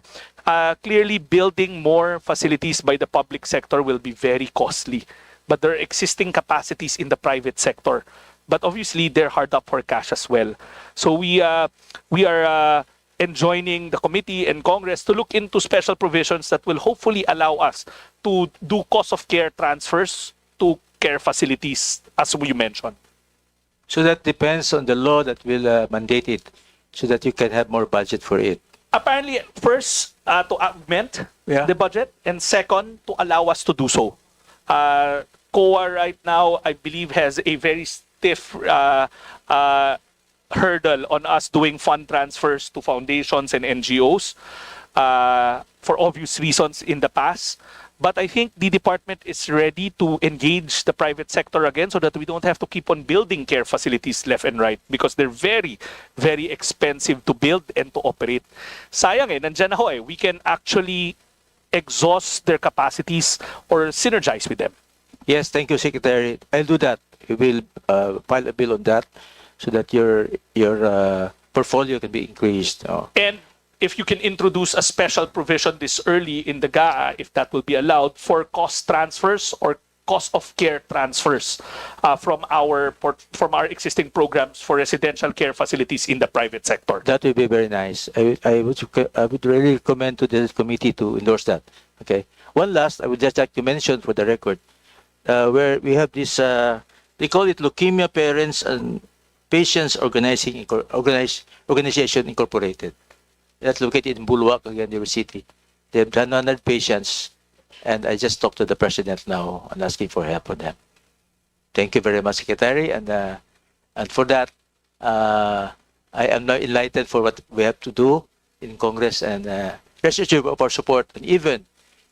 clearly building more facilities by the public sector will be very costly. But there are existing capacities in the private sector. But obviously, they're hard up for cash as well. So we are enjoining the committee and Congress to look into special provisions that will hopefully allow us to do cost of care transfers to care facilities, as you mentioned. So that depends on the law that will mandate it, so that you can have more budget for it. Apparently, first, to augment the budget, and second, to allow us to do so. COA right now, I believe, has a very stiff hurdle on us doing fund transfers to foundations and NGOs for obvious reasons in the past. But I think the department is ready to engage the private sector again so that we don't have to keep on building care facilities left and right because they're very, very expensive to build and to operate. Sayang nandyan na ho we can actually exhaust their capacities or synergize with them. Yes, thank you, Secretary. I'll do that. We will file a bill on that so that your portfolio can be increased. And if you can introduce a special provision this early in the GAA, if that will be allowed, for cost transfers or cost of care transfers from our existing programs for residential care facilities in the private sector. That would be very nice. I would really recommend to this committee to endorse that. Okay. One last, I would just like to mention for the record, where we have this, they call it Leukemia Parents and Patients Organization Incorporated. That's located in Bulwak, Cagayan de Oro City. They have 100 patients, And I just talked to the President now and asking for help for them. Thank you very much, Secretary. And for that, I am now enlightened for what we have to do in Congress, and rest assured of our support, and even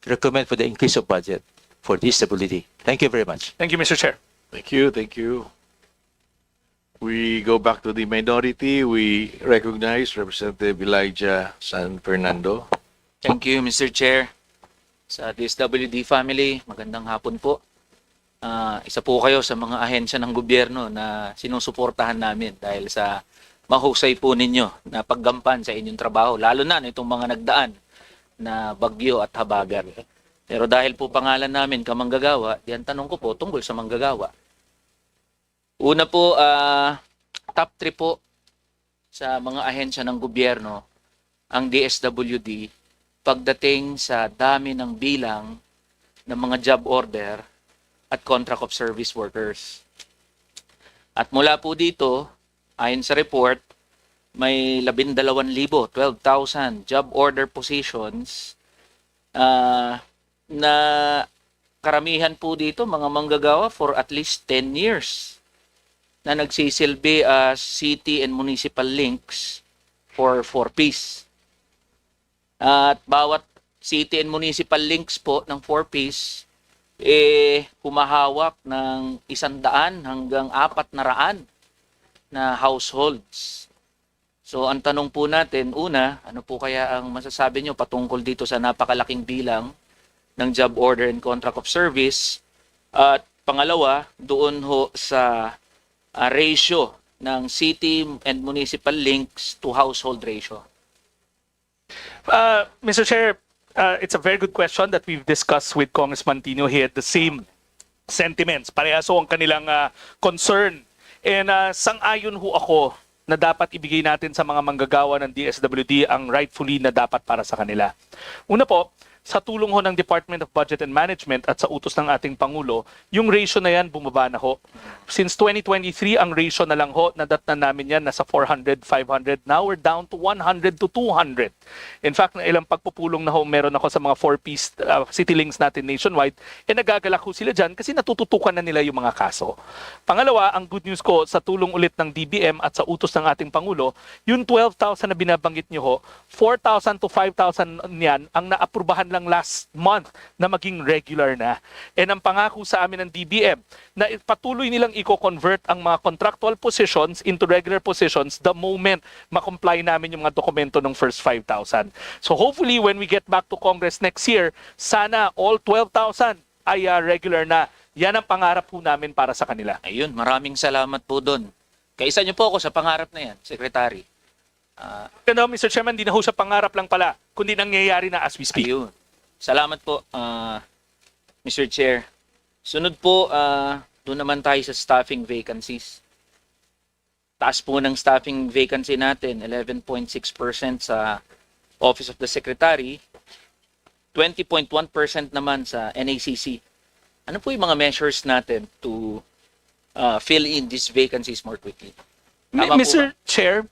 recommend for the increase of budget for disability. Thank you very much. Thank you, Mr. Chair. Thank you, thank you. We go back to the minority. We recognize Representative Elijah San Fernando. Thank you, Mr. Chair. Sa DSWD family, magandang hapon po. Isa po kayo sa mga ahensya ng gobyerno na sinusuportahan namin dahil sa mahusay po ninyo na paggampan sa inyong trabaho, lalo na itong mga nagdaan na bagyo at habagat. Pero dahil po pangalan namin kamanggagawa, diyan tanong ko po tungkol sa manggagawa. Una po, top 3 po sa mga ahensya ng gobyerno, ang DSWD, pagdating sa dami ng bilang ng mga job order at contract of service workers. At mula po dito, ayon sa report, may 12,000, 12,000 job order positions na karamihan po dito mga manggagawa for at least 10 years na nagsisilbi as city and municipal links for 4Ps. At bawat city and municipal links po ng 4Ps humahawak ng 100 hanggang 400 na households. So ang tanong po natin, una, ano po kaya ang masasabi nyo patungkol dito sa napakalaking bilang ng job order and contract of service? At pangalawa, doon ho sa ratio ng city and municipal links to household ratio. Mr. Chair, it's a very good question that we've discussed with Congressman Tino. He had the same sentiments. Parehas ho ang kanilang concern. And sang-ayon ho ako na dapat ibigay natin sa mga manggagawa ng DSWD ang rightfully na dapat para sa kanila. Una po, sa tulong ho ng Department of Budget and Management at sa utos ng ating Pangulo, yung ratio na yan bumaba na ho. Since 2023, ang ratio na lang ho, nadatnan namin yan, nasa 400, 500. Now we're down to 100 to 200. In fact, na ilang pagpupulong na ho, meron ako sa mga 4Ps city links natin nationwide, nagagalak ho sila dyan kasi natututukan na nila yung mga kaso. Pangalawa, ang good news ko, sa tulong ulit ng DBM at sa utos ng ating Pangulo, yung 12,000 na binabanggit nyo ho, 4,000 to 5,000 niyan ang naaprubahan lang last month na maging regular na. And ang pangako sa amin ng DBM na patuloy nilang i-convert ang mga contractual positions into regular positions the moment makomply namin yung mga dokumento ng first 5,000. So hopefully when we get back to Congress next year, sana all 12,000 ay regular na. Yan ang pangarap po namin para sa kanila. Ayun, maraming salamat po doon. Kaisa niyo po ako sa pangarap na yan, Secretary. Pero Mr. Chairman, di na ho sa pangarap lang pala, kundi nangyayari na as we speak. Ayun. Salamat po, Mr. Chair. Sunod po, doon naman tayo sa staffing vacancies. Taas po ng staffing vacancy natin, 11.6% sa Office of the Secretary, 20.1% naman sa NACC. Ano po yung mga measures natin to fill in these vacancies more quickly? Mr. Chair,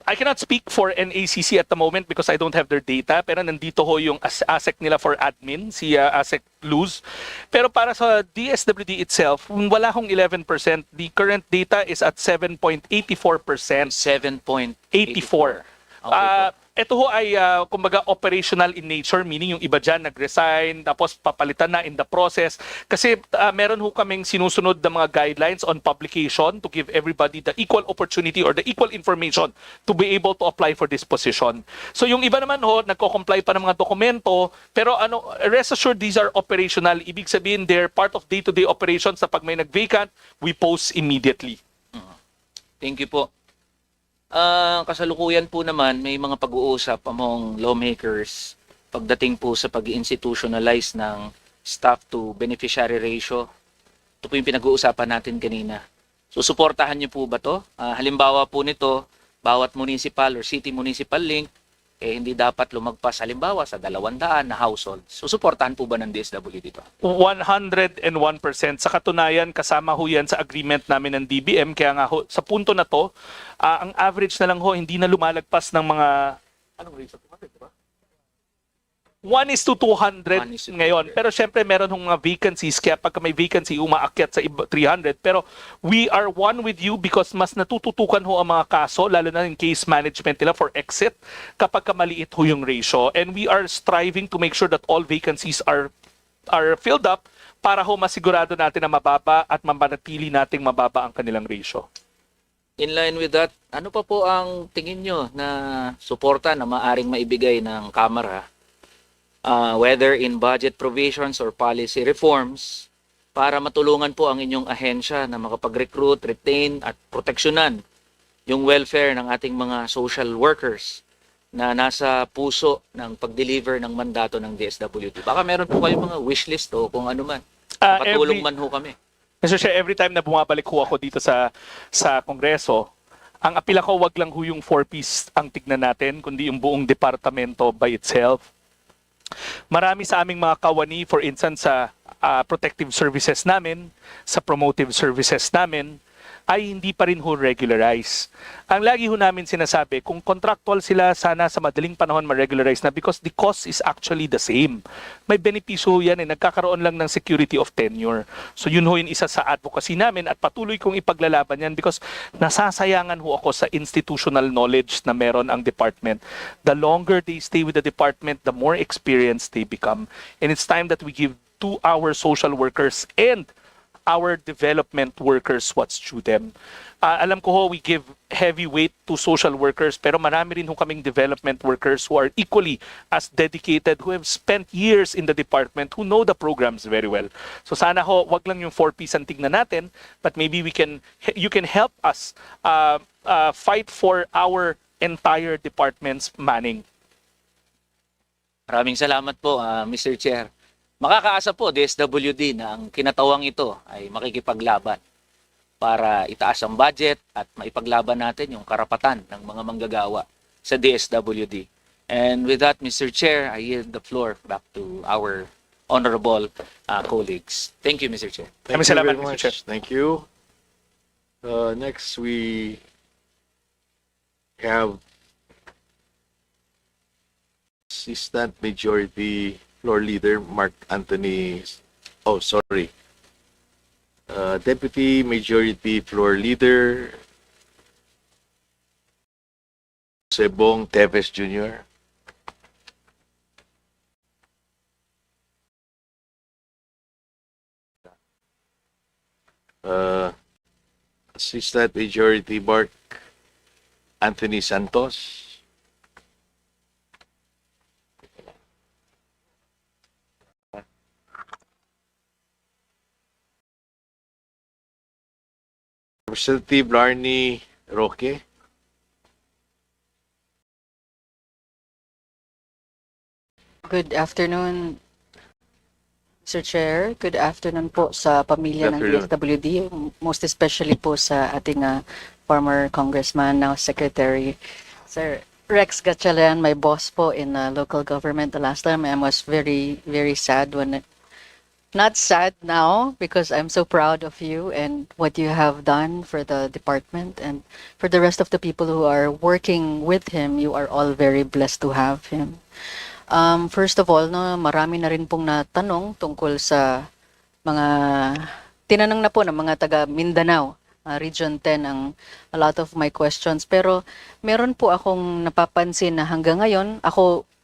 I cannot speak for NACC at the moment because I don't have their data, pero nandito ho yung ASEC nila for admin, si ASEC Luz. Pero para sa DSWD itself, wala hong 11%. The current data is at 7.84%. 7.84. Ito ho ay kumbaga operational in nature, meaning yung iba dyan nag-resign, tapos papalitan na in the process. Kasi meron ho kaming sinusunod ng mga guidelines on publication to give everybody the equal opportunity or the equal information to be able to apply for this position. So yung iba naman ho, nagko-comply pa ng mga dokumento, pero rest assured these are operational. Ibig sabihin they're part of day-to-day operations na pag may nag-vacant, we post immediately. Thank you po. Kasalukuyan po naman, may mga pag-uusap among lawmakers pagdating po sa pag-institutionalize ng staff to beneficiary ratio. Ito po yung pinag-uusapan natin kanina. So, suportahan niyo po ba to? Halimbawa po nito, bawat municipal or city municipal link, hindi dapat lumagpas halimbawa sa 200 na households. So, suportahan po ba ng DSWD dito? 101%. Sa katunayan, kasama ho yan sa agreement namin ng DBM. Kaya nga ho, sa punto na to, ang average na lang ho, hindi na lumalagpas ng mga... Anong ratio? 1:200 ngayon. Pero syempre meron hong mga vacancies, kaya pagka may vacancy, umaakyat sa 300. Pero we are one with you because mas natututukan ho ang mga kaso, lalo na yung case management nila for exit kapag maliit ho yung ratio. And we are striving to make sure that all vacancies are filled up para ho masigurado natin na mababa at mamanatili nating mababa ang kanilang ratio. In line with that, ano pa po ang tingin nyo na suporta na maaring maibigay ng Kamara, whether in budget provisions or policy reforms, para matulungan po ang inyong ahensya na makapag-recruit, retain at proteksyonan yung welfare ng ating mga social workers na nasa puso ng pag-deliver ng mandato ng DSWD? Baka meron po kayong mga wishlist o kung ano man. Patulong man ho kami. Mr. Chair, every time na bumabalik ho ako dito sa Kongreso, ang apila ko, wag lang ho yung 4-piece ang tignan natin, kundi yung buong departamento by itself. Marami sa aming mga kawani, for instance, sa protective services namin, sa promotive services namin, ay hindi pa rin ho regularize. Ang lagi ho namin sinasabi, kung contractual sila, sana sa madaling panahon ma-regularize na because the cost is actually the same. May benepisyo yan nagkakaroon lang ng security of tenure. So yun ho yung isa sa advocacy namin at patuloy kong ipaglalaban yan because nasasayangan ho ako sa institutional knowledge na meron ang department. The longer they stay with the department, the more experienced they become. And it's time that we give to our social workers and our development workers what's due them. Alam ko ho, we give heavy weight to social workers, pero marami rin ho kaming development workers who are equally as dedicated, who have spent years in the department, who know the programs very well. So sana ho, wag lang yung 4-piece ang tignan natin, but maybe you can help us fight for our entire department's manning. Maraming salamat po, Mr. Chair. Makakaasa po, DSWD, na ang kinatawang ito ay makikipaglaban para itaas ang budget at maipaglaban natin yung karapatan ng mga manggagawa sa DSWD. And with that, Mr. Chair, I yield the floor back to our honorable colleagues. Thank you, Mr. Chair. Thank you very much. Thank you. Next, we have Assistant Majority Floor Leader Mark Anthony. Oh, sorry. Deputy Majority Floor Leader Sebong Teves Jr. Assistant Majority Mark Anthony Santos. Representative Larnie Roque. Good afternoon, Mr. Chair. Good afternoon po sa pamilya ng DSWD, most especially po sa ating former congressman, now secretary, Sir Rex Gatchalian, my boss po in local government the last time. I was very, very sad when not sad now because I'm so proud of you and what you have done for the department and for the rest of the people who are working with him. You are all very blessed to have him. First of all, no, marami na rin pong natanong tungkol sa mga tinanong na po ng mga taga Mindanao, Region 10 ang a lot of my questions. Pero meron po akong napapansin na hanggang ngayon,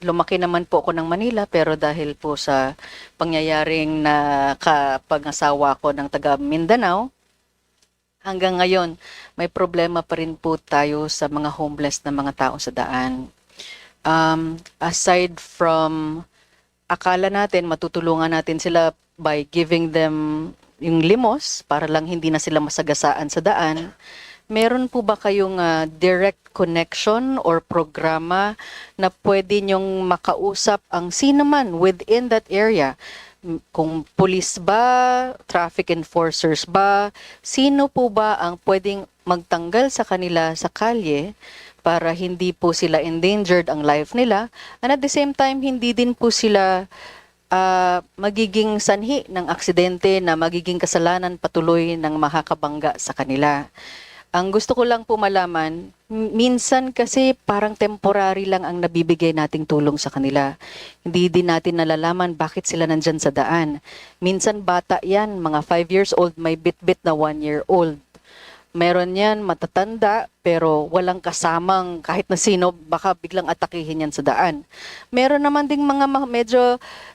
lumaki naman po ako ng Manila, pero dahil po sa pangyayaring na kapag-asawa ko ng taga Mindanao, hanggang ngayon, may problema pa rin po tayo sa mga homeless na mga tao sa daan. Aside from, akala natin, matutulungan natin sila by giving them yung limos para lang hindi na sila masagasaan sa daan. Meron po ba kayong direct connection or programa na pwede nyong makausap ang sino man within that area? Kung police ba, traffic enforcers ba, sino po ba ang pwedeng magtanggal sa kanila sa kalye para hindi po sila endangered ang life nila, and at the same time, hindi din po sila magiging sanhi ng aksidente na magiging kasalanan patuloy ng makakabangga sa kanila. Ang gusto ko lang po malaman, minsan kasi parang temporary lang ang nabibigay nating tulong sa kanila. Hindi din natin nalalaman bakit sila nandyan sa daan. Minsan bata yan, mga 5 years old, may bit-bit na 1 year old. Meron yan matatanda pero walang kasamang kahit na sino, baka biglang atakihin yan sa daan. Meron naman ding mga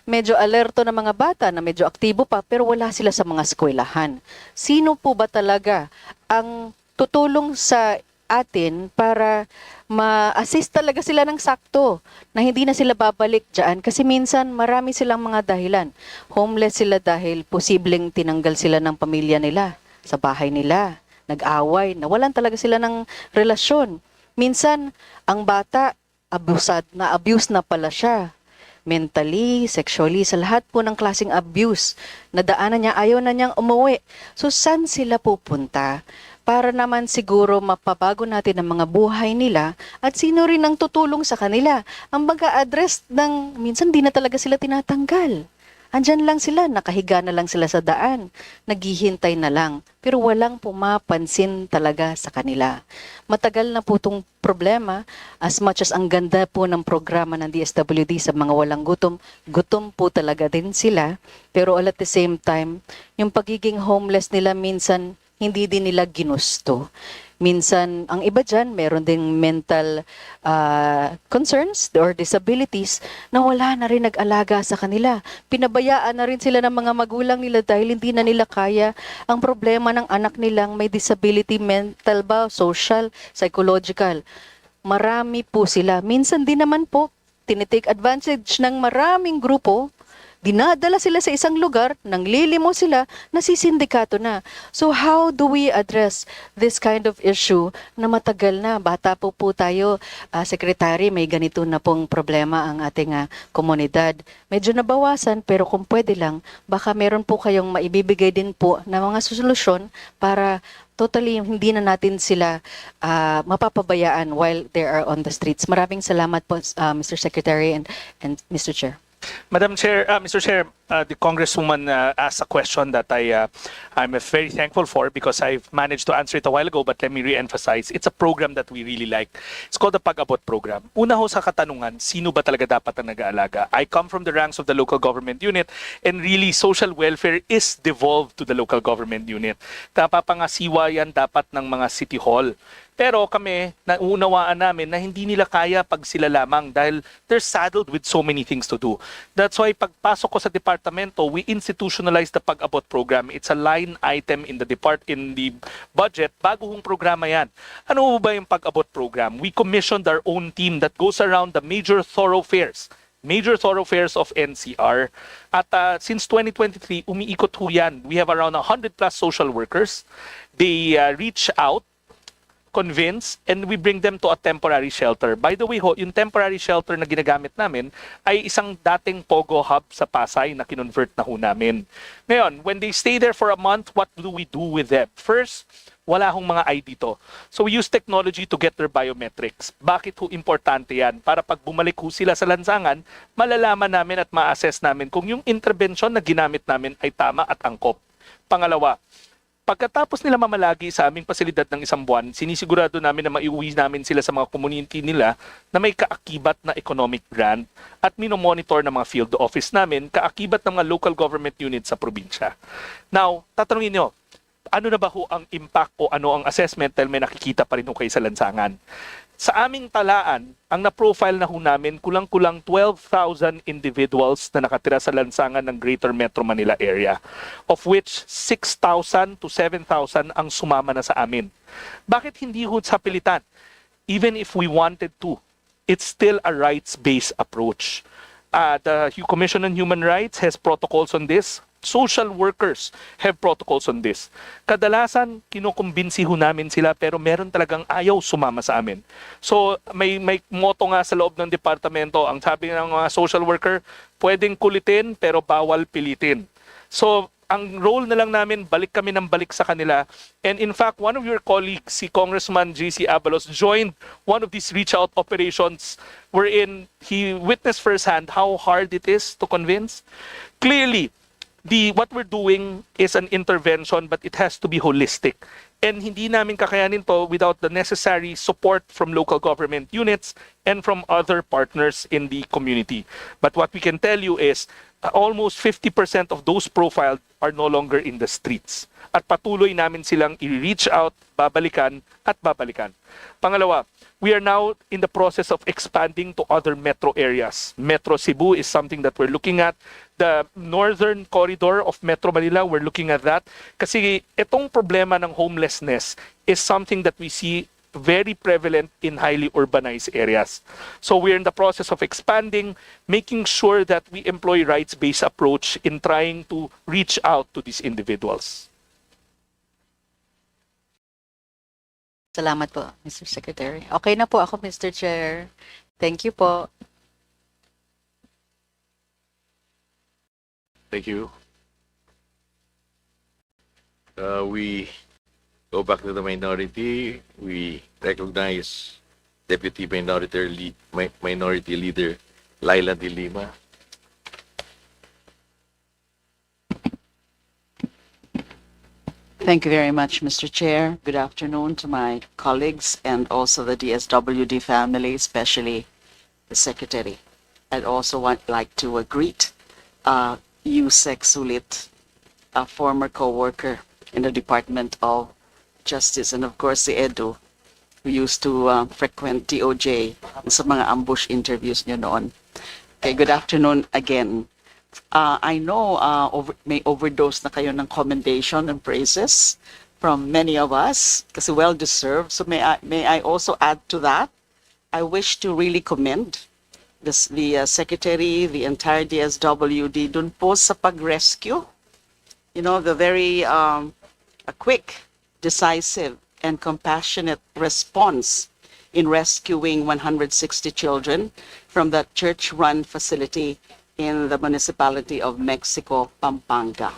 medyo alerto na mga bata na medyo aktibo pa pero wala sila sa mga eskwelahan. Sino po ba talaga ang tutulong sa atin para ma-assist talaga sila ng sakto na hindi na sila babalik dyan kasi minsan marami silang mga dahilan. Homeless sila dahil posibleng tinanggal sila ng pamilya nila sa bahay nila, nag-away, nawalan talaga sila ng relasyon. Minsan, ang bata, abuse na pala siya. Mentally, sexually, sa lahat po ng klaseng abuse. Nadaanan niya, ayaw na niyang umuwi. So, saan sila pupunta? Para naman siguro mapabago natin ang mga buhay nila at sino rin ang tutulong sa kanila. Ang mag-a-address ng, minsan di na talaga sila tinatanggal. Andyan lang sila, nakahiga na lang sila sa daan, naghihintay na lang, pero walang pumapansin talaga sa kanila. Matagal na po itong problema, as much as ang ganda po ng programa ng DSWD sa mga walang gutom, gutom po talaga din sila, pero all at the same time, yung pagiging homeless nila minsan, hindi din nila ginusto. Minsan, ang iba dyan, meron ding mental concerns or disabilities na wala na rin nag-alaga sa kanila. Pinabayaan na rin sila ng mga magulang nila dahil hindi na nila kaya ang problema ng anak nilang may disability, mental ba, social, psychological. Marami po sila. Minsan din naman po, tinitake advantage ng maraming grupo. Dinadala sila sa isang lugar, nang lilimo sila, nasisindikato na. So how do we address this kind of issue na matagal na? Bata po tayo, Secretary, may ganito na pong problema ang ating komunidad. Medyo nabawasan pero kung pwede lang, baka meron po kayong maibibigay din po na mga solusyon para totally hindi na natin sila mapapabayaan while they are on the streets. Maraming salamat po, Mr. Secretary and Mr. Chair. Madam Chair, Mr. Chair, the Congresswoman asked a question that I'm very thankful for because I've managed to answer it a while ago, but let me re-emphasize. It's a program that we really like. It's called the Pag-abot Program. Una ho sa katanungan, sino ba talaga dapat ang nag-aalaga? I come from the ranks of the local government unit and really social welfare is devolved to the local government unit. Napapangasiwa yan dapat ng mga city hall. Pero kami, naunawaan namin na hindi nila kaya pag sila lamang dahil they're saddled with so many things to do. That's why pagpasok ko sa departamento, we institutionalized the Pag-abot Program. It's a line item in the budget. Bagong programa yan. Ano ba yung Pag-abot Program? We commissioned our own team that goes around the major thoroughfares of NCR. At since 2023, umiikot ho yan. We have around 100 plus social workers. They reach out, convince, and we bring them to a temporary shelter. By the way ho, yung temporary shelter na ginagamit namin ay isang dating Pogo Hub sa Pasay na kinonvert na ho namin. Ngayon, when they stay there for a month, what do we do with them? First, wala hong mga ID to. So we use technology to get their biometrics. Bakit ho importante yan? Para pag bumalik ho sila sa lansangan, malalaman namin at ma-assess namin kung yung intervention na ginamit namin ay tama at angkop. Pangalawa, pagkatapos nila mamalagi sa aming pasilidad ng isang buwan, sinisigurado namin na maiuwi namin sila sa mga community nila na may kaakibat na economic grant at minomonitor ng mga field office namin, kaakibat ng mga local government units sa probinsya. Now, tatanungin nyo, ano na ba ho ang impact o ano ang assessment dahil may nakikita pa rin ho kayo sa lansangan? Sa aming talaan, ang na-profile na ho namin, kulang-kulang 12,000 individuals na nakatira sa lansangan ng Greater Metro Manila area, of which 6,000 to 7,000 ang sumama na sa amin. Bakit hindi ho sa pilitan? Even if we wanted to, it's still a rights-based approach. The Commission on Human Rights has protocols on this. Social workers have protocols on this. Kadalasan, kinukumbinsi ho namin sila pero meron talagang ayaw sumama sa amin. So, may motto nga sa loob ng departamento, ang sabi ng mga social worker, pwedeng kulitin pero bawal pilitin. So, ang role na lang namin, balik kami ng balik sa kanila. And in fact, one of your colleagues, si Congressman J.C. Abalos, joined one of these reach-out operations wherein he witnessed firsthand how hard it is to convince. Clearly, what we're doing is an intervention, but it has to be holistic. And hindi namin kakayanin to without the necessary support from local government units and from other partners in the community. But what we can tell you is almost 50% of those profiled are no longer in the streets. At patuloy namin silang i-reach out, babalikan at babalikan. Pangalawa, we are now in the process of expanding to other metro areas. Metro Cebu is something that we're looking at. The northern corridor of Metro Manila, we're looking at that. Kasi itong problema ng homelessness is something that we see very prevalent in highly urbanized areas. So we're in the process of expanding, making sure that we employ rights-based approach in trying to reach out to these individuals. Salamat po, Mr. Secretary. Okay na po ako, Mr. Chair. Thank you po. Thank you. We go back to the minority. We recognize Deputy Minority Leader Laila De Lima. Thank you very much, Mr. Chair. Good afternoon to my colleagues and also the DSWD family, especially the Secretary. I'd also like to greet Yusek Sulit, a former co-worker in the Department of Justice, and of course the Edu, who used to frequent DOJ sa mga ambush interviews niyo noon. Okay, good afternoon again. I know may overdose na kayo ng commendation and praises from many of us kasi well-deserved. So may I also add to that? I wish to really commend the Secretary, the entire DSWD dun po sa pag-rescue. You know, the very a quick, decisive, and compassionate response in rescuing 160 children from that church-run facility in the municipality of Mexico, Pampanga.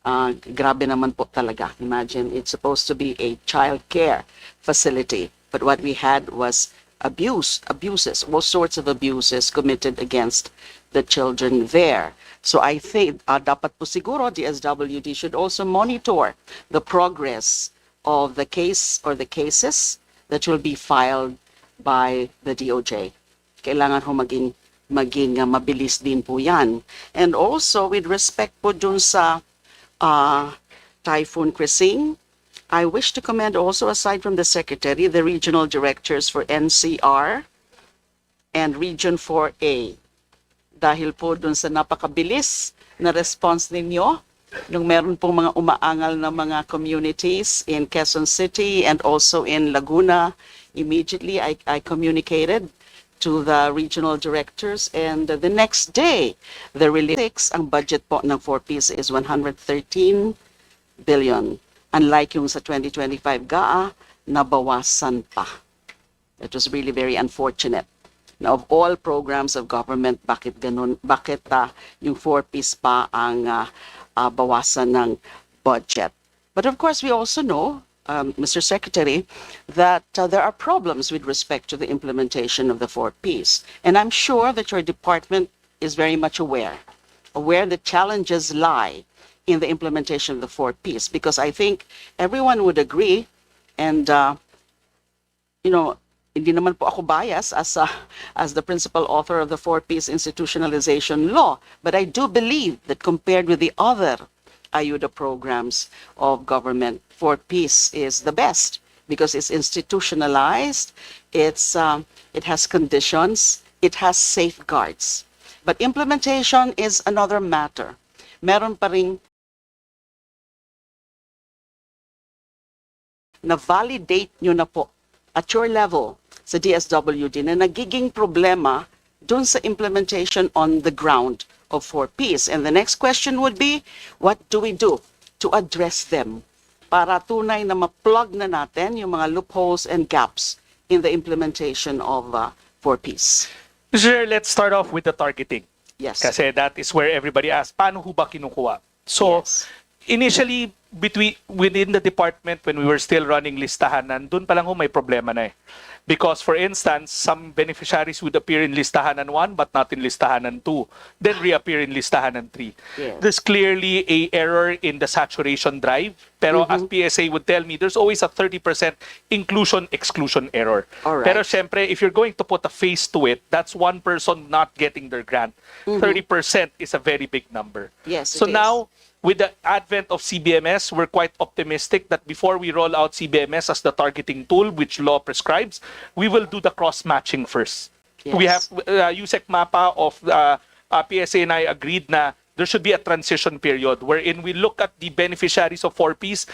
Grabe naman po talaga. Imagine, it's supposed to be a child care facility. But what we had was abuses, all sorts of abuses committed against the children there. So I think dapat po siguro DSWD should also monitor the progress of the case or the cases that will be filed by the DOJ. Kailangan ho maging mabilis din po yan. And also, with respect po dun sa Typhoon Crising, I wish to commend also, aside from the Secretary, the regional directors for NCR and Region 4A. Dahil po dun sa napakabilis na response ninyo, nung meron pong mga umaangal na mga communities in Quezon City and also in Laguna, immediately I communicated to the regional directors, and the next day, the release, ang budget po ng 4Ps is 113 billion. Unlike yung sa 2025 GAA, nabawasan pa. It was really very unfortunate. Now, of all programs of government, bakit ganun? Bakit yung 4Ps pa ang bawasan ng budget? But of course, we also know, Mr. Secretary, that there are problems with respect to the implementation of the 4Ps. And I'm sure that your department is very much aware the challenges lie in the implementation of the 4Ps, because I think everyone would agree, and you know, hindi naman po ako bias as the principal author of the 4Ps institutionalization law, but I do believe that compared with the other ayuda programs of government, 4Ps is the best because it's institutionalized, it has conditions, it has safeguards. But implementation is another matter. Meron pa ring na validate nyo na po at your level sa DSWD na nagiging problema dun sa implementation on the ground of 4Ps. And the next question would be, what do we do to address them para tunay na ma-plug na natin yung mga loopholes and gaps in the implementation of 4Ps? Sir, let's start off with the targeting. Yes. Kasi that is where everybody asks, paano ho ba kinukuha? So, initially, within the department, when we were still running listahan, nandun pa lang ho may problema na eh. Because, for instance, some beneficiaries would appear in listahanan 1 but not in listahanan 2, then reappear in listahanan 3. Yes. There's clearly a error in the saturation drive. Pero as PSA would tell me, there's always a 30% inclusion-exclusion error. All right. Pero syempre, if you're going to put a face to it, that's one person not getting their grant. 30% is a very big number. Yes, So it is. now, with the advent of CBMS, we're quite optimistic that before we roll out CBMS as the targeting tool, which law prescribes, we will do the cross-matching first. Yes. We have USEC MAPA of PSA and I agreed na there should be a transition period wherein we look at the beneficiaries of 4Ps,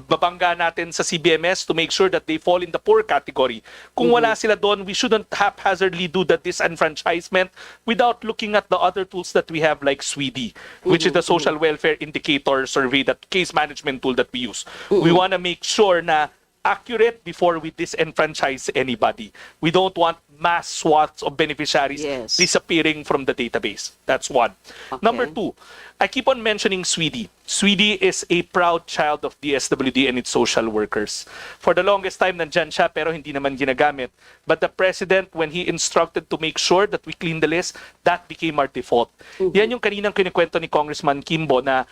babangga natin sa CBMS to make sure that they fall in the poor category. Kung wala sila doon, we shouldn't haphazardly do the disenfranchisement without looking at the other tools that we have like SWEDI, which is the Social Welfare Indicator Survey, that case management tool that we use. We want to make sure na accurate before we disenfranchise anybody. We don't want mass swaths of beneficiaries disappearing from the database. That's one. Number two, I keep on mentioning SWEDI. SWEDI is a proud child of DSWD and its social workers. For the longest time, nandyan siya pero hindi naman ginagamit. But the President, when he instructed to make sure that we clean the list, that became our default. Yan yung kaninang kinikwento ni Congressman Kimbo na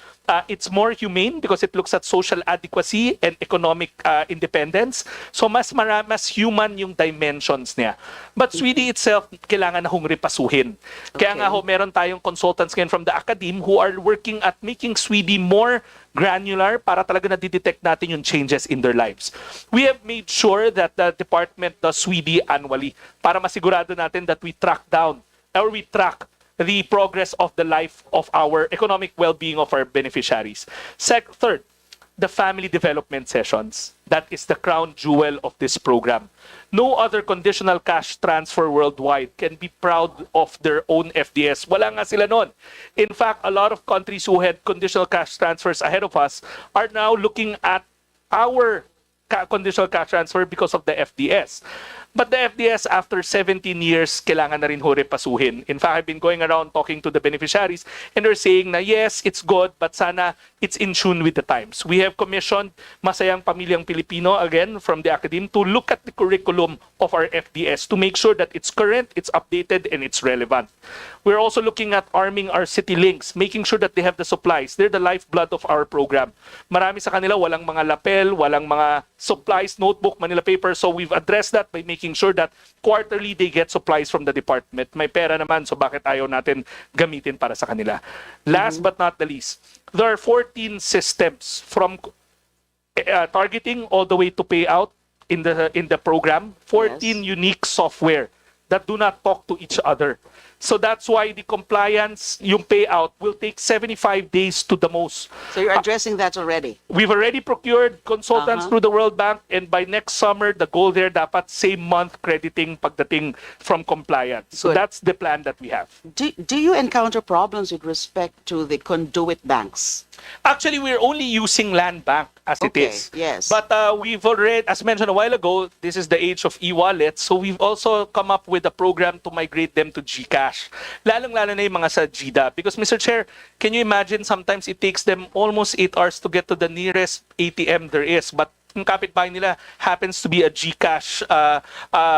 it's more humane because it looks at social adequacy and economic independence. So mas human yung dimensions niya. But SWEDI itself, kailangan na hong repasuhin. Kaya nga ho, meron tayong consultants ngayon from the academe who are working at making SWEDI more granular para talaga na-detect natin yung changes in their lives. We have made sure that the department does SWEDI annually para masigurado natin that we track down or we track the progress of the life of our economic well-being of our beneficiaries. Third, the family development sessions. That is the crown jewel of this program. No other conditional cash transfer worldwide can be proud of their own FDS. Wala nga sila nun. In fact, a lot of countries who had conditional cash transfers ahead of us are now looking at our conditional cash transfer because of the FDS. But the FDS, after 17 years, kailangan na rin ho repasuhin. In fact, I've been going around talking to the beneficiaries and they're saying na yes, it's good, but sana it's in tune with the times. We have commissioned Masayang Pamilyang Pilipino, again, from the academe, to look at the curriculum of our FDS to make sure that it's current, it's updated, and it's relevant. We're also looking at arming our city links, making sure that they have the supplies. They're the lifeblood of our program. Marami sa kanila, walang mga lapel, walang mga supplies, notebook, Manila paper. So we've addressed that by making sure that quarterly they get supplies from the department. May pera naman, so bakit ayaw natin gamitin para sa kanila? Last but not the least, there are 14 systems from targeting all the way to payout in the program. 14 unique software that do not talk to each other. So that's why the compliance, yung payout, will take 75 days to the most. So you're addressing that already? We've already procured consultants through the World Bank, and by next summer, the goal there dapat same month crediting pagdating from compliance. So that's the plan that we have. Do you encounter problems with respect to the conduit banks? Actually, we're only using Land Bank as it is. Yes. But we've already, as mentioned a while ago, this is the age of e-wallets. So we've also come up with a program to migrate them to GCash. Lalong-lalo na yung mga sa GDA. Because, Mr. Chair, can you imagine sometimes it takes them almost 8 hours to get to the nearest ATM there is. But yung kapitbahay nila happens to be a GCash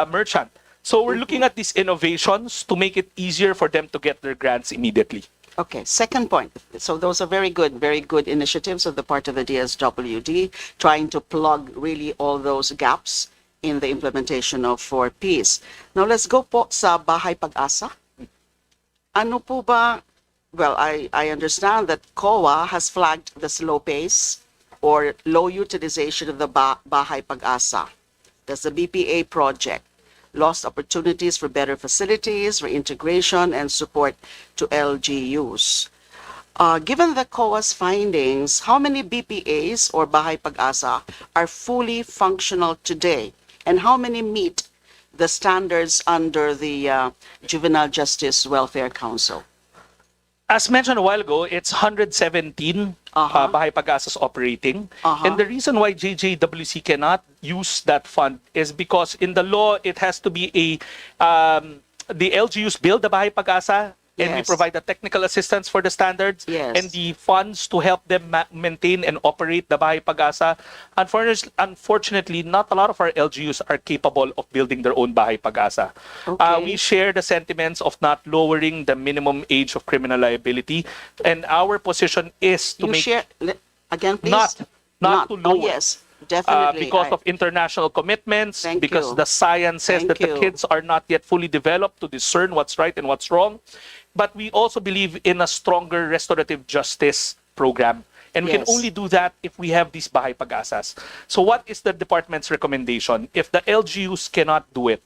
merchant. So we're looking at these innovations to make it easier for them to get their grants immediately. Okay, second point. So those are very good initiatives of the part of the DSWD, trying to plug really all those gaps in the implementation of 4Ps. Now let's go po sa Bahay Pag-asa. Ano po ba, well, I understand that COA has flagged the slow pace or low utilization of the Bahay Pag-asa. That's the BPA project. Lost opportunities for better facilities, reintegration, and support to LGUs. Given the COA's findings, how many BPAs or Bahay Pag-asa are fully functional today? And how many meet the standards under the Juvenile Justice Welfare Council? As mentioned a while ago, it's 117 Bahay Pag-asas operating. And the reason why JJWC cannot use that fund is because in the law, it has to be the LGUs build the Bahay Pag-asa, and we Yes. provide the technical assistance for the standards Yes. and the funds to help them maintain and operate the Bahay Pag-asa. Unfortunately, not a lot of our LGUs are capable of building their own Bahay Pag-asa. Okay. We share the sentiments of not lowering the minimum age of criminal liability, and our position is to You make share, again, please? not to lower. Oh, yes, definitely. Because I- of international commitments, Thank because you. the science says Thank that the you. kids are not yet fully developed to discern what's right and what's wrong. But we also believe in a stronger restorative justice program. And we can Yes. only do that if we have these Bahay Pag-asas. So what is the department's recommendation? If the LGUs cannot do it,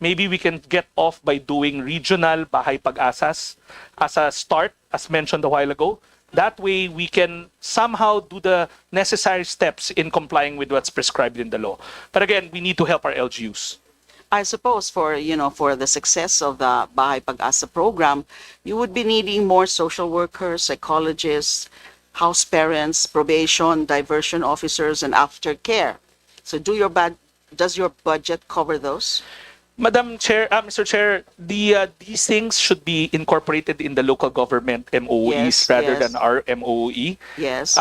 maybe we can get off by doing regional Bahay Pag-asas as a start, as mentioned a while ago. That way, we can somehow do the necessary steps in complying with what's prescribed in the law. But again, we need to help our LGUs. I suppose for the success of the Bahay Pag-asa program, you would be needing more social workers, psychologists, house parents, probation, diversion officers, and aftercare. So does your budget cover those? Madam Chair, Mr. Chair, these things should be incorporated in the local government MOEs Yes, rather yes. than our MOE. Yes.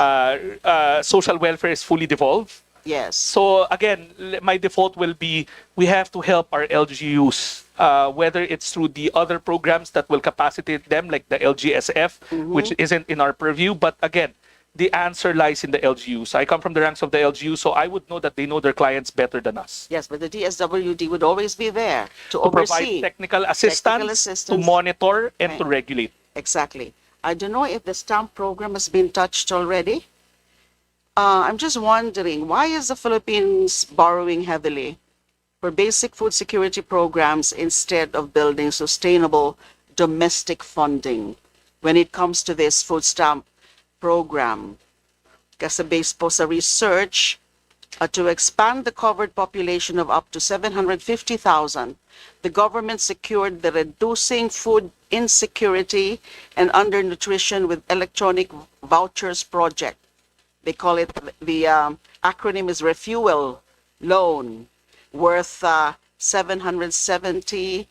Social welfare is fully devolved. Yes. So again, my default will be we have to help our LGUs, whether it's through the other programs that will capacitate them, like the LGSF, which isn't in our purview. But again, the answer lies in the LGUs. I come from the ranks of the LGU, so I would know that they know their clients better than us. Yes, but the DSWD would always be there to To provide oversee. technical assistance, to monitor, and to regulate. Exactly. I don't know if the stamp program has been touched already. I'm just wondering, why is the Philippines borrowing heavily for basic food security programs instead of building sustainable domestic funding when it comes to this food stamp program? Kasi based po sa research, to expand the covered population of up to 750,000, the government secured the Reducing Food Insecurity and Undernutrition with Electronic Vouchers Project. They call it, the acronym is Refuel Loan, worth $770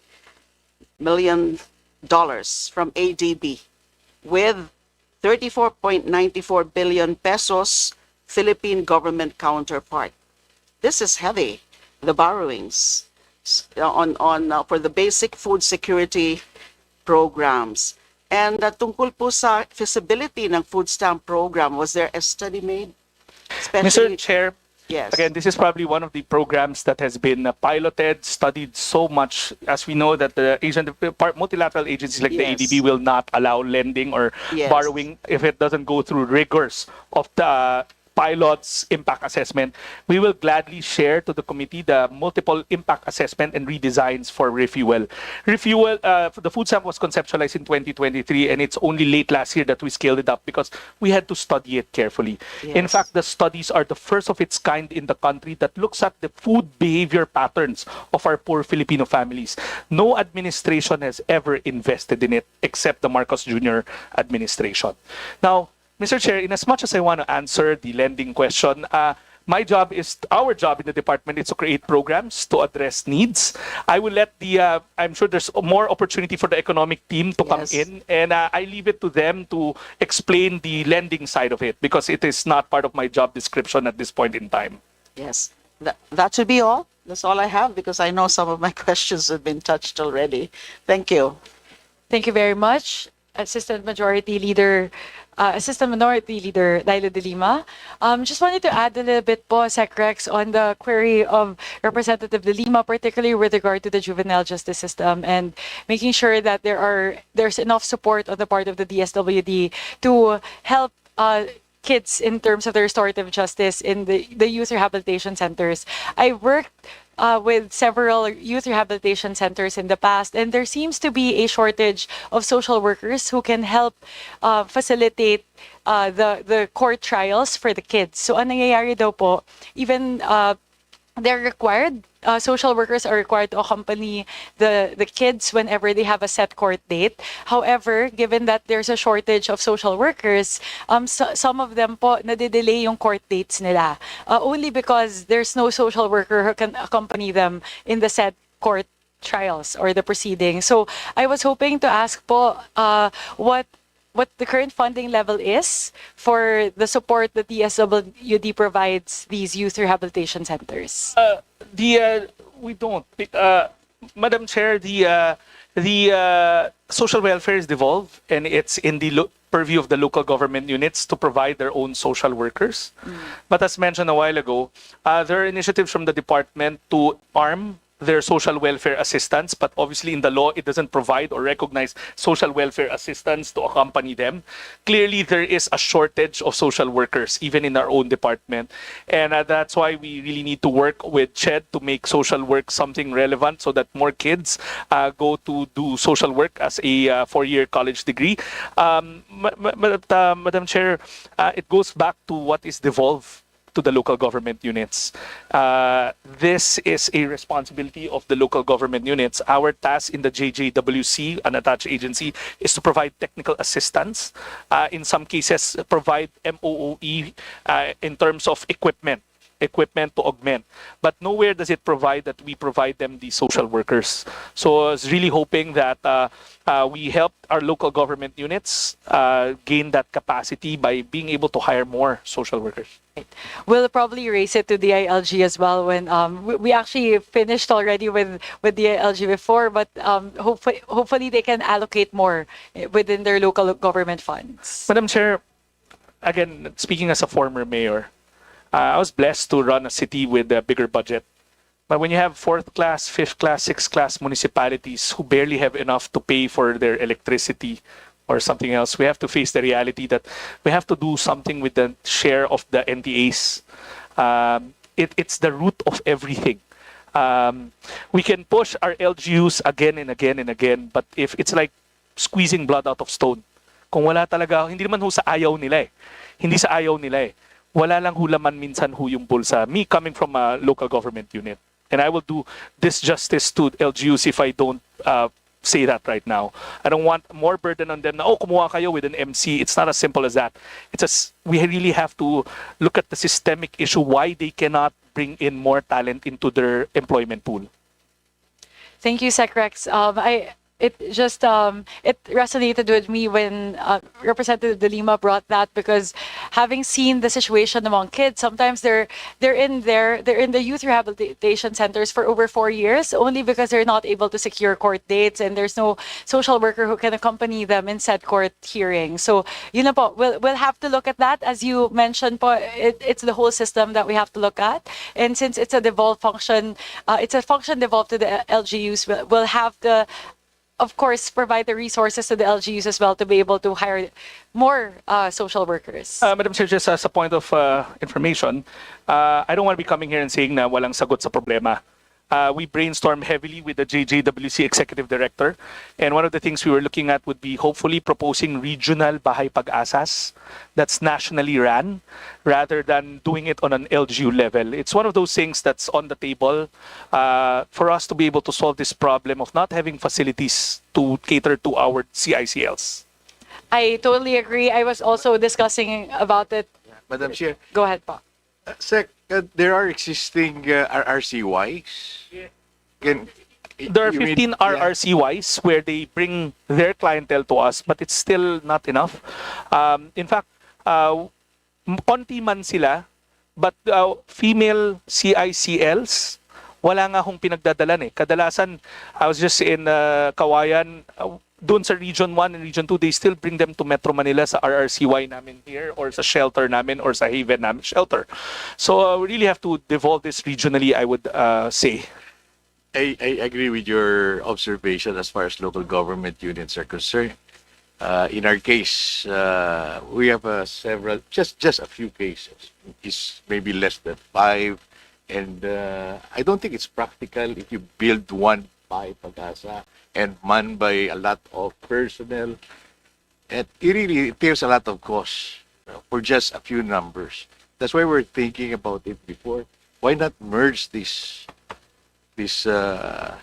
million from ADB, with 34.94 billion pesos Philippine government counterpart. This is heavy, the borrowings for the basic food security programs. And tungkol po sa feasibility ng food stamp program, was there a study made? Mr. Chair, Yes. again, this is probably one of the programs that has been piloted, studied so much. As we know that the multilateral agencies like Yes. the ADB will not allow lending or Yes. borrowing if it doesn't go through rigors of the pilot's impact assessment. We will gladly share to the committee the multiple impact assessment and redesigns for Refuel. Refuel, the food stamp was conceptualized in 2023, and it's only late last year that we scaled it up because we had to study it carefully. In Yes. fact, the studies are the first of its kind in the country that looks at the food behavior patterns of our poor Filipino families. No administration has ever invested in it except the Marcos Jr. administration. Now, Mr. Chair, in as much as I want to answer the lending question, our job in the department is to create programs to address needs. I will let I'm sure there's more opportunity for the economic team to come in, and I leave it to them to explain the lending side of it because it is not part of my job description at this point in time. Yes. That should be all. That's all I have because I know some of my questions have been touched already. Thank you. Thank you very much, Assistant Minority Leader Dailo de Lima. Just wanted to add a little bit po, Sec Rex, on the query of Representative de Lima, particularly with regard to the juvenile justice system and making sure that there's enough support on the part of the DSWD to help kids in terms of the restorative justice in the youth rehabilitation centers. I worked with several youth rehabilitation centers in the past, and there seems to be a shortage of social workers who can help facilitate the court trials for the kids. So, ang nangyayari daw po, even they're required, social workers are required to accompany the kids whenever they have a set court date. However, given that there's a shortage of social workers, some of them po nade-delay yung court dates nila. Only because there's no social worker who can accompany them in the set court trials or the proceedings. So I was hoping to ask po what the current funding level is for the support that the SWD provides these youth rehabilitation centers. We don't. Madam Chair, the social welfare is devolved, and it's in the purview of the local government units to provide their own social workers. But as mentioned a while ago, there are initiatives from the department to arm their social welfare assistants, but obviously in the law, it doesn't provide or recognize social welfare assistants to accompany them. Clearly, there is a shortage of social workers, even in our own department. And that's why we really need to work with CHED to make social work something relevant so that more kids go to do social work as a four-year college degree. Madam Chair, it goes back to what is devolved to the local government units. This is a responsibility of the local government units. Our task in the JJWC, an attached agency, is to provide technical assistance. In some cases, provide MOOE in terms of equipment to augment. But nowhere does it provide that we provide them the social workers. So I was really hoping that we help our local government units gain that capacity by being able to hire more social workers. We'll probably raise it to the ILG as well when we actually finished already with the ILG before, but hopefully they can allocate more within their local government funds. Madam Chair, again, speaking as a former mayor, I was blessed to run a city with a bigger budget. But when you have fourth class, fifth class, sixth class municipalities who barely have enough to pay for their electricity or something else, we have to face the reality that we have to do something with the share of the NTAs. It's the root of everything. We can push our LGUs again and again and again, but if it's like squeezing blood out of stone, kung wala talaga, hindi naman ho sa ayaw nila eh. Hindi sa ayaw nila eh. Wala lang hulaman minsan ho yung bulsa. Me coming from a local government unit. And I will do disjustice to LGUs if I don't say that right now. I don't want more burden on them na, oh, kumuha kayo with an MC. It's not as simple as that. We really have to look at the systemic issue why they cannot bring in more talent into their employment pool. Thank you, Sec Rex. It resonated with me when Representative De Lima brought that, because having seen the situation among kids, sometimes they're in the youth rehabilitation centers for over 4 years only because they're not able to secure court dates and there's no social worker who can accompany them in said court hearing. So yun na po, we'll have to look at that. As you mentioned po, it's the whole system that we have to look at, and since it's a devolved function, it's a function devolved to the LGUs, we'll have to, of course, provide the resources to the LGUs as well to be able to hire more social workers. Madam Chair, just as a point of information, I don't want to be coming here and saying na walang sagot sa problema. We brainstormed heavily with the JJWC Executive Director, and one of the things we were looking at would be hopefully proposing regional bahay pag-asas that's nationally ran, rather than doing it on an LGU level. It's one of those things that's on the table for us to be able to solve this problem of not having facilities to cater to our CICLs. I totally agree. I was also discussing about it. Madam Chair. Go ahead, Pa. Sec, there are existing RRCYs. There are 15 RRCYs where they bring their clientele to us, but it's still not enough. In fact, konti man sila, but female CICLs, wala nga hong pinagdadalan eh. Kadalasan, I was just in Kawayan, doon sa Region 1 and Region 2, they still bring them to Metro Manila sa RRCY namin here or sa shelter namin or sa Haven namin shelter. So we really have to devolve this regionally, I would say. I agree with your observation as far as local government units are concerned. In our case, we have several, just a few cases. It's maybe less than 5. And I don't think it's practical if you build one by Pag-asa and manned by a lot of personnel. And it really entails a lot of cost for just a few numbers. That's why we're thinking about it before. Why not merge these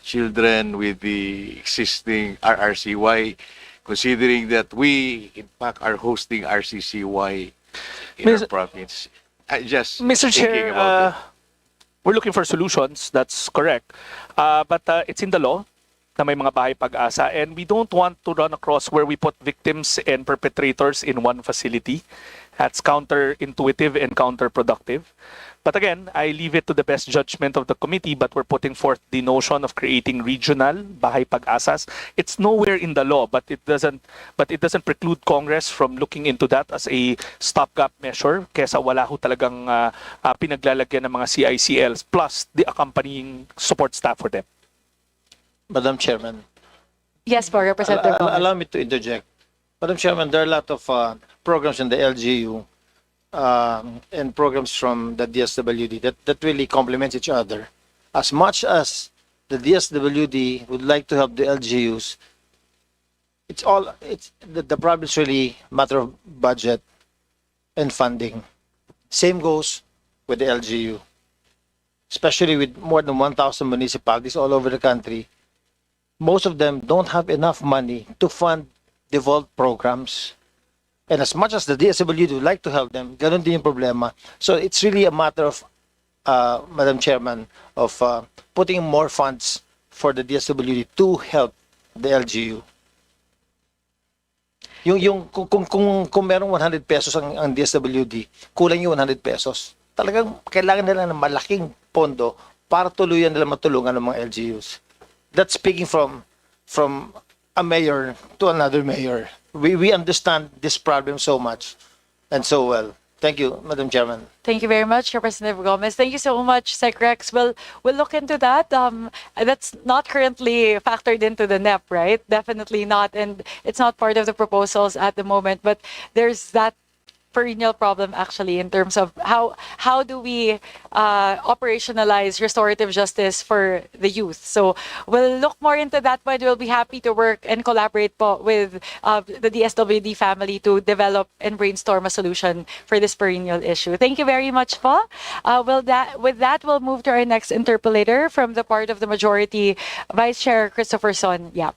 children with the existing RRCY, considering that we, in fact, are hosting RCCY in our province. Mr. Chair, we're looking for solutions. That's correct. But it's in the law. na may mga bahay pag-asa. And we don't want to run across where we put victims and perpetrators in one facility. That's counterintuitive and counterproductive. But again, I leave it to the best judgment of the committee, but we're putting forth the notion of creating regional bahay pag-asas. It's nowhere in the law, but it doesn't preclude Congress from looking into that as a stopgap measure kesa wala ho talagang pinaglalagyan ng mga CICLs plus the accompanying support staff for them. Madam Chairman, Yes po, Representative Gomez. allow me to interject. Madam Chairman, there are a lot of programs in the LGU and programs from the DSWD that really complement each other. As much as the DSWD would like to help the LGUs, the problem is really a matter of budget and funding. Same goes with the LGU, especially with more than 1,000 municipalities all over the country. Most of them don't have enough money to fund devolved programs. And as much as the DSWD would like to help them, ganun din yung problema. So it's really a matter of, Madam Chairman, of putting more funds for the DSWD to help the LGU. Kung merong 100 pesos ang DSWD, kulang yung 100 pesos. Talagang kailangan nila ng malaking pondo para tuluyan nila matulungan ng mga LGUs. That's speaking from a mayor to another mayor. We understand this problem so much and so well. Thank you, Madam Chairman. Thank you very much, Representative Gomez. Thank you so much, Sec Rex. We'll look into that. That's not currently factored into the NEP, right? Definitely not, and it's not part of the proposals at the moment. But there's that perennial problem actually in terms of how do we operationalize restorative justice for the youth. So we'll look more into that, but we'll be happy to work and collaborate po with the DSWD family to develop and brainstorm a solution for this perennial issue. Thank you very much po. With that, we'll move to our next interpellator from the part of the majority, Vice Chair Christopher Son. Yap.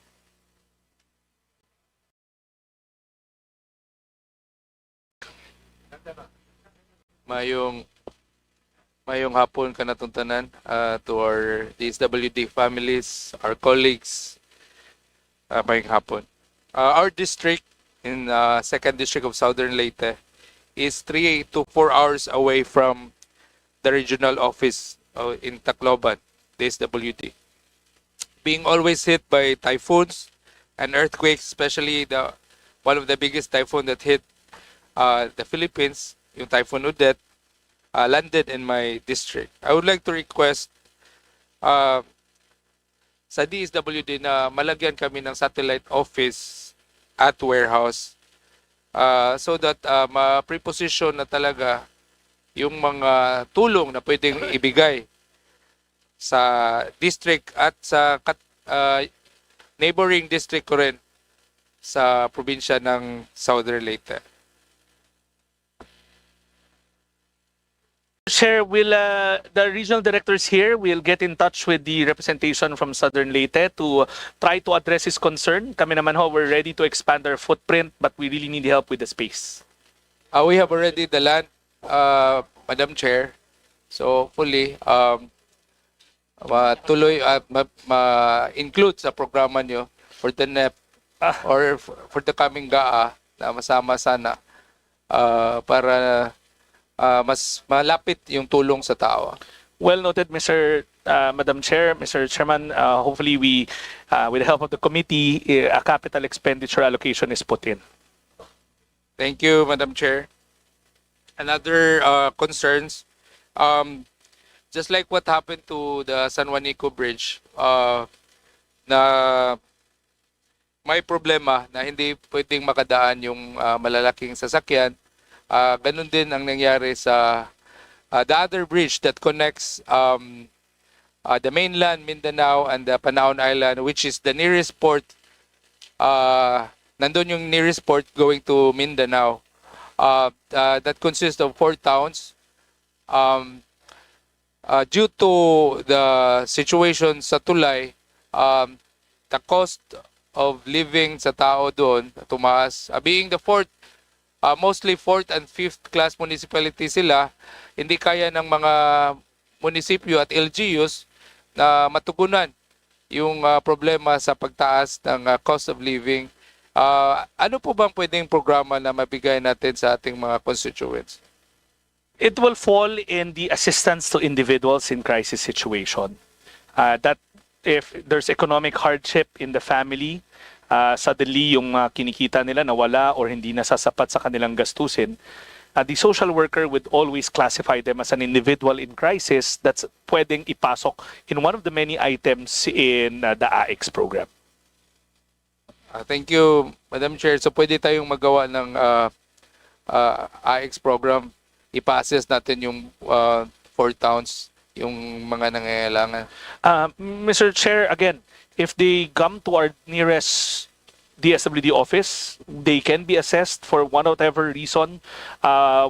Mayong hapon kanatuntanan to our DSWD families, our colleagues. Mayong hapon. Our district in 2nd District of Southern Leyte is 3 to 4 hours away from the regional office in Tacloban, DSWD. Being always hit by typhoons and earthquakes, especially one of the biggest typhoon that hit the Philippines, yung Typhoon Odette, landed in my district. I would like to request sa DSWD na malagyan kami ng satellite office at warehouse so that ma-preposition na talaga yung mga tulong na pwedeng ibigay sa district at sa neighboring district ko rin sa probinsya ng Southern Leyte. Chair, the regional directors here will get in touch with the representation from Southern Leyte to try to address his concern. Kami naman ho, we're ready to expand our footprint, but we really need help with the space. We have already the land, Madam Chair. So hopefully, matuloy at ma-include sa programa nyo for the NEP or for the coming GAA na masama sana para mas malapit yung tulong sa tao. Well noted, Madam Chair, Mr. Chairman. Hopefully, with the help of the committee, a capital expenditure allocation is put in. Thank you, Madam Chair. Another concerns, just like what happened to the San Juanico Bridge, na may problema na hindi pwedeng makadaan yung malalaking sasakyan. Ganun din ang nangyari sa the other bridge that connects the mainland, Mindanao, and the Panaon Island, which is the nearest port. Nandun yung nearest port going to Mindanao. That consists of 4 towns. Due to the situation sa tulay, the cost of living sa tao doon tumaas. Being the mostly 4th and 5th class municipality sila, hindi kaya ng mga munisipyo at LGUs na matugunan yung problema sa pagtaas ng cost of living. Ano po bang pwedeng programa na mabigay natin sa ating mga constituents? It will fall in the assistance to individuals in crisis situation. That if there's economic hardship in the family, suddenly yung kinikita nila nawala or hindi nasasapat sa kanilang gastusin, the social worker would always classify them as an individual in crisis that's pwedeng ipasok in one of the many items in the AX program. Thank you, Madam Chair. So pwede tayong magawa ng AX program. Ipa-assess natin yung 4 towns, yung mga nangangailangan. Mr. Chair, again, if they come to our nearest DSWD office, they can be assessed for whatever reason,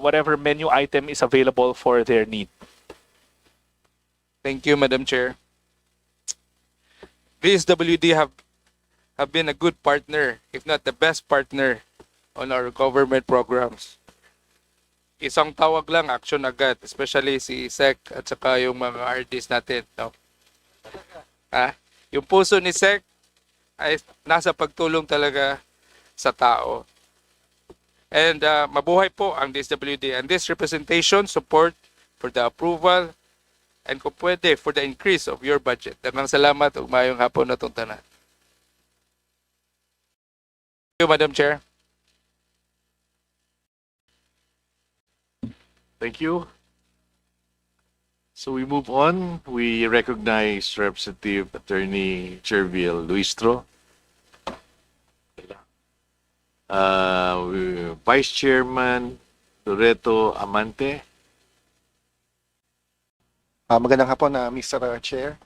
whatever menu item is available for their need. Thank you, Madam Chair. DSWD have been a good partner, if not the best partner, on our government programs. Isang tawag lang, action agad, especially si SEC at saka yung mga RDs natin. No? Yung puso ni SEC ay nasa pagtulong talaga sa tao. And mabuhay po ang DSWD. And this representation, support for the approval, and kung pwede, for the increase of your budget. Daghang salamat ug maayong hapon na itong tanan. Thank you, Madam Chair. Thank you. So we move on. We recognize Representative Attorney Cherviel Luistro. Vice Chairman Loreto Amante. Magandang hapon na Mr. Chair.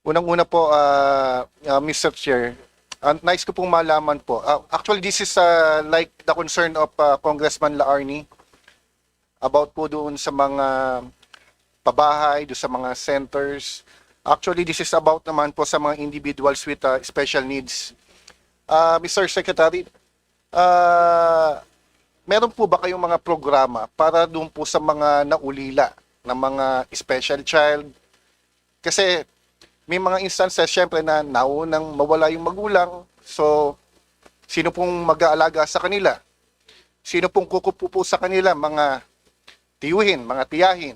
Unang-una po, Mr. Chair, nice ko pong malaman po. Actually, this is like the concern of Congressman Laarni about po doon sa mga pabahay, doon sa mga centers. Actually, this is about naman po sa mga individuals with special needs. Mr. Secretary, meron po ba kayong mga programa para doon po sa mga naulila na mga special child? Kasi may mga instances, syempre, na naunang mawala yung magulang. So, sino pong mag-aalaga sa kanila? Sino pong kukupo po sa kanila? Mga tiyuhin, mga tiyahin.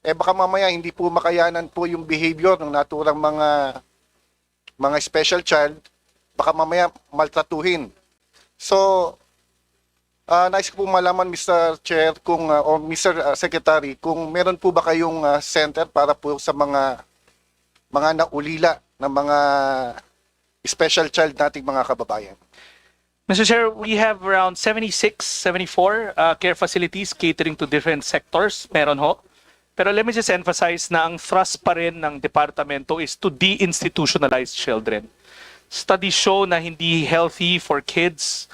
Baka mamaya hindi po makayanan po yung behavior ng naturang mga special child. Baka mamaya maltratuhin. So, nais ko po malaman, Mr. Chair, o Mr. Secretary, kung meron po ba kayong center para po sa mga naulila ng mga special child nating mga kababayan. Mr. Chair, we have around 76, 74 care facilities catering to different sectors. Meron ho. Pero let me just emphasize na ang thrust pa rin ng departamento is to de-institutionalize children. Studies show na hindi healthy for kids,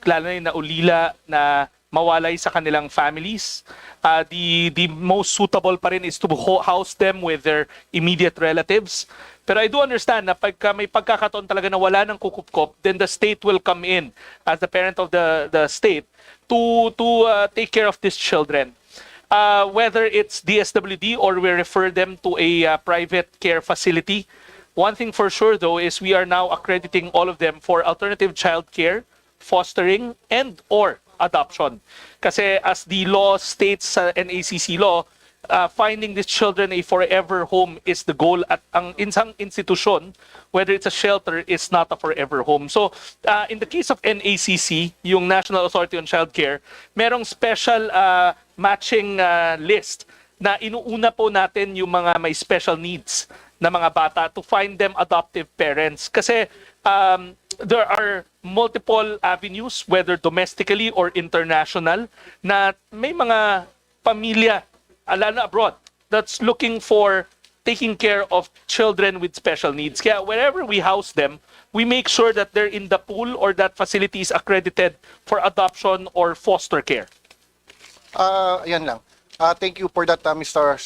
lalo na yung naulila na mawalay sa kanilang families. The most suitable pa rin is to house them with their immediate relatives. Pero I do understand na pagka may pagkakataon talaga na wala ng kukup-kup, then the state will come in as the parent of the state to take care of these children. Whether it's DSWD or we refer them to a private care facility, one thing for sure though is we are now accrediting all of them for alternative child care, fostering, and or adoption. Kasi as the law states sa NACC law, finding these children a forever home is the goal at ang isang institusyon, whether it's a shelter, is not a forever home. So, in the case of NACC, yung National Authority on Child Care, merong special matching list na inuuna po natin yung mga may special needs na mga bata to find them adoptive parents. Kasi there are multiple avenues, whether domestically or international, na may mga pamilya, lalo na abroad, that's looking for taking care of children with special needs. Kaya wherever we house them, we make sure that they're in the pool or that facility is accredited for adoption or foster care. Yan lang. Thank you for that, Mr.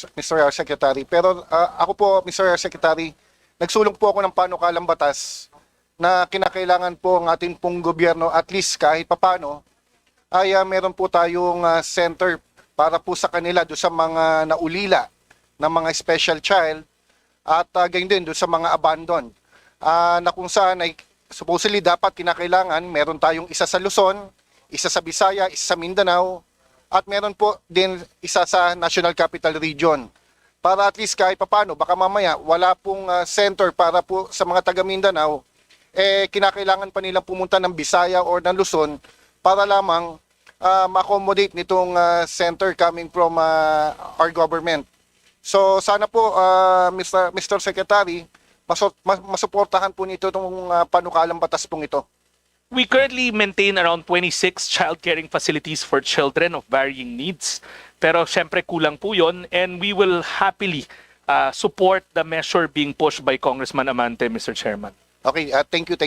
Secretary. Pero ako po, Mr. Secretary, nagsulong po ako ng panukalang batas na kinakailangan po ang ating pong gobyerno, at least kahit papano, ay meron po tayong center para po sa kanila do sa mga naulila ng mga special child at gayon din doon sa mga abandoned na kung saan ay supposedly dapat kinakailangan meron tayong isa sa Luzon, isa sa Visaya, isa sa Mindanao at meron po din isa sa National Capital Region para at least kahit papano baka mamaya wala pong center para po sa mga taga Mindanao kinakailangan pa nilang pumunta ng Visaya or ng Luzon para lamang ma-accommodate nitong center coming from our government. So sana po Mr. Secretary, masuportahan po nito itong panukalang batas pong ito. We currently maintain around 26 child caring facilities for children of varying needs. Pero syempre kulang po yun and we will happily support the measure being pushed by Congressman Amante, Mr. Chairman. Okay, thank you,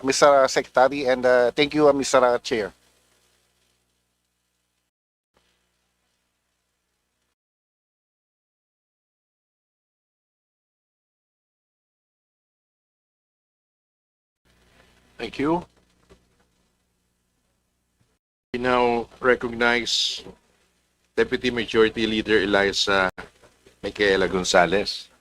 Mr. Secretary, and thank you, Mr. Chair. Thank you. We now recognize Deputy Majority Leader Eliza Micaela Gonzalez.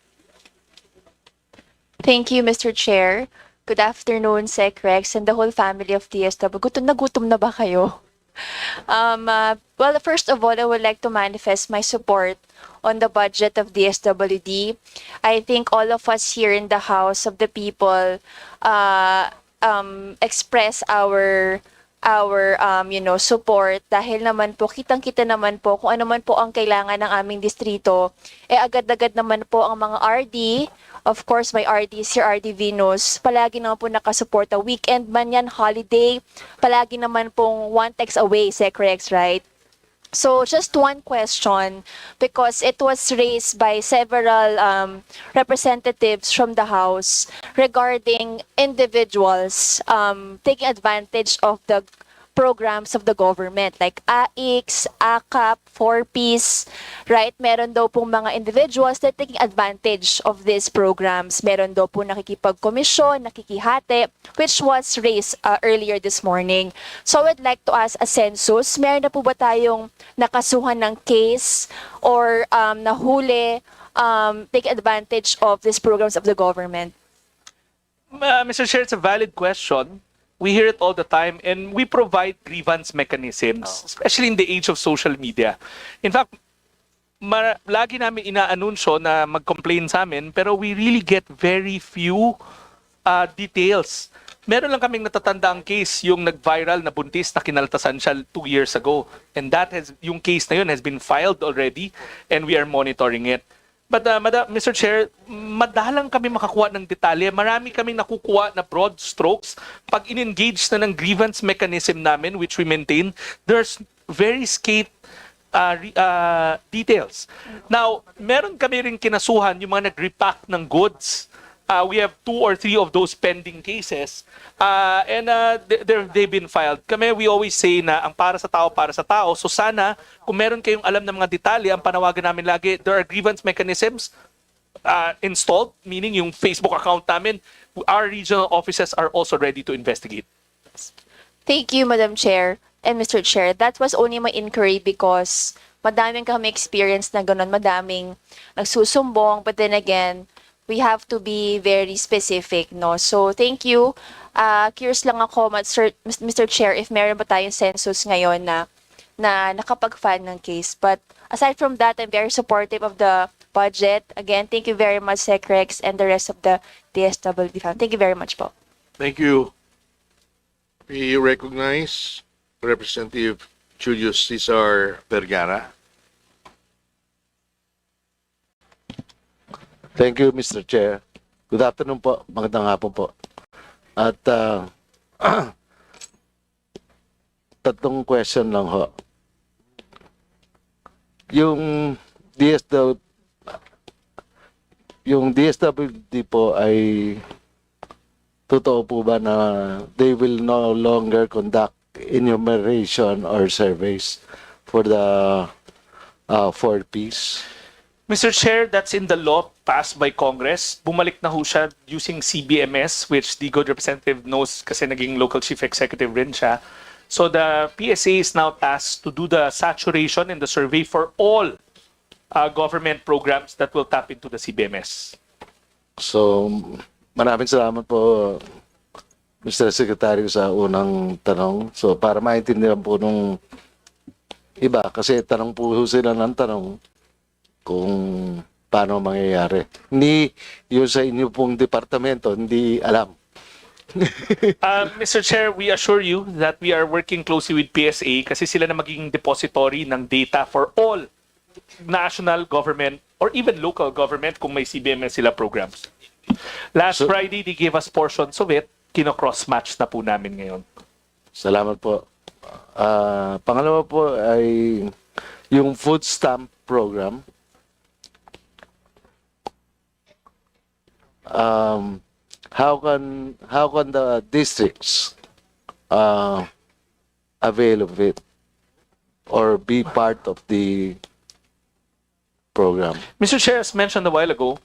Thank you, Mr. Chair. Good afternoon, Sec Rex and the whole family of DSW. Gutom na ba kayo? Well, first of all, I would like to manifest my support on the budget of DSWD. I think all of us here in the House of the People express our support dahil naman po kitang-kita naman po kung ano man po ang kailangan ng aming distrito agad-agad naman po ang mga RD. Of course, my RD is RD Venus. Palagi naman po nakasuporta. Weekend man yan, holiday. Palagi naman pong one text away, Secrex, right? So, just one question, because it was raised by several representatives from the House regarding individuals taking advantage of the programs of the government like AIX, AKAP, 4Ps, right? Meron daw pong mga individuals that taking advantage of these programs. Meron daw po nakikipagkomisyon, nakikihati, which was raised earlier this morning. So I would like to ask a census, meron na po ba tayong nakasuhan ng case or nahuli take advantage of these programs of the government? Mr. Chair, it's a valid question. We hear it all the time and we provide grievance mechanisms, especially in the age of social media. In fact, lagi namin inaanunsyo na mag-complain sa amin pero we really get very few details. Meron lang kaming natatanda ang case, yung nag-viral na buntis na kinaltasan siya 2 years ago. And yung case na yun has been filed already and we are monitoring it. But Mr. Chair, madalang kami makakuha ng detalye. Marami kaming nakukuha na broad strokes. Pag in-engage na ng grievance mechanism namin, which we maintain, there's very scant details. Now, meron kami rin kinasuhan yung mga nag-repack ng goods. We have 2 or 3 of those pending cases and they've been filed. Kami, we always say na ang para sa tao, para sa tao. So sana, kung meron kayong alam ng mga detalye, ang panawagan namin lagi, there are grievance mechanisms installed, meaning yung Facebook account namin, our regional offices are also ready to investigate. Thank you, Madam Chair and Mr. Chair. That was only my inquiry because madaming kami experience na ganun, madaming nagsusumbong, but then again, we have to be very specific, no? So, thank you. Curious lang ako, Mr. Chair, if meron ba tayong census ngayon na nakapag-file ng case. But aside from that, I'm very supportive of the budget. Again, thank you very much, Secrex, and the rest of the DSWD family. Thank you very much po. Thank you. We recognize Representative Julius Cesar Vergara. Thank you, Mr. Chair. Good afternoon po. Magandang hapon po. At tatlong question lang ho. Yung DSWD po ay totoo po ba na they will no longer conduct enumeration or surveys for the 4Ps? Mr. Chair, that's in the law passed by Congress. Bumalik na ho siya using CBMS, which the good representative knows kasi naging local chief executive rin siya. So the PSA is now tasked to do the saturation and the survey for all government programs that will tap into the CBMS. So, maraming salamat po, Mr. Secretary, sa unang tanong. So, para maintindihan po nung iba, kasi tanong po sila ng tanong kung paano mangyayari. Hindi yung sa inyo pong departamento, hindi alam. Mr. Chair, we assure you that we are working closely with PSA kasi sila na magiging depository ng data for all national government or even local government kung may CBMS sila programs. Last Friday, they gave us portions of it. Kino-cross-match na po namin ngayon. Salamat po. Pangalawa po ay yung food stamp program. How can the districts avail of it or be part of the program? Mr. Chair, as mentioned a while ago,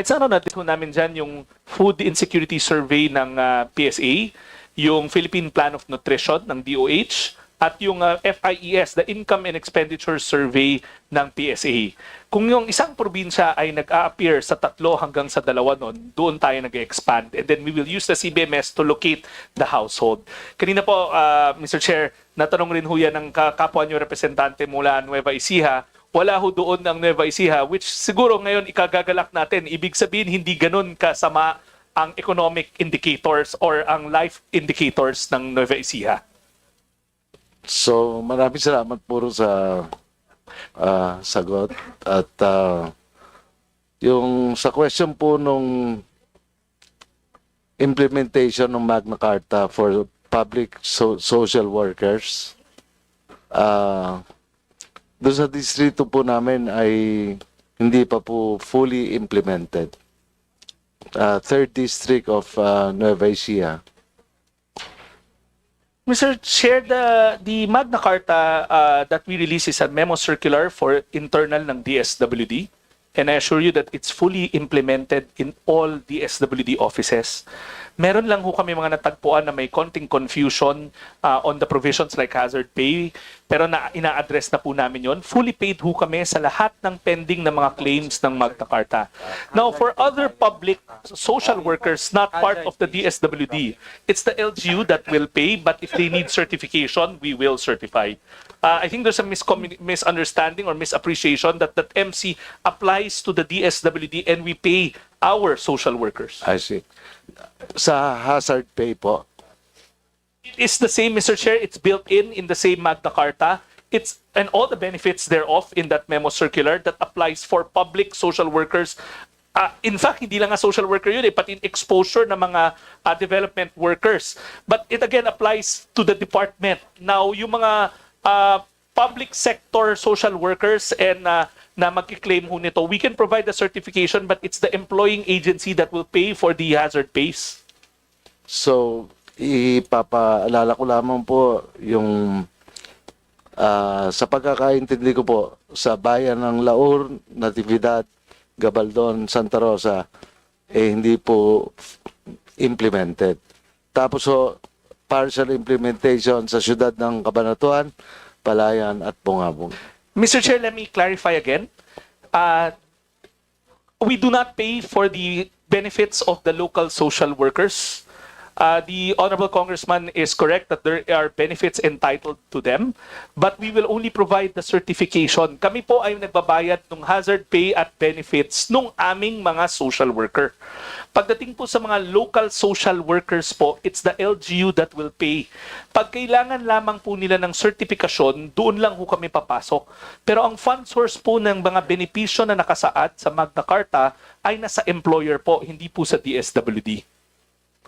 sana natin po namin dyan yung Food Insecurity Survey ng PSA, yung Philippine Plan of Nutrition ng DOH, at yung FIES, the Income and Expenditure Survey ng PSA. Kung yung isang probinsya ay nag-a-appear sa 3 hanggang sa 2 nun, doon tayo nag-expand. And then we will use the CBMS to locate the household. Kanina po, Mr. Chair, natanong rin ho yan ng kapwa nyo representante mula Nueva Ecija. Wala ho doon ang Nueva Ecija, which siguro ngayon ikagagalak natin. Ibig sabihin, hindi ganun kasama ang economic indicators or ang life indicators ng Nueva Ecija. So, maraming salamat puro sa sagot. At yung sa question po nung implementation ng Magna Carta for public social workers, doon sa distrito po namin ay hindi pa po fully implemented. Third District of Nueva Ecija. Mr. Chair, the Magna Carta that we release is a memo circular for internal ng DSWD. And I assure you that it's fully implemented in all DSWD offices. Meron lang ho kami mga natagpuan na may konting confusion on the provisions like hazard pay, pero ina-address na po namin yon. Fully paid ho kami sa lahat ng pending na mga claims ng Magna Carta. Now, for other public social workers not part of the DSWD, it's the LGU that will pay, but if they need certification, we will certify. I think there's a misunderstanding or misappreciation that MC applies to the DSWD and we pay our social workers. I see. Sa hazard pay po? It's the same, Mr. Chair. It's built in the same Magna Carta. And all the benefits thereof in that memo circular that applies for public social workers. In fact, hindi lang nga social worker yun, pati in exposure ng mga development workers. But it again applies to the department. Now, yung mga public sector social workers and na magkiklaim ho nito, we can provide the certification but it's the employing agency that will pay for the hazard pays. So, ipapaalala ko lamang po yung sa pagkakaintindi ko po sa bayan ng Laur, Natividad, Gabaldon, Santa Rosa, hindi po implemented. Tapos partial implementation sa siyudad ng Cabanatuan, Palayan at Bungabong. Mr. Chair, let me clarify again. We do not pay for the benefits of the local social workers. The Honorable Congressman is correct that there are benefits entitled to them, but we will only provide the certification. Kami po ay nagbabayad ng hazard pay at benefits nung aming mga social worker. Pagdating po sa mga local social workers po, it's the LGU that will pay. Pag kailangan lamang po nila ng sertifikasyon, doon lang po kami papasok. Pero ang fund source po ng mga benepisyo na nakasaad sa Magna Carta ay nasa employer po, hindi po sa DSWD.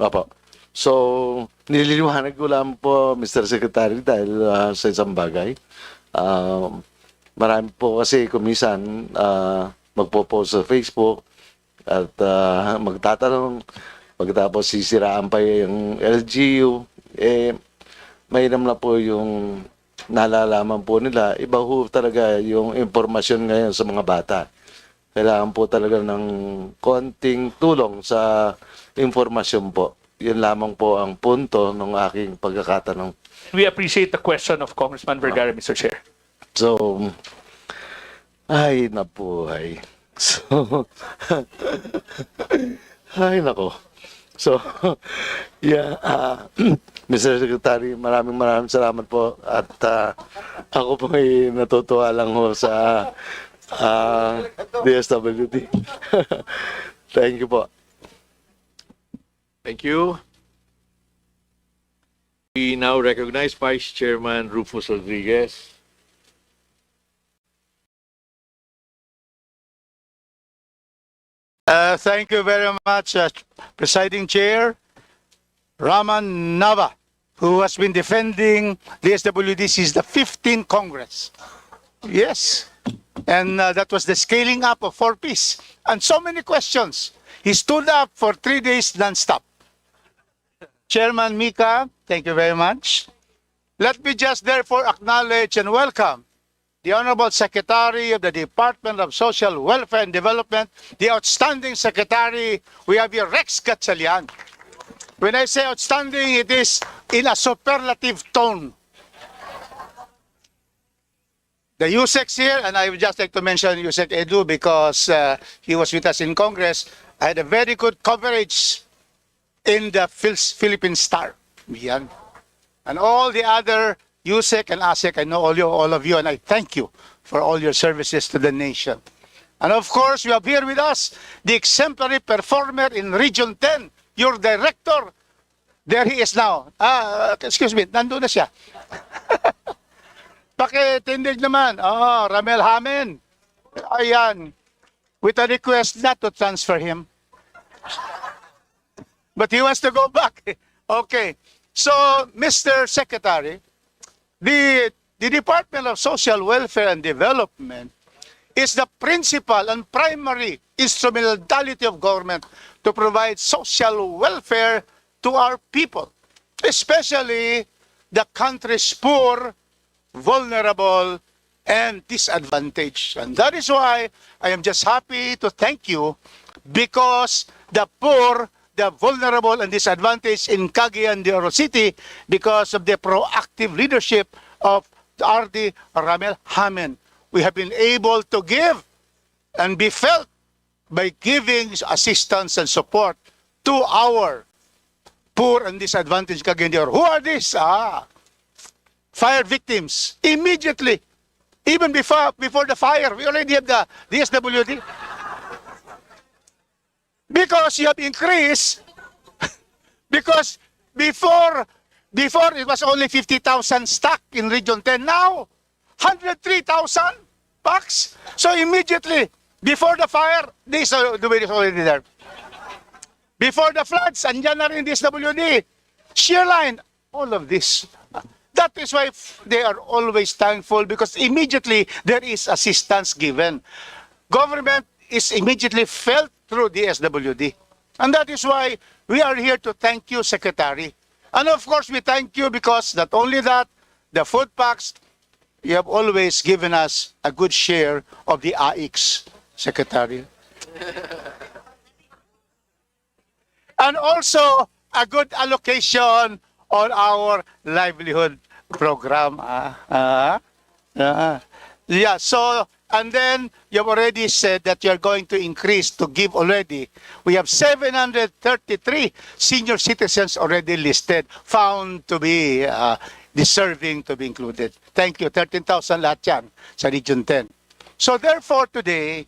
Opo. So, nililiwanag ko lang po, Mr. Secretary, dahil sa isang bagay. Marami po kasi kumisan magpo-post sa Facebook at magtatanong, pagkatapos sisiraan pa yung LGU, mahirap na po yung nalalaman po nila. Iba ho talaga yung impormasyon ngayon sa mga bata. Kailangan po talaga ng konting tulong sa informasyon po. Yun lamang po ang punto ng aking Ay, nabuhay. So, ay, nako. So, yeah, Mr. Secretary, maraming salamat po. At ako po ay natutuwa lang ho sa DSWD. Thank you po. Thank you. We now recognize Vice Chairman Rufus Rodriguez. Thank you very much, Presiding Chair Raman Nava, who has been defending the SWD since the 15th Congress. Yes, and that was the scaling up of 4Ps. And so many questions. He stood up for 3 days non-stop. Chairman Mika, thank you very much. Let me just therefore acknowledge and welcome the Honorable Secretary of the Department of Social Welfare and Development, the outstanding Secretary. We have here Rex Gatchalian. When I say outstanding, it is in a superlative tone. The USEC here, and I would just like to mention USEC Edu because he was with us in Congress. I had a very good coverage in the Philippine Star. Yan. And all the other USEC and ASEC, I know all of you, and I thank you for all your services to the nation. And of course, we have here with us the exemplary performer in Region 10, your director. There he is now. Excuse me, nandun na siya. Pakitindig naman. Ramel Hamen. Ayan. With a request not to transfer him. But he wants to go back. Okay. So, Mr. Secretary, the Department of Social Welfare and Development is the principal and primary instrumentality of government to provide social welfare to our people, especially the country's poor, vulnerable, and disadvantaged. And that is why I am just happy to thank you, because the poor, the vulnerable, and disadvantaged in Cagayan de Oro City, because of the proactive leadership of RD Ramel Hamen, we have been able to give and be felt by giving assistance and support to our poor and disadvantaged Cagayan de Oro. Who are these? Fire victims. Immediately, even before the fire, we already have the DSWD. Because you have increased, because before it was only 50,000 stock in Region 10, now 103,000 packs. So immediately, before the fire, this the way is already there. Before the floods, andyan na rin DSWD. Shear line, all of this. That is why they are always thankful, because immediately there is assistance given. Government is immediately felt through the SWD. And that is why we are here to thank you, Secretary. And of course, we thank you because not only that, the food packs, you have always given us a good share of the AIX, Secretary. And also a good allocation on our livelihood program. Yeah, so, and then you've already said that you're going to increase to give already. We have 733 senior citizens already listed, found to be deserving to be included. Thank you. 13,000 lahat yan sa Region 10. So therefore today,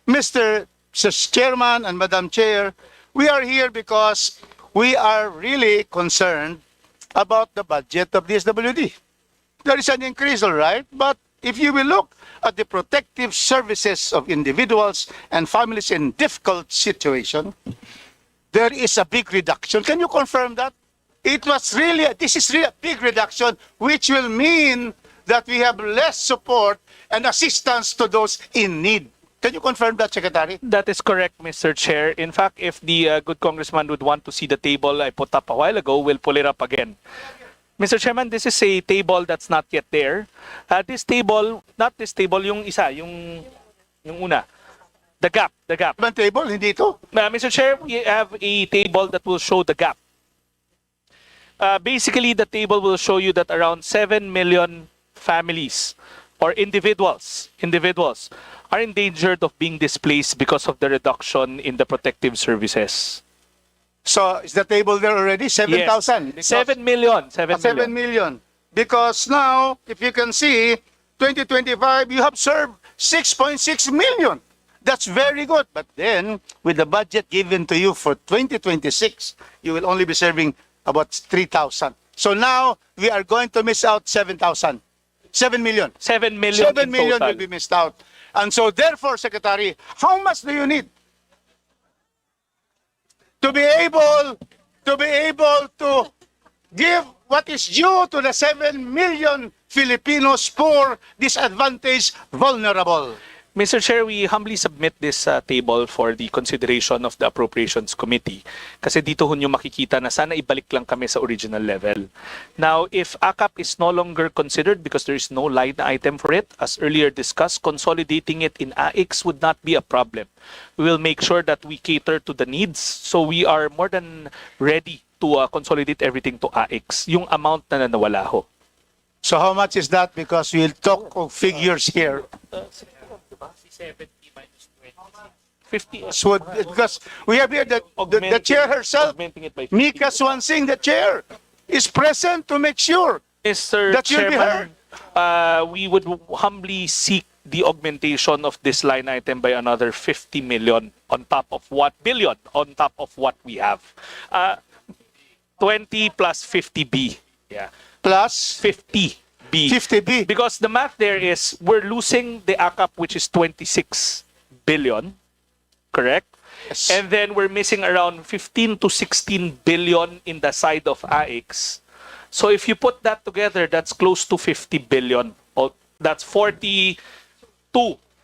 Mr. Chairman and Madam Chair, we are here because we are really concerned about the budget of the SWD. There is an increase, all right, but if you will look at the protective services of individuals and families in difficult situation, there is a big reduction. Can you confirm that? This is really a big reduction, which will mean that we have less support and assistance to those in need. Can you confirm that, Secretary? That is correct, Mr. Chair. In fact, if the good congressman would want to see the table I put up a while ago, we'll pull it up again. Mr. Chairman, this is a table that's not yet there. This table, not this table, yung isa, yung una. The gap. One table, hindi ito? Mr. Chair, we have a table that will show the gap. Basically, the table will show you that around 7 million families or individuals are endangered of being displaced because of the reduction in the protective services. So is the table there already? 7,000? Yes. 7 million. 7 7 million. Because now, if you can see, 2025, you have served 6.6 million. That's very good. But then, with the budget given to you for 2026, you will only be serving about 3,000. So now, we are going to miss out 7,000. 7 million. 7 million 7 in million total. will be missed out. And so therefore, Secretary, how much do you need to be able to give what is due to the 7 million Filipinos poor, disadvantaged, vulnerable? Mr. Chair, we humbly submit this table for the consideration of the Appropriations Committee. Kasi dito ho nyo makikita na sana ibalik lang kami sa original level. Now, if AKAP is no longer considered because there is no line item for it, as earlier discussed, consolidating it in AIX would not be a problem. We will make sure that we cater to the needs. So we are more than ready to consolidate everything to AIX, yung amount na nawala ho. So how much is that? Because we'll talk of figures here. 70 minus 20. 50. So, because we have here the chair herself, Augmenting it by 50. Mika Swansing, the chair, is present to make sure Mr. that you'll be heard. Chairman, we would humbly seek the augmentation of this line item by another 50 million on top of what billion on top of what we have. 20 plus 50B. Yeah. Plus 50B. 50B. Because the math there is we're losing the AKAP, which is 26 billion, correct? Yes. And then we're missing around 15 to 16 billion in the side of AIX. So if you put that together, that's close to 50 billion. Oh, that's 42.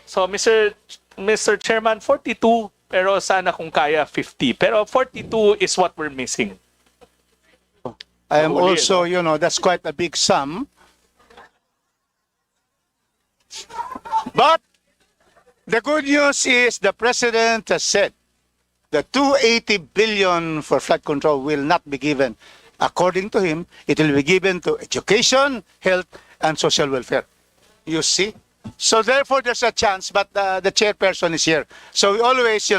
So Mr. Chairman, 42, pero sana kung kaya 50. Pero 42 is what we're missing. I am also, that's quite a big sum. But the good news is the President has said the 280 billion for flood control will not be given. According to him, it will be given to education, health, and social welfare. You see? So therefore, there's a chance, but the chairperson is here. So we always,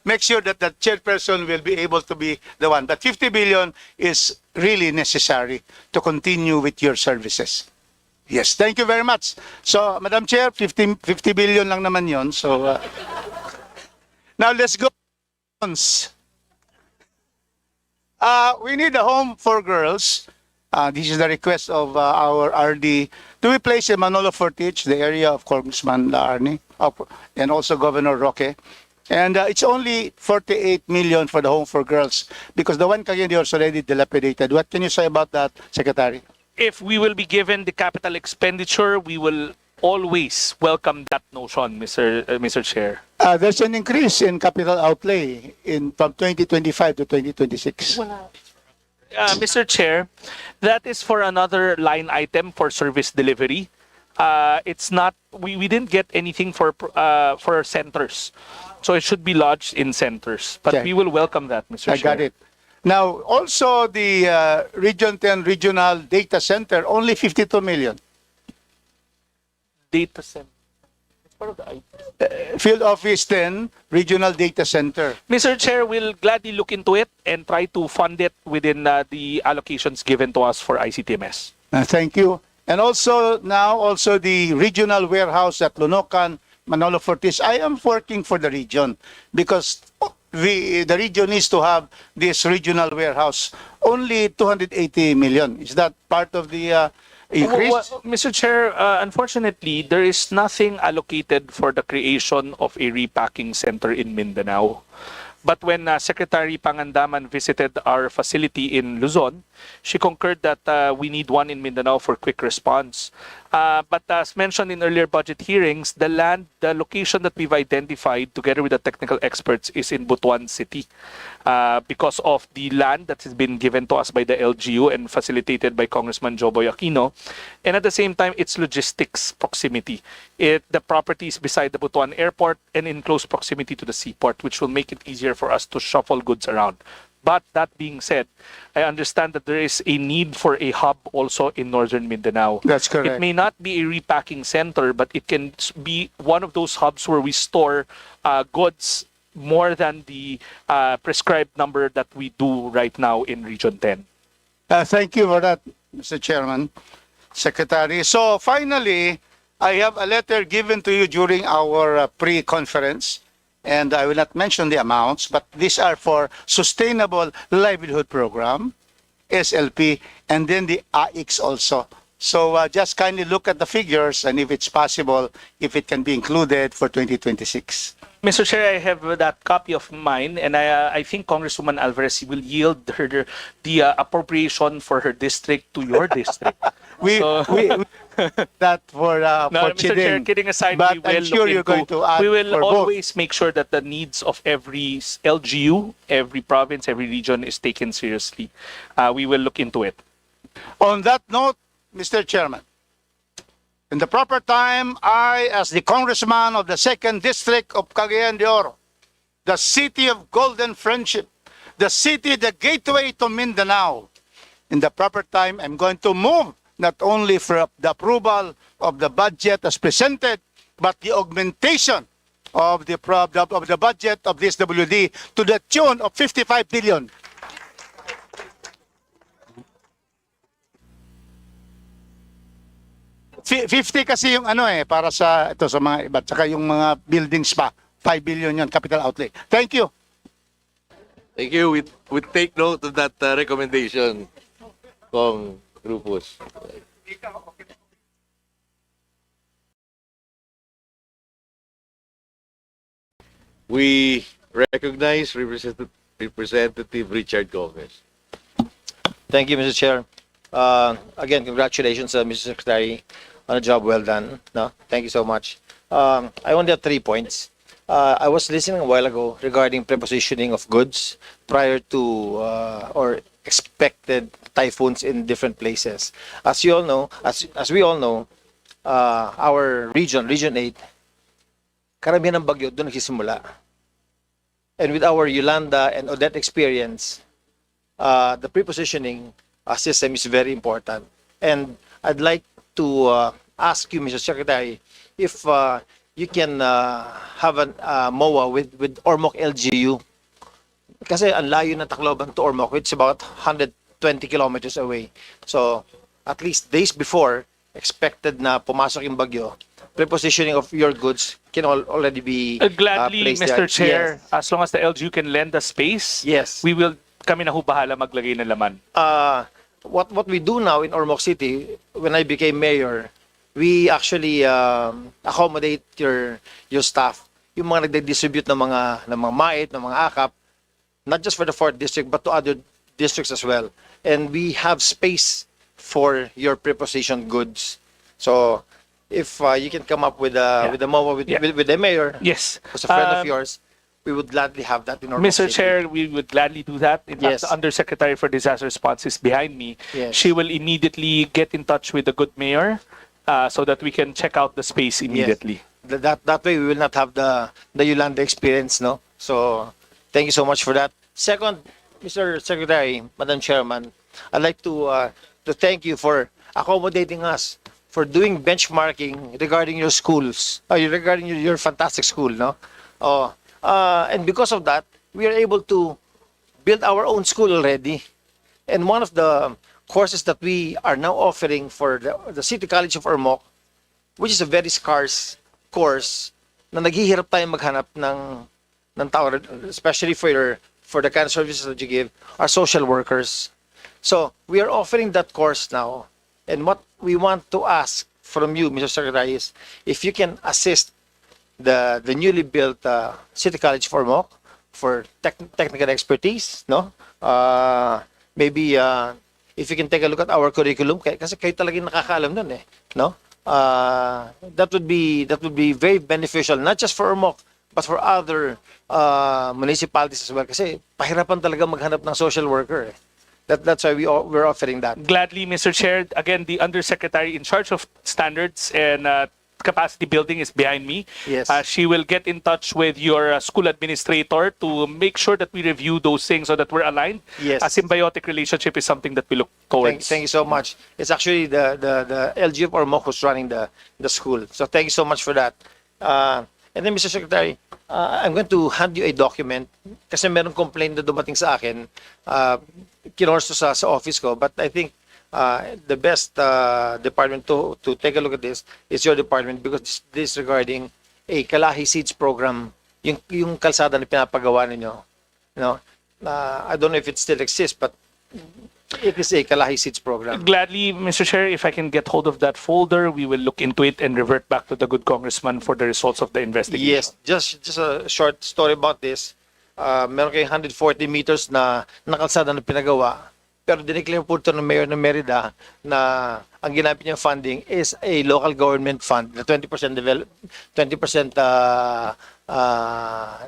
make sure that the chairperson will be able to be the one. But 50 billion is really necessary to continue with your services. Yes, thank you very much. So, Madam Chair, 50 billion lang naman yon. So, now let's go. We need a home for girls. This is the request of our RD. Do we place in Manolo Fortich, the area of Congressman Laarni, and also Governor Roque? And it's only 48 million for the home for girls because the one Cagayan de Oro is already dilapidated. What can you say about that, Secretary? If we will be given the capital expenditure, we will always welcome that notion, Mr. Chair. There's an increase in capital outlay from 2025 to 2026. Mr. Chair, that is for another line item for service delivery. It's not, we didn't get anything for centers. So it should be lodged in centers. But Okay. we will welcome that, Mr. Chair. I got it. Now, also the Region 10 Regional Data Center, only 52 million. Data center. It's part of the IT. Field Office 10 Regional Data Center. Mr. Chair, we'll gladly look into it and try to fund it within the allocations given to us for ICTMS. Thank you. And also the regional warehouse at Lunocan, Manolo Fortis. I am working for the region because the region needs to have this regional warehouse. Only 280 million. Is that part of the increase? Well, Mr. Chair, unfortunately, there is nothing allocated for the creation of a repacking center in Mindanao. But when Secretary Pangandaman visited our facility in Luzon, she concurred that we need one in Mindanao for quick response. But as mentioned in earlier budget hearings, the location that we've identified together with the technical experts is in Butuan City because of the land that has been given to us by the LGU and facilitated by Congressman Joboy Aquino. And at the same time, its logistics proximity. The property is beside the Butuan Airport and in close proximity to the seaport, which will make it easier for us to shuffle goods around But that being said, I understand that there is a need for a hub also in northern Mindanao. That's correct. It may not be a repacking center, but it can be one of those hubs where we store goods more than the prescribed number that we do right now in Region 10. Thank you for that, Mr. Chairman, Secretary. So finally, I have a letter given to you during our pre-conference, and I will not mention the amounts, but these are for Sustainable Livelihood Program, SLP, and then the AIX also. So just kindly look at the figures, and if it's possible, if it can be included for 2026. Mr. Chair, I have that copy of mine, and I think Congresswoman Alvarez will yield her the appropriation for her district to your district. We that for No, for Mr. Chair, Chiding. kidding aside, But we will I'm sure look you're going to add we will for both. always make sure that the needs of every LGU, every province, every region is taken seriously. We will look into it. On that note, Mr. Chairman, in the proper time, I, as the congressman of the 2nd District of Cagayan de Oro, the city of golden friendship, the city, the gateway to Mindanao, in the proper time, I'm going to move not only for the approval of the budget as presented, but the augmentation of the budget of this WD to the tune of 55 billion. Fi- 50 kasi yung ano para sa ito sa mga iba, saka yung mga buildings pa, 5 billion yon capital outlay. Thank you. Thank you. We take note of that recommendation, Kong Rufus. We recognize Representative Richard Gomez. Thank you, Mr. Chair. Again, congratulations, Mr. Secretary, on a job well done. No, thank you so much. I only have 3 points. I was listening a while ago regarding prepositioning of goods prior to or expected typhoons in different places. As you all know, as we all know, our region, Region 8, karamihan ng bagyo doon nagsisimula. And with our Yolanda and Odette experience, the prepositioning system is very important. And I'd like to ask you, Mr. Secretary, if you can have an MOA with Ormoc LGU. Kasi ang layo ng Tacloban to Ormoc, it's about 120 kilometers away. So, at least days before, expected na pumasok yung bagyo, prepositioning of your goods can already be Gladly, placed Mr. there. Chair, Yes. as long as the LGU can lend the space, Yes. we will, kami na ho bahala maglagay ng laman. What we do now in Ormoc City, when I became mayor, we actually accommodate your staff. Yung mga nagde-distribute ng mga mait, ng mga akap, not just for the 4th district but to other districts as well. And we have space for your prepositioned goods. So if you can come up with a MOA with the mayor, yes, who's a friend of yours, we would gladly have that in Ormoc Mr. City. Chair, we would gladly do that. In fact, Yes. the Undersecretary for Disaster Response is behind me. Yes. She will immediately get in touch with the good mayor so that we can check out the space immediately. That way we will not have the Yolanda experience, no? So thank you so much for that. Second, Mr. Secretary, Madam Chairman, I'd like to thank you for accommodating us, for doing benchmarking regarding your schools, regarding your fantastic school, no? And because of that, we are able to build our own school already. And one of the courses that we are now offering for the City College of Ormoc, which is a very scarce course, na naghihirap tayong maghanap ng tao, especially for the kind of services that you give, are social workers. So we are offering that course now. And what we want to ask from you, Mr. Secretary, is if you can assist the newly built City College for Ormoc for technical expertise, no? Maybe if you can take a look at our curriculum, kasi kayo talagang nakakaalam nun no? That would be very beneficial, not just for Ormoc, but for other municipalities as well. Kasi pahirapan talaga maghanap ng social worker. That's why we're offering that. Gladly, Mr. Chair. Again, the Undersecretary in charge of standards and capacity building is behind me. Yes. She will get in touch with your school administrator to make sure that we review those things so that we're aligned. Yes. A symbiotic relationship is something that we look towards. Thank you so much. It's actually the LG of Ormoc who's running the school. So thank you so much for that. And then, Mr. Secretary, I'm going to hand you a document kasi meron complaint na dumating sa akin. Kinorso sa office ko, but I think the best department to take a look at this is your department because this regarding a Kalahi Seeds program, yung kalsada na pinapagawa ninyo. You know, I don't know if it still exists, but it is a Kalahi Seeds program. Gladly, Mr. Chair, if I can get hold of that folder, we will look into it and revert back to the good congressman for the results of the investigation. Yes, just a short story about this. Meron kayong 140 meters na kalsada na pinagawa. Pero dineclare po ito ng Mayor ng Merida na ang ginamit niyang funding is a local government fund, na 20%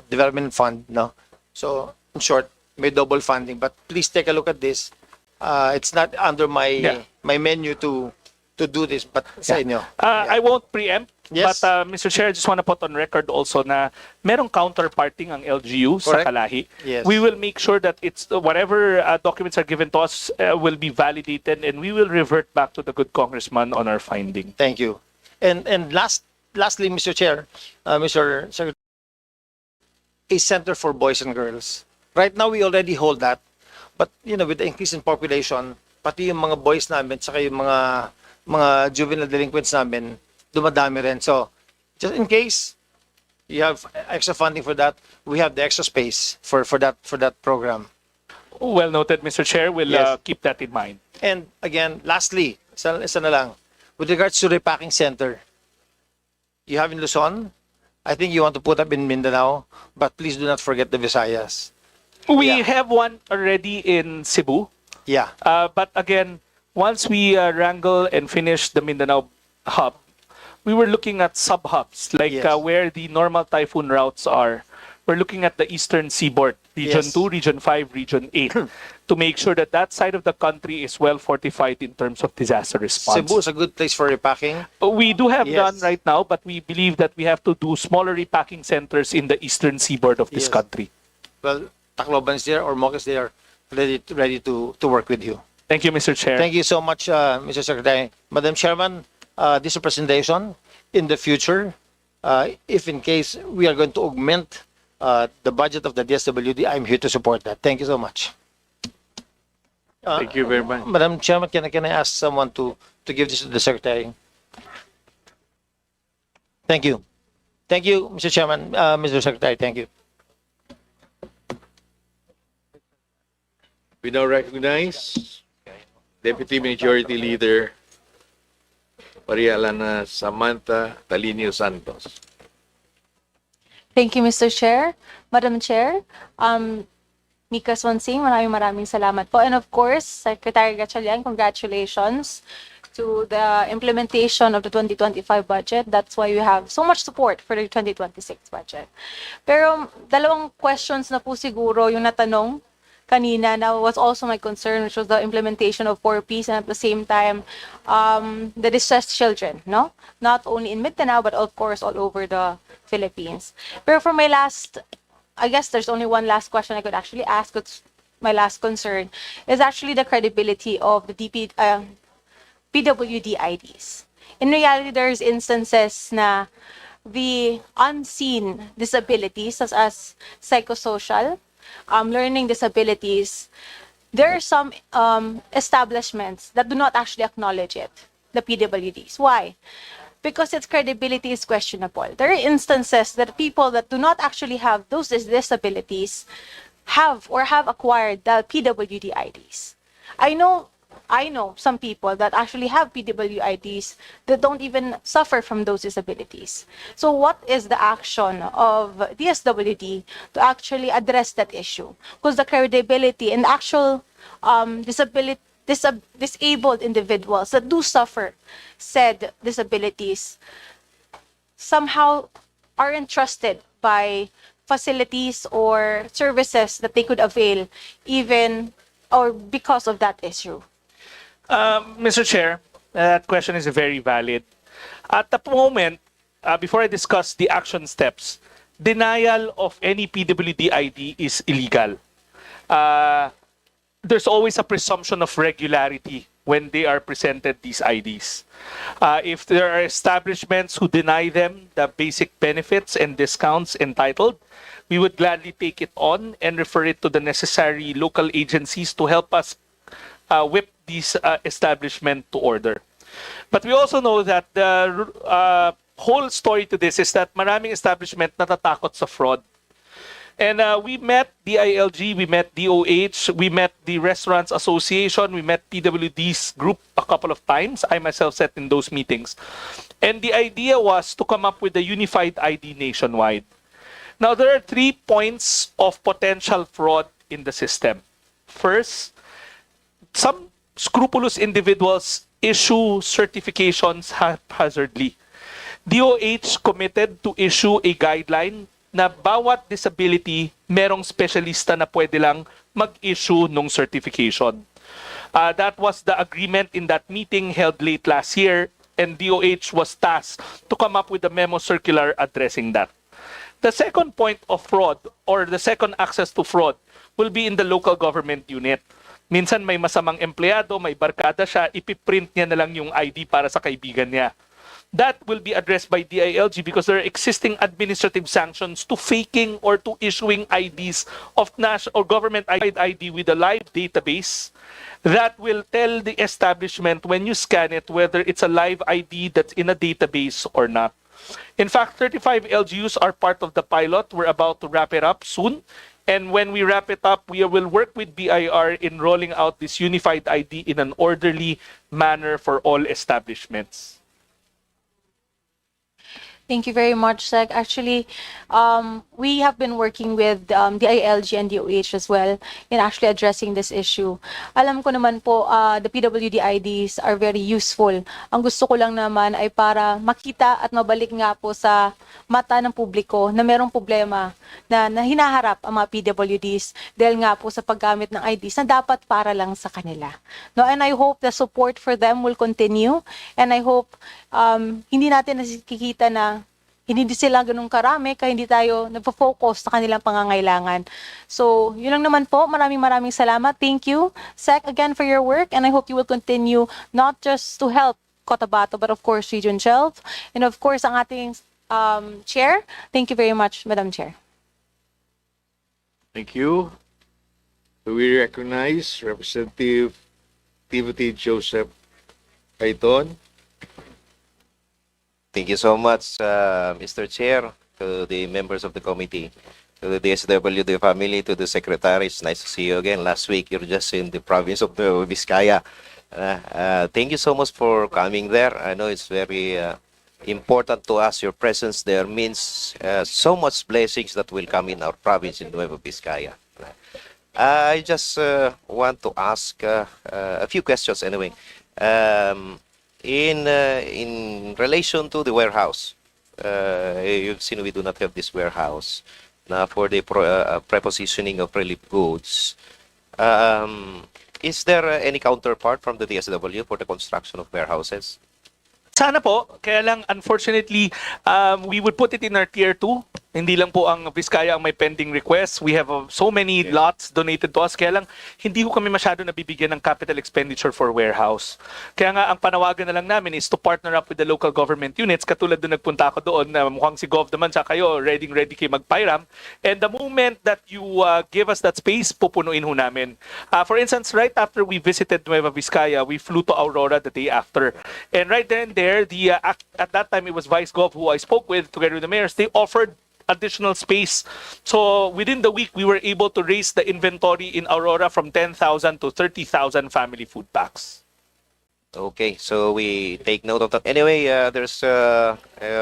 development fund, no? So, in short, may double funding. But please take a look at this. It's not under my menu to do this, but sa inyo. I won't preempt, Yes. but Mr. Chair, I just want to put on record also na merong counterparting ang LGU sa Correct. Kalahi. Yes. We will make sure that it's whatever documents are given to us will be validated and we will revert back to the good congressman on our finding. Thank you. And lastly, Mr. Chair, Mr. Secretary, a center for boys and girls. Right now, we already hold that. But, you know, with the increase in population, pati yung mga boys namin, saka yung mga juvenile delinquents namin, dumadami rin. So, just in case you have extra funding for that, we have the extra space for that program. Well noted, Mr. Chair. We'll Yes. keep that in mind. And again, lastly, isa na lang, with regards to repacking center, you have in Luzon, I think you want to put up in Mindanao, but please do not forget the Visayas. We have one already in Cebu. Yeah. But again, once we wrangle and finish the Mindanao hub, we were looking at sub-hubs, like Yes. where the normal typhoon routes are. We're looking at the eastern seaboard, Region Yes. 2, Region 5, Region 8, to make sure that that side of the country is well fortified in terms of disaster response. Cebu is a good place for repacking. We do have Yes. none right now, but we believe that we have to do smaller repacking centers in the eastern seaboard of this Yes. country. Well, Tacloban is there or Moc is there, ready to work with you. Thank you, Mr. Chair. Thank you so much, Mr. Secretary. Madam Chairman, this is a presentation. In the future, if in case we are going to augment the budget of the DSWD, I'm here to support that. Thank you so much. Thank you very much. Madam Chairman, can I ask someone to give this to the Secretary? Thank you. Thank you, Mr. Chairman, Mr. Secretary, thank you. We now recognize Deputy Majority Leader Maria Elena Samantha Talinio Santos. Thank you, Mr. Chair. Madam Chair, Mika Swansing, maraming salamat po. And of course, Secretary Gatchalian, congratulations to the implementation of the 2025 budget. That's why we have so much support for the 2026 budget. Pero dalawang questions na po siguro yung natanong kanina na was also my concern, which was the implementation of 4Ps and at the same time, the distressed children, no? Not only in Mindanao, but of course all over the Philippines. Pero for my last, I guess there's only one last question I could actually ask. It's my last concern is actually the credibility of the PWD IDs. In reality, there's instances na the unseen disabilities, such as psychosocial, learning disabilities, there are some establishments that do not actually acknowledge it, the PWDs. Why? Because its credibility is questionable. There are instances that people that do not actually have those disabilities have acquired the PWD IDs. I know some people that actually have PWD IDs that don't even suffer from those disabilities. So what is the action of DSWD to actually address that issue? Because the credibility and actual disabled individuals that do suffer said disabilities somehow are entrusted by facilities or services that they could avail even or because of that issue. Mr. Chair, that question is very valid. At the moment, before I discuss the action steps, denial of any PWD ID is illegal. There's always a presumption of regularity when they are presented these IDs. If there are establishments who deny them the basic benefits and discounts entitled, we would gladly take it on and refer it to the necessary local agencies to help us whip these establishments to order. But we also know that the whole story to this is that maraming establishment natatakot sa fraud. And we met the ILG, we met DOH, we met the Restaurants Association, we met PWD's group a couple of times. I myself sat in those meetings. And the idea was to come up with a unified ID nationwide. Now, there are 3 points of potential fraud in the system. First, some scrupulous individuals issue certifications haphazardly. DOH committed to issue a guideline na bawat disability, merong specialista na pwede lang mag-issue ng certification. That was the agreement in that meeting held late last year, and DOH was tasked to come up with a memo circular addressing that. The second point of fraud, or the second access to fraud, will be in the local government unit. Minsan may masamang empleyado, may barkada siya, ipiprint niya na lang yung ID para sa kaibigan niya. That will be addressed by DILG because there are existing administrative sanctions to faking or to issuing IDs of national or government ID with a live database that will tell the establishment when you scan it whether it's a live ID that's in a database or not. In fact, 35 LGUs are part of the pilot. We're about to wrap it up soon. And when we wrap it up, we will work with BIR in rolling out this unified ID in an orderly manner for all establishments. Thank you very much, Sec. Actually, we have been working with the ILG and DOH as well in actually addressing this issue. Alam ko naman po, the PWD IDs are very useful. Ang gusto ko lang naman ay para makita at mabalik nga po sa mata ng publiko na merong problema na hinaharap ang mga PWDs dahil nga po sa paggamit ng IDs na dapat para lang sa kanila. No, and I hope the support for them will continue, and I hope hindi natin nakikita na hindi sila ganun karami kaya hindi tayo nagpo-focus sa kanilang pangangailangan. So, yun lang naman po. Maraming salamat. Thank you, Sec, again for your work, and I hope you will continue not just to help Cotabato but of course Region 12 and of course ang ating Chair. Thank you very much, Madam Chair. Thank you. We recognize Representative Timothy Joseph Kaiton. Thank you so much, Mr. Chair, to the members of the committee, to the DSWD family, to the secretary. It's nice to see you again. Last week, you're just in the province of Vizcaya. Thank you so much for coming there. I know it's very important to us. Your presence there means so much blessings that will come in our province in Nueva Vizcaya. I just want to ask a few questions anyway. In relation to the warehouse, you've seen we do not have this warehouse for the prepositioning of relief goods. Is there any counterpart from the DSW for the construction of warehouses? Sana po, kaya lang unfortunately, we would put it in our tier 2. Hindi lang po ang Vizcaya ang may pending request. We have so many lots donated to us. Kaya lang, hindi ko kami masyado nabibigyan ng capital expenditure for warehouse. Kaya nga, ang panawagan na lang namin is to partner up with the local government units. Katulad doon nagpunta ako doon, na mukhang si Gov naman sa kayo, ready kayo magpairam. And the moment that you give us that space, pupunuin ho namin. For instance, right after we visited Nueva Vizcaya, we flew to Aurora the day after. And right then and there, at that time, it was Vice Gov who I spoke with, together with the mayors, they offered additional space. So within the week, we were able to raise the inventory in Aurora from 10,000 to 30,000 family food packs. Okay, so we take note of that. Anyway, there's a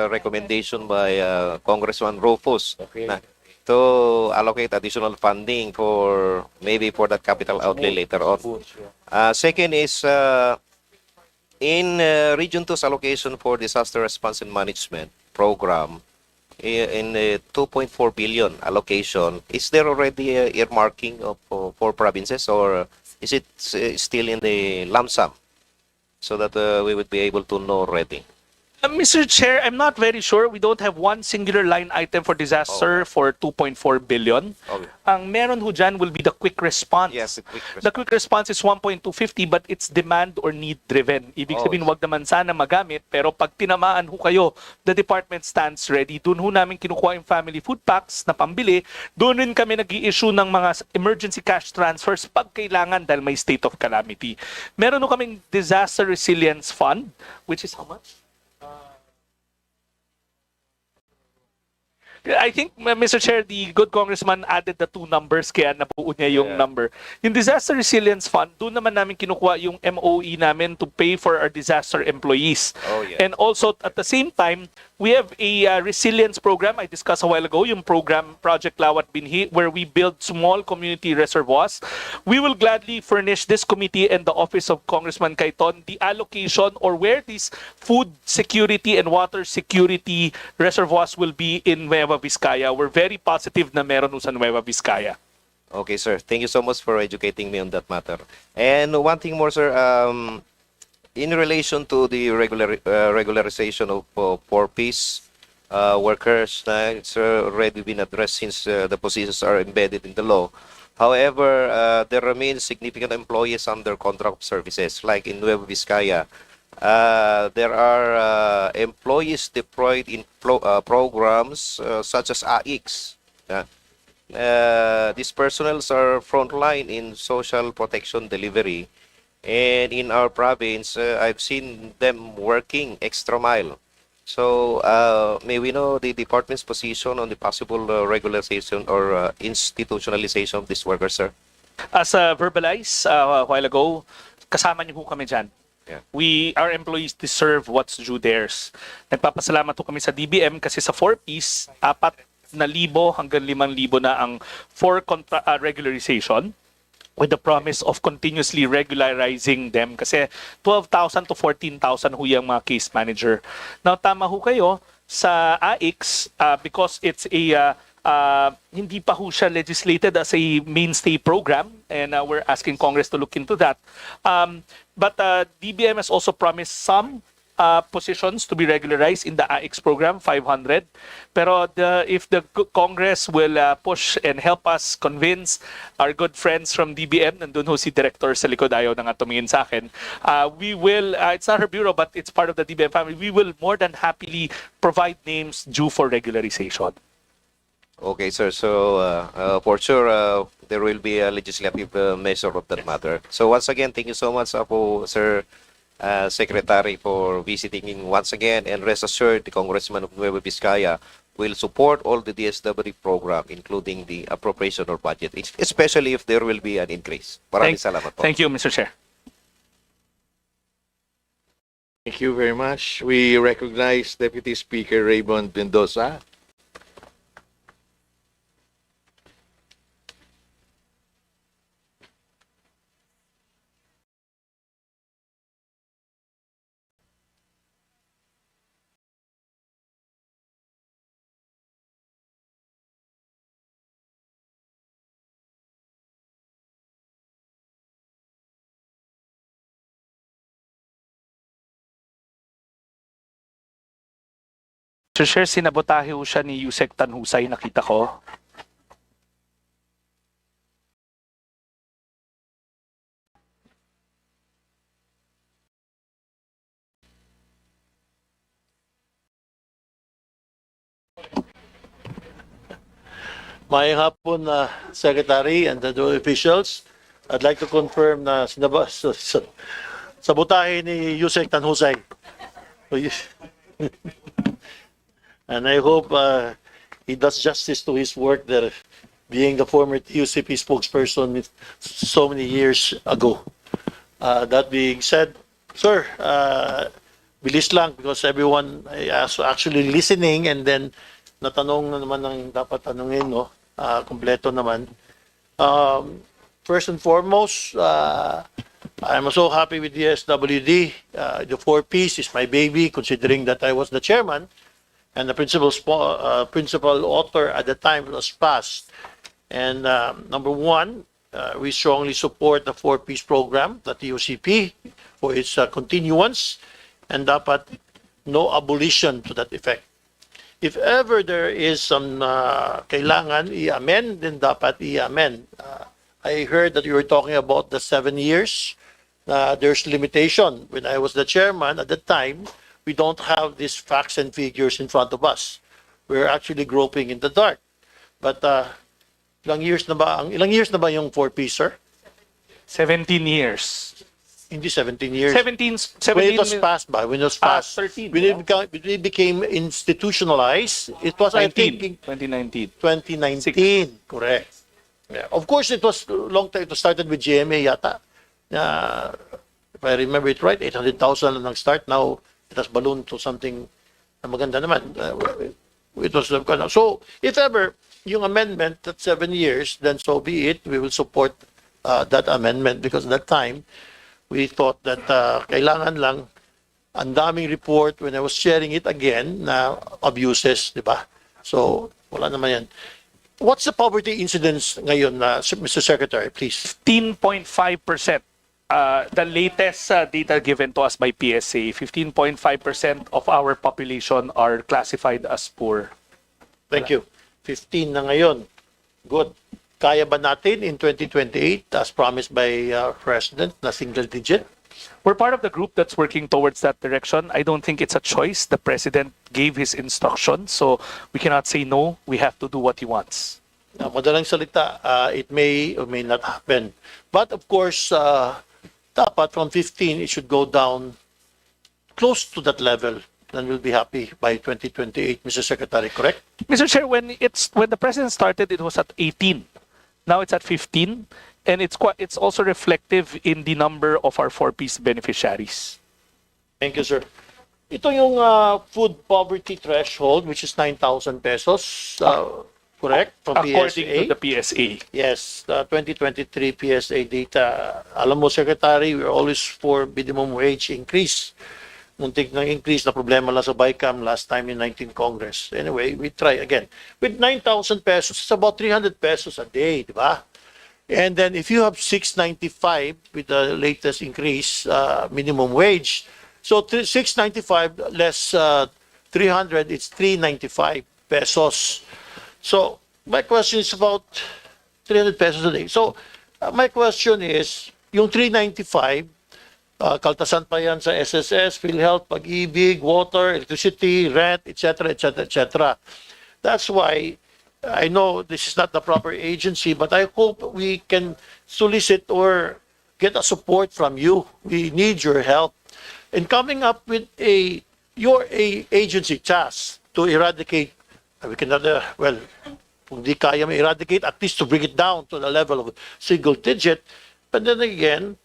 recommendation by Congressman Rufus to allocate additional funding for maybe for that capital outlay later on. Second is in Region 2's allocation for disaster response and management program, in 2.4 billion allocation, is there already earmarking of for provinces, or is it still in the lump sum so that we would be able to know already? Mr. Chair, I'm not very sure. We don't have one singular line item for disaster for 2.4 billion. Okay. Ang meron ho dyan will be the quick response. Yes, the quick response. The quick response is 1.250 but it's demand or need driven. Ibig sabihin, wag naman sana magamit, pero pag tinamaan ho kayo, the department stands ready. Doon ho namin kinukuha yung family food packs na pambili. Doon rin kami nag-i-issue ng mga emergency cash transfers pag kailangan dahil may state of calamity. Meron ho kaming disaster resilience fund, which is how much? I think, Mr. Chair, the good congressman added the two numbers kaya nabuo niya yung number. Yung Disaster Resilience Fund, doon naman namin kinukuha yung MOE namin to pay for our disaster employees. Oh, yes. And also, at the same time, we have a resilience program I discussed a while ago, yung program Project Lawat Binhi, where we build small community reservoirs. We will gladly furnish this committee and the office of Congressman Cayton the allocation or where these food security and water security reservoirs will be in Nueva Vizcaya. We're very positive na meron sa Nueva Vizcaya. Okay, sir. Thank you so much for educating me on that matter. And one thing more, sir. In relation to the regularization of poor peace workers, it's already been addressed since the positions are embedded in the law. However, there remain significant employees under contract services, like in Nueva Vizcaya. There are employees deployed in programs such as AIX. These personnel are frontline in social protection delivery. And in our province, I've seen them working extra mile. So, may we know the department's position on the possible regularization or institutionalization of these workers, sir? As verbalized a while ago, kasama niyo po kami dyan. Yeah. Our employees deserve what's due theirs. Nagpapasalamat po kami sa DBM kasi sa 4Ps, 4,000 hanggang 5,000 na ang for regularization, with the promise of continuously regularizing them kasi 12,000 to 14,000 ho yung mga case manager. Now, tama ho kayo sa AIX because it's a hindi pa ho siya legislated as a mainstay program and we're asking Congress to look into that. But DBM has also promised some positions to be regularized in the AIX program, 500. Pero if the Congress will push and help us convince our good friends from DBM, nandun ho si Director sa likod, ayaw na nga tumingin sa akin, we will, it's not her bureau but it's part of the DBM family, we will more than happily provide names due for regularization. Okay, sir. So, for sure, there will be a legislative measure of that matter. So, once again, thank you so much, po, Sir Secretary, for visiting once again, and rest assured the Congressman of Nueva Vizcaya will support all the DSWD program, including the appropriation or budget, especially if there will be an increase. Maraming salamat po. Thank you, Mr. Chair. Thank you very much. We recognize Deputy Speaker Raymond Mendoza. Mr. Chair, sinabotahe ho siya ni Yusek Tanhusay, nakita ko. Mayang hapon, Secretary and the dual officials. I'd like to confirm na sabotahe ni Yusek Tanhusay. And I hope he does justice to his work there, being the former TUCP spokesperson so many years ago. That being said, sir, bilis lang because everyone is actually listening and then natanong na naman ang dapat tanungin, no? Kompleto naman. First and foremost, I'm so happy with the SWD. The 4Ps is my baby, considering that I was the chairman and the principal author at the time was passed. And number one, we strongly support the 4Ps program, the TUCP, for its continuance. And dapat no abolition to that effect. If ever there is some kailangan i-amend, then dapat i-amend. I heard that you were talking about the 7 years. There's limitation. When I was the chairman at that time, we don't have these facts and figures in front of us. We're actually groping in the dark. But ilang years na ba yung 4P, sir? 17 years. Hindi 17 years. 17, When it was passed by, when it was passed, 13. when it became institutionalized, it was, I think, 2019. 2019. Correct. Yeah. Of course, it was long time. It started with GMA yata. If I remember it right, 800,000 lang start. Now, it has ballooned to something na maganda naman. It was so, if ever, yung amendment at 7 years, then so be it. We will support that amendment because at that time, we thought that kailangan lang ang daming report when I was sharing it again na abuses, di ba? So, wala naman yan. What's the poverty incidence ngayon, Mr. Secretary, please? 15.5%. The latest data given to us by PSA, 15.5% of our population are classified as poor. Thank you. 15 na ngayon. Good. Kaya ba natin in 2028 as promised by President na single digit? We're part of the group that's working towards that direction. I don't think it's a choice. The President gave his instructions, so we cannot say no. We have to do what he wants. Madalang salita, it may or may not happen. But of course, dapat from 15, it should go down close to that level. Then we'll be happy by 2028, Mr. Secretary, correct? Mr. Chair, when the President started, it was at 18. Now it's at 15, and it's also reflective in the number of our 4Ps beneficiaries. Thank you, sir. Ito yung food poverty threshold, which is 9,000 pesos, correct? From According PSA? to the PSA. Yes, the 2023 PSA data. Alam mo, Secretary, we're always for minimum wage increase. Muntik ng increase na problema lang sa BICAM last time in 19th Congress. Anyway, we try again. With 9,000 pesos, it's about 300 pesos a day, di ba? And then if you have 695 with the latest increase minimum wage, so 695 less 300, it's 395 pesos. So my question is about 300 pesos a day. So my question is, yung 395, kaltasan pa yan sa SSS, PhilHealth, Pag-ibig, water, electricity, rent, etc., etc., etc. That's why I know this is not the proper agency, but I hope we can solicit or get a support from you. We need your help in coming up with your agency task to eradicate. We cannot, well, kung di kaya ma-eradicate, at least to bring it down to the level of single digit. But then again,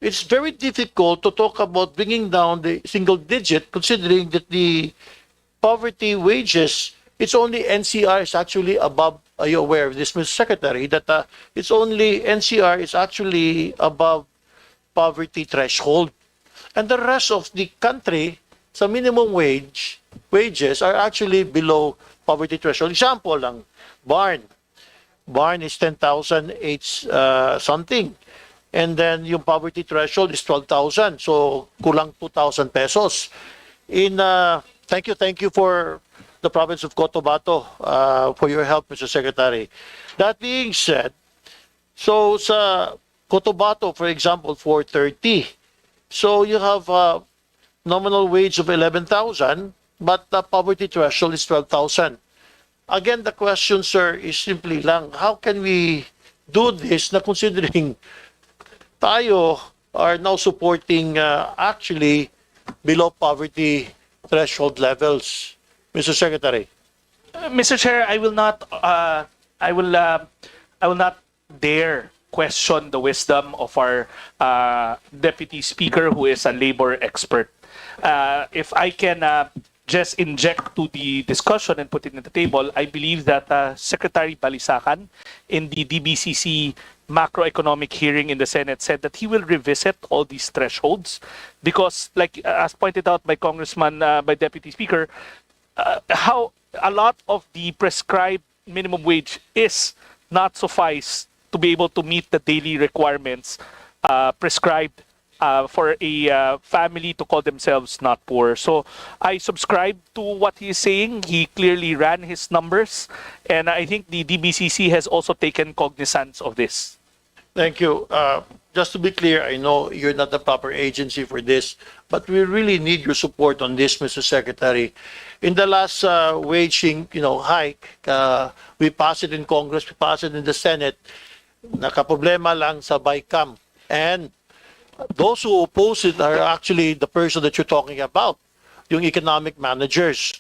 it's very difficult to talk about bringing down the single digit considering that the poverty wages, it's only NCR is actually above, are you aware of this, Mr. Secretary, that it's only NCR is actually above poverty threshold. And the rest of the country, sa minimum wages are actually below poverty threshold. Example lang, Barn is 10,008 something. And then yung poverty threshold is 12,000. So kulang 2,000 pesos. Thank you for the province of Cotabato for your help, Mr. Secretary. That being said, so sa Cotabato, for example, 430. So you have a nominal wage of 11,000, but the poverty threshold is 12,000. Again, the question, sir, is simply lang, how can we do this na considering tayo are now supporting actually below poverty threshold levels, Mr. Secretary? Mr. Chair, I will not dare question the wisdom of our Deputy Speaker, who is a labor expert. If I can just inject to the discussion and put it on the table, I believe that Secretary Balisacan in the DBCC macroeconomic hearing in the Senate said that he will revisit all these thresholds because, like as pointed out by Congressman, by Deputy Speaker, how a lot of the prescribed minimum wage is not suffice to be able to meet the daily requirements prescribed for a family to call themselves not poor. So I subscribe to what he's saying. He clearly ran his numbers, and I think the DBCC has also taken cognizance of this. Thank you. Just to be clear, I know you're not the proper agency for this, but we really need your support on this, Mr. Secretary. In the last waging, hike, we passed it in Congress, we passed it in the Senate. Nakaproblema lang sa BICAM. And those who oppose it are actually the person that you're talking about, yung economic managers.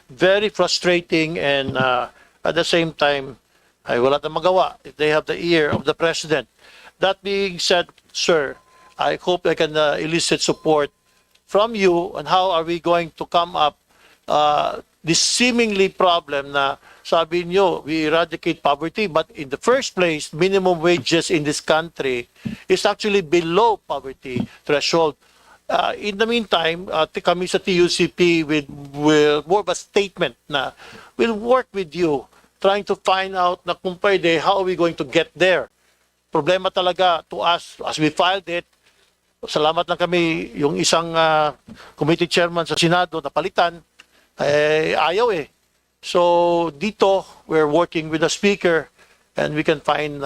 Very frustrating, and at the same time, ay wala tayong magawa if they have the ear of the president. That being said, sir, I hope I can elicit support from you on how are we going to come up this seemingly problem na sabi nyo, we eradicate poverty, but in the first place, minimum wages in this country is actually below poverty threshold. In the meantime, kami sa TUCP with more of a statement na we'll work with you trying to find out na kung pwede, how are we going to get there. Problema talaga to us as we filed it. Salamat lang kami yung isang committee chairman sa Senado na palitan, ayaw eh. So dito, we're working with the speaker and we can find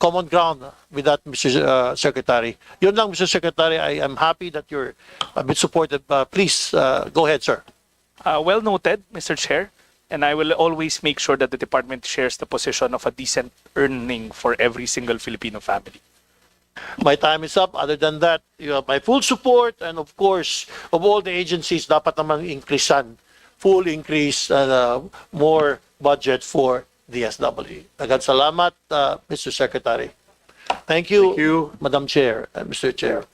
common ground with that, Mr. Secretary. Yun lang, Mr. Secretary, I am happy that you're a bit supportive. Please, go ahead, sir. Well noted, Mr. Chair. And I will always make sure that the department shares the position of a decent earning for every single Filipino family. My time is up. Other than that, you have my full support, and of course, of all the agencies, dapat naman increasean, full increase, more budget for DSW. Agad salamat, Mr. Secretary. Thank you, Madam Chair and Mr. Chair.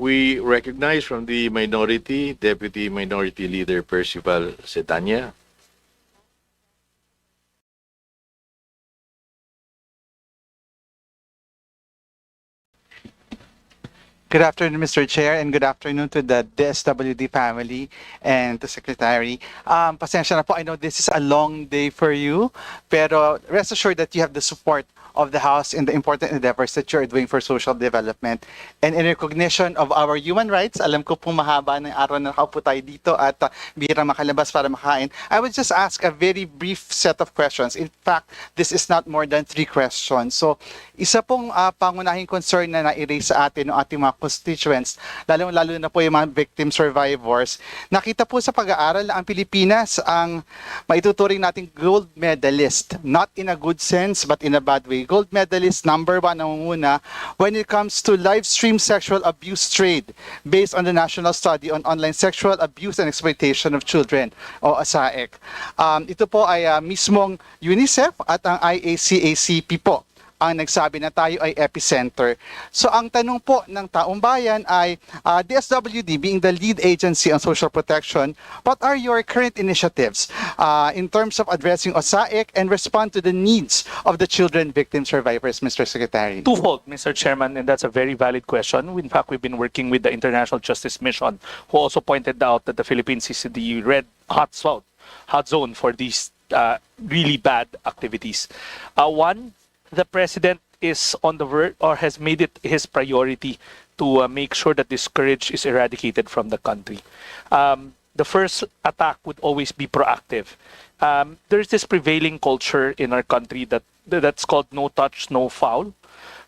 We recognize from the minority, Deputy Minority Leader Percival Sedanya. Good afternoon, Mr. Chair, and good afternoon to the DSWD family and the Secretary. Pasensya na po, I know this is a long day for you, pero rest assured that you have the support of the House in the important endeavors that you're doing for social development. And in recognition of our human rights, alam ko pong mahaba ng araw na nakaupo tayo dito at bihirang makalabas para makain. I would just ask a very brief set of questions. In fact, this is not more than 3 questions. So, isa pong pangunahing concern na na-erase sa atin ng ating mga constituents, lalo na po yung mga victim survivors. Nakita po sa pag-aaral na ang Pilipinas ang maituturing nating gold medalist, not in a good sense but in a bad way. Gold medalist number 1 ang muna when it comes to live stream sexual abuse trade based on the National Study on Online Sexual Abuse and Exploitation of Children o ASAEC. Ito po ay mismong UNICEF at ang IACACP po ang nagsabi na tayo ay epicenter. So ang tanong po ng taong bayan ay DSWD being the lead agency on social protection, what are your current initiatives in terms of addressing OSAIC and respond to the needs of the children victim survivors, Mr. Secretary? Twofold, Mr. Chairman, and that's a very valid question. In fact, we've been working with the International Justice Mission, who also pointed out that the Philippines is the red hot zone for these really bad activities. One, the president is on the verge or has made it his priority to make sure that this scourge is eradicated from the country. The first attack would always be proactive. There's this prevailing culture in our country that's called no touch, no foul.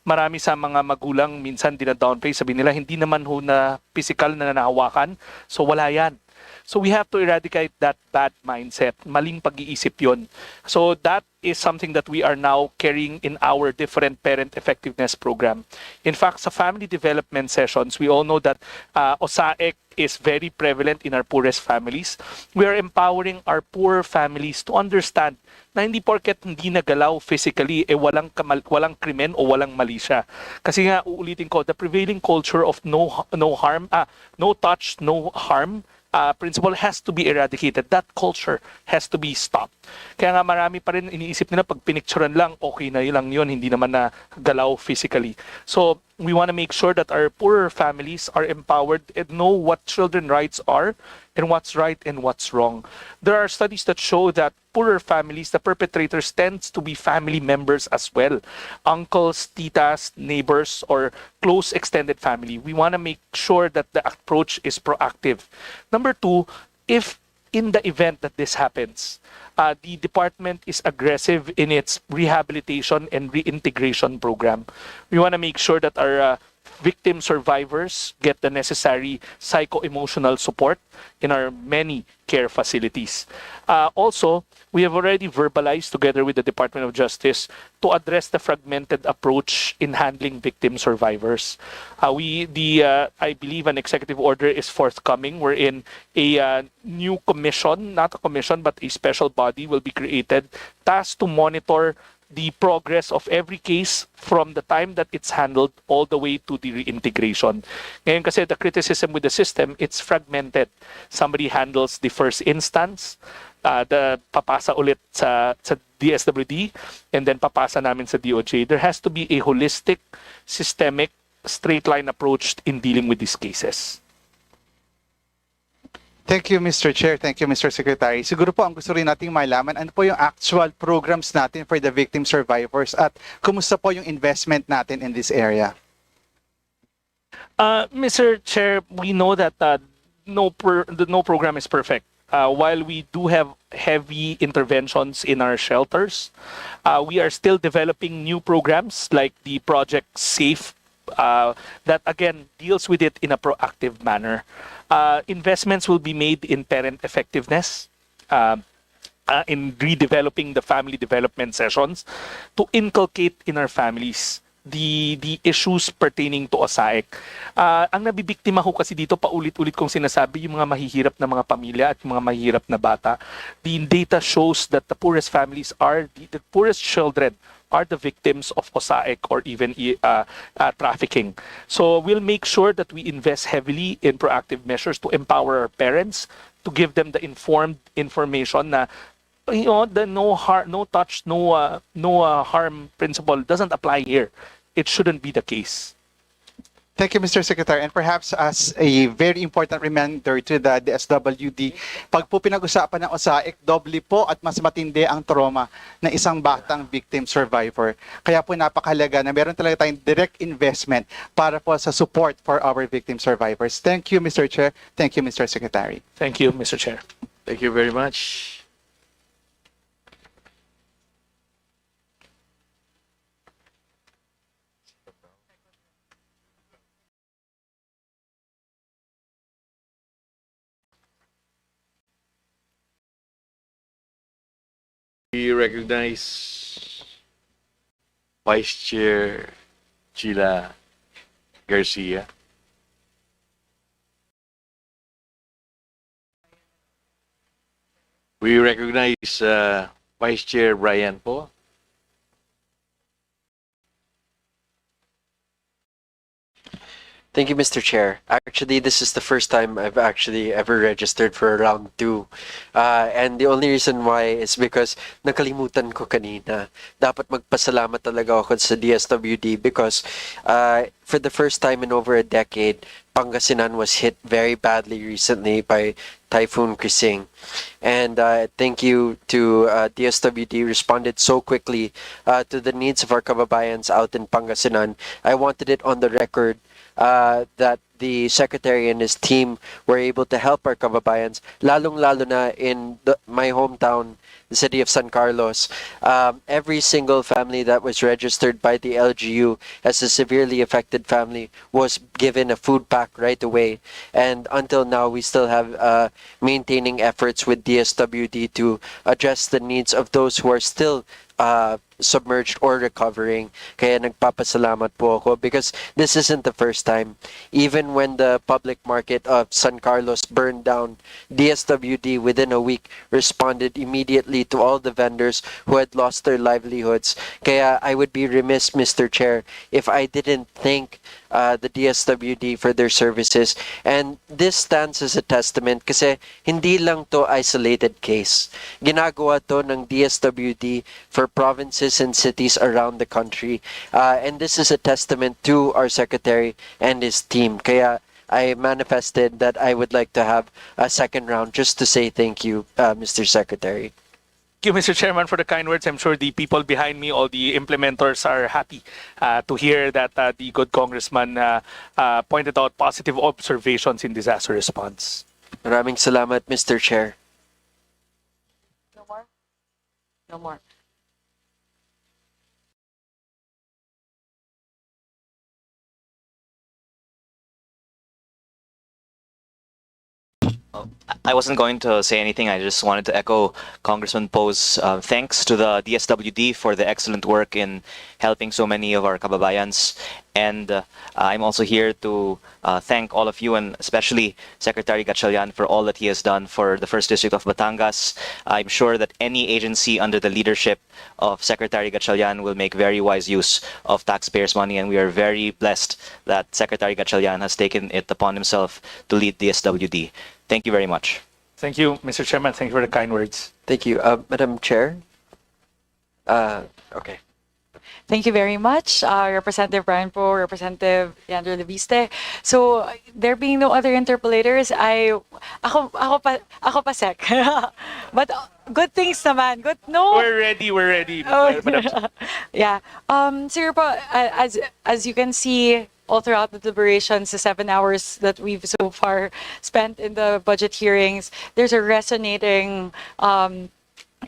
Marami sa mga magulang minsan dina-downplay, sabi nila hindi naman ho na physical na nahawakan, so wala yan. So we have to eradicate that bad mindset. Maling pag-iisip yun. So that is something that we are now carrying in our different parent effectiveness program. In fact, sa family development sessions, we all know that OSAEC is very prevalent in our poorest families. We are empowering our poor families to understand na hindi porket hindi nagalaw physically, walang krimen o walang mali siya. Kasi nga, uulitin ko, the prevailing culture of no touch, no harm, principle has to be eradicated. That culture has to be stopped. Kaya nga marami pa rin iniisip nila pag pinicturean lang, okay na lang yun, hindi naman na galaw physically. So we want to make sure that our poorer families are empowered and know what children rights are and what's right and what's wrong. There are studies that show that poorer families, the perpetrators tends to be family members as well. Uncles, titas, neighbors, or close extended family. We want to make sure that the approach is proactive. Number two, if in the event that this happens, the department is aggressive in its rehabilitation and reintegration program. We want to make sure that our victim survivors get the necessary psycho-emotional support in our many care facilities. Also, we have already verbalized together with the Department of Justice to address the fragmented approach in handling victim survivors. I believe an executive order is forthcoming wherein a new commission, not a commission, but a special body will be created tasked to monitor the progress of every case from the time that it's handled all the way to the reintegration. Ngayon kasi the criticism with the system, it's fragmented. Somebody handles the first instance, the papasa ulit sa DSWD, and then papasa namin sa DOJ. There has to be a holistic, systemic, straight line approach in dealing with these cases. Thank you, Mr. Chair. Thank you, Mr. Secretary. Siguro po ang gusto rin nating malaman, ano po yung actual programs natin for the victim survivors at kumusta po yung investment natin in this area? Mr. Chair, we know that no program is perfect. While we do have heavy interventions in our shelters, we are still developing new programs like the Project Safe that again deals with it in a proactive manner. Investments will be made in parent effectiveness, in redeveloping the family development sessions to inculcate in our families the issues pertaining to OSAIC. Ang nabibiktima ko kasi dito, paulit-ulit kong sinasabi, yung mga mahihirap na mga pamilya at yung mga mahihirap na bata. The data shows that the poorest families are, the poorest children are the victims of OSAIC or even trafficking. So we'll make sure that we invest heavily in proactive measures to empower our parents, to give them the informed information na the no touch, no harm principle doesn't apply here. It shouldn't be the case. Thank you, Mr. Secretary. And perhaps as a very important reminder to the DSWD, pag po pinag-usapan ng OSAIC, doble po at mas matindi ang trauma ng isang batang victim survivor. Kaya po napakahalaga na meron talaga tayong direct investment para po sa support for our victim survivors. Thank you, Mr. Chair. Thank you, Mr. Secretary. Thank you, Mr. Chair. Thank you very much. We recognize Vice Chair Sheila Garcia. We recognize Vice Chair Brian po. Thank you, Mr. Chair. Actually, this is the first time I've actually ever registered for round 2. And the only reason why is because nakalimutan ko kanina. Dapat magpasalamat talaga ako sa DSWD because for the first time in over a decade, Pangasinan was hit very badly recently by Typhoon Krising. And thank you to DSWD responded so quickly to the needs of our kababayans out in Pangasinan. I wanted it on the record that the Secretary and his team were able to help our kababayans, lalong-lalo na in my hometown, the city of San Carlos. Every single family that was registered by the LGU as a severely affected family was given a food pack right away. And until now, we still have maintaining efforts with DSWD to address the needs of those who are still submerged or recovering. Kaya nagpapasalamat po ako because this isn't the first time. Even when the public market of San Carlos burned down, DSWD within a week responded immediately to all the vendors who had lost their livelihoods. Kaya I would be remiss, Mr. Chair, if I didn't thank the DSWD for their services. And this stands as a testament kasi hindi lang to isolated case. Ginagawa to ng DSWD for provinces and cities around the country. And this is a testament to our secretary and his team. Kaya I manifested that I would like to have a second round just to say thank you, Mr. Secretary. Thank you, Mr. Chairman, for the kind words. I'm sure the people behind me, all the implementers, are happy to hear that the good congressman pointed out positive observations in disaster response. Maraming salamat, Mr. Chair. No more? No more. I wasn't going to say anything. I just wanted to echo Congressman Poe's thanks to the DSWD for the excellent work in helping so many of our kababayans. And I'm also here to thank all of you, and especially Secretary Gatchalian, for all that he has done for the 1st District of Batangas. I'm sure that any agency under the leadership of Secretary Gatchalian will make very wise use of taxpayers' money, and we are very blessed that Secretary Gatchalian has taken it upon himself to lead DSWD. Thank you very much. Thank you, Mr. Chairman. Thank you for the kind words. Thank you. Madam Chair? Okay. Thank you very much, Representative Brian Poe, Representative Leandro Leviste. So, there being no other interpellators, ako pa sec. But good things naman. Good, no. We're ready. Oh, Madam Chair. yeah. Sir po, as you can see, all throughout the deliberations, the 7 hours that we've so far spent in the budget hearings, there's a resonating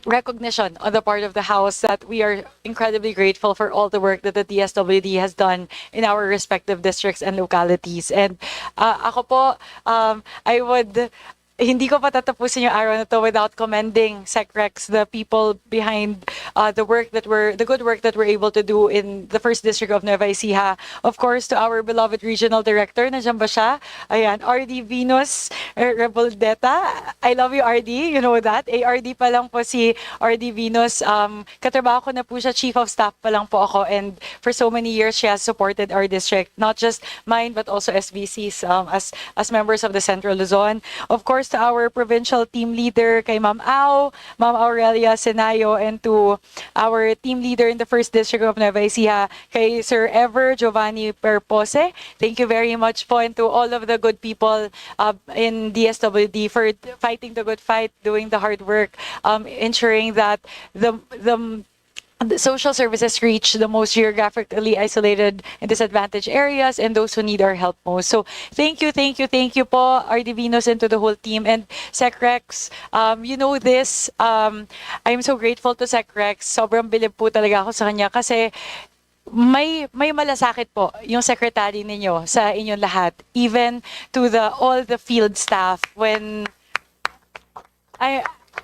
recognition on the part of the House that we are incredibly grateful for all the work that the DSWD has done in our respective districts and localities. And ako po, hindi ko patatapusin yung araw na to without commending SecRex, the people behind the good work that we're able to do in the 1st District of Nueva Ecija. Of course, to our beloved Regional Director, nandiyan ba siya? Ayan, RD Venus Reboldeta. I love you, RD. You know that. ARD pa lang po si RD Venus. Katrabaho ko na po siya, Chief of Staff pa lang po ako. And for so many years, she has supported our district. Not just mine, but also SBC's as members of the Central Luzon. Of course, to our provincial team leader, kay Ma'am Au, Ma'am Aurelia Senayo, and to our team leader in the 1st District of Nueva Ecija, kay Sir Ever Giovanni Perpose. Thank you very much po, and to all of the good people in DSWD for fighting the good fight, doing the hard work, ensuring that the social services reach the most geographically isolated and disadvantaged areas and those who need our help most. So thank you po, RD Venus, and to the whole team. And SecRex, you know this, I'm so grateful to SecRex. Sobrang bilib po talaga ako sa kanya kasi may malasakit po yung secretary ninyo sa inyong lahat. Even to all the field staff when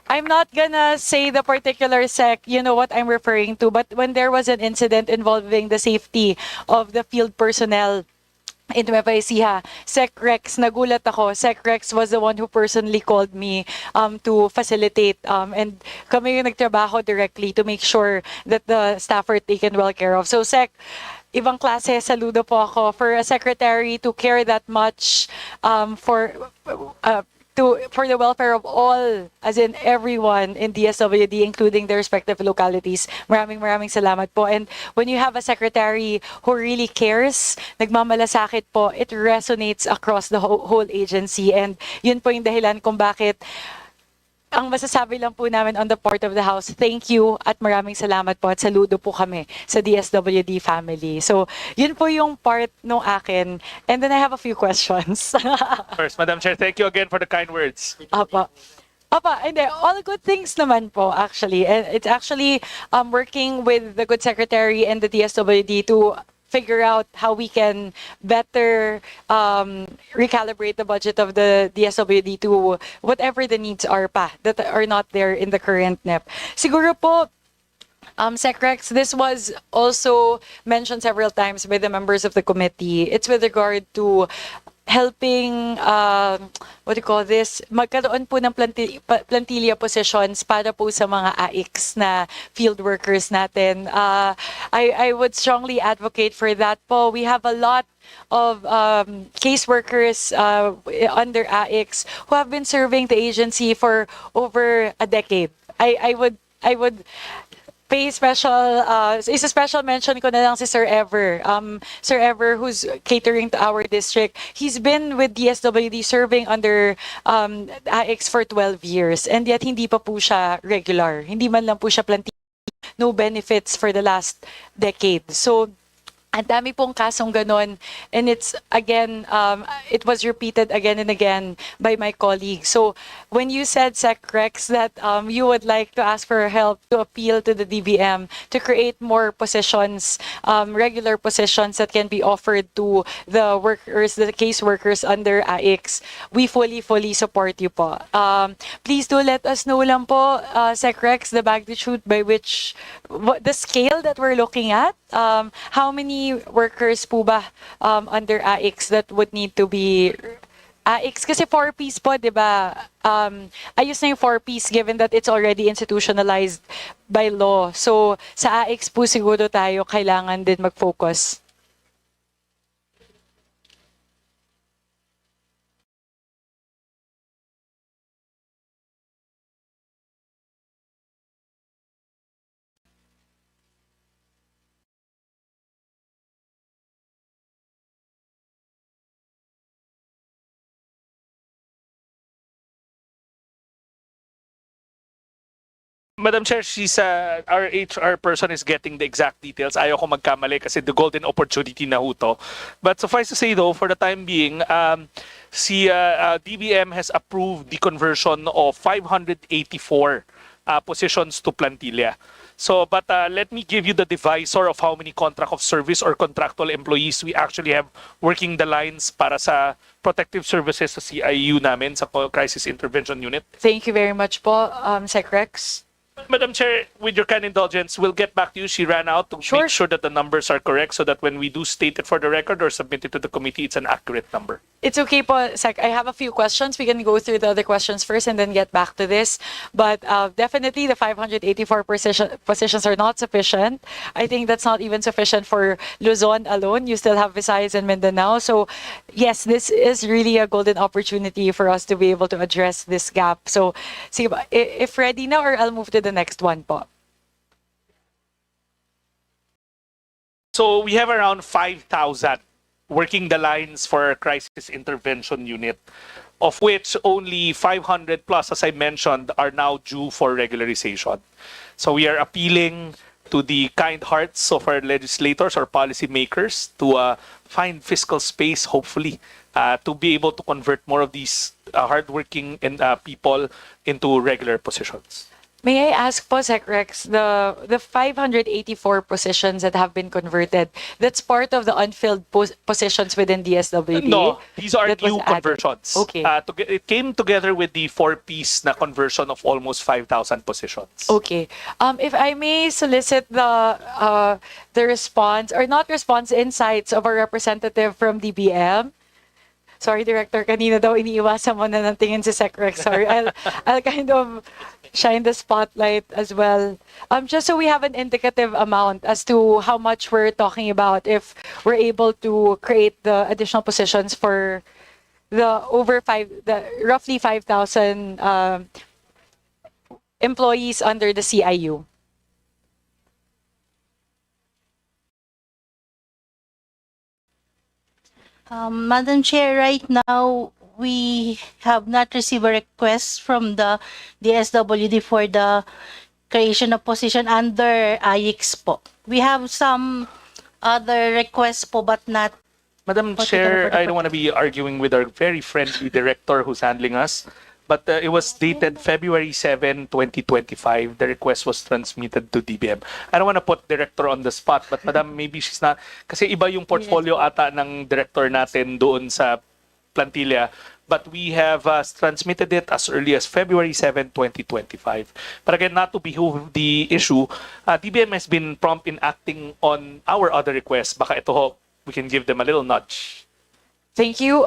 I'm not gonna say the particular sec, you know what I'm referring to, but when there was an incident involving the safety of the field personnel in Nueva Ecija, SecRex, nagulat ako. SecRex was the one who personally called me to facilitate, and kami yung nagtrabaho directly to make sure that the staff are taken well care of. So Sec, ibang klase, saludo po ako for a secretary to care that much for the welfare of all, as in everyone in DSWD, including their respective localities. Maraming salamat po. And when you have a secretary who really cares, nagmamalasakit po, it resonates across the whole agency. And yun po yung dahilan kung bakit ang masasabi lang po namin on the part of the House, thank you at maraming salamat po at saludo po kami sa DSWD family. So, yun po yung part nung akin. And then I have a few questions. First, Madam Chair, thank you again for the kind words. Apa, hindi. All good things naman po, actually. And it's actually working with the good secretary and the DSWD to figure out how we can better recalibrate the budget of the DSWD to whatever the needs are that are not there in the current NEP. Siguro po, SecRex, this was also mentioned several times by the members of the committee. It's with regard to helping, what do you call this, magkaroon po ng plantilla positions para po sa mga AICs na field workers natin. I would strongly advocate for that po. We have a lot of caseworkers under AICs who have been serving the agency for over a decade. I would pay special, is a special mention ko na lang si Sir Ever. Sir Ever, who's catering to our district, he's been with DSWD serving under AIX for 12 years and yet hindi pa po siya regular. Hindi man lang po siya no benefits for the last decade. So, ang dami pong kasong ganon. And it's, again, it was repeated again and again by my colleagues. So when you said, Sec Rex, that you would like to ask for help to appeal to the DBM to create more positions, regular positions that can be offered to the workers, the case workers under AIX, we fully support you po. Please do let us know lang po, Sec Rex, the magnitude by which, the scale that we're looking at. How many workers po ba under AIX that would need to be AIX? Kasi 4-piece po, di ba? Ayos na yung 4-piece given that it's already institutionalized by law. So sa AIX po siguro tayo kailangan din mag-focus. Madam Chair, she's our HR person is getting the exact details. Ayaw ko magkamali kasi the golden opportunity na ho to. But suffice to say though, for the time being, DBM has approved the conversion of 584 positions to plantilla. So, but let me give you the divisor of how many contract of service or contractual employees we actually have working the lines para sa protective services sa CIU namin, sa Crisis Intervention Unit. Thank you very much po, Sec Rex. Madam Chair, with your kind indulgence, we'll get back to you. She ran out to make sure that the numbers are correct so that when we do state it for the record or submit it to the committee, it's an accurate number. It's okay po, Sec. I have a few questions. We can go through the other questions first and then get back to this. But definitely the 584 positions are not sufficient. I think that's not even sufficient for Luzon alone. You still have Visayas and Mindanao. So yes, this is really a golden opportunity for us to be able to address this gap. So sige ba, if ready na or I'll move to the next one po. So we have around 5,000 working the lines for our Crisis Intervention Unit, of which only 500 plus, as I mentioned, are now due for regularization. So we are appealing to the kind hearts of our legislators or policymakers to find fiscal space, hopefully, to be able to convert more of these hardworking people into regular positions. May I ask po, Sec Rex, the 584 positions that have been converted, that's part of the unfilled positions within DSWD? No, these are that was new added? conversions. Okay. It came together with the 4-piece na conversion of almost 5,000 positions. Okay. If I may solicit the response, or not response, insights of a representative from DBM. Sorry, Director, kanina daw iniiwasan mo na ng tingin si Sec Rex. Sorry, I'll kind of shine the spotlight as well. Just so we have an indicative amount as to how much we're talking about if we're able to create the additional positions for the roughly 5,000 employees under the CIU. Madam Chair, right now, we have not received a request from the DSWD for the creation of position under AIX po. We have some other requests po, but not. Madam Chair, I don't want to be arguing with our very friendly director who's handling us, but it was dated February 7, 2025. The request was transmitted to DBM. I don't want to put director on the spot, but Madam, maybe she's not, kasi iba yung portfolio ata ng director natin doon sa plantilla, but we have transmitted it as early as February 7, 2025. But again, not to behoove the issue, DBM has been prompt in acting on our other requests. Baka ito ho, we can give them a little nudge. Thank you.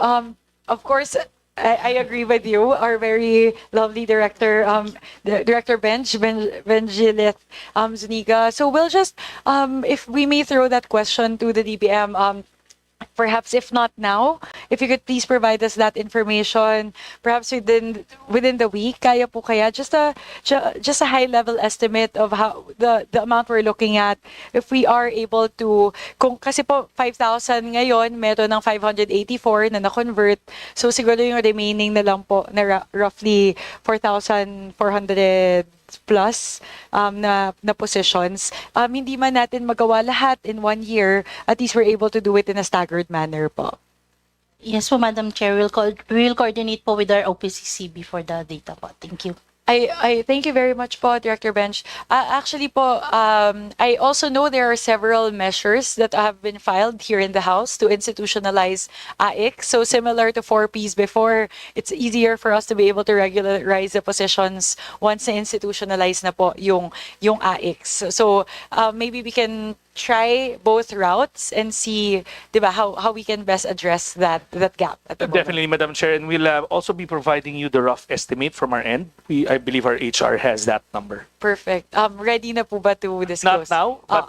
Of course, I agree with you. Our very lovely director, Director Benjilith Zuniga. So we'll just, if we may throw that question to the DBM, perhaps if not now, if you could please provide us that information, perhaps within the week, kaya po kaya just a high level estimate of how the amount we're looking at, if we are able to, kung kasi po 5,000 ngayon, meron ng 584 na na-convert, so siguro yung remaining na lang po na roughly 4,400 plus na positions, hindi man natin magawa lahat in 1 year, at least we're able to do it in a staggered manner po. Yes po, Madam Chair. We'll coordinate po with our OPCCB for the data po. Thank you. I thank you very much po, Director Bench. Actually po, I also know there are several measures that have been filed here in the House to institutionalize AIC. So similar to 4Ps before, it's easier for us to be able to regularize the positions once na-institutionalize na po yung AIC. So maybe we can try both routes and see, diba, how we can best address that gap at the moment. Definitely, Madam Chair, and we'll also be providing you the rough estimate from our end. I believe our HR has that number. Perfect. Ready na po ba to disclose? Not now, but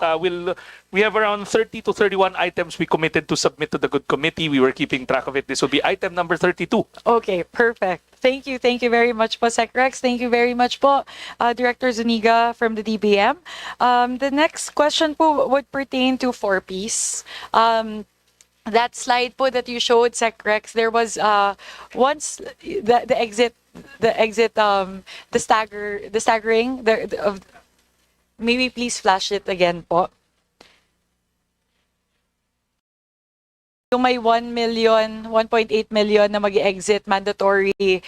we have around 30 to 31 items we committed to submit to the good committee. We were keeping track of it. This will be item number 32. Okay, perfect. Thank you very much po, Sec Rex. Thank you very much po, Director Zuniga from the DBM. The next question po would pertain to 4Ps. That slide po that you showed, Sec Rex, there was once the staggering of, maybe please flash it again po. Yung may 1 million, 1.8 million na mag-exit mandatory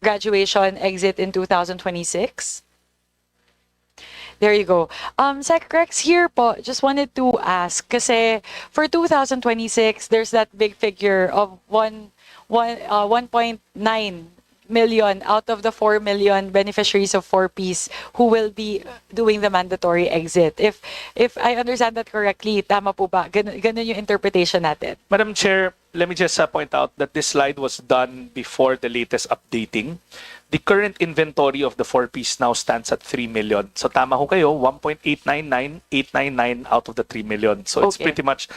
graduation exit in 2026. There you go. Sec Rex, here po, just wanted to ask, kasi for 2026, there's that big figure of 1.9 million out of the 4 million beneficiaries of 4Ps who will be doing the mandatory exit. If I understand that correctly, tama po ba? Ganun yung interpretation natin. Madam Chair, let me just point out that this slide was done before the latest updating. The current inventory of the 4Ps now stands at 3 million. So tama ho kayo, 1.899 out of the 3 million. So it's pretty much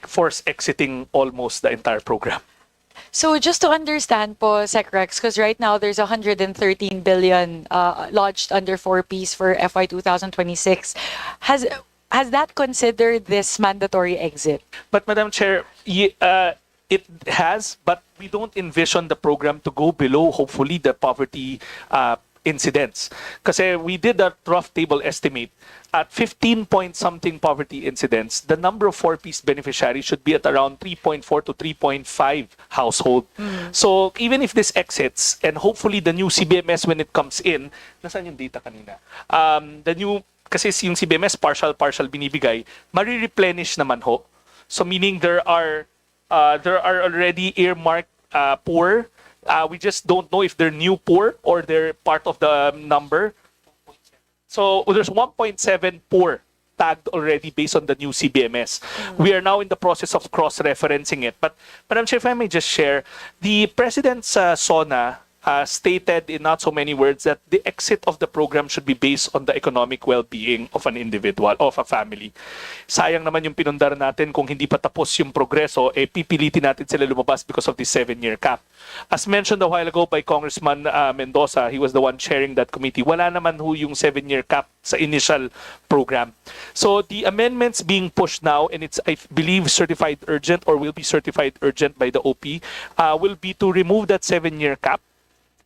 force exiting almost the entire program. So just to understand po, Sec Rex, because right now there's 113 billion lodged under 4Ps for FY 2026. Has that considered this mandatory exit? But Madam Chair, it has, but we don't envision the program to go below, hopefully, the poverty incidents. Kasi we did a rough table estimate. At 15 point something poverty incidents, the number of 4Ps beneficiaries should be at around 3.4 to 3.5 household. So even if this exits, and hopefully the new CBMS when it comes in, nasaan yung data kanina? The new, kasi yung CBMS partial binibigay, mari-replenish naman ho. So meaning there are already earmarked poor. We just don't know if they're new poor or they're part of the number. So there's 1.7 poor tagged already based on the new CBMS. We are now in the process of cross-referencing it. But Madam Chair, if I may just share, the President's SONA stated in not so many words that the exit of the program should be based on the economic well-being of an individual, of a family. Sayang naman yung pinundar natin kung hindi pa tapos yung progreso, pipilitin natin sila lumabas because of the 7-year cap. As mentioned a while ago by Congressman Mendoza, he was the one chairing that committee, wala naman ho yung 7-year cap sa initial program. So the amendments being pushed now, and it's, I believe, certified urgent or will be certified urgent by the OP, will be to remove that 7-year cap.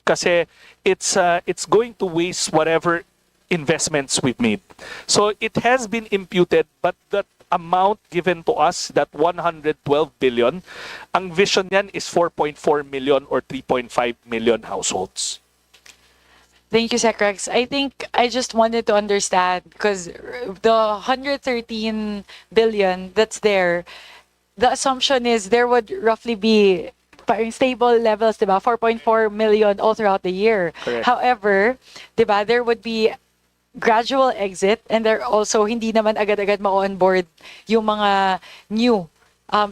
Kasi it's going to waste whatever investments we've made. So it has been imputed, but that amount given to us, that 112 billion, ang vision yan is 4.4 million or 3.5 million households. Thank you, Sec Rex. I think I just wanted to understand, because the 113 billion that's there, the assumption is there would roughly be stable levels, diba? 4.4 million all throughout the year. Correct. However, diba, there would be gradual exit, and there also hindi naman agad-agad ma-onboard yung mga new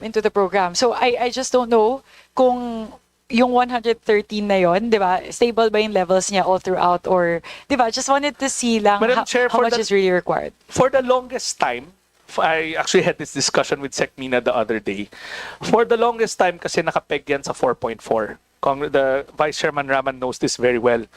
into the program. So I just don't know kung yung 113 na yon, di ba? Stable ba yung levels niya all throughout, or di ba? Just wanted to see lang Madam Chair, how for much the- is really required. For the longest time, I actually had this discussion with Sec Mina the other day. For the longest time kasi nakapeg yan sa 4.4. The Vice Chairman Raman knows this very well.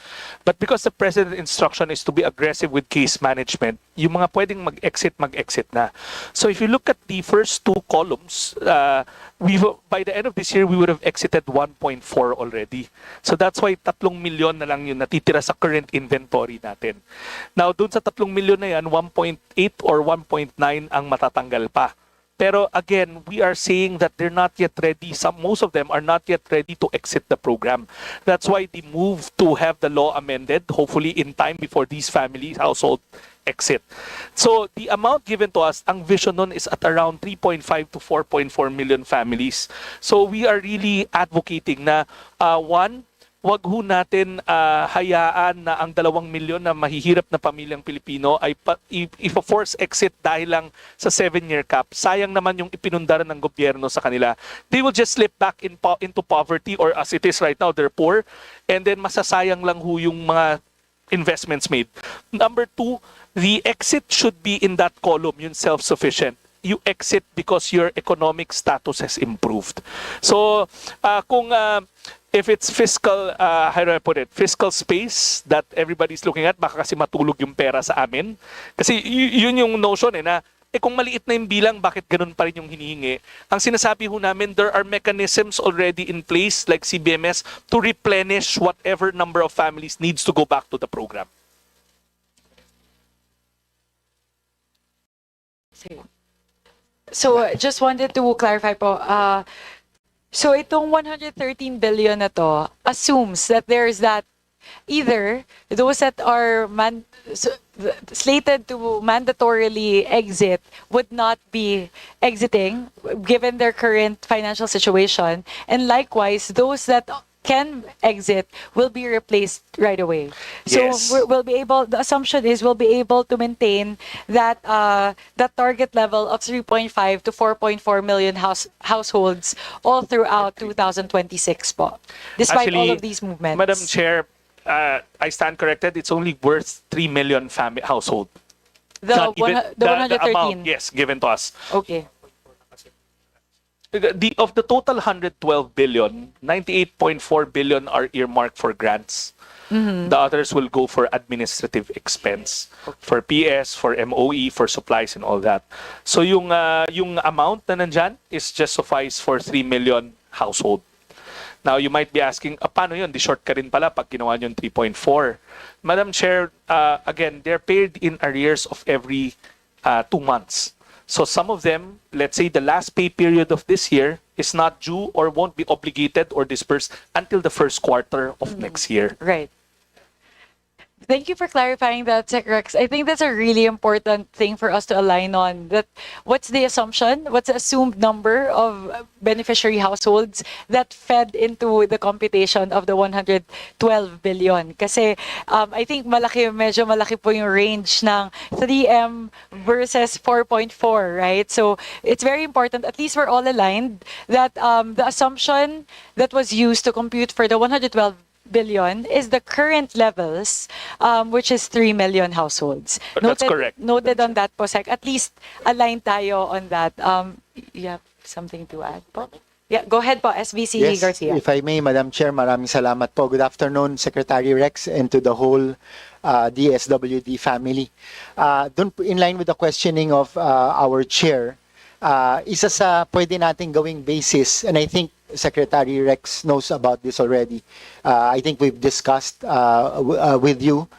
But because the President's instruction is to be aggressive with case management, yung mga pwedeng mag-exit na. So if you look at the first two columns, by the end of this year, we would have exited 1.4 already. So that's why 3 million na lang yung natitira sa current inventory natin. Now, dun sa 3 million na yan, 1.8 or 1.9 ang matatanggal pa. Pero again, we are saying that they're not yet ready. Most of them are not yet ready to exit the program. That's why the move to have the law amended, hopefully in time before these families, household exit. So the amount given to us, ang vision nun is at around 3.5 to 4.4 million families. So we are really advocating na one, wag ho natin hayaan na ang 2 milyon na mahihirap na pamilyang Pilipino ay if-force exit dahil lang sa 7-year cap. Sayang naman yung ipinundara ng gobyerno sa kanila. They will just slip back into poverty, or as it is right now, they're poor. And then masasayang lang ho yung mga investments made. Number 2, the exit should be in that column, yung self-sufficient. You exit because your economic status has improved. So, if it's fiscal, how do I put it? Fiscal space that everybody's looking at, baka kasi matulog yung pera sa amin. Kasi yun yung notion na, kung maliit na yung bilang, bakit ganun pa rin yung hinihingi? Ang sinasabi ho namin, there are mechanisms already in place, like CBMS, to replenish whatever number of families needs to go back to the program. So just wanted to clarify po, so itong 113 billion na to assumes that there's that either those that are slated to mandatorily exit would not be exiting given their current financial situation, and likewise those that can exit will be replaced right away. Yes. So we'll be able, the assumption is we'll be able to maintain that that target level of 3.5 to 4.4 million households all throughout 2026 po. Despite all of these movements. Madam Chair, I stand corrected. It's only worth 3 million household. The Not even 113. the amount, yes, given to us. Okay. Of the total 112 billion, 98.4 billion are earmarked for grants. The others will go for administrative expense, for PS, for MOE, for supplies and all that. So yung amount na nandyan is just suffice for 3 million household. Now, you might be asking, paano yun? Di short ka rin pala pag ginawa nyo yung 3.4. Madam Chair, again, they're paid in arrears of every 2 months. So some of them, let's say the last pay period of this year is not due or won't be obligated or dispersed until the first quarter of next year. Right. Thank you for clarifying that, Sec Rex. I think that's a really important thing for us to align on. That what's the assumption? What's the assumed number of beneficiary households that fed into the computation of the 112 billion? Kasi I think medyo malaki po yung range ng 3M versus 4.4, right? So it's very important, at least we're all aligned, that the assumption that was used to compute for the 112 billion is the current levels, which is 3 million households. That's correct. Noted on that po, Sec. At least aligned tayo on that. You have something to add po? Yeah, go ahead po, SVC Yes, Garcia. if I may, Madam Chair, maraming salamat po. Good afternoon, Secretary Rex, and to the whole DSWD family. In line with the questioning of our chair, isa sa pwede nating gawing basis, and I think Secretary Rex knows about this already. I think we've discussed with you,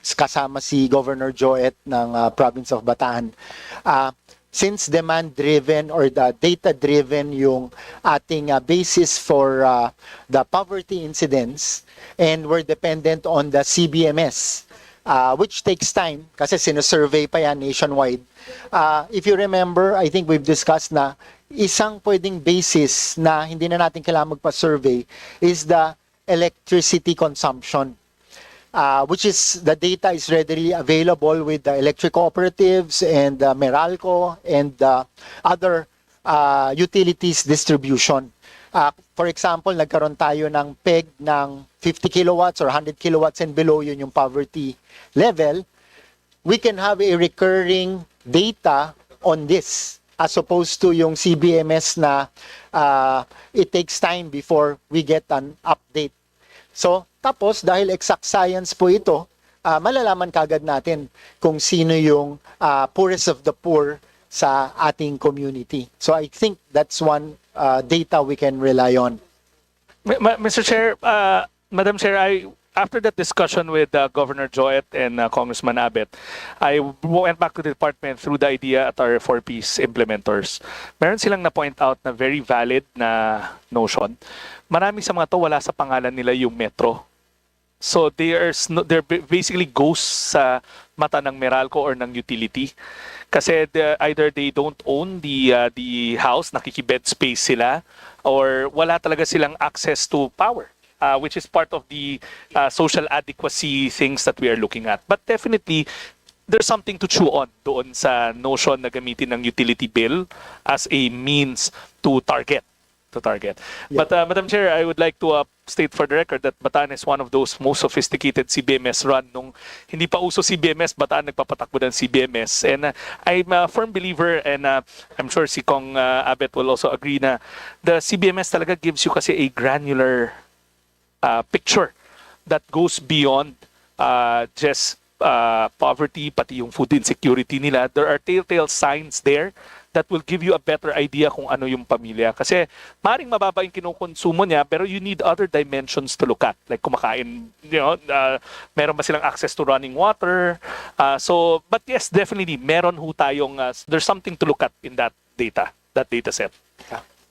kasama si Governor Joet ng province of Bataan. Since demand-driven or the data-driven yung ating basis for the poverty incidence, and we're dependent on the CBMS, which takes time kasi sinusurvey pa yan nationwide. If you remember, I think we've discussed na isang pwedeng basis na hindi na natin kailangan magpa-survey is the electricity consumption, which is the data is readily available with the electric cooperatives and Meralco and other utilities distribution. For example, nagkaroon tayo ng peg ng 50 kilowatts or 100 kilowatts and below, yun yung poverty level. We can have a recurring data on this as opposed to yung CBMS na it takes time before we get an update. So, tapos dahil exact science po ito, malalaman kagad natin kung sino yung poorest of the poor sa ating community. So I think that's one data we can rely on. Mr. Chair, Madam Chair, after that discussion with Governor Joet and Congressman Abet, I went back to the department through the idea at our 4Ps implementers. Meron silang na-point out na very valid na notion. Marami sa mga to wala sa pangalan nila yung metro. So they're basically ghosts sa mata ng Meralco or ng utility. Kasi either they don't own the house, nakikibed space sila, or wala talaga silang access to power. Which is part of the social adequacy things that we are looking at. But definitely, there's something to chew on doon sa notion na gamitin ng utility bill as a means to target. Yeah. But Madam Chair, I would like to state for the record that Bataan is one of those most sophisticated CBMS run. Nung hindi pa uso CBMS, Bataan nagpapatakbo ng CBMS. And I'm a firm believer, and I'm sure si Kong Abet will also agree na the CBMS talaga gives you kasi a granular picture that goes beyond just poverty, pati yung food insecurity nila. There are telltale signs there that will give you a better idea kung ano yung pamilya. Kasi maring mababa yung kinukonsumo niya, pero you need other dimensions to look at. Like kumakain, meron ba silang access to running water? But yes, definitely, meron ho tayong, there's something to look at in that data set.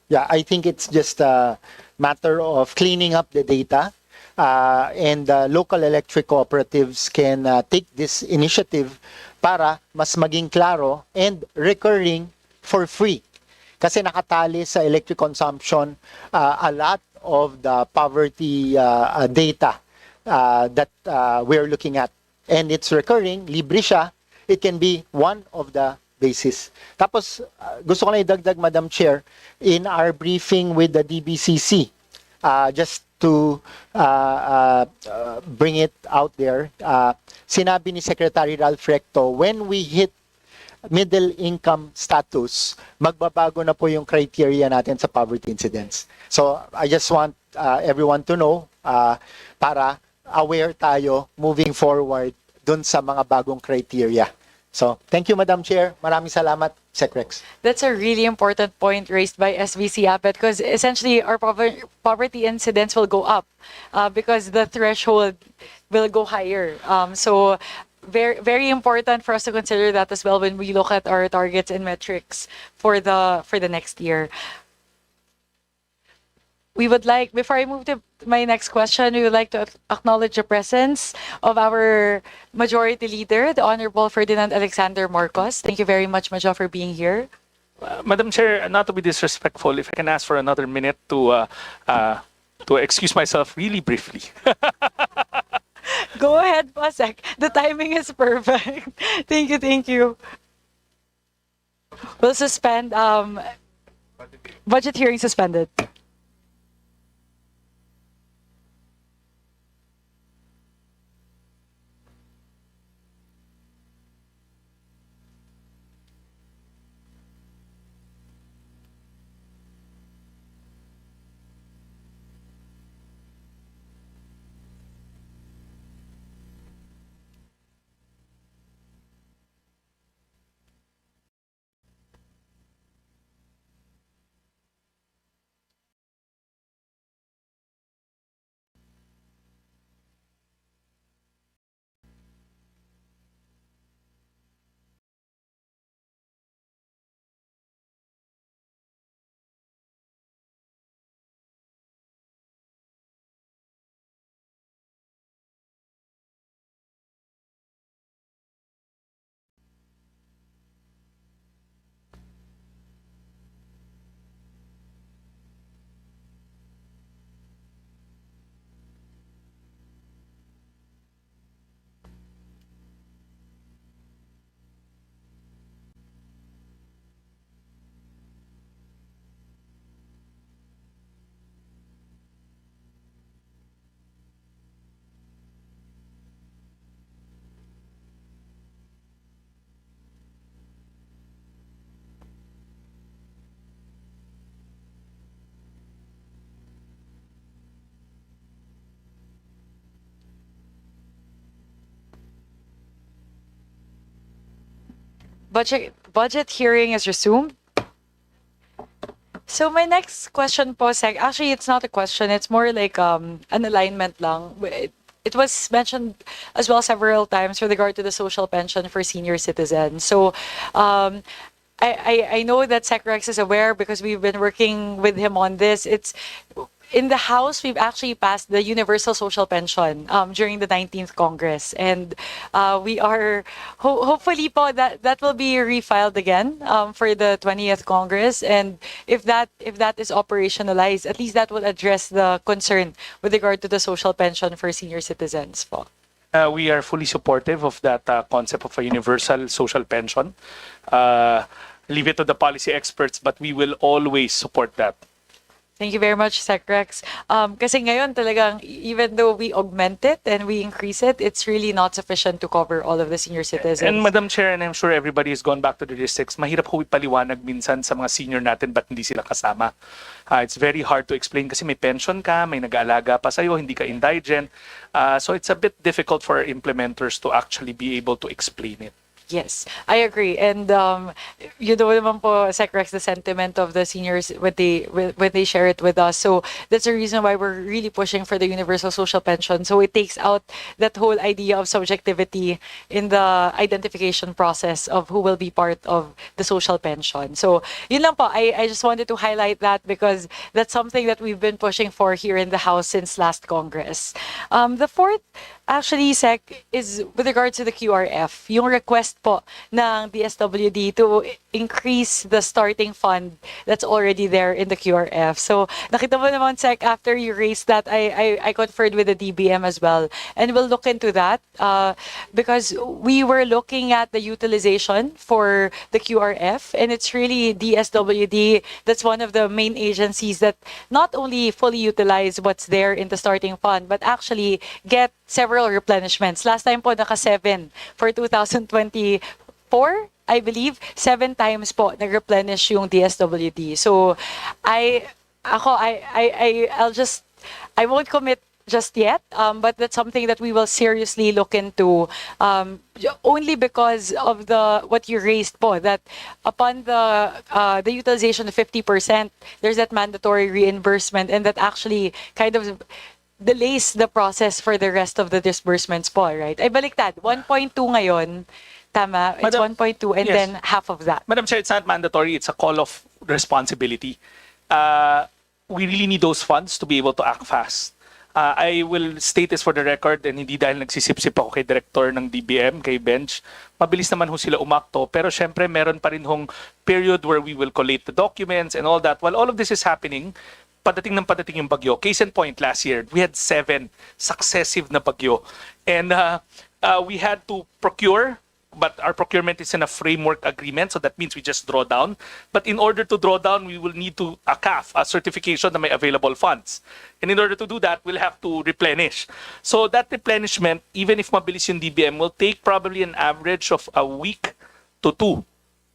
Yeah, I think it's just a matter of cleaning up the data, and local electric cooperatives can take this initiative para mas maging klaro and recurring for free. Kasi nakatali sa electric consumption a lot of the poverty data that we're looking at. And it's recurring, libre siya. It can be one of the basis. Tapos, gusto ko lang idagdag, Madam Chair, in our briefing with the DBCC, just to bring it out there, sinabi ni Secretary Ralph Recto, when we hit middle income status, magbabago na po yung criteria natin sa poverty incidence. So, I just want everyone to know para aware tayo moving forward dun sa mga bagong criteria. So, thank you, Madam Chair. Maraming salamat, Secrex. That's a really important point raised by SVC Apet, because essentially our poverty incidence will go up because the threshold will go higher. So very, very important for us to consider that as well when we look at our targets and metrics for the next year. We would like, before I move to my next question, we would like to acknowledge the presence of our Majority Leader, the Honorable Ferdinand Alexander Marcos. Thank you very much, Majo, for being here. Madam Chair, not to be disrespectful, if I can ask for another minute to excuse myself really briefly. Go ahead, Pasek. The timing is perfect. Thank you, thank you. We'll suspend, budget hearing suspended. budget hearing is resumed. So my next question po, Sec, actually it's not a question, it's more like an alignment lang. It was mentioned as well several times with regard to the social pension for senior citizens. So I know that Sec Rex is aware because we've been working with him on this. It's in the House, we've actually passed the Universal Social Pension during the 19th Congress. And we are, hopefully po, that will be refiled again for the 20th Congress. And if that is operationalized, at least that will address the concern with regard to the social pension for senior citizens po. We are fully supportive of that concept of a universal social pension. Leave it to the policy experts, but we will always support that. Thank you very much, Sec Rex. Kasi ngayon talagang, even though we augment it and we increase it, it's really not sufficient to cover all of the senior citizens. And Madam Chair, and I'm sure everybody has gone back to the districts, mahirap ho ipaliwanag minsan sa mga senior natin ba't hindi sila kasama. It's very hard to explain kasi may pension ka, may nag-aalaga pa sa'yo, hindi ka indigent. So it's a bit difficult for implementers to actually be able to explain it. Yes, I agree. And you know naman po, Sec Rex, the sentiment of the seniors when they share it with us. So that's the reason why we're really pushing for the universal social pension. So it takes out that whole idea of subjectivity in the identification process of who will be part of the social pension. So yun lang po, I just wanted to highlight that because that's something that we've been pushing for here in the House since last Congress. The fourth, actually, Sec, is with regards to the QRF, yung request po ng DSWD to increase the starting fund that's already there in the QRF. So, nakita mo naman, Sec, after you raised that, I conferred with the DBM as well. And we'll look into that because we were looking at the utilization for the QRF, and it's really DSWD that's one of the main agencies that not only fully utilize what's there in the starting fund, but actually get several replenishments. Last time po, naka-7 for 2024, I believe, 7 times po nag-replenish yung DSWD. So, I won't commit just yet, but that's something that we will seriously look into only because of what you raised po, that upon the utilization of 50%, there's that mandatory reimbursement, and that actually kind of delays the process for the rest of the disbursements po, right? Ay baliktad, 1.2 ngayon, tama? It's 1.2 and yes. then half of that. Madam Chair, it's not mandatory, it's a call of responsibility. We really need those funds to be able to act fast. I will state this for the record, and hindi dahil nagsisip-sip ako kay Director ng DBM, kay Bench. Mabilis naman ho sila umakto, pero syempre meron pa rin hong period where we will collate the documents and all that. While all of this is happening, padating yung bagyo. Case in point, last year, we had 7 successive na bagyo. And we had to procure, but our procurement is in a framework agreement, so that means we just draw down. But in order to draw down, we will need to a CAF, a certification na may available funds. And in order to do that, we'll have to replenish. So that replenishment, even if mabilis yung DBM, will take probably an average of a week to 2.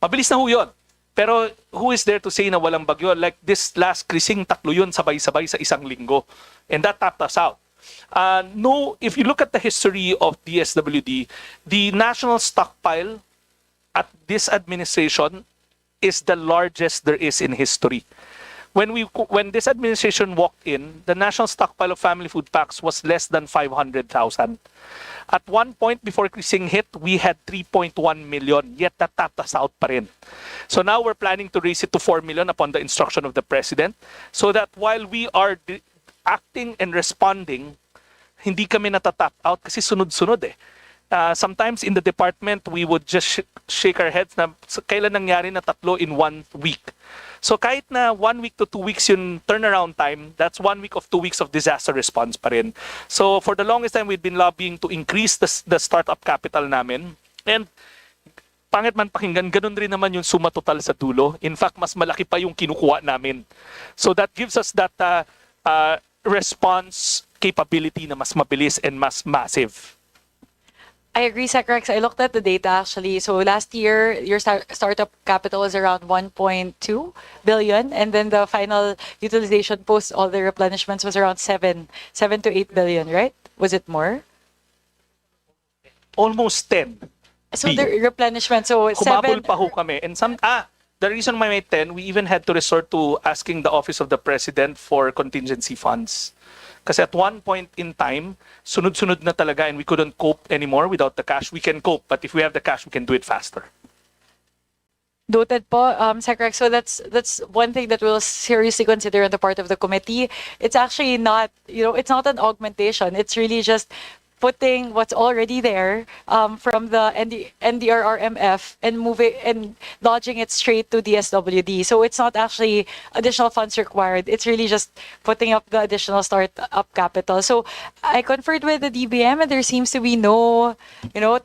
Mabilis na ho yun. Pero who is there to say na walang bagyo? Like this last krising, 3 yun sabay-sabay sa isang linggo. And that tapped us out. No, if you look at the history of DSWD, the national stockpile at this administration is the largest there is in history. When this administration walked in, the national stockpile of family food packs was less than 500,000. At one point before krising hit, we had 3.1 million, yet that tapped us out pa rin. So now we're planning to raise it to 4 million upon the instruction of the President, so that while we are acting and responding, hindi kami natatap out kasi sunod-sunod eh. Sometimes in the department, we would just shake our heads na kailan nangyari na 3 in 1 week. So kahit na 1 week to 2 weeks yung turnaround time, that's 1 week of 2 weeks of disaster response pa rin. So for the longest time, we've been lobbying to increase the startup capital namin. And pangit man pakinggan, ganun rin naman yung suma total sa dulo. In fact, mas malaki pa yung kinukuha namin. So that gives us that response capability na mas mabilis and mas massive. I agree, Sec Rex. I looked at the data actually. So last year, your startup capital was around 1.2 billion, and then the final utilization post all the replenishments was around 7 to 8 billion, right? Was it more? Almost 10. So the replenishment, so Humabol 7, pa ho kami. And the reason why may 10, we even had to resort to asking the Office of the President for contingency funds. Kasi at one point in time, sunod-sunod na talaga and we couldn't cope anymore without the cash. We can cope, but if we have the cash, we can do it faster. Noted po, Secretary. So that's one thing that we'll seriously consider on the part of the committee. It's actually not, it's not an augmentation. It's really just putting what's already there from the NDRRMF and moving and lodging it straight to DSWD. So it's not actually additional funds required. It's really just putting up the additional start-up capital. So I conferred with the DBM and there seems to be no,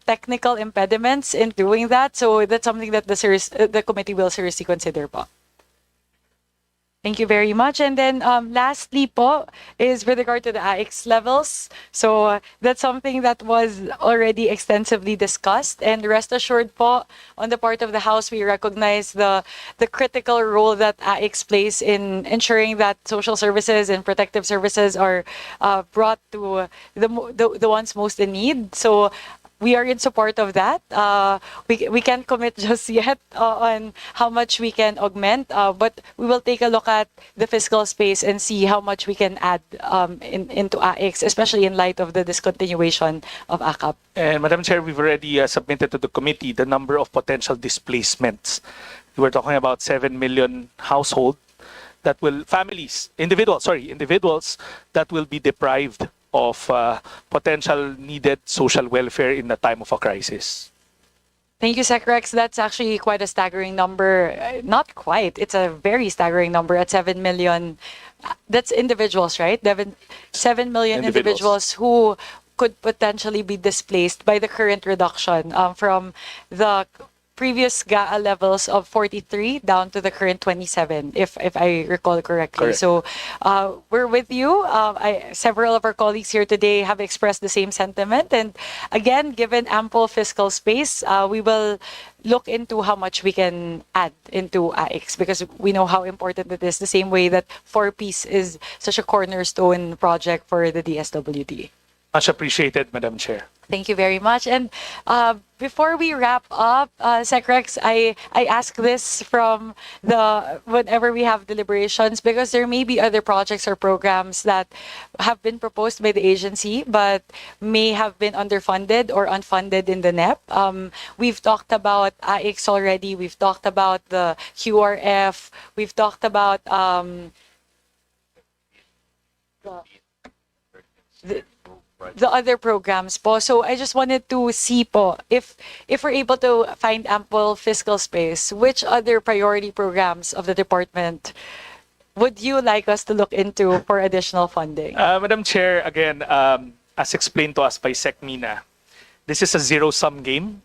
technical impediments in doing that. So that's something that the committee will seriously consider po. Thank you very much. And then lastly po is with regard to the AIX levels. So that's something that was already extensively discussed. And rest assured po, on the part of the House, we recognize the critical role that AIX plays in ensuring that social services and protective services are brought to the ones most in need. So we are in support of that. We can't commit just yet on how much we can augment, but we will take a look at the fiscal space and see how much we can add into AIX, especially in light of the discontinuation of ACAP. And Madam Chair, we've already submitted to the committee the number of potential displacements. We were talking about 7 million households that will, individuals that will be deprived of potential needed social welfare in the time of a crisis. Thank you, Secrex. That's actually quite a staggering number. Not quite. It's a very staggering number at 7 million. That's individuals, right? 7 million individuals who could potentially be displaced by the current reduction from the previous GAA levels of 43 down to the current 27, if I recall correctly. Correct. So we're with you. Several of our colleagues here today have expressed the same sentiment. And again, given ample fiscal space, we will look into how much we can add into AIX because we know how important it is, the same way that 4-piece is such a cornerstone project for the DSWD. Much appreciated, Madam Chair. Thank you very much. And before we wrap up, Secrex, I ask this from whenever we have deliberations because there may be other projects or programs that have been proposed by the agency but may have been underfunded or unfunded in the NEP. We've talked about AIX already. We've talked about the QRF. We've talked about the other programs po. So I just wanted to see po, if we're able to find ample fiscal space, which other priority programs of the department would you like us to look into for additional funding? Madam Chair, again, as explained to us by SecMina, this is a zero-sum game.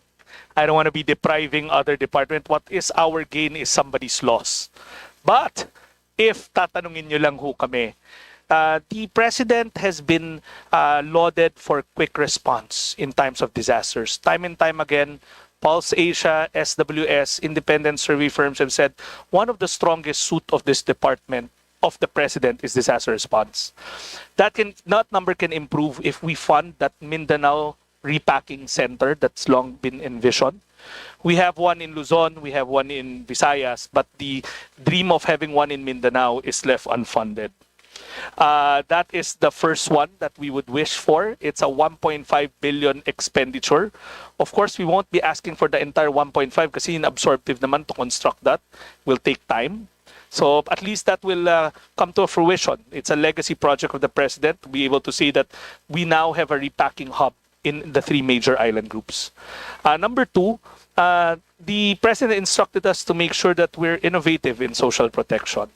I don't want to be depriving other department. What is our gain is somebody's loss. But if tatanungin nyo lang ho kami, the President has been lauded for quick response in times of disasters. Time and time again, Pulse Asia, SWS, independent survey firms have said one of the strongest suit of this department of the President is disaster response. That number can improve if we fund that Mindanao repacking center that's long been envisioned. We have one in Luzon, we have one in Visayas, but the dream of having one in Mindanao is left unfunded. That is the first one that we would wish for. It's a 1.5 billion expenditure. Of course, we won't be asking for the entire 1.5 kasi inabsorptive naman to construct that. Will take time. So at least that will come to fruition. It's a legacy project of the President to be able to say that we now have a repacking hub in the 3 major island groups. Number 2, the President instructed us to make sure that we're innovative in social protection.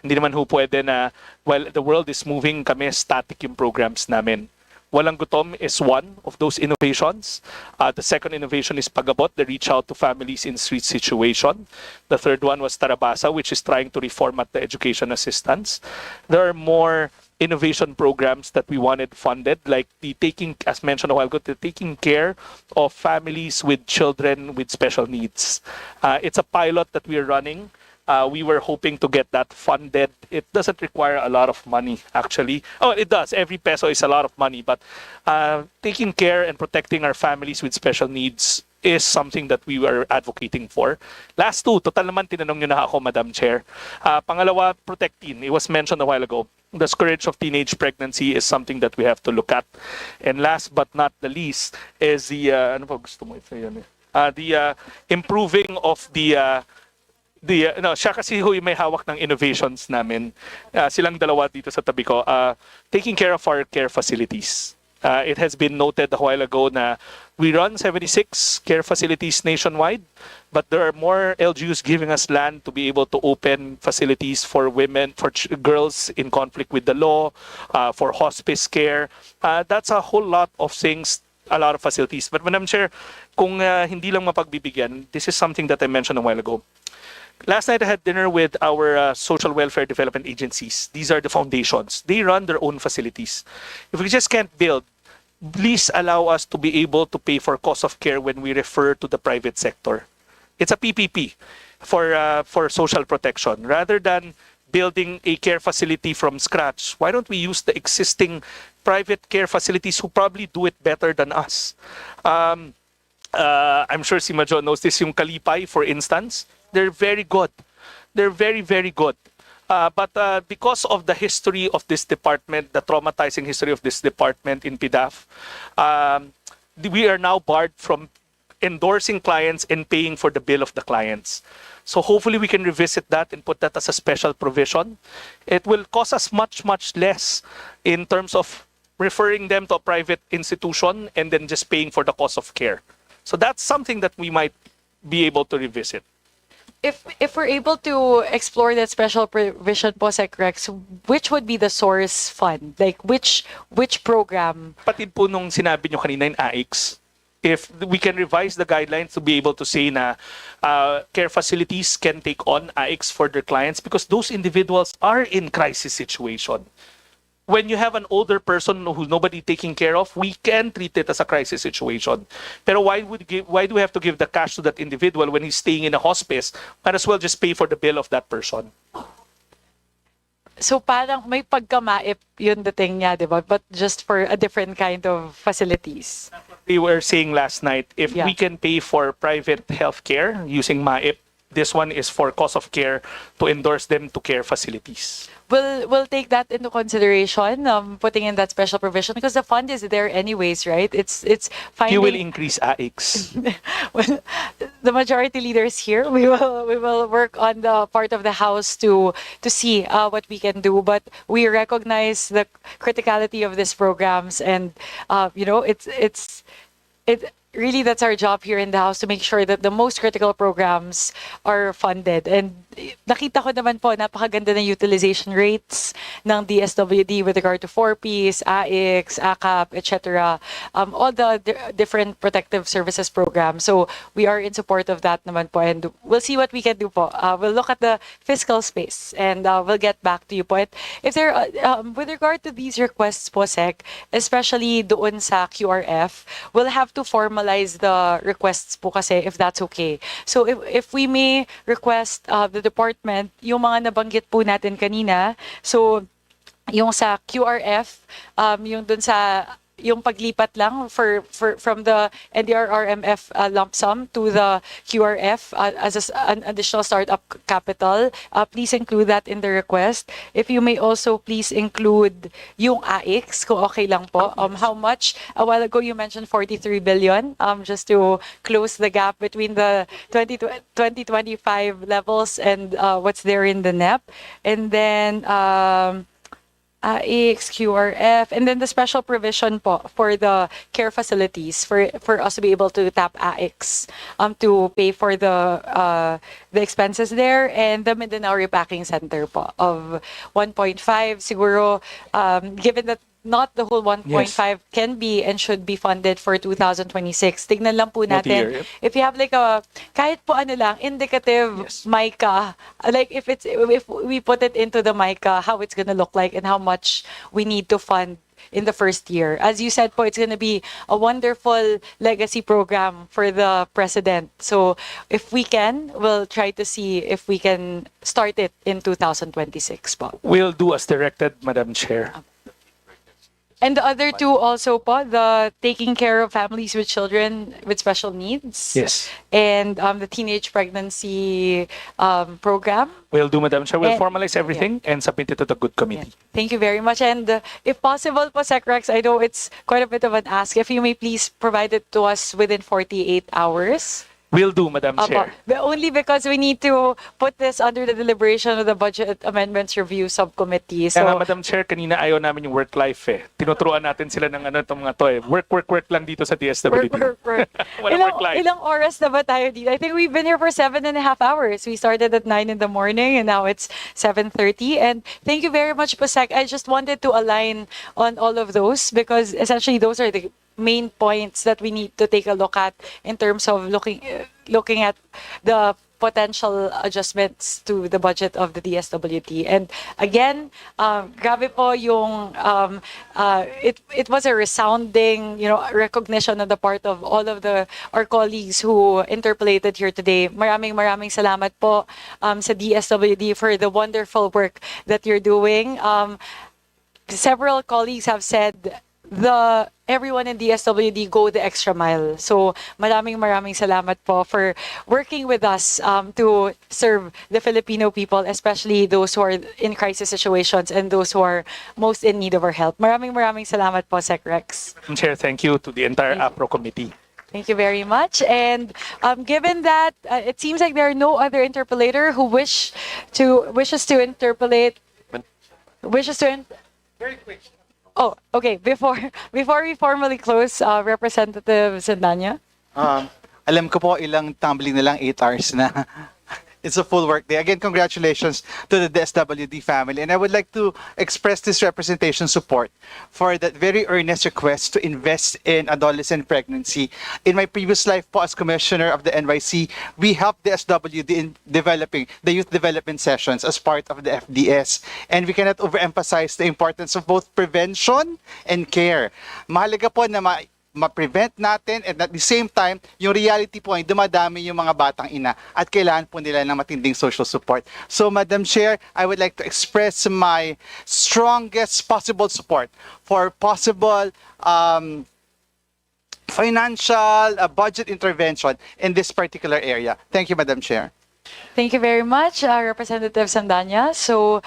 Hindi naman ho pwede na, while the world is moving, kami static yung programs namin. Walang Gutom is one of those innovations. The second innovation is Pagabot, the reach out to families in street situation. The third one was Tarabasa, which is trying to reformat the education assistance. There are more innovation programs that we wanted funded, like the as mentioned a while ago, the taking care of families with children with special needs. It's a pilot that we're running. We were hoping to get that funded. It doesn't require a lot of money, actually. Oh, it does. Every peso is a lot of money. But taking care and protecting our families with special needs is something that we were advocating for. Last two, total naman tinanong nyo na ako, Madam Chair. Pangalawa, protect teen. It was mentioned a while ago. The scourge of teenage pregnancy is something that we have to look at. And last but not the least is the ano pa gusto mo ito yun? The improving of no, siya kasi ho yung may hawak ng innovations namin. Silang dalawa dito sa tabi ko. Taking care of our care facilities. It has been noted a while ago na we run 76 care facilities nationwide, but there are more LGUs giving us land to be able to open facilities for women, for girls in conflict with the law, for hospice care. That's a whole lot of things, a lot of facilities. But Madam Chair, kung hindi lang mapagbibigyan, this is something that I mentioned a while ago. Last night I had dinner with our social welfare development agencies. These are the foundations. They run their own facilities. If we just can't build, please allow us to be able to pay for cost of care when we refer to the private sector. It's a PPP for social protection. Rather than building a care facility from scratch, why don't we use the existing private care facilities who probably do it better than us? I'm sure si Majo knows this, yung Kalipay, for instance. They're very good. They're very, very good. But because of the history of this department, the traumatizing history of this department in PDAF, we are now barred from endorsing clients and paying for the bill of the clients. So hopefully we can revisit that and put that as a special provision. It will cost us much, much less in terms of referring them to a private institution and then just paying for the cost of care. So that's something that we might be able to revisit. If we're able to explore that special provision po, Sec Rex, which would be the source fund? Like which program? Patid po nung sinabi nyo kanina in AIX, if we can revise the guidelines to be able to say na care facilities can take on AIX for their clients because those individuals are in crisis situation. When you have an older person who's nobody taking care of, we can treat it as a crisis situation. Pero why do we have to give the cash to that individual when he's staying in a hospice? Might as well just pay for the bill of that person. So parang may pagkamaip yun dating niya, di ba? But just for a different kind of facilities. We were saying last night, if Yeah. we can pay for private healthcare using MAIP, this one is for cost of care to endorse them to care facilities. We'll take that into consideration, putting in that special provision because the fund is there anyways, right? It's finding. You will increase AIX. Well, the majority leaders here, we will work on the part of the house to see what we can do. But we recognize the criticality of these programs, and it really, that's our job here in the House to make sure that the most critical programs are funded. And nakita ko naman po, napakaganda ng utilization rates ng DSWD with regard to 4Ps, AIX, ACAP, etc. All the different protective services programs. So we are in support of that naman po. And we'll see what we can do po. We'll look at the fiscal space and we'll get back to you po. If there, with regard to these requests po, Sec, especially doon sa QRF, we'll have to formalize the requests po kasi if that's okay. So if we may request the department, yung mga nabanggit po natin kanina, so yung sa QRF, yung dun sa yung paglipat lang from the NDRRMF lump sum to the QRF as an additional startup capital, please include that in the request. If you may also please include yung AIX, kung okay lang po. How much? A while ago you mentioned 43 billion, just to close the gap between the 2025 levels and what's there in the NEP. And then AIX, QRF, and then the special provision po for the care facilities for us to be able to tap AIX to pay for the expenses there, and the Mindanao Repacking Center po of 1.5 siguro, given that not the whole 1.5 can be and should be funded for 2026. Tignan lang po natin. Multi-year, yep. If you have like a, kahit po ano lang, indicative MICA, like if we put it into the MICA, how it's gonna look like and how much we need to fund in the first year. As you said po, it's gonna be a wonderful legacy program for the president. So if we can, we'll try to see if we can start it in 2026 po. We'll do as directed, Madam Chair. And the other two also po, the taking care of families with children with special needs. Yes. And the teenage pregnancy program. We'll do, Madam Chair. We'll And- formalize everything and submit it to the good committee. Thank you very much. And if possible po, Sec Rex, I know it's quite a bit of an ask. If you may please provide it to us within 48 hours. We'll do, Madam Apo. Chair. But only because we need to put this under the deliberation of the Budget Amendments Review Subcommittee. Kaya nga, So, Madam Chair, kanina ayaw namin yung work life eh. Tinuturuan natin sila ng ano itong mga to eh. Work lang dito sa DSWD. work. Walang work life. Ilang oras na ba tayo dito? I think we've been here for 7.5 hours. We started at 9 in the morning and now it's 7:30. And thank you very much, Pasek. I just wanted to align on all of those because essentially those are the main points that we need to take a look at in terms of looking at the potential adjustments to the budget of the DSWD. And again, grabe po yung it was a resounding, recognition on the part of all of our colleagues who interpolated here today. Maraming salamat po sa DSWD for the wonderful work that you're doing. Several colleagues have said everyone in DSWD go the extra mile. So maraming salamat po for working with us to serve the Filipino people, especially those who are in crisis situations and those who are most in need of our help. Maraming salamat po, Sec Rex. Madam Chair, thank you to the entire APRO committee. Thank you very much. And given that it seems like there are no other interpolator who wishes to interpolate. Very quick. Oh, okay. Before we formally close, Representative Sandanya. Alam ko po ilang tumbling na lang 8 hours na. It's a full work day. Again, congratulations to the DSWD family. And I would like to express this representation support for that very earnest request to invest in adolescent pregnancy. In my previous life po as Commissioner of the NYC, we helped the SWD in developing the youth development sessions as part of the FDS. And we cannot overemphasize the importance of both prevention and care. Mahalaga po na ma-prevent natin and at the same time, yung reality po ay dumadami yung mga batang ina at kailangan po nila ng matinding social support. So, Madam Chair, I would like to express my strongest possible support for possible financial budget intervention in this particular area. Thank you, Madam Chair. Thank you very much, Representative Sandanya. So,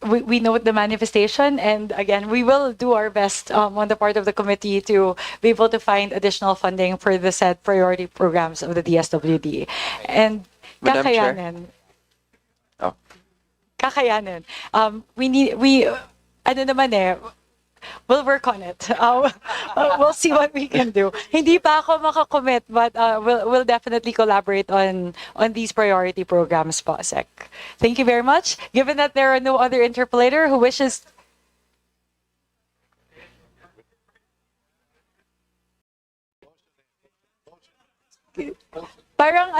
we note the manifestation, and again, we will do our best on the part of the committee to be able to find additional funding for the said priority programs of the DSWD. And Madam Chair. kakayanin. Oh. Kakayanin. Ano naman eh, we'll work on it. We'll see what we can do. Hindi pa ako makakommit, but we'll definitely collaborate on these priority programs po, Sec. Thank you very much. Given that there are no other interpolator who wishes parang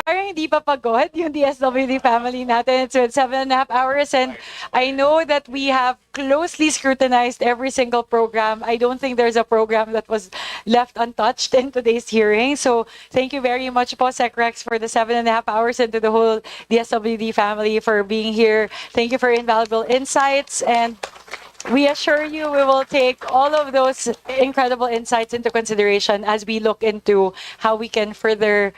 hindi pa pagod yung DSWD family natin. It's been 7.5 hours, and I know that we have closely scrutinized every single program. I don't think there's a program that was left untouched in today's hearing. So thank you very much po, Sec Rex, for the 7.5 hours, and to the whole DSWD family for being here. Thank you for invaluable insights, and we assure you we will take all of those incredible insights into consideration as we look into how we can further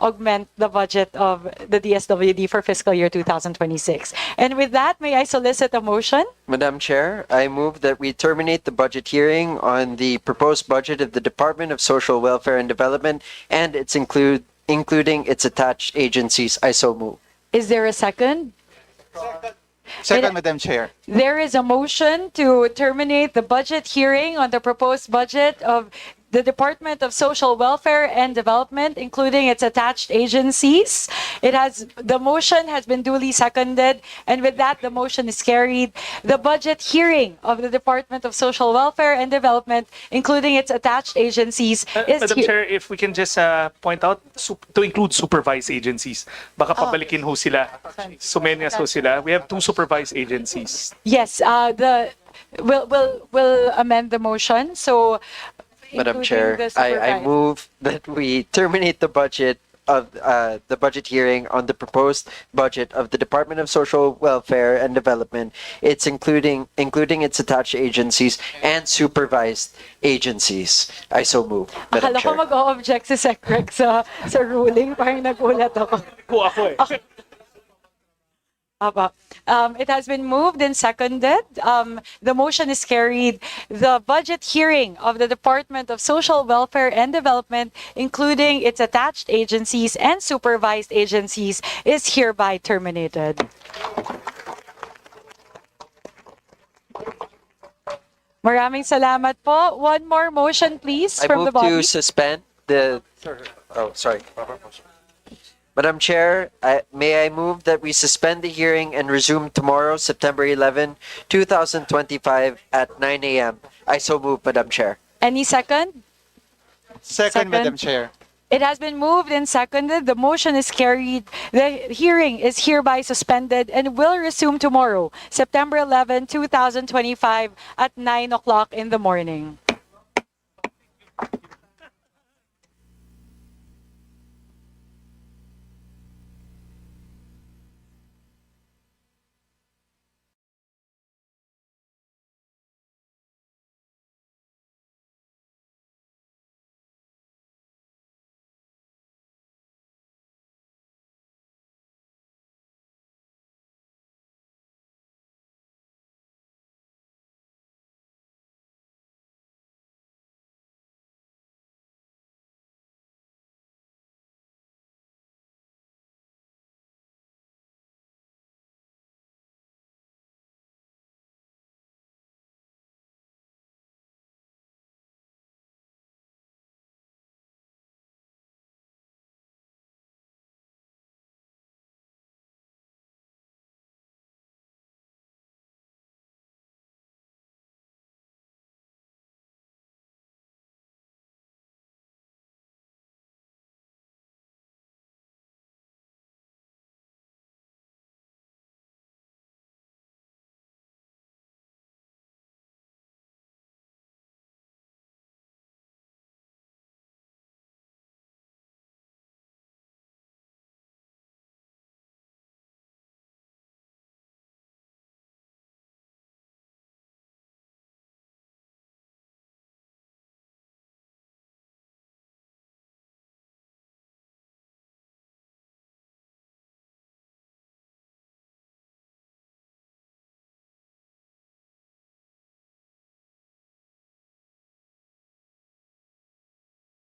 augment the budget of the DSWD for fiscal year 2026. And with that, may I solicit a motion? Madam Chair, I move that we terminate the budget hearing on the proposed budget of the Department of Social Welfare and Development and including its attached agencies. I so move. Is there a second? Second, Madam Chair. There is a motion to terminate the budget hearing on the proposed budget of the Department of Social Welfare and Development, including its attached agencies. The motion has been duly seconded, and with that, the motion is carried. The budget hearing of the Department of Social Welfare and Development, including its attached agencies, is Madam Chair, if we can just point out to include supervised agencies. Baka pabalikin ho sila. Sumenias ho sila. We have 2 supervised agencies. Yes, we'll amend the motion. So, Madam including Chair, the I supervised. move that we terminate the budget of the budget hearing on the proposed budget of the Department of Social Welfare and Development, its including its attached agencies and supervised agencies. I so move, Madam Akala ko Chair. mag-o-object si Secrec sa ruling. Parang nagulat ako. Ako eh. Apa. It has been moved and seconded. The motion is carried. The budget hearing of the Department of Social Welfare and Development, including its attached agencies and supervised agencies, is hereby terminated. Maraming salamat po. One more motion, please, I from the move body. to suspend the. Oh, sorry. Madam Chair, may I move that we suspend the hearing and resume tomorrow, September 11, 2025 at 9 a.m. I so move, Madam Chair. Any second? Second, Madam Chair. It has been moved and seconded. The motion is carried. The hearing is hereby suspended and will resume tomorrow, September 11, 2025 at 9 o'clock in the morning.